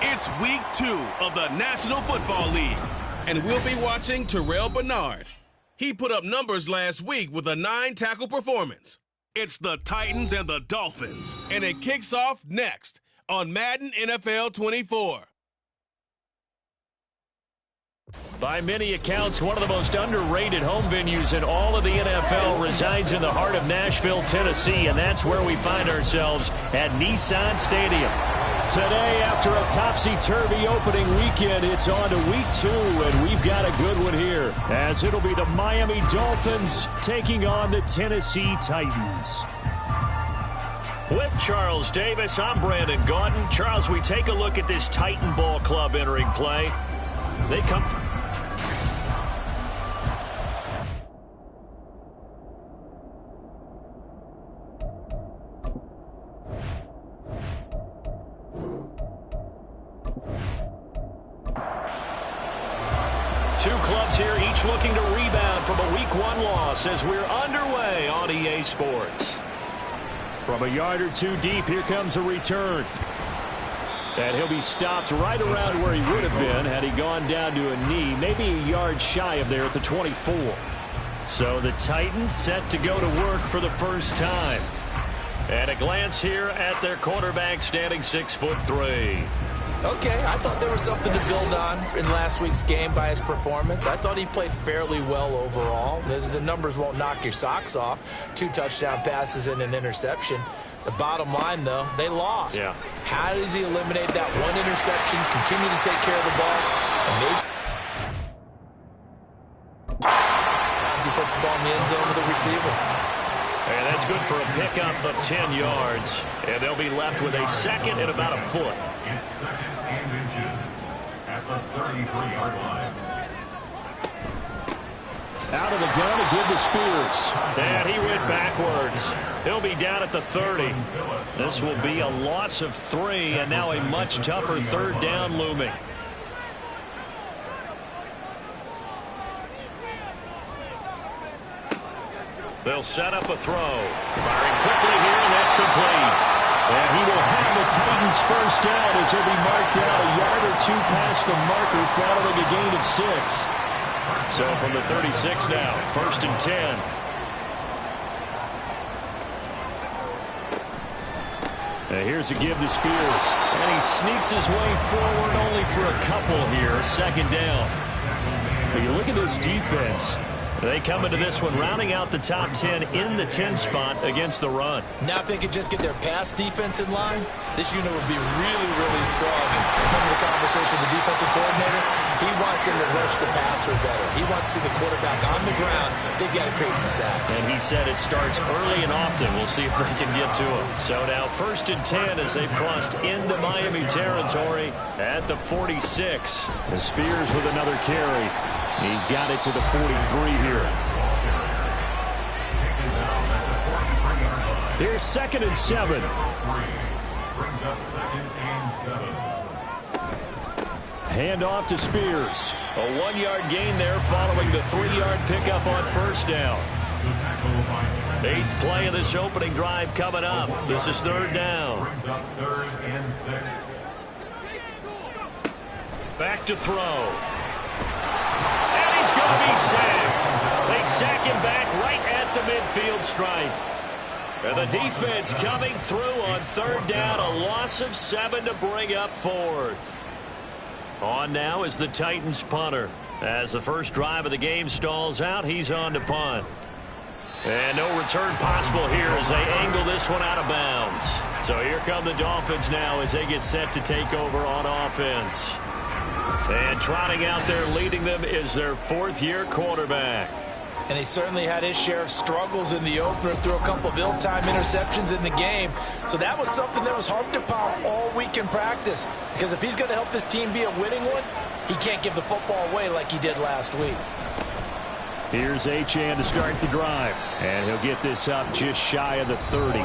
It's week 2 of the National Football League, and we'll be watching Terrell Bernard. He put up numbers last week with a 9-tackle performance. It's the Titans and the Dolphins, and it kicks off next on Madden NFL 24. By many accounts, one of the most underrated home venues in all of the NFL resides in the heart of Nashville, Tennessee, and that's where we find ourselves at Nissan Stadium. Today, after a topsy-turvy opening weekend, it's on to week 2, and we've got a good one here, as it'll be the Miami Dolphins taking on the Tennessee Titans. With Charles Davis, I'm Brandon Gaudin. Charles, we take a look at this Titan Ball Club entering play. They come... Two clubs here, each looking to rebound from a Week 1 loss as we're underway on EA Sports. From a yard or two deep, here comes a return. And he'll be stopped right around where he would have been had he gone down to a knee, maybe a yard shy of there at the 24. So the Titans set to go to work for the first time. And a glance here at their quarterback, standing 6'3". Okay, I thought there was something to build on in last week's game by his performance. I thought he played fairly well overall. The numbers won't knock your socks off. 2 touchdown passes and an interception. The bottom line, though, they lost. Yeah. How does he eliminate that one interception, continue to take care of the ball, and maybe sometimes he puts the ball in the end zone with the receiver. And that's good for a pickup of 10 yards. And they'll be left with a second and about a foot. It's second and inches at the 33-yard line. Out of the gun to give to Spears. And he went backwards. He'll be down at the 30. This will be a loss of 3, and now a much tougher third down looming. They'll set up a throw. Firing quickly here, and that's complete. And he will have the Titans first down as he'll be marked down a yard or 2 past the marker following a gain of 6. So from the 36 now, 1st and 10. And here's a give to Spears. And he sneaks his way forward only for a couple here, 2nd down. But you look at this defense. They come into this one rounding out the top 10 in the 10 spot against the run. Now if they could just get their pass defense in line, this unit would be really, really strong. And remember the conversation with the defensive coordinator? He wants them to rush the passer better. He wants to see the quarterback on the ground. They've got to create some sacks. And he said it starts early and often. We'll see if they can get to him. So now 1st and 10 as they've crossed into Miami territory at the 46. And Spears with another carry. He's got it to the 43 here. Here's 2nd and 7. Brings up 2nd and 7. Hand off to Spears. A 1-yard gain there following the 3-yard pickup on 1st down. 8th play of this opening drive coming up. This is 3rd down. Brings up 3rd and 6. Back to throw. Going to be sacked. They sack him back right at the midfield stripe. And the defense coming through on 3rd down. A loss of 7 to bring up 4th. On now is the Titans punter. As the first drive of the game stalls out, he's on to punt. And no return possible here as they angle this one out of bounds. So here come the Dolphins now as they get set to take over on offense. And trotting out there leading them is their 4th-year quarterback. And he certainly had his share of struggles in the opener, threw a couple of ill-timed interceptions in the game. So that was something that was harped upon all week in practice. Because if he's going to help this team be a winning one, he can't give the football away like he did last week. Here's Achane to start the drive. And he'll get this up just shy of the 30.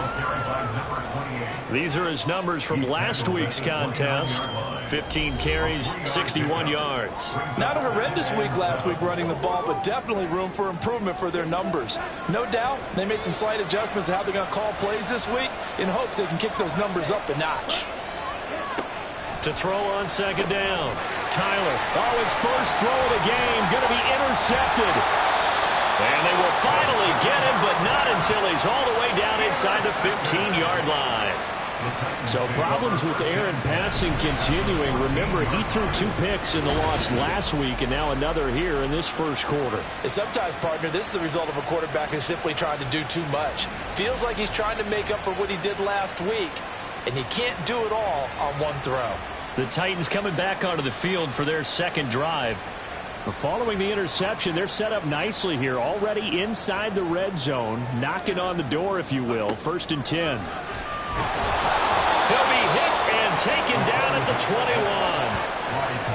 These are his numbers from last week's contest. 15 carries, 61 yards. Not a horrendous week last week running the ball, but definitely room for improvement for their numbers. No doubt they made some slight adjustments to how they're going to call plays this week in hopes they can kick those numbers up a notch. To throw on second down. Tyler. Oh, his first throw of the game. Going to be intercepted. And they will finally get him, but not until he's all the way down inside the 15-yard line. So problems with Aaron passing continuing. Remember, he threw 2 picks in the loss last week and now another here in this first quarter. And sometimes, partner, this is the result of a quarterback who's simply trying to do too much. Feels like he's trying to make up for what he did last week, and he can't do it all on one throw. The Titans coming back onto the field for their second drive. Following the interception, they're set up nicely here, already inside the red zone, knocking on the door, if you will. 1st and 10. He'll be hit and taken down at the 21.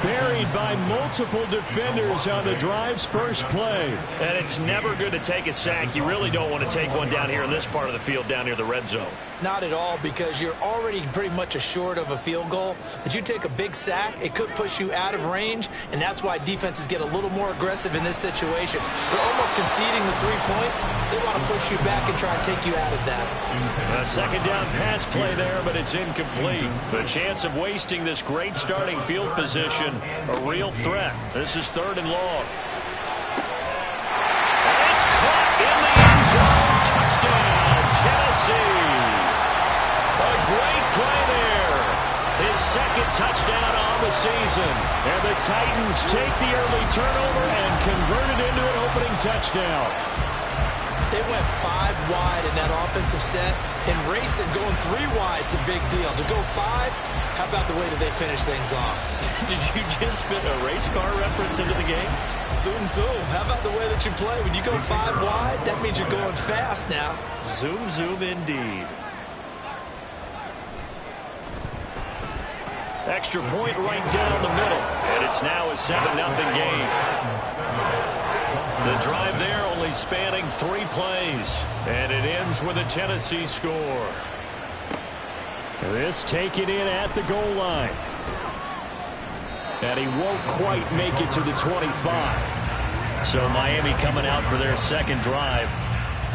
Buried by multiple defenders on the drive's first play. And it's never good to take a sack. You really don't want to take one down here in this part of the field, down near the red zone. Not at all, because you're already pretty much assured of a field goal. But you take a big sack, it could push you out of range, and that's why defenses get a little more aggressive in this situation. They're almost conceding the 3 points. They want to push you back and try and take you out of that. A second down pass play there, but it's incomplete. The chance of wasting this great starting field position, a real threat. This is 3rd and long. And it's caught in the end zone. Touchdown, Tennessee. A great play there. His second touchdown on the season. And the Titans take the early turnover and convert it into an opening touchdown. They went 5 wide in that offensive set, and racing going 3 wide's a big deal. To go 5, how about the way that they finish things off? Did you just fit a race car reference into the game? Zoom, zoom. How about the way that you play? When you go 5 wide, that means you're going fast now. Zoom, zoom indeed. Extra point right down the middle. And it's now a 7-0 game. The drive there only spanning 3 plays. And it ends with a Tennessee score. This taken in at the goal line. And he won't quite make it to the 25. So Miami coming out for their second drive.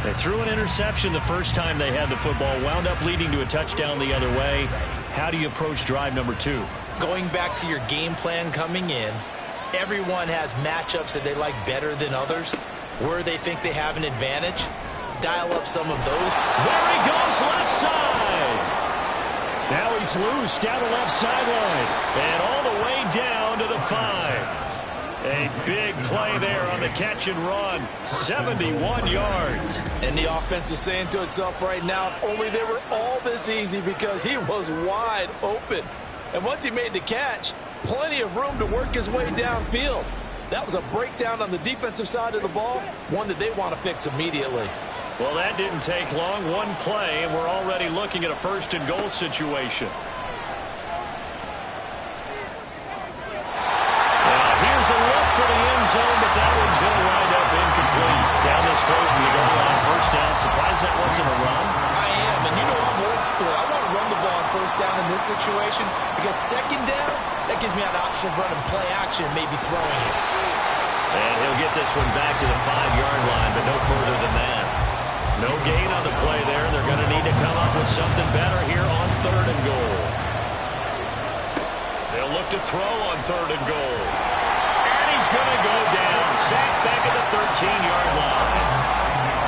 They threw an interception the first time they had the football, wound up leading to a touchdown the other way. How do you approach drive number 2? Going back to your game plan coming in, everyone has matchups that they like better than others, where they think they have an advantage. Dial up some of those. There he goes, left side. Now he's loose down the left sideline. And all the way down to the 5. A big play there on the catch and run. 71 yards. And the offense is saying to itself right now, if only they were all this easy, because he was wide open. And once he made the catch, plenty of room to work his way downfield. That was a breakdown on the defensive side of the ball, one that they want to fix immediately. Well, that didn't take long. 1 play, and we're already looking at a 1st and goal situation. Here's a look for the end zone, but that one's going to wind up incomplete. Down this close to the goal line, 1st down. Surprised that wasn't a run? I am, and you know I'm old school. I want to run the ball on 1st down in this situation, because 2nd down, that gives me an option of running play action and maybe throwing it. And he'll get this one back to the 5-yard line, but no further than that. No gain on the play there. They're going to need to come up with something better here on 3rd and goal. They'll look to throw on 3rd and goal. And he's going to go down. Sacked back at the 13-yard line.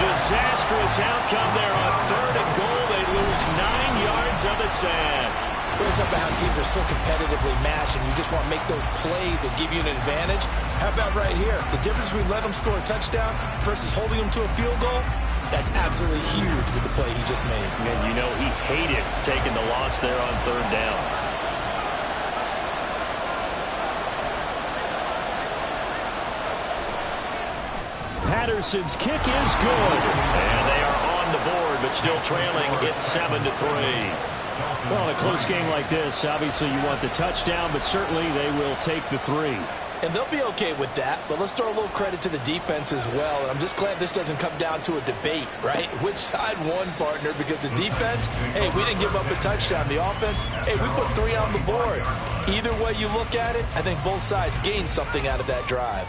Disastrous outcome there on 3rd and goal. They lose 9 yards of the sack. We're talking about how teams are so competitively matched, and you just want to make those plays that give you an advantage. How about right here? The difference between letting them score a touchdown versus holding them to a field goal, that's absolutely huge with the play he just made. And you know he hated taking the loss there on 3rd down. Patterson's kick is good. And they are on the board, but still trailing. It's 7-3. Well, in a close game like this, obviously you want the touchdown, but certainly they will take the 3. And they'll be okay with that, but let's throw a little credit to the defense as well. And I'm just glad this doesn't come down to a debate, right? Which side won, partner? Because the defense, hey, we didn't give up a touchdown. The offense, hey, we put 3 on the board. Either way you look at it, I think both sides gained something out of that drive.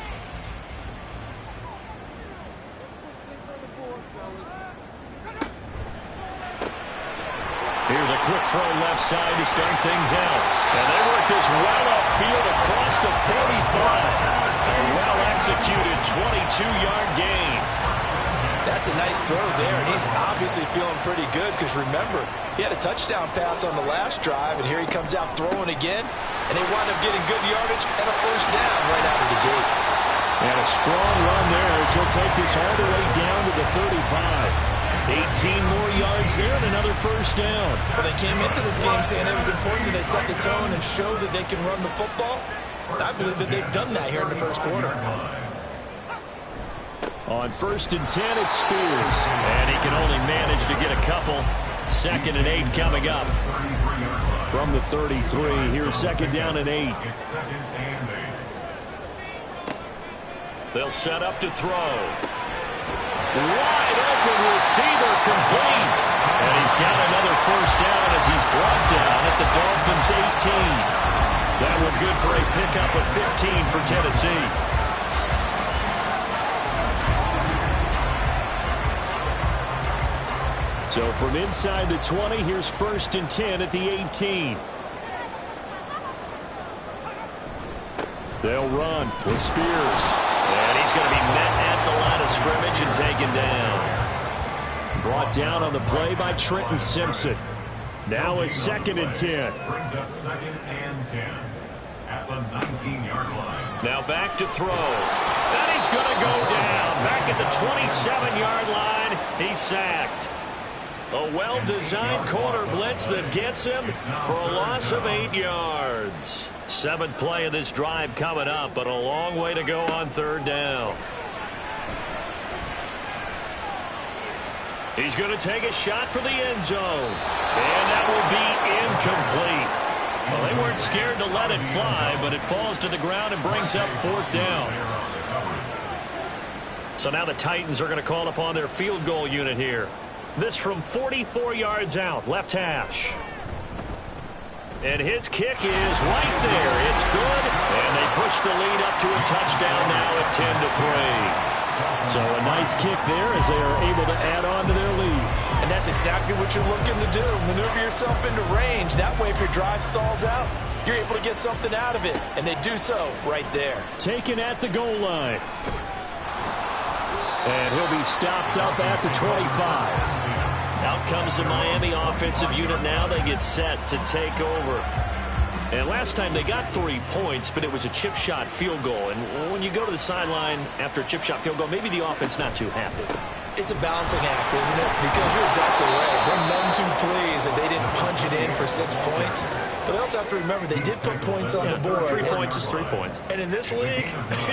Here's a quick throw left side to start things out. And they work this well upfield across the 45. A well-executed 22-yard gain. That's a nice throw there, and he's obviously feeling pretty good because, remember, he had a touchdown pass on the last drive, and here he comes out throwing again, and they wind up getting good yardage and a first down right out of the gate. And a strong run there as he'll take this all the way down to the 35. 18 more yards there and another first down. Well, they came into this game saying it was important that they set the tone and show that they can run the football. And I believe that they've done that here in the first quarter. On 1st and 10, it's Spears. And he can only manage to get a couple. 2nd and 8 coming up. From the 33, here's 2nd down and 8. They'll set up to throw. Wide open receiver complete. And he's got another first down as he's brought down at the Dolphins' 18. That one good for a pickup of 15 for Tennessee. So from inside the 20, here's 1st and 10 at the 18. They'll run with Spears. And he's going to be met at the line of scrimmage and taken down. Brought down on the play by Trenton Simpson. Now a 2nd and 10. Brings up 2nd and 10 at the 19-yard line. Now back to throw. And he's going to go down. Back at the 27-yard line. He's sacked. A well-designed corner blitz that gets him for a loss of 8 yards. 7th play of this drive coming up, but a long way to go on 3rd down. He's going to take a shot for the end zone. And that will be incomplete. Well, they weren't scared to let it fly, but it falls to the ground and brings up 4th down. So now the Titans are going to call upon their field goal unit here. This from 44 yards out, left hash. And his kick is right there. It's good. And they push the lead up to a touchdown now at 10-3. So a nice kick there as they are able to add on to their lead. And that's exactly what you're looking to do. Maneuver yourself into range. That way, if your drive stalls out, you're able to get something out of it. And they do so right there. Taken at the goal line. And he'll be stopped up at the 25. Out comes the Miami offensive unit now. They get set to take over. And last time they got 3 points, but it was a chip shot field goal. And when you go to the sideline after a chip shot field goal, maybe the offense not too happy. It's a balancing act, isn't it? Because you're exactly right. They're none too pleased that they didn't punch it in for 6 points. But they also have to remember they did put points on the board. 3 points is 3 points. And in this league,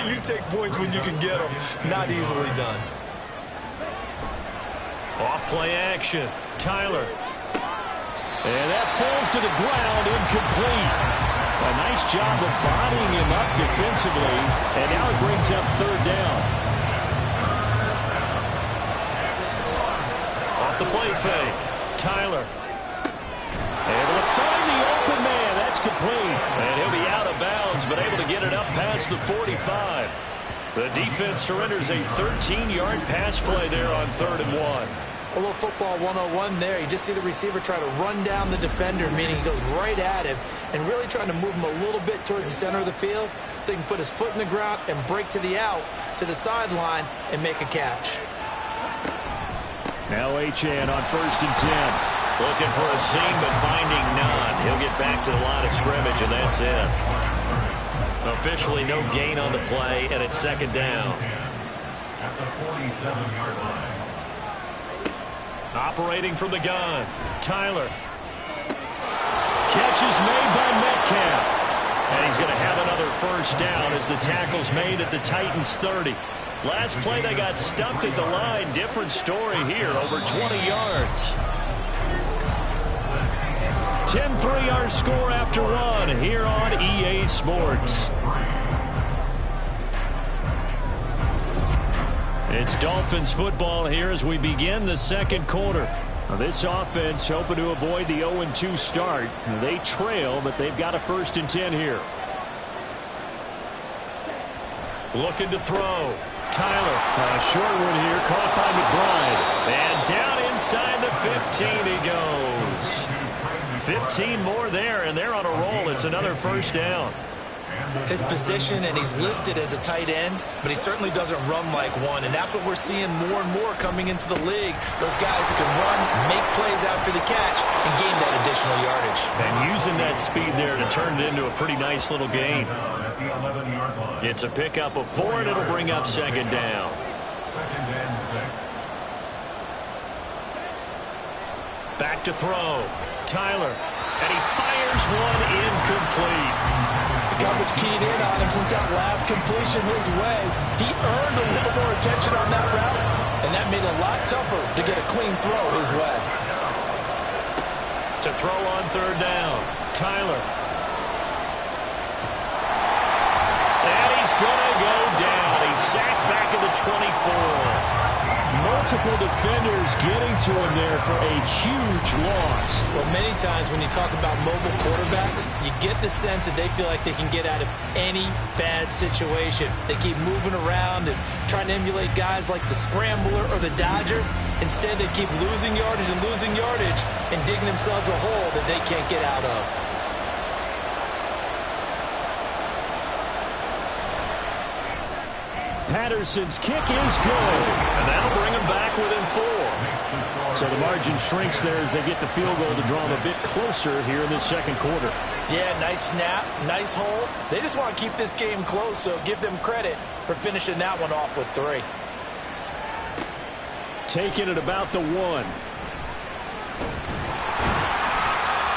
you take points when you can get them. Not easily done. Off play action. Tyler. And that falls to the ground, incomplete. A nice job of bodying him up defensively. And now it brings up 3rd down. Off the play fake. Tyler. Able to find the open man. That's complete. And he'll be out of bounds, but able to get it up past the 45. The defense surrenders a 13-yard pass play there on 3rd and 1. A little football 101 there. You just see the receiver try to run down the defender, meaning he goes right at him and really trying to move him a little bit towards the center of the field so he can put his foot in the ground and break to the out, to the sideline, and make a catch. Now Achane on 1st and 10. Looking for a seam, but finding none. He'll get back to the line of scrimmage, and that's it. Officially no gain on the play, and it's 2nd down. At the 47-yard line. Operating from the gun, Tyler. Catch is made by Metcalf. And he's going to have another first down as the tackle's made at the Titans' 30. Last play they got stuffed at the line. Different story here, over 20 yards. 10-3 our score after 1 here on EA Sports. It's Dolphins football here as we begin the second quarter. Now this offense hoping to avoid the 0-2 start. They trail, but they've got a 1st and 10 here. Looking to throw. Tyler, a short one here, caught by McBride. And down inside the 15 he goes. 15 more there, and they're on a roll. It's another 1st down. His position, and he's listed as a tight end, but he certainly doesn't run like one, and that's what we're seeing more and more coming into the league. Those guys who can run, make plays after the catch, and gain that additional yardage. And using that speed there to turn it into a pretty nice little gain. It's a pickup of 4, and it'll bring up 2nd down. 2nd and 6. Back to throw. Tyler, and he fires one incomplete. The coverage keyed in on him since that last completion his way. He earned a little more attention on that route, and that made it a lot tougher to get a clean throw his way. To throw on 3rd down, Tyler. And he's going to go down. He's sacked back at the 24. Multiple defenders getting to him there for a huge loss. Well, many times when you talk about mobile quarterbacks, you get the sense that they feel like they can get out of any bad situation. They keep moving around and trying to emulate guys like the Scrambler or the Dodger. Instead, they keep losing yardage and digging themselves a hole that they can't get out of. Patterson's kick is good. And that'll bring him back within 4. So the margin shrinks there as they get the field goal to draw them a bit closer here in the second quarter. Yeah, nice snap, nice hole. They just want to keep this game close, so give them credit for finishing that one off with 3. Taking it about the 1.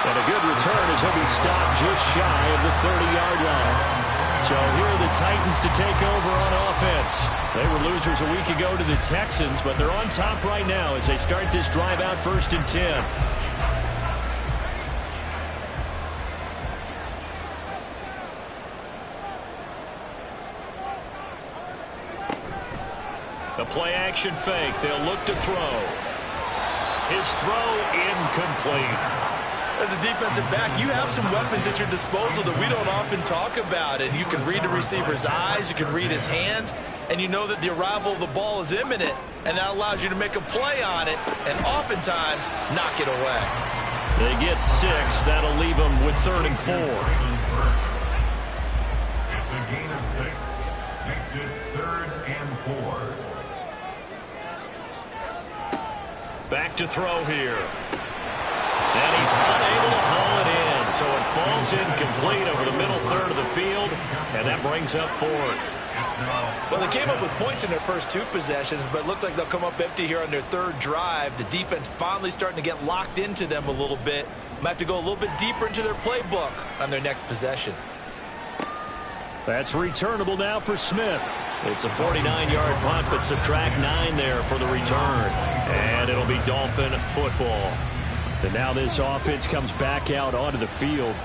And a good return as he'll be stopped just shy of the 30-yard line. So here are the Titans to take over on offense. They were losers a week ago to the Texans, but they're on top right now as they start this drive out 1st and 10. The play-action fake. They'll look to throw. His throw incomplete. As a defensive back, you have some weapons at your disposal that we don't often talk about. And you can read the receiver's eyes, you can read his hands, and you know that the arrival of the ball is imminent. And that allows you to make a play on it and oftentimes knock it away. They get 6. That'll leave them with 3rd and 4. It's a gain of 6. Makes it 3rd and 4. Back to throw here. And he's unable to haul it in, so it falls incomplete over the middle 3rd of the field, and that brings up 4th. Well, they came up with points in their first 2 possessions, but it looks like they'll come up empty here on their 3rd drive. The defense finally starting to get locked into them a little bit. Might have to go a little bit deeper into their playbook on their next possession. That's returnable now for Smith. It's a 49-yard punt, but subtract 9 there for the return. And it'll be Dolphin football. And now this offense comes back out onto the field.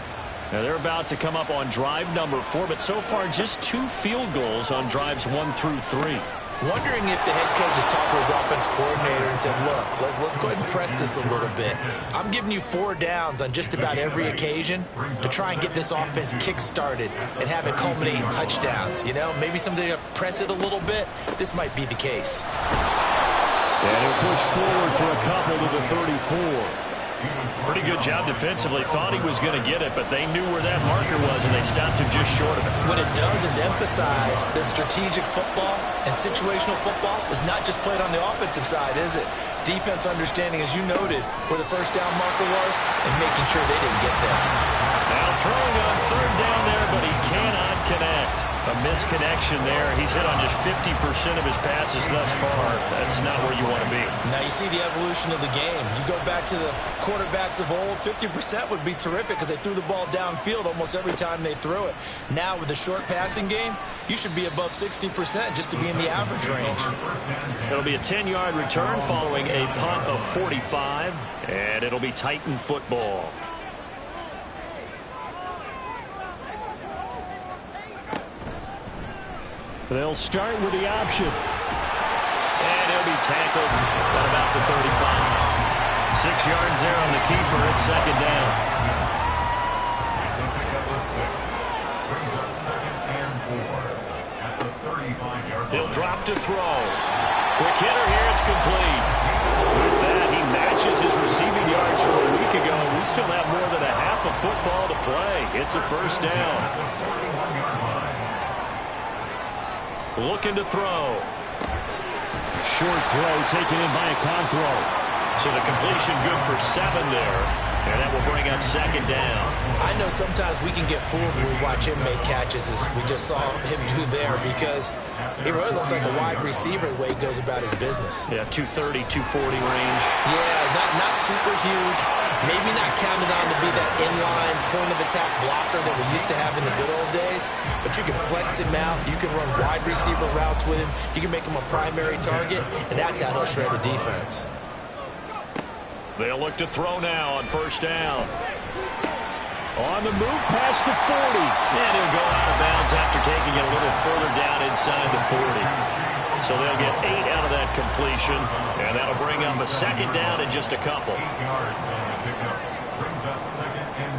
Now they're about to come up on drive number 4, but so far just 2 field goals on drives 1 through 3. Wondering if the head coach has talked with his offense coordinator and said, look, let's go ahead and press this a little bit. I'm giving you 4 downs on just about every occasion to try and get this offense kick-started and have it culminate in touchdowns. You know, maybe something to press it a little bit. This might be the case. And he'll push forward for a couple to the 34. Pretty good job defensively. Thought he was going to get it, but they knew where that marker was, and they stopped him just short of it. What it does is emphasize that strategic football and situational football is not just played on the offensive side, is it? Defense understanding, as you noted, where the 1st down marker was and making sure they didn't get there. Now throwing on 3rd down there, but he cannot connect. A misconnection there. He's hit on just 50% of his passes thus far. That's not where you want to be. Now you see the evolution of the game. You go back to the quarterbacks of old, 50% would be terrific because they threw the ball downfield almost every time they threw it. Now with the short passing game, you should be above 60% just to be in the average range. It'll be a 10-yard return following a punt of 45, and it'll be Titan football. They'll start with the option. he'll be tackled at about the 35. 6 yards there on the keeper. It's second down. It's a pickup of 6. Brings up second and 4 at the 35-yard line. He'll drop to throw. Quick hitter here. It's complete. With that, he matches his receiving yards from a week ago. We still have more than a half of football to play. It's a first down. Looking to throw. Short throw taken in by Okonkwo. So the completion good for 7 there. And that will bring up second down. I know sometimes we can get fooled when we watch him make catches, as we just saw him do there, because he really looks like a wide receiver the way he goes about his business. Yeah, 230, 240 range. Yeah, not super huge. Maybe not counted on to be that inline point-of-attack blocker that we used to have in the good old days, but you can flex him out. You can run wide receiver routes with him. You can make him a primary target, and that's how he'll shred a defense. They'll look to throw now on first down. On the move past the 40. And he'll go out of bounds after taking it a little further down inside the 40. So they'll get 8 out of that completion. And that'll bring up a second down in just a couple. 8 yards on the pickup. Brings up second and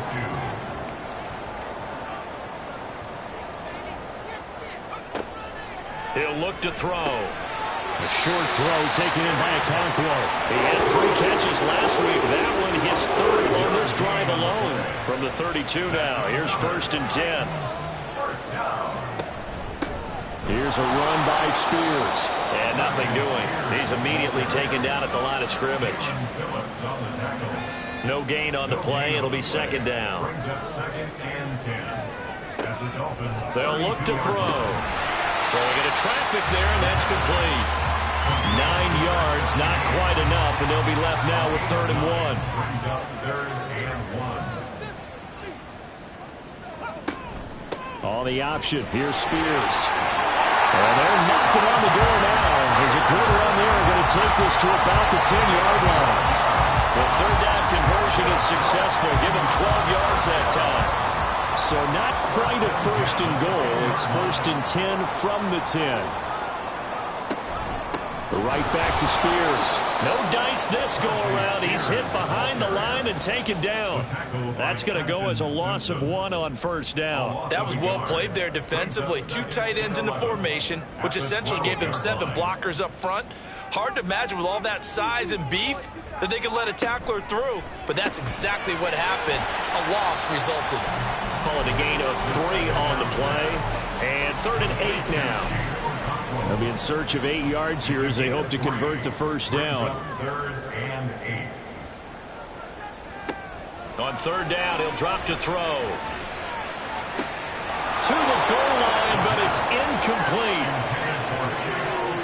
2. He'll look to throw. A short throw taken in by Okonkwo. He had 3 catches last week. That one his 3rd on this drive alone. From the 32 now. Here's first and 10. Here's a run by Spears. And nothing doing. He's immediately taken down at the line of scrimmage. No gain on the play. It'll be second down. They'll look to throw. Throwing into traffic there, and that's complete. 9 yards, not quite enough, and they'll be left now with 3rd and 1. On the option, here's Spears. And they're knocking on the door now. There's a good run there. Going to take this to about the 10-yard line. The 3rd down conversion is successful. Give him 12 yards that time. So not quite a first and goal. It's first and 10 from the 10. Right back to Spears. No dice this go-around. He's hit behind the line and taken down. That's going to go as a loss of 1 on first down. That was well played there defensively. 2 tight ends in the formation, which essentially gave him 7 blockers up front. Hard to imagine with all that size and beef that they could let a tackler through, but that's exactly what happened. A loss resulted. Call it a gain of 3 on the play. And 3rd and 8 now. They'll be in search of 8 yards here as they hope to convert the first down. 3rd and 8. On 3rd down, he'll drop to throw. To the goal line, but it's incomplete.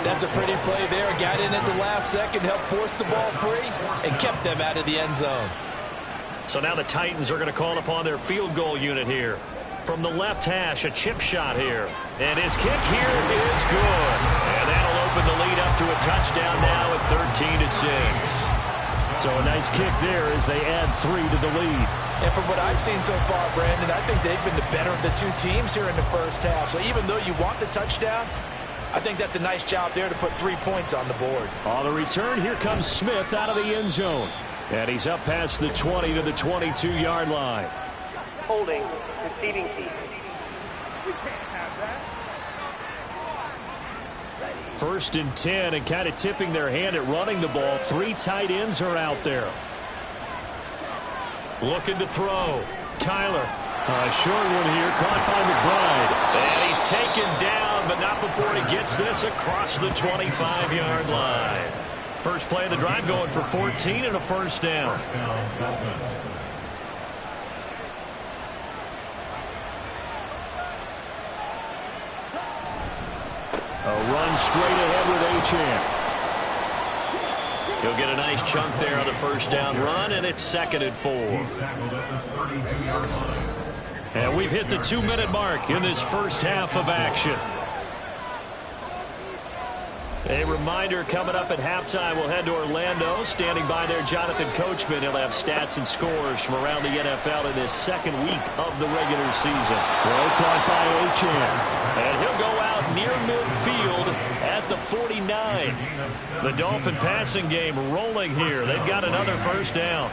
That's a pretty play there. Got in at the last second, helped force the ball free, and kept them out of the end zone. So now the Titans are going to call upon their field goal unit here. From the left hash, a chip shot here. And his kick here is good. And that'll open the lead up to a touchdown now at 13-6. So a nice kick there as they add 3 to the lead. And from what I've seen so far, Brandon, I think they've been the better of the 2 teams here in the first half. So even though you want the touchdown, I think that's a nice job there to put 3 points on the board. On the return, here comes Smith out of the end zone. And he's up past the 20 to the 22-yard line. Holding, receiving team. First and 10, and kind of tipping their hand at running the ball. 3 tight ends are out there. Looking to throw. Tyler. A short one here, caught by McBride. And he's taken down, but not before he gets this across the 25-yard line. First play of the drive going for 14 and a first down. A run straight ahead with Achane. He'll get a nice chunk there on the first down run, and it's 2nd and 4. And we've hit the 2-minute mark in this first half of action. A reminder coming up at halftime, we'll head to Orlando. Standing by there, Jonathan Coachman. He'll have stats and scores from around the NFL in this 2nd week of the regular season. Throw caught by Achane. And he'll go out near midfield at the the 49. The Dolphin passing game rolling here. They've got another first down.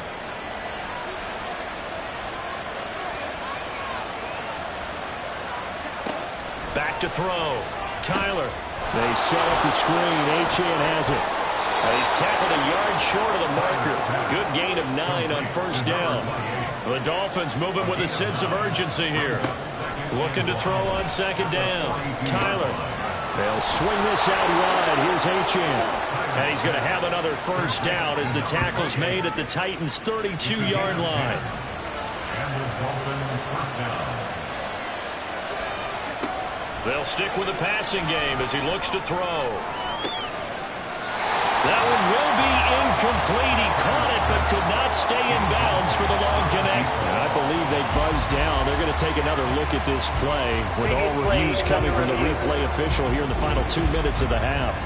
Back to throw. Tyler. They set up the screen. Achane has it. He's tackled a yard short of the marker. Good gain of 9 on first down. The Dolphins moving with a sense of urgency here. Looking to throw on second down. Tyler. They'll swing this out wide. Here's Achane. And he's going to have another first down as the tackle's made at the Titans' 32-yard line. And the Dolphin first down. They'll stick with the passing game as he looks to throw. That one will be incomplete. He caught it but could not stay in bounds for the long connect. And I believe they buzzed down. They're going to take another look at this play with all reviews coming from the replay official here in the final 2 minutes of the half.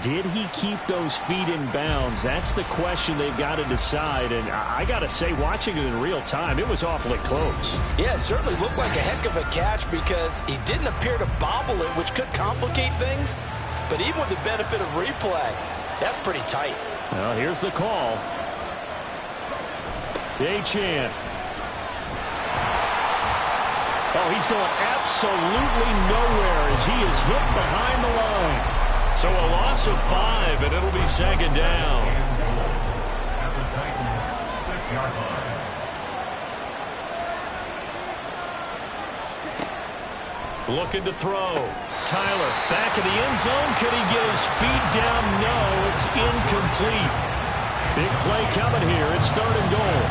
Did he keep those feet in bounds? That's the question they've got to decide. And I got to say, watching it in real time, it was awfully close. Yeah, it certainly looked like a heck of a catch because he didn't appear to bobble it, which could complicate things. But even with the benefit of replay, that's pretty tight. Well, here's the call. Achane. Oh, he's going absolutely nowhere as he is hit behind the line. So a loss of 5, and it'll be second down. At the Titans' 6-yard line. Looking to throw. Tyler back in the end zone. Could he get his feet down? No, it's incomplete. Big play coming here. It's 3rd and goal.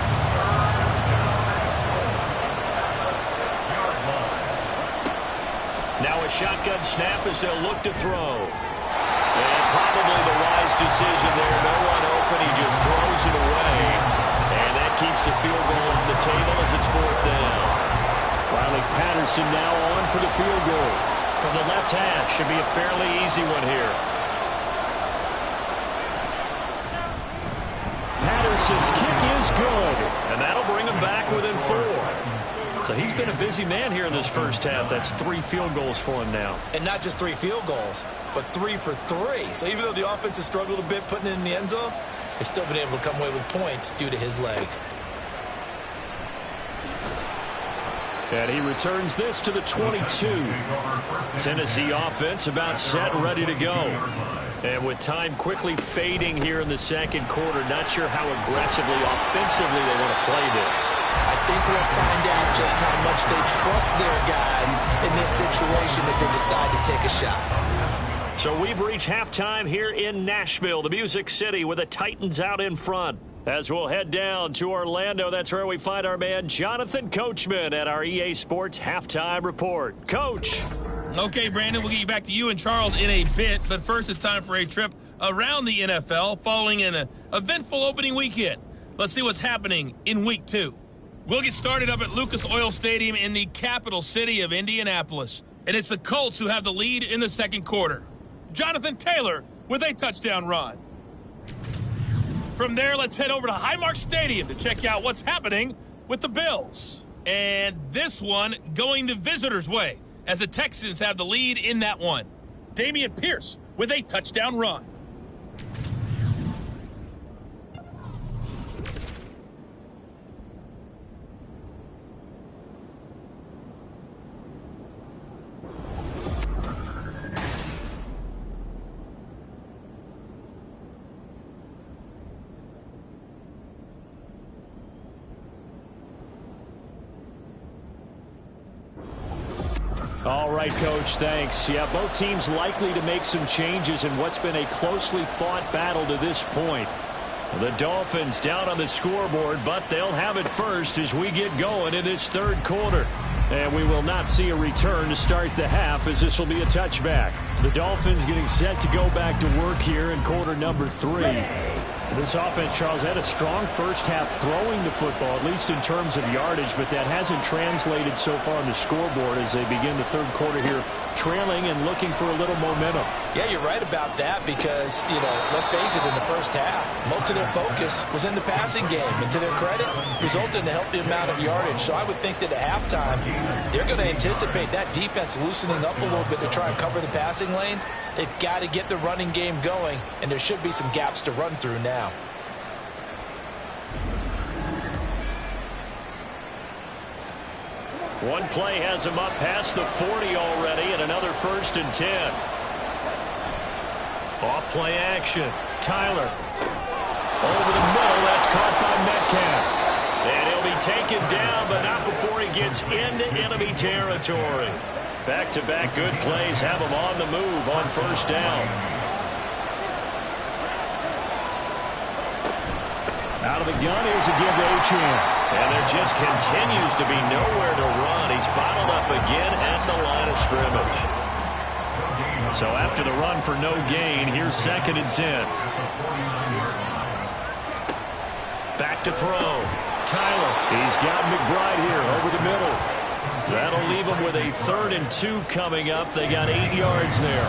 Now a shotgun snap as they'll look to throw. And probably the wise decision there. No one open. He just throws it away. And that keeps the field goal on the table as it's 4th down. Riley Patterson now on for the field goal. From the left half. Should be a fairly easy one here. Patterson's kick is good. And that'll bring him back within 4. So he's been a busy man here in this first half. That's 3 field goals for him now. And not just 3 field goals, but 3 for 3. So even though the offense has struggled a bit putting it in the end zone, they've still been able to come away with points due to his leg. And he returns this to the 22. Tennessee offense about set and ready to go. And with time quickly fading here in the second quarter, not sure how aggressively, offensively they want to play this. I think we'll find out just how much they trust their guys in this situation if they decide to take a shot. So we've reached halftime here in Nashville, the Music City, with the Titans out in front. As we'll head down to Orlando, that's where we find our man Jonathan Coachman at our EA Sports Halftime Report. Coach. Okay, Brandon, we'll get you back to you and Charles in a bit. But first, it's time for a trip around the NFL following an eventful opening weekend. Let's see what's happening in Week 2. We'll get started up at Lucas Oil Stadium in the capital city of Indianapolis. And it's the Colts who have the lead in the second quarter. Jonathan Taylor with a touchdown run. From there, let's head over to Highmark Stadium to check out what's happening with the Bills. And this one going the visitors' way as the Texans have the lead in that one. Dameon Pierce with a touchdown run. All right, Coach, thanks. Yeah, both teams likely to make some changes in what's been a closely fought battle to this point. The Dolphins down on the scoreboard, but they'll have it first as we get going in this third quarter. And we will not see a return to start the half as this will be a touchback. The Dolphins getting set to go back to work here in quarter number 3. This offense, Charles, had a strong first half throwing the football, at least in terms of yardage, but that hasn't translated so far on the scoreboard as they begin the third quarter here, trailing and looking for a little momentum. Yeah, you're right about that because, let's face it, in the first half, most of their focus was in the passing game. And to their credit, resulted in a healthy amount of yardage. So I would think that at halftime, they're going to anticipate that defense loosening up a little bit to try and cover the passing lanes. They've got to get the running game going, and there should be some gaps to run through now. One play has him up past the 40 already, and another 1st and 10. Off play action. Tyler. Over the middle. That's caught by Metcalf. And he'll be taken down, but not before he gets into enemy territory. Back-to-back good plays have him on the move on 1st down. Out of the gun, here's a give to Achane. And there just continues to be nowhere to run. He's bottled up again at the line of scrimmage. So after the run for no gain, here's 2nd and 10. Back to throw. Tyler. He's got McBride here over the middle. That'll leave him with a 3rd and 2 coming up. They got 8 yards there.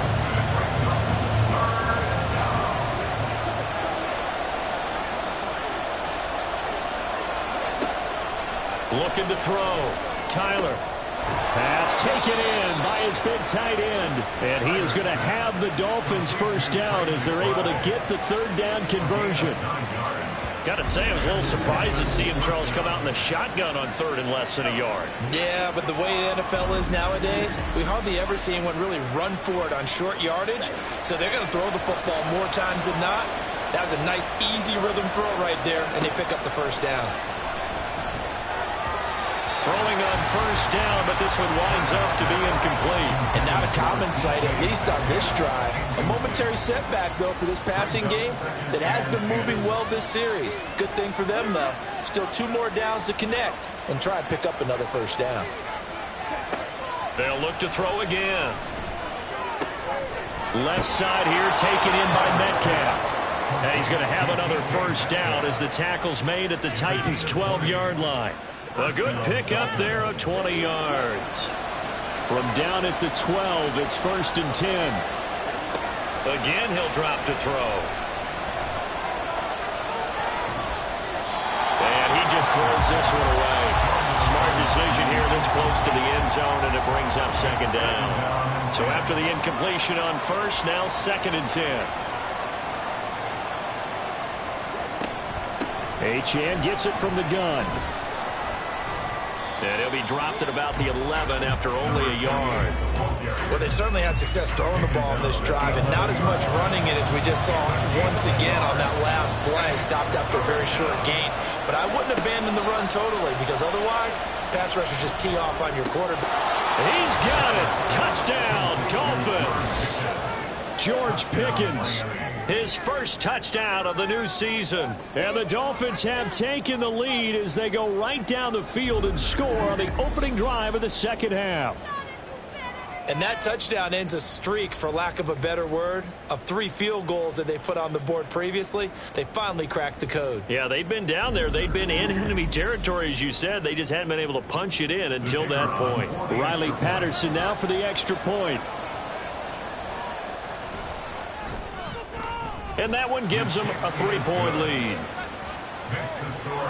Looking to throw. Tyler. Pass taken in by his big tight end. And he is going to have the Dolphins 1st down as they're able to get the 3rd down conversion. Got to say, I was a little surprised to see him, Charles, come out in the shotgun on 3rd and less than a yard. Yeah, but the way the NFL is nowadays, we hardly ever see anyone really run for it on short yardage. So they're going to throw the football more times than not. That was a nice, easy rhythm throw right there, and they pick up the 1st down. Throwing on 1st down, but this one winds up to be incomplete. And not a common sight, at least on this drive. A momentary setback, though, for this passing game that has been moving well this series. Good thing for them, though. Still 2 more downs to connect and try and pick up another 1st down. They'll look to throw again. Left side here taken in by Metcalf. And he's going to have another 1st down as the tackle's made at the Titans' 12-yard line. A good pick up there of 20 yards. From down at the 12, it's 1st and 10. Again, he'll drop to throw. And he just throws this one away. Smart decision here this close to the end zone, and it brings up 2nd down. So after the incompletion on 1st, now 2nd and 10. Achane gets it from the gun. And he'll be dropped at about the 11 after only a yard. Well, they certainly had success throwing the ball on this drive, and not as much running it as we just saw once again on that last play. Stopped after a very short gain. But I wouldn't abandon the run totally, because otherwise, pass rushers just tee off on your quarterback. He's got it. Touchdown, Dolphins. George Pickens. His 1st touchdown of the new season. And the Dolphins have taken the lead as they go right down the field and score on the opening drive of the 2nd half. And that touchdown ends a streak, for lack of a better word, of 3 field goals that they put on the board previously. They finally cracked the code. Yeah, they'd been down there. They'd been in enemy territory, as you said. They just hadn't been able to punch it in until that point. Riley Patterson now for the extra point. And that one gives them a 3-point lead.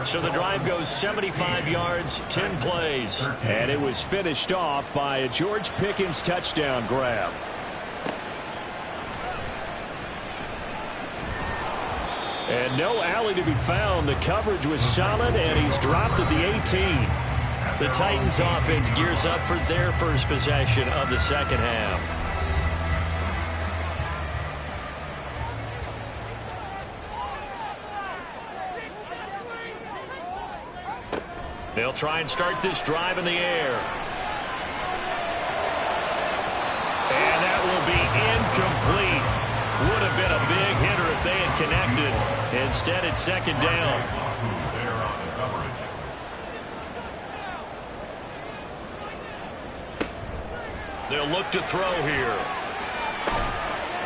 So the drive goes 75 yards, 10 plays. And it was finished off by a George Pickens touchdown grab. And no alley to be found. The coverage was solid, and he's dropped at the 18. The Titans offense gears up for their 1st possession of the 2nd half. They'll try and start this drive in the air. And that will be incomplete. Would have been a big hitter if they had connected. Instead, it's 2nd down. They'll look to throw here.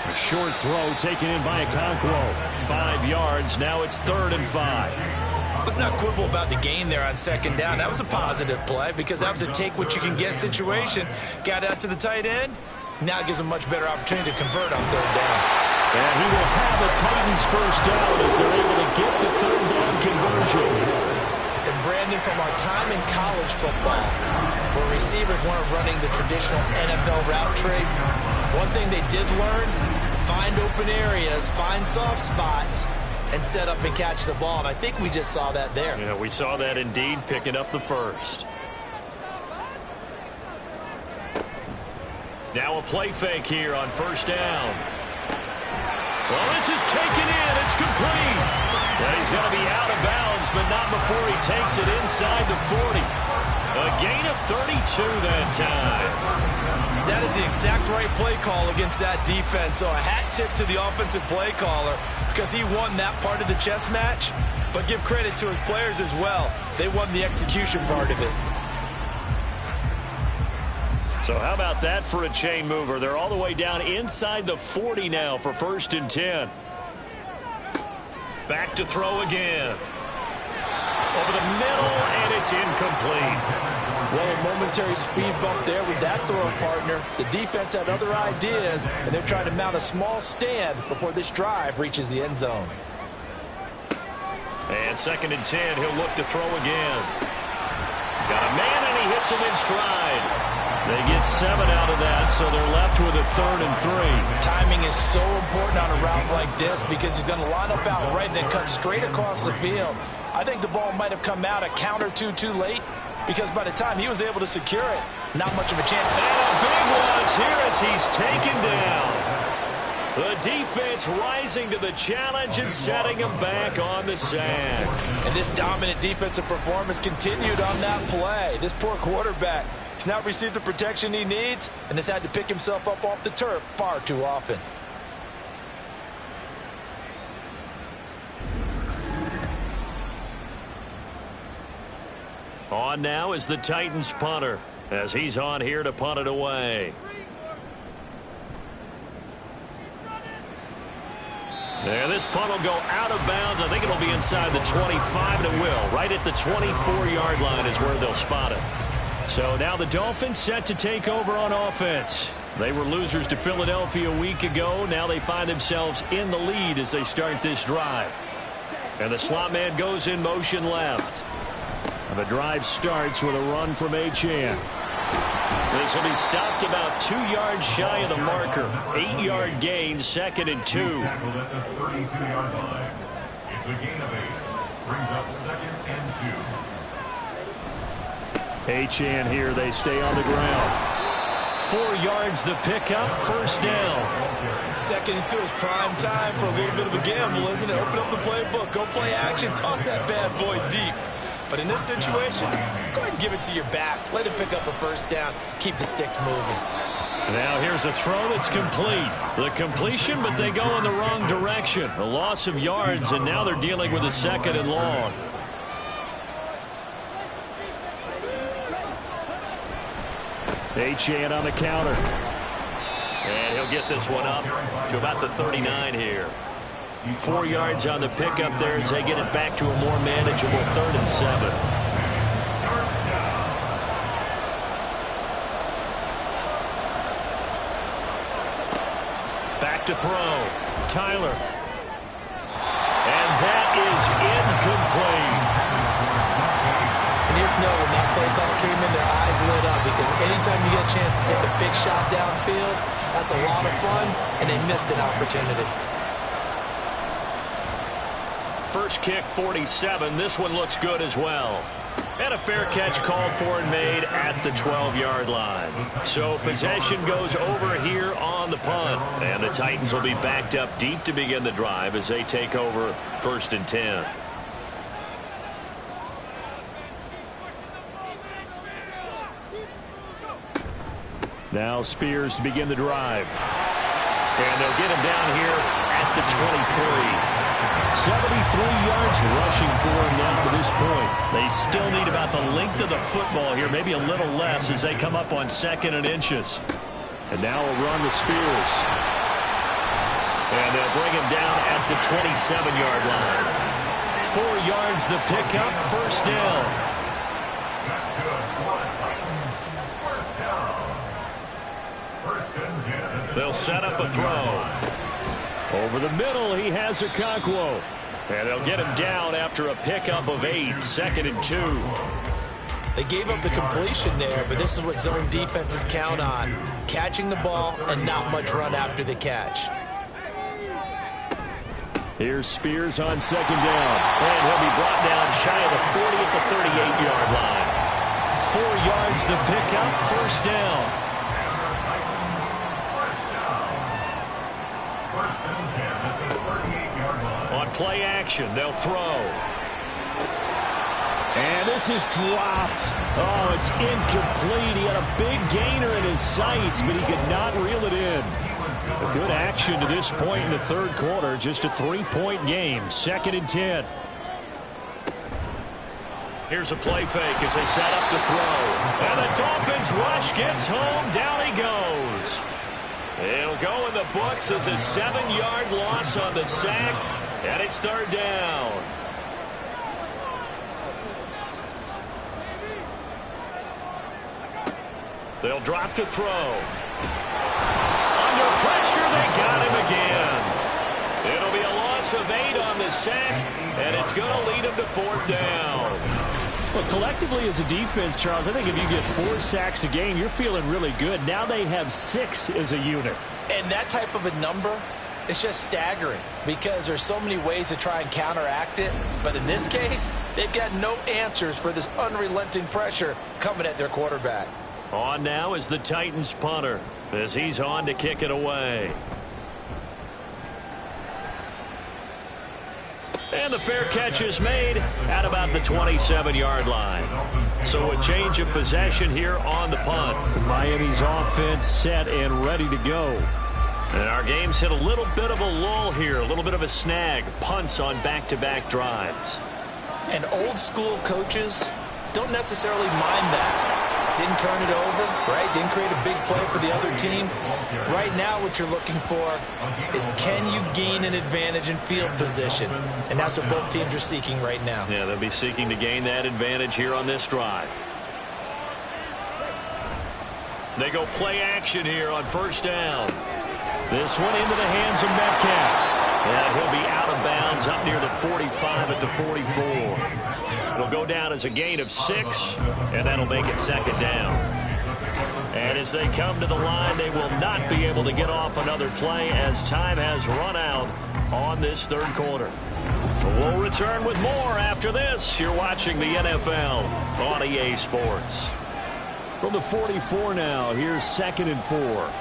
A short throw taken in by Okonkwo. 5 yards. Now it's 3rd and 5. Let's not quibble about the gain there on 2nd down. That was a positive play because that was a take-what-you-can-get situation. Got out to the tight end. Now it gives him a much better opportunity to convert on 3rd down. And he will have a Titans first down as they're able to get the 3rd down conversion. And Brandon, from our time in college football, where receivers weren't running the traditional NFL route tree, one thing they did learn, find open areas, find soft spots, and set up and catch the ball. And I think we just saw that there. Yeah, we saw that indeed, picking up the first. Now a play fake here on 1st down. Well, this is taken in. It's complete. Well, he's going to be out of bounds, but not before he takes it inside the 40. A gain of 32 that time. That is the exact right play call against that defense. So a hat tip to the offensive play caller because he won that part of the chess match. But give credit to his players as well. They won the execution part of it. So how about that for a chain mover? They're all the way down inside the 40 now for 1st and 10. Back to throw again. Over the middle, and it's incomplete. Well, a momentary speed bump there with that throw partner. The defense had other ideas, and they're trying to mount a small stand before this drive reaches the end zone. And 2nd and 10, he'll look to throw again. Got a man, and he hits him in stride. They get 7 out of that, so they're left with a 3rd and 3. Timing is so important on a route like this because he's going to line up out right and then cut straight across the field. I think the ball might have come out a count or two too late because by the time he was able to secure it, not much of a chance. And a big loss here as he's taken down. The defense rising to the challenge and setting him back on the sack. And this dominant defensive performance continued on that play. This poor quarterback has now received the protection he needs and has had to pick himself up off the turf far too often. On now is the Titans punter as he's on here to punt it away. And this punt will go out of bounds. I think it'll be inside the 25, and it will. Right at the 24-yard line is where they'll spot it. So now the Dolphins set to take over on offense. They were losers to Philadelphia a week ago. Now they find themselves in the lead as they start this drive. And the slot man goes in motion left. And the drive starts with a run from Achane. This will be stopped about 2 yards shy of the marker. 8-yard gain, 2nd and 2. Tackled at the 32-yard line. It's a gain of 8. Brings up 2nd and 2. Achane here, they stay on the ground. 4 yards the pickup, 1st down. 2nd and 2 is prime time for a little bit of a gamble, isn't it? Open up the playbook, go play action, toss that bad boy deep. But in this situation, go ahead and give it to your back. Let him pick up a 1st down. Keep the sticks moving. Now here's a throw that's complete. The completion, but they go in the wrong direction. A loss of yards, and now they're dealing with a 2nd and long. Achane on the counter. And he'll get this one up to about the 39 here. 4 yards on the pickup there as they get it back to a more manageable 3rd and 7. Back to throw. Tyler. And that is incomplete. And you just know when that play call came in, their eyes lit up because anytime you get a chance to take a big shot downfield, that's a lot of fun, and they missed an opportunity. First kick, 47. This one looks good as well. And a fair catch called for and made at the 12-yard line. So possession goes over here on the punt. And the Titans will be backed up deep to begin the drive as they take over 1st and 10. Now Spears to begin the drive. And they'll get him down here at the 23. 73 yards rushing for him now to this point. They still need about the length of the football here, maybe a little less as they come up on 2nd and inches. And now a run to Spears. And they'll bring him down at the 27-yard line. 4 yards the pickup, first down. That's good for the Titans. First down. First and 10. They'll set up a throw. Over the middle, he has Okonkwo. And they'll get him down after a pickup of 8, 2nd and 2. They gave up the completion there, but this is what zone defenses count on. Catching the ball and not much run after the catch. Here's Spears on 2nd down. And he'll be brought down shy of the 40 at the 38-yard line. 4 yards the pickup, first down. First and 10 at the 38-yard line. On play action, they'll throw. And this is dropped. Oh, it's incomplete. He had a big gainer in his sights, but he could not reel it in. A good action to this point in the third quarter. Just a 3-point game. 2nd and 10. Here's a play fake as they set up to throw. And the Dolphins rush gets home. Down he goes. It'll go in the books as a 7-yard loss on the sack. And it's 3rd down. They'll drop to throw. Under pressure, they got him again. It'll be a loss of 8 on the sack, and it's going to lead him to 4th down. Well, collectively as a defense, Charles, I think if you get 4 sacks a game, you're feeling really good. Now they have 6 as a unit. And that type of a number, it's just staggering because there's so many ways to try and counteract it. But in this case, they've got no answers for this unrelenting pressure coming at their quarterback. On now is the Titans punter as he's on to kick it away. And the fair catch is made at about the 27-yard line. So a change of possession here on the punt. Miami's offense set and ready to go. And our game's hit a little bit of a lull here, a little bit of a snag. Punts on back-to-back drives. And old school coaches don't necessarily mind that. Didn't turn it over, right? Didn't create a big play for the other team. Right now what you're looking for is can you gain an advantage in field position? And that's what both teams are seeking right now. Yeah, they'll be seeking to gain that advantage here on this drive. They go play action here on 1st down. This one into the hands of Metcalf. And he'll be out of bounds up near the 45 at the 44. It'll go down as a gain of 6, and that'll make it 2nd down. And as they come to the line, they will not be able to get off another play as time has run out on this 3rd quarter. We'll return with more after this. You're watching the NFL on EA Sports. From the 44 now, here's 2nd and 4.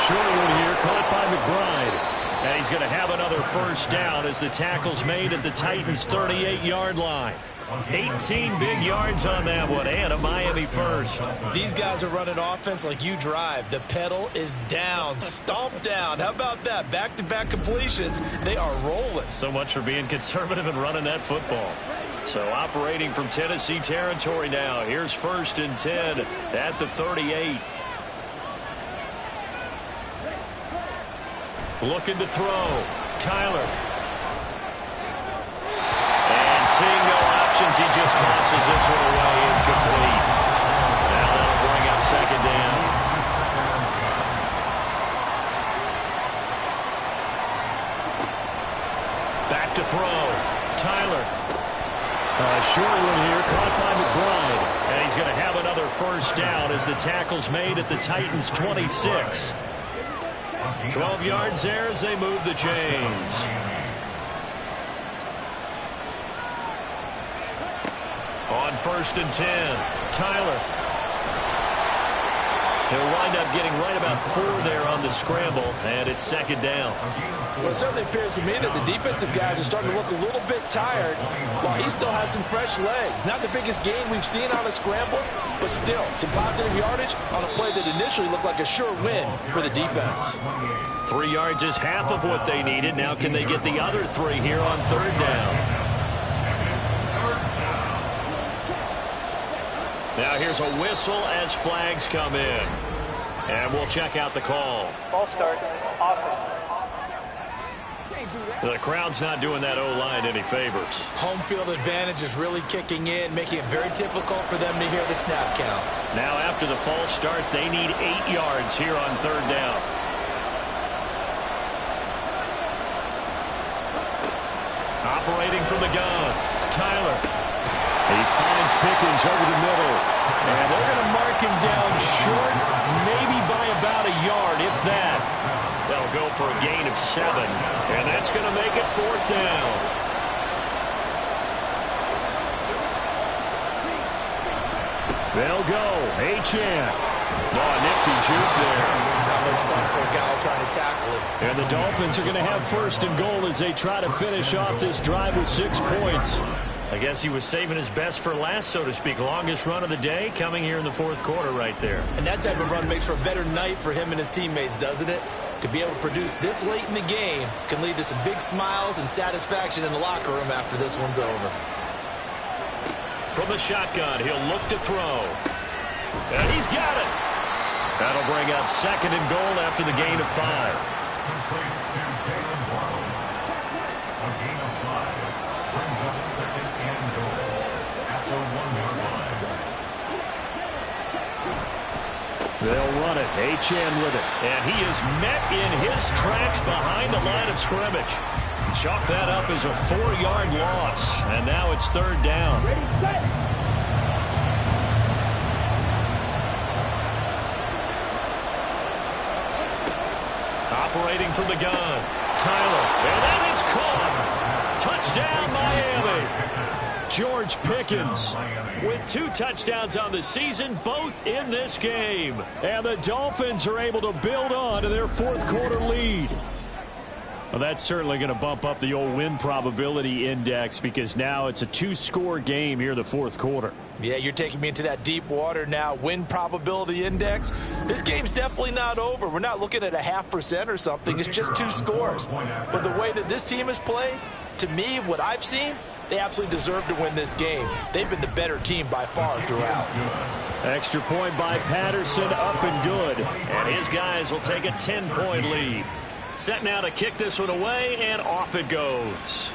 Short one here, caught by McBride. And he's going to have another 1st down as the tackle's made at the Titans' 38-yard line. 18 big yards on that one, and a Miami first. These guys are running offense like you drive. The pedal is down, stomped down. How about that? Back-to-back completions. They are rolling. So much for being conservative and running that football. So operating from Tennessee territory now. Here's 1st and 10 at the 38. Looking to throw. Tyler. And seeing no options, he just tosses this one away. Incomplete. Now that'll bring up 2nd down. Back to throw. Tyler. Short one here, caught by McBride. And he's going to have another 1st down as the tackle's made at the Titans' 26. 12 yards there as they move the chains. On 1st and 10, Tyler. He'll wind up getting right about 4 there on the scramble, and it's 2nd down. Well, it certainly appears to me that the defensive guys are starting to look a little bit tired while he still has some fresh legs. Not the biggest gain we've seen on a scramble, but still some positive yardage on a play that initially looked like a sure win for the defense. 3 yards is half of what they needed. Now can they get the other 3 here on 3rd down? Now here's a whistle as flags come in. And we'll check out the call. Ball start, offense. The crowd's not doing that O-line any favors. Home field advantage is really kicking in, making it very difficult for them to hear the snap count. Now after the false start, they need 8 yards here on third down. Operating from the gun, Tyler. He finds Pickens over the middle. And they're going to mark him down short, maybe by about a yard, if that. They'll go for a gain of 7, and that's going to make it fourth down. They'll go. Achane. Oh, nifty juke there. Not much fun for a guy trying to tackle him. And the Dolphins are going to have first and goal as they try to finish off this drive with 6 points. I guess he was saving his best for last, so to speak. Longest run of the day coming here in the fourth quarter right there. And that type of run makes for a better night for him and his teammates, doesn't it? To be able to produce this late in the game can lead to some big smiles and satisfaction in the locker room after this one's over. From the shotgun, he'll look to throw. And he's got it. That'll bring up second and goal after the gain of 5. Complete to Jalen Brown. A gain of 5 brings up second and goal at the 1-yard line. They'll run it. Achane with it. And he is met in his tracks behind the line of scrimmage. Chalk that up as a 4-yard loss. And now it's third down. Ready, set. Operating from the gun. Tyler. And that is caught. Touchdown, Miami. George Pickens with 2 touchdowns on the season, both in this game. And the Dolphins are able to build on to their fourth quarter lead. Well, that's certainly going to bump up the old win probability index because now it's a 2-score game here in the fourth quarter. Yeah, you're taking me into that deep water now. Win probability index. This game's definitely not over. We're not looking at a 0.5% or something. It's just 2 scores. But the way that this team has played, to me, what I've seen, they absolutely deserve to win this game. They've been the better team by far throughout. Extra point by Patterson, up and good. And his guys will take a 10-point lead. Set now to kick this one away, and off it goes.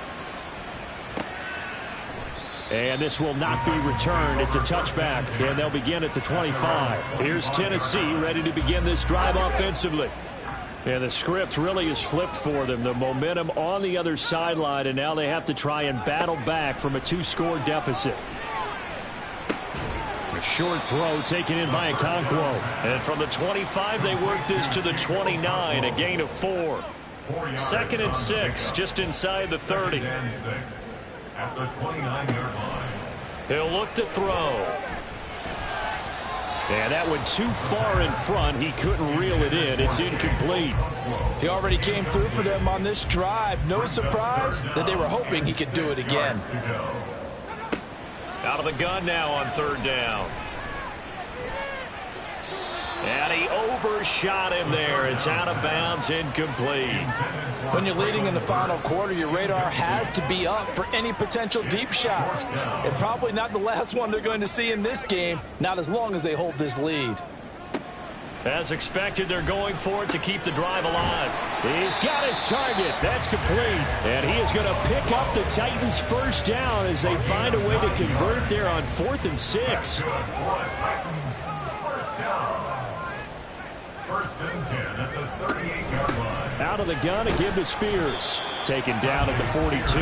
And this will not be returned. It's a touchback, and they'll begin at the 25. Here's Tennessee ready to begin this drive offensively. And the script really is flipped for them. The momentum on the other sideline, and now they have to try and battle back from a 2-score deficit. A short throw taken in by Okonkwo. And from the 25, they work this to the 29, a gain of 4. 2nd and 6, just inside the 30. At the 29-yard line. He'll look to throw. And that went too far in front. He couldn't reel it in. It's incomplete. He already came through for them on this drive. No surprise that they were hoping he could do it again. Out of the gun now on third down. And he overshot him there. It's out of bounds, incomplete. When you're leading in the final quarter, your radar has to be up for any potential deep shots. And probably not the last one they're going to see in this game, not as long as they hold this lead. As expected, they're going for it to keep the drive alive. He's got his target. That's complete. And he is going to pick up the Titans' first down as they find a way to convert there on 4th and 6. First and 10 at the 38-yard line. Out of the gun again to Spears. Taken down at the 42.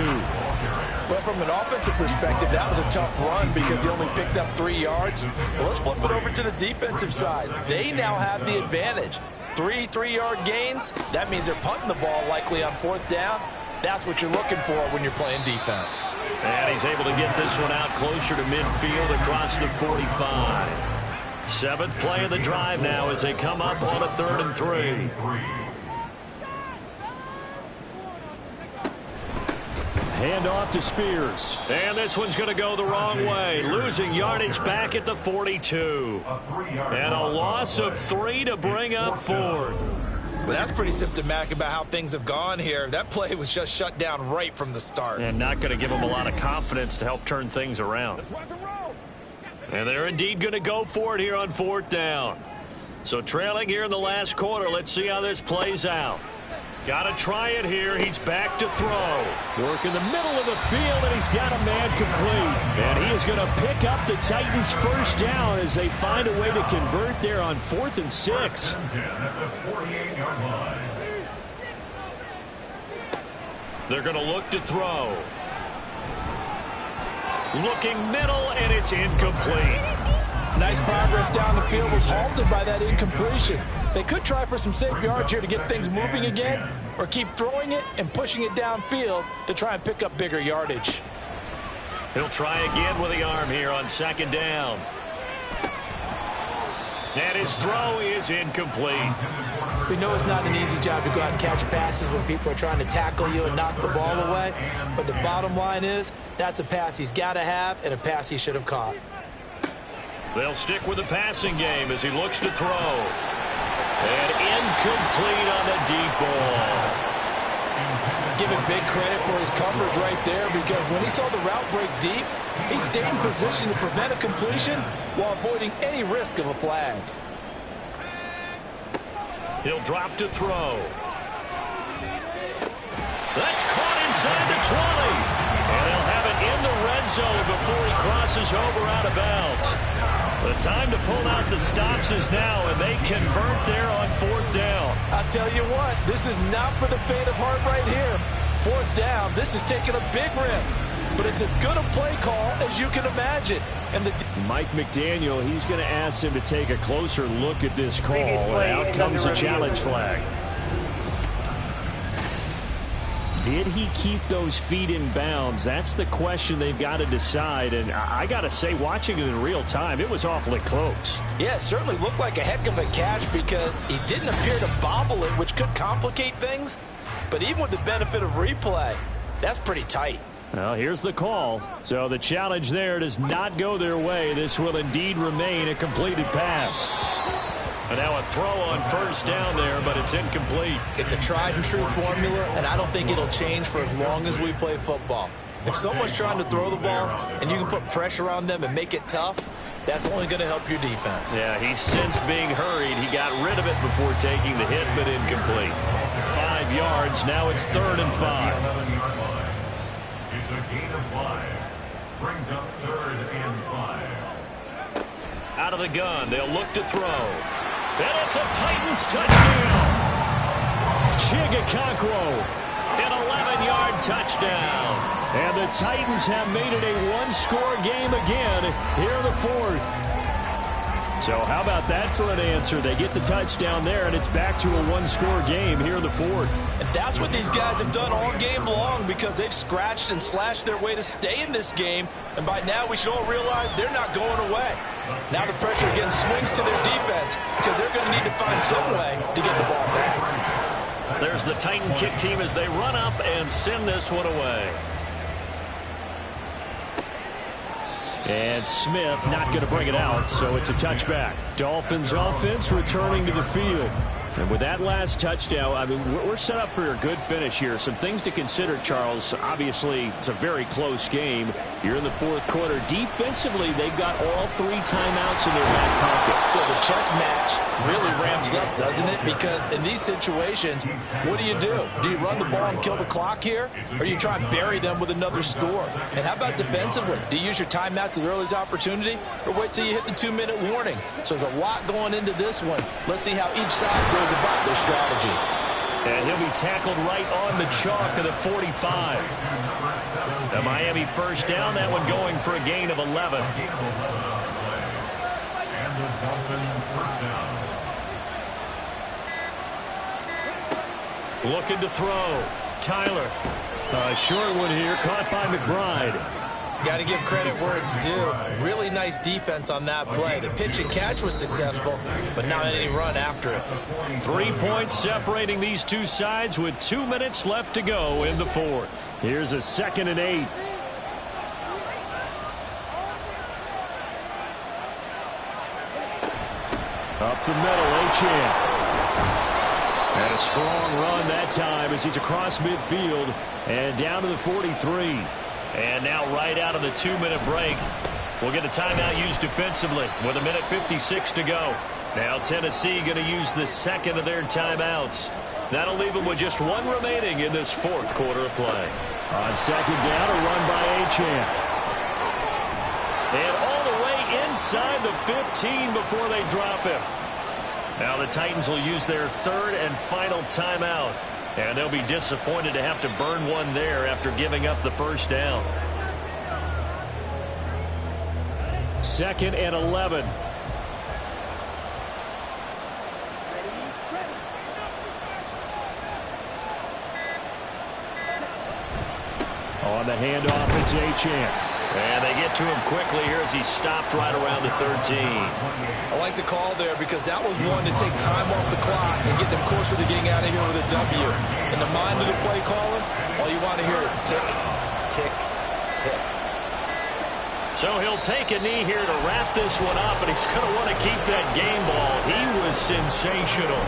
But from an offensive perspective, that was a tough run because he only picked up 3 yards. Well, let's flip it over to the defensive side. They now have the advantage. 3 3-yard gains. That means they're punting the ball likely on 4th down. That's what you're looking for when you're playing defense. And he's able to get this one out closer to midfield across the 45. 7th play of the drive now as they come up on a 3rd and 3. Hand off to Spears. And this one's going to go the wrong way. Losing yardage back at the 42. And a loss of 3 to bring up 4th. Well, that's pretty symptomatic about how things have gone here. That play was just shut down right from the start. And not going to give them a lot of confidence to help turn things around. And they're indeed going to go for it here on 4th down. So trailing here in the last quarter. Let's see how this plays out. Got to try it here. He's back to throw. Work in the middle of the field, and he's got a man complete. And he is going to pick up the Titans' first down as they find a way to convert there on 4th and 6. At the 48-yard line. They're going to look to throw. Looking middle, and it's incomplete. Nice progress down the field was halted by that incompletion. They could try for some safe yards here to get things moving again, or keep throwing it and pushing it downfield to try and pick up bigger yardage. He'll try again with the arm here on 2nd down. And his throw is incomplete. We know it's not an easy job to go out and catch passes when people are trying to tackle you and knock the ball away. But the bottom line is, that's a pass he's got to have and a pass he should have caught. They'll stick with the passing game as he looks to throw. And incomplete on the deep ball. Give him big credit for his coverage right there, because when he saw the route break deep, he stayed in position to prevent a completion while avoiding any risk of a flag. He'll drop to throw. That's caught inside the 20. And he'll have it in the red zone before he crosses over out of bounds. The time to pull out the stops is now, and they convert there on 4th down. I'll tell you what, this is not for the faint of heart right here. 4th down, this is taking a big risk, but it's as good a play call as you can imagine. And Mike McDaniel, he's going to ask him to take a closer look at this call, and out comes a challenge flag. Did he keep those feet in bounds? That's the question they've got to decide. And I got to say, watching it in real time, it was awfully close. Yeah, it certainly looked like a heck of a catch because he didn't appear to bobble it, which could complicate things. But even with the benefit of replay, that's pretty tight. Well, here's the call. So the challenge there does not go their way. This will indeed remain a completed pass. And now a throw on 1st down there, but it's incomplete. It's a tried and true formula, and I don't think it'll change for as long as we play football. If someone's trying to throw the ball and you can put pressure on them and make it tough, that's only going to help your defense. Yeah, he sensed being hurried. He got rid of it before taking the hit, but incomplete. 5 yards. Now it's 3rd and 5. It's a gain of 5. Brings up 3rd and 5. Out of the gun. They'll look to throw. And it's a Titans touchdown. Chigakonkwo, an 11-yard touchdown. And the Titans have made it a one-score game again here in the 4th. So how about that for an answer? They get the touchdown there, and it's back to a one-score game here in the 4th. And that's what these guys have done all game long, because they've scratched and slashed their way to stay in this game. And by now, we should all realize they're not going away. Now the pressure again swings to their defense, because they're going to need to find some way to get the ball back. There's the Titan kick team as they run up and send this one away. And Smith not going to bring it out, so it's a touchback. Dolphins offense returning to the field. And with that last touchdown, I mean, we're set up for a good finish here. Some things to consider, Charles. Obviously, it's a very close game. You're in the 4th quarter. Defensively, they've got all 3 timeouts in their back pocket. So the chess match really ramps up, doesn't it? Because in these situations, what do? Do you run the ball and kill the clock here? Or do you try and bury them with another score? And how about defensively? Do you use your timeouts at the earliest opportunity? Or wait till you hit the 2-minute warning? So there's a lot going into this one. Let's see how each side goes about their strategy. And he'll be tackled right on the chalk of the 45. The Miami 1st down, that one going for a gain of 11. And the Dolphin 1st down. Looking to throw. Tyler. A short one here, caught by McBride. Got to give credit where it's due. Really nice defense on that play. The pitch and catch was successful, but not any run after it. 3 points separating these two sides with 2 minutes left to go in the 4th. Here's a 2nd and 8. Up the middle, Achane. And a strong run that time as he's across midfield and down to the 43. And now right out of the 2-minute break, we'll get a timeout used defensively with 1:56 to go. Now Tennessee going to use the second of their timeouts. That'll leave them with just one remaining in this fourth quarter of play. On second down, a run by Achane. And all the way inside the 15 before they drop him. Now the Titans will use their third and final timeout. And they'll be disappointed to have to burn one there after giving up the first down. 2nd and 11. On the handoff, it's Achane. And they get to him quickly here as he stopped right around the 13. I like the call there because that was one to take time off the clock and get them closer to getting out of here with a W. In the mind of the play caller, all you want to hear is tick, tick, tick. So he'll take a knee here to wrap this one up, and he's going to want to keep that game ball. He was sensational.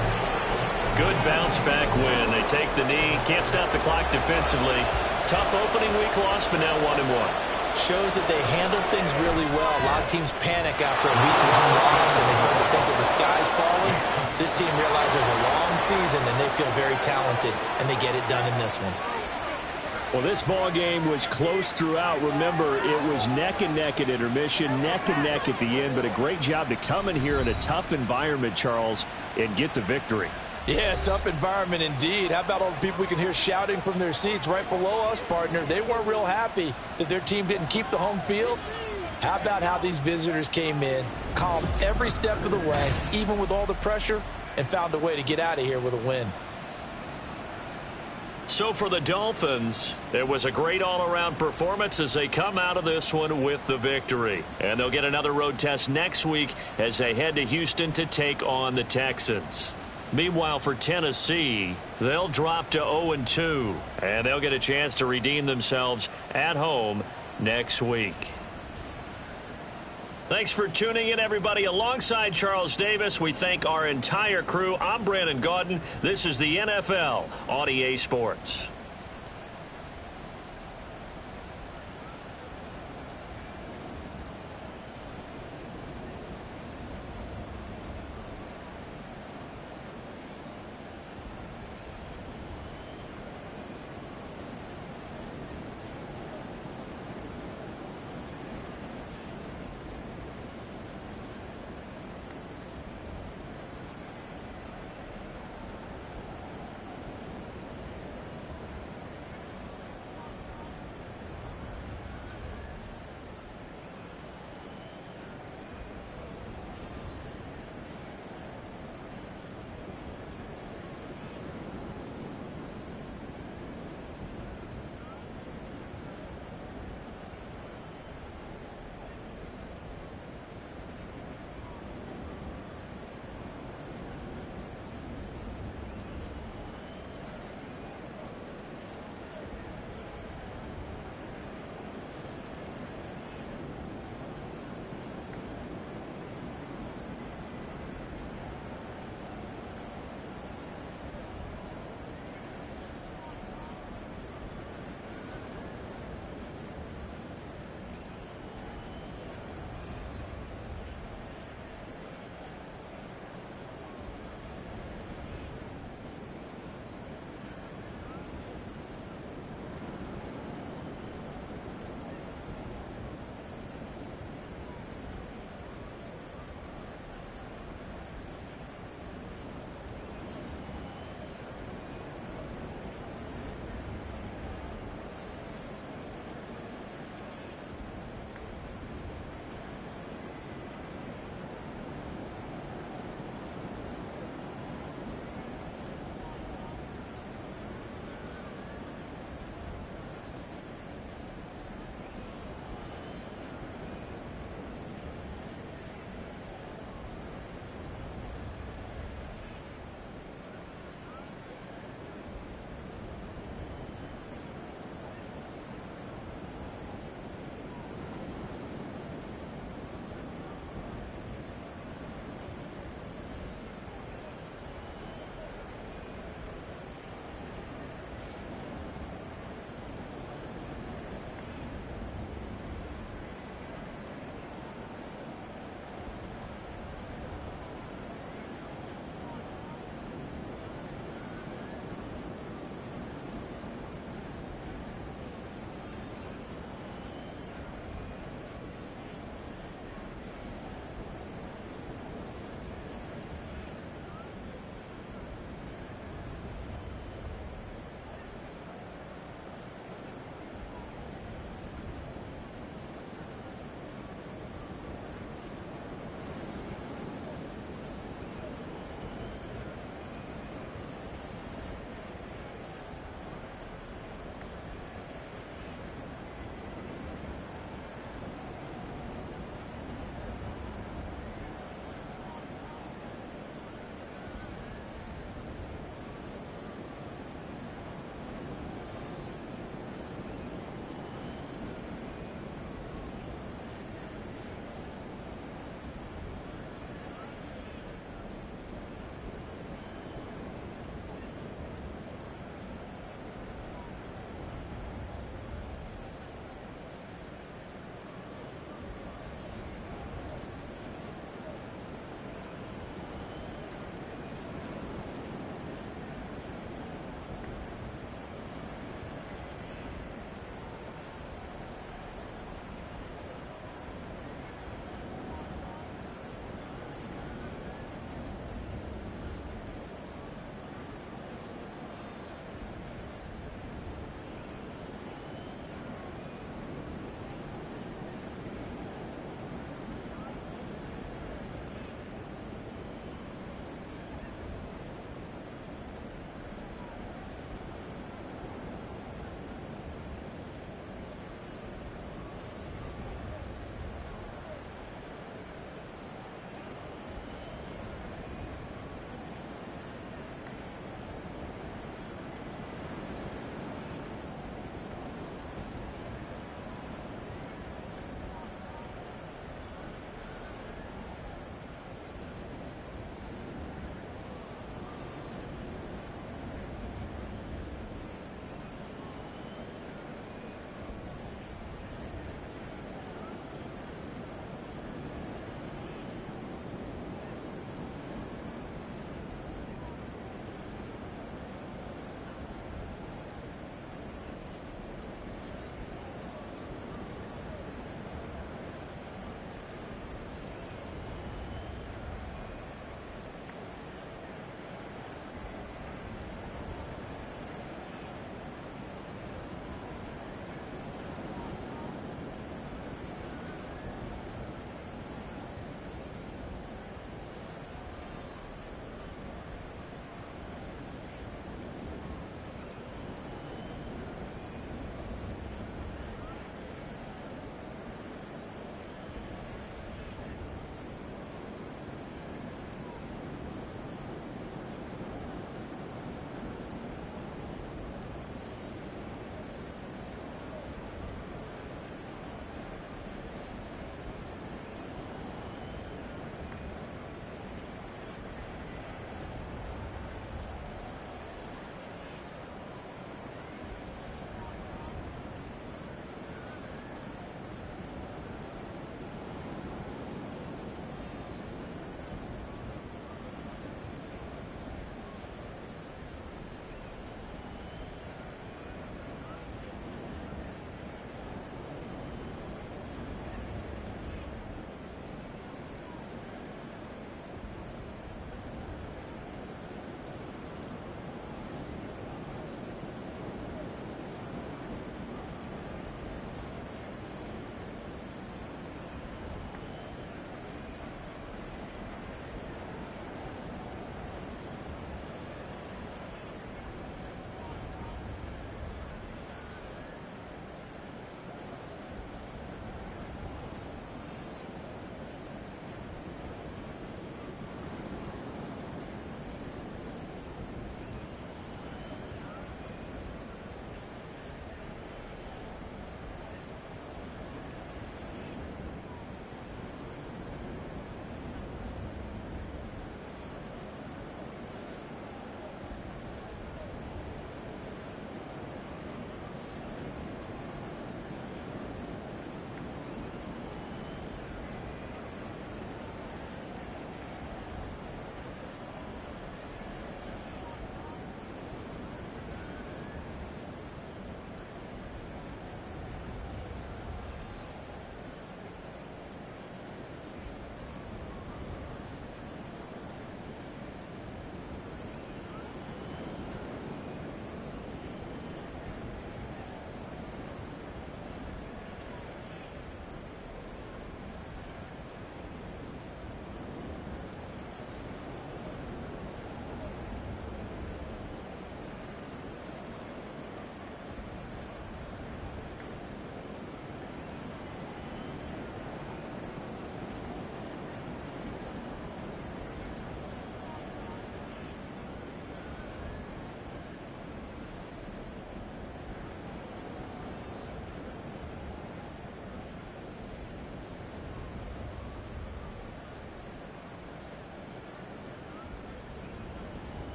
Good bounce back win. They take the knee, can't stop the clock defensively. Tough opening week loss, but now 1-1. Shows that they handled things really well. A lot of teams panic after a week 1 loss, and they start to think that the sky's falling. This team realizes there's a long season, and they feel very talented, and they get it done in this one. Well, this ball game was close throughout. Remember, it was neck and neck at intermission, neck and neck at the end, but a great job to come in here in a tough environment, Charles, and get the victory. Yeah, tough environment indeed. How about all the people we can hear shouting from their seats right below us, partner? They weren't real happy that their team didn't keep the home field. How about how these visitors came in, calm every step of the way, even with all the pressure, and found a way to get out of here with a win. So for the Dolphins, it was a great all-around performance as they come out of this one with the victory. And they'll get another road test next week as they head to Houston to take on the Texans. Meanwhile, for Tennessee, they'll drop to 0-2, and they'll get a chance to redeem themselves at home next week. Thanks for tuning in, everybody. Alongside Charles Davis, we thank our entire crew. I'm Brandon Gaudin. This is the NFL on EA Sports.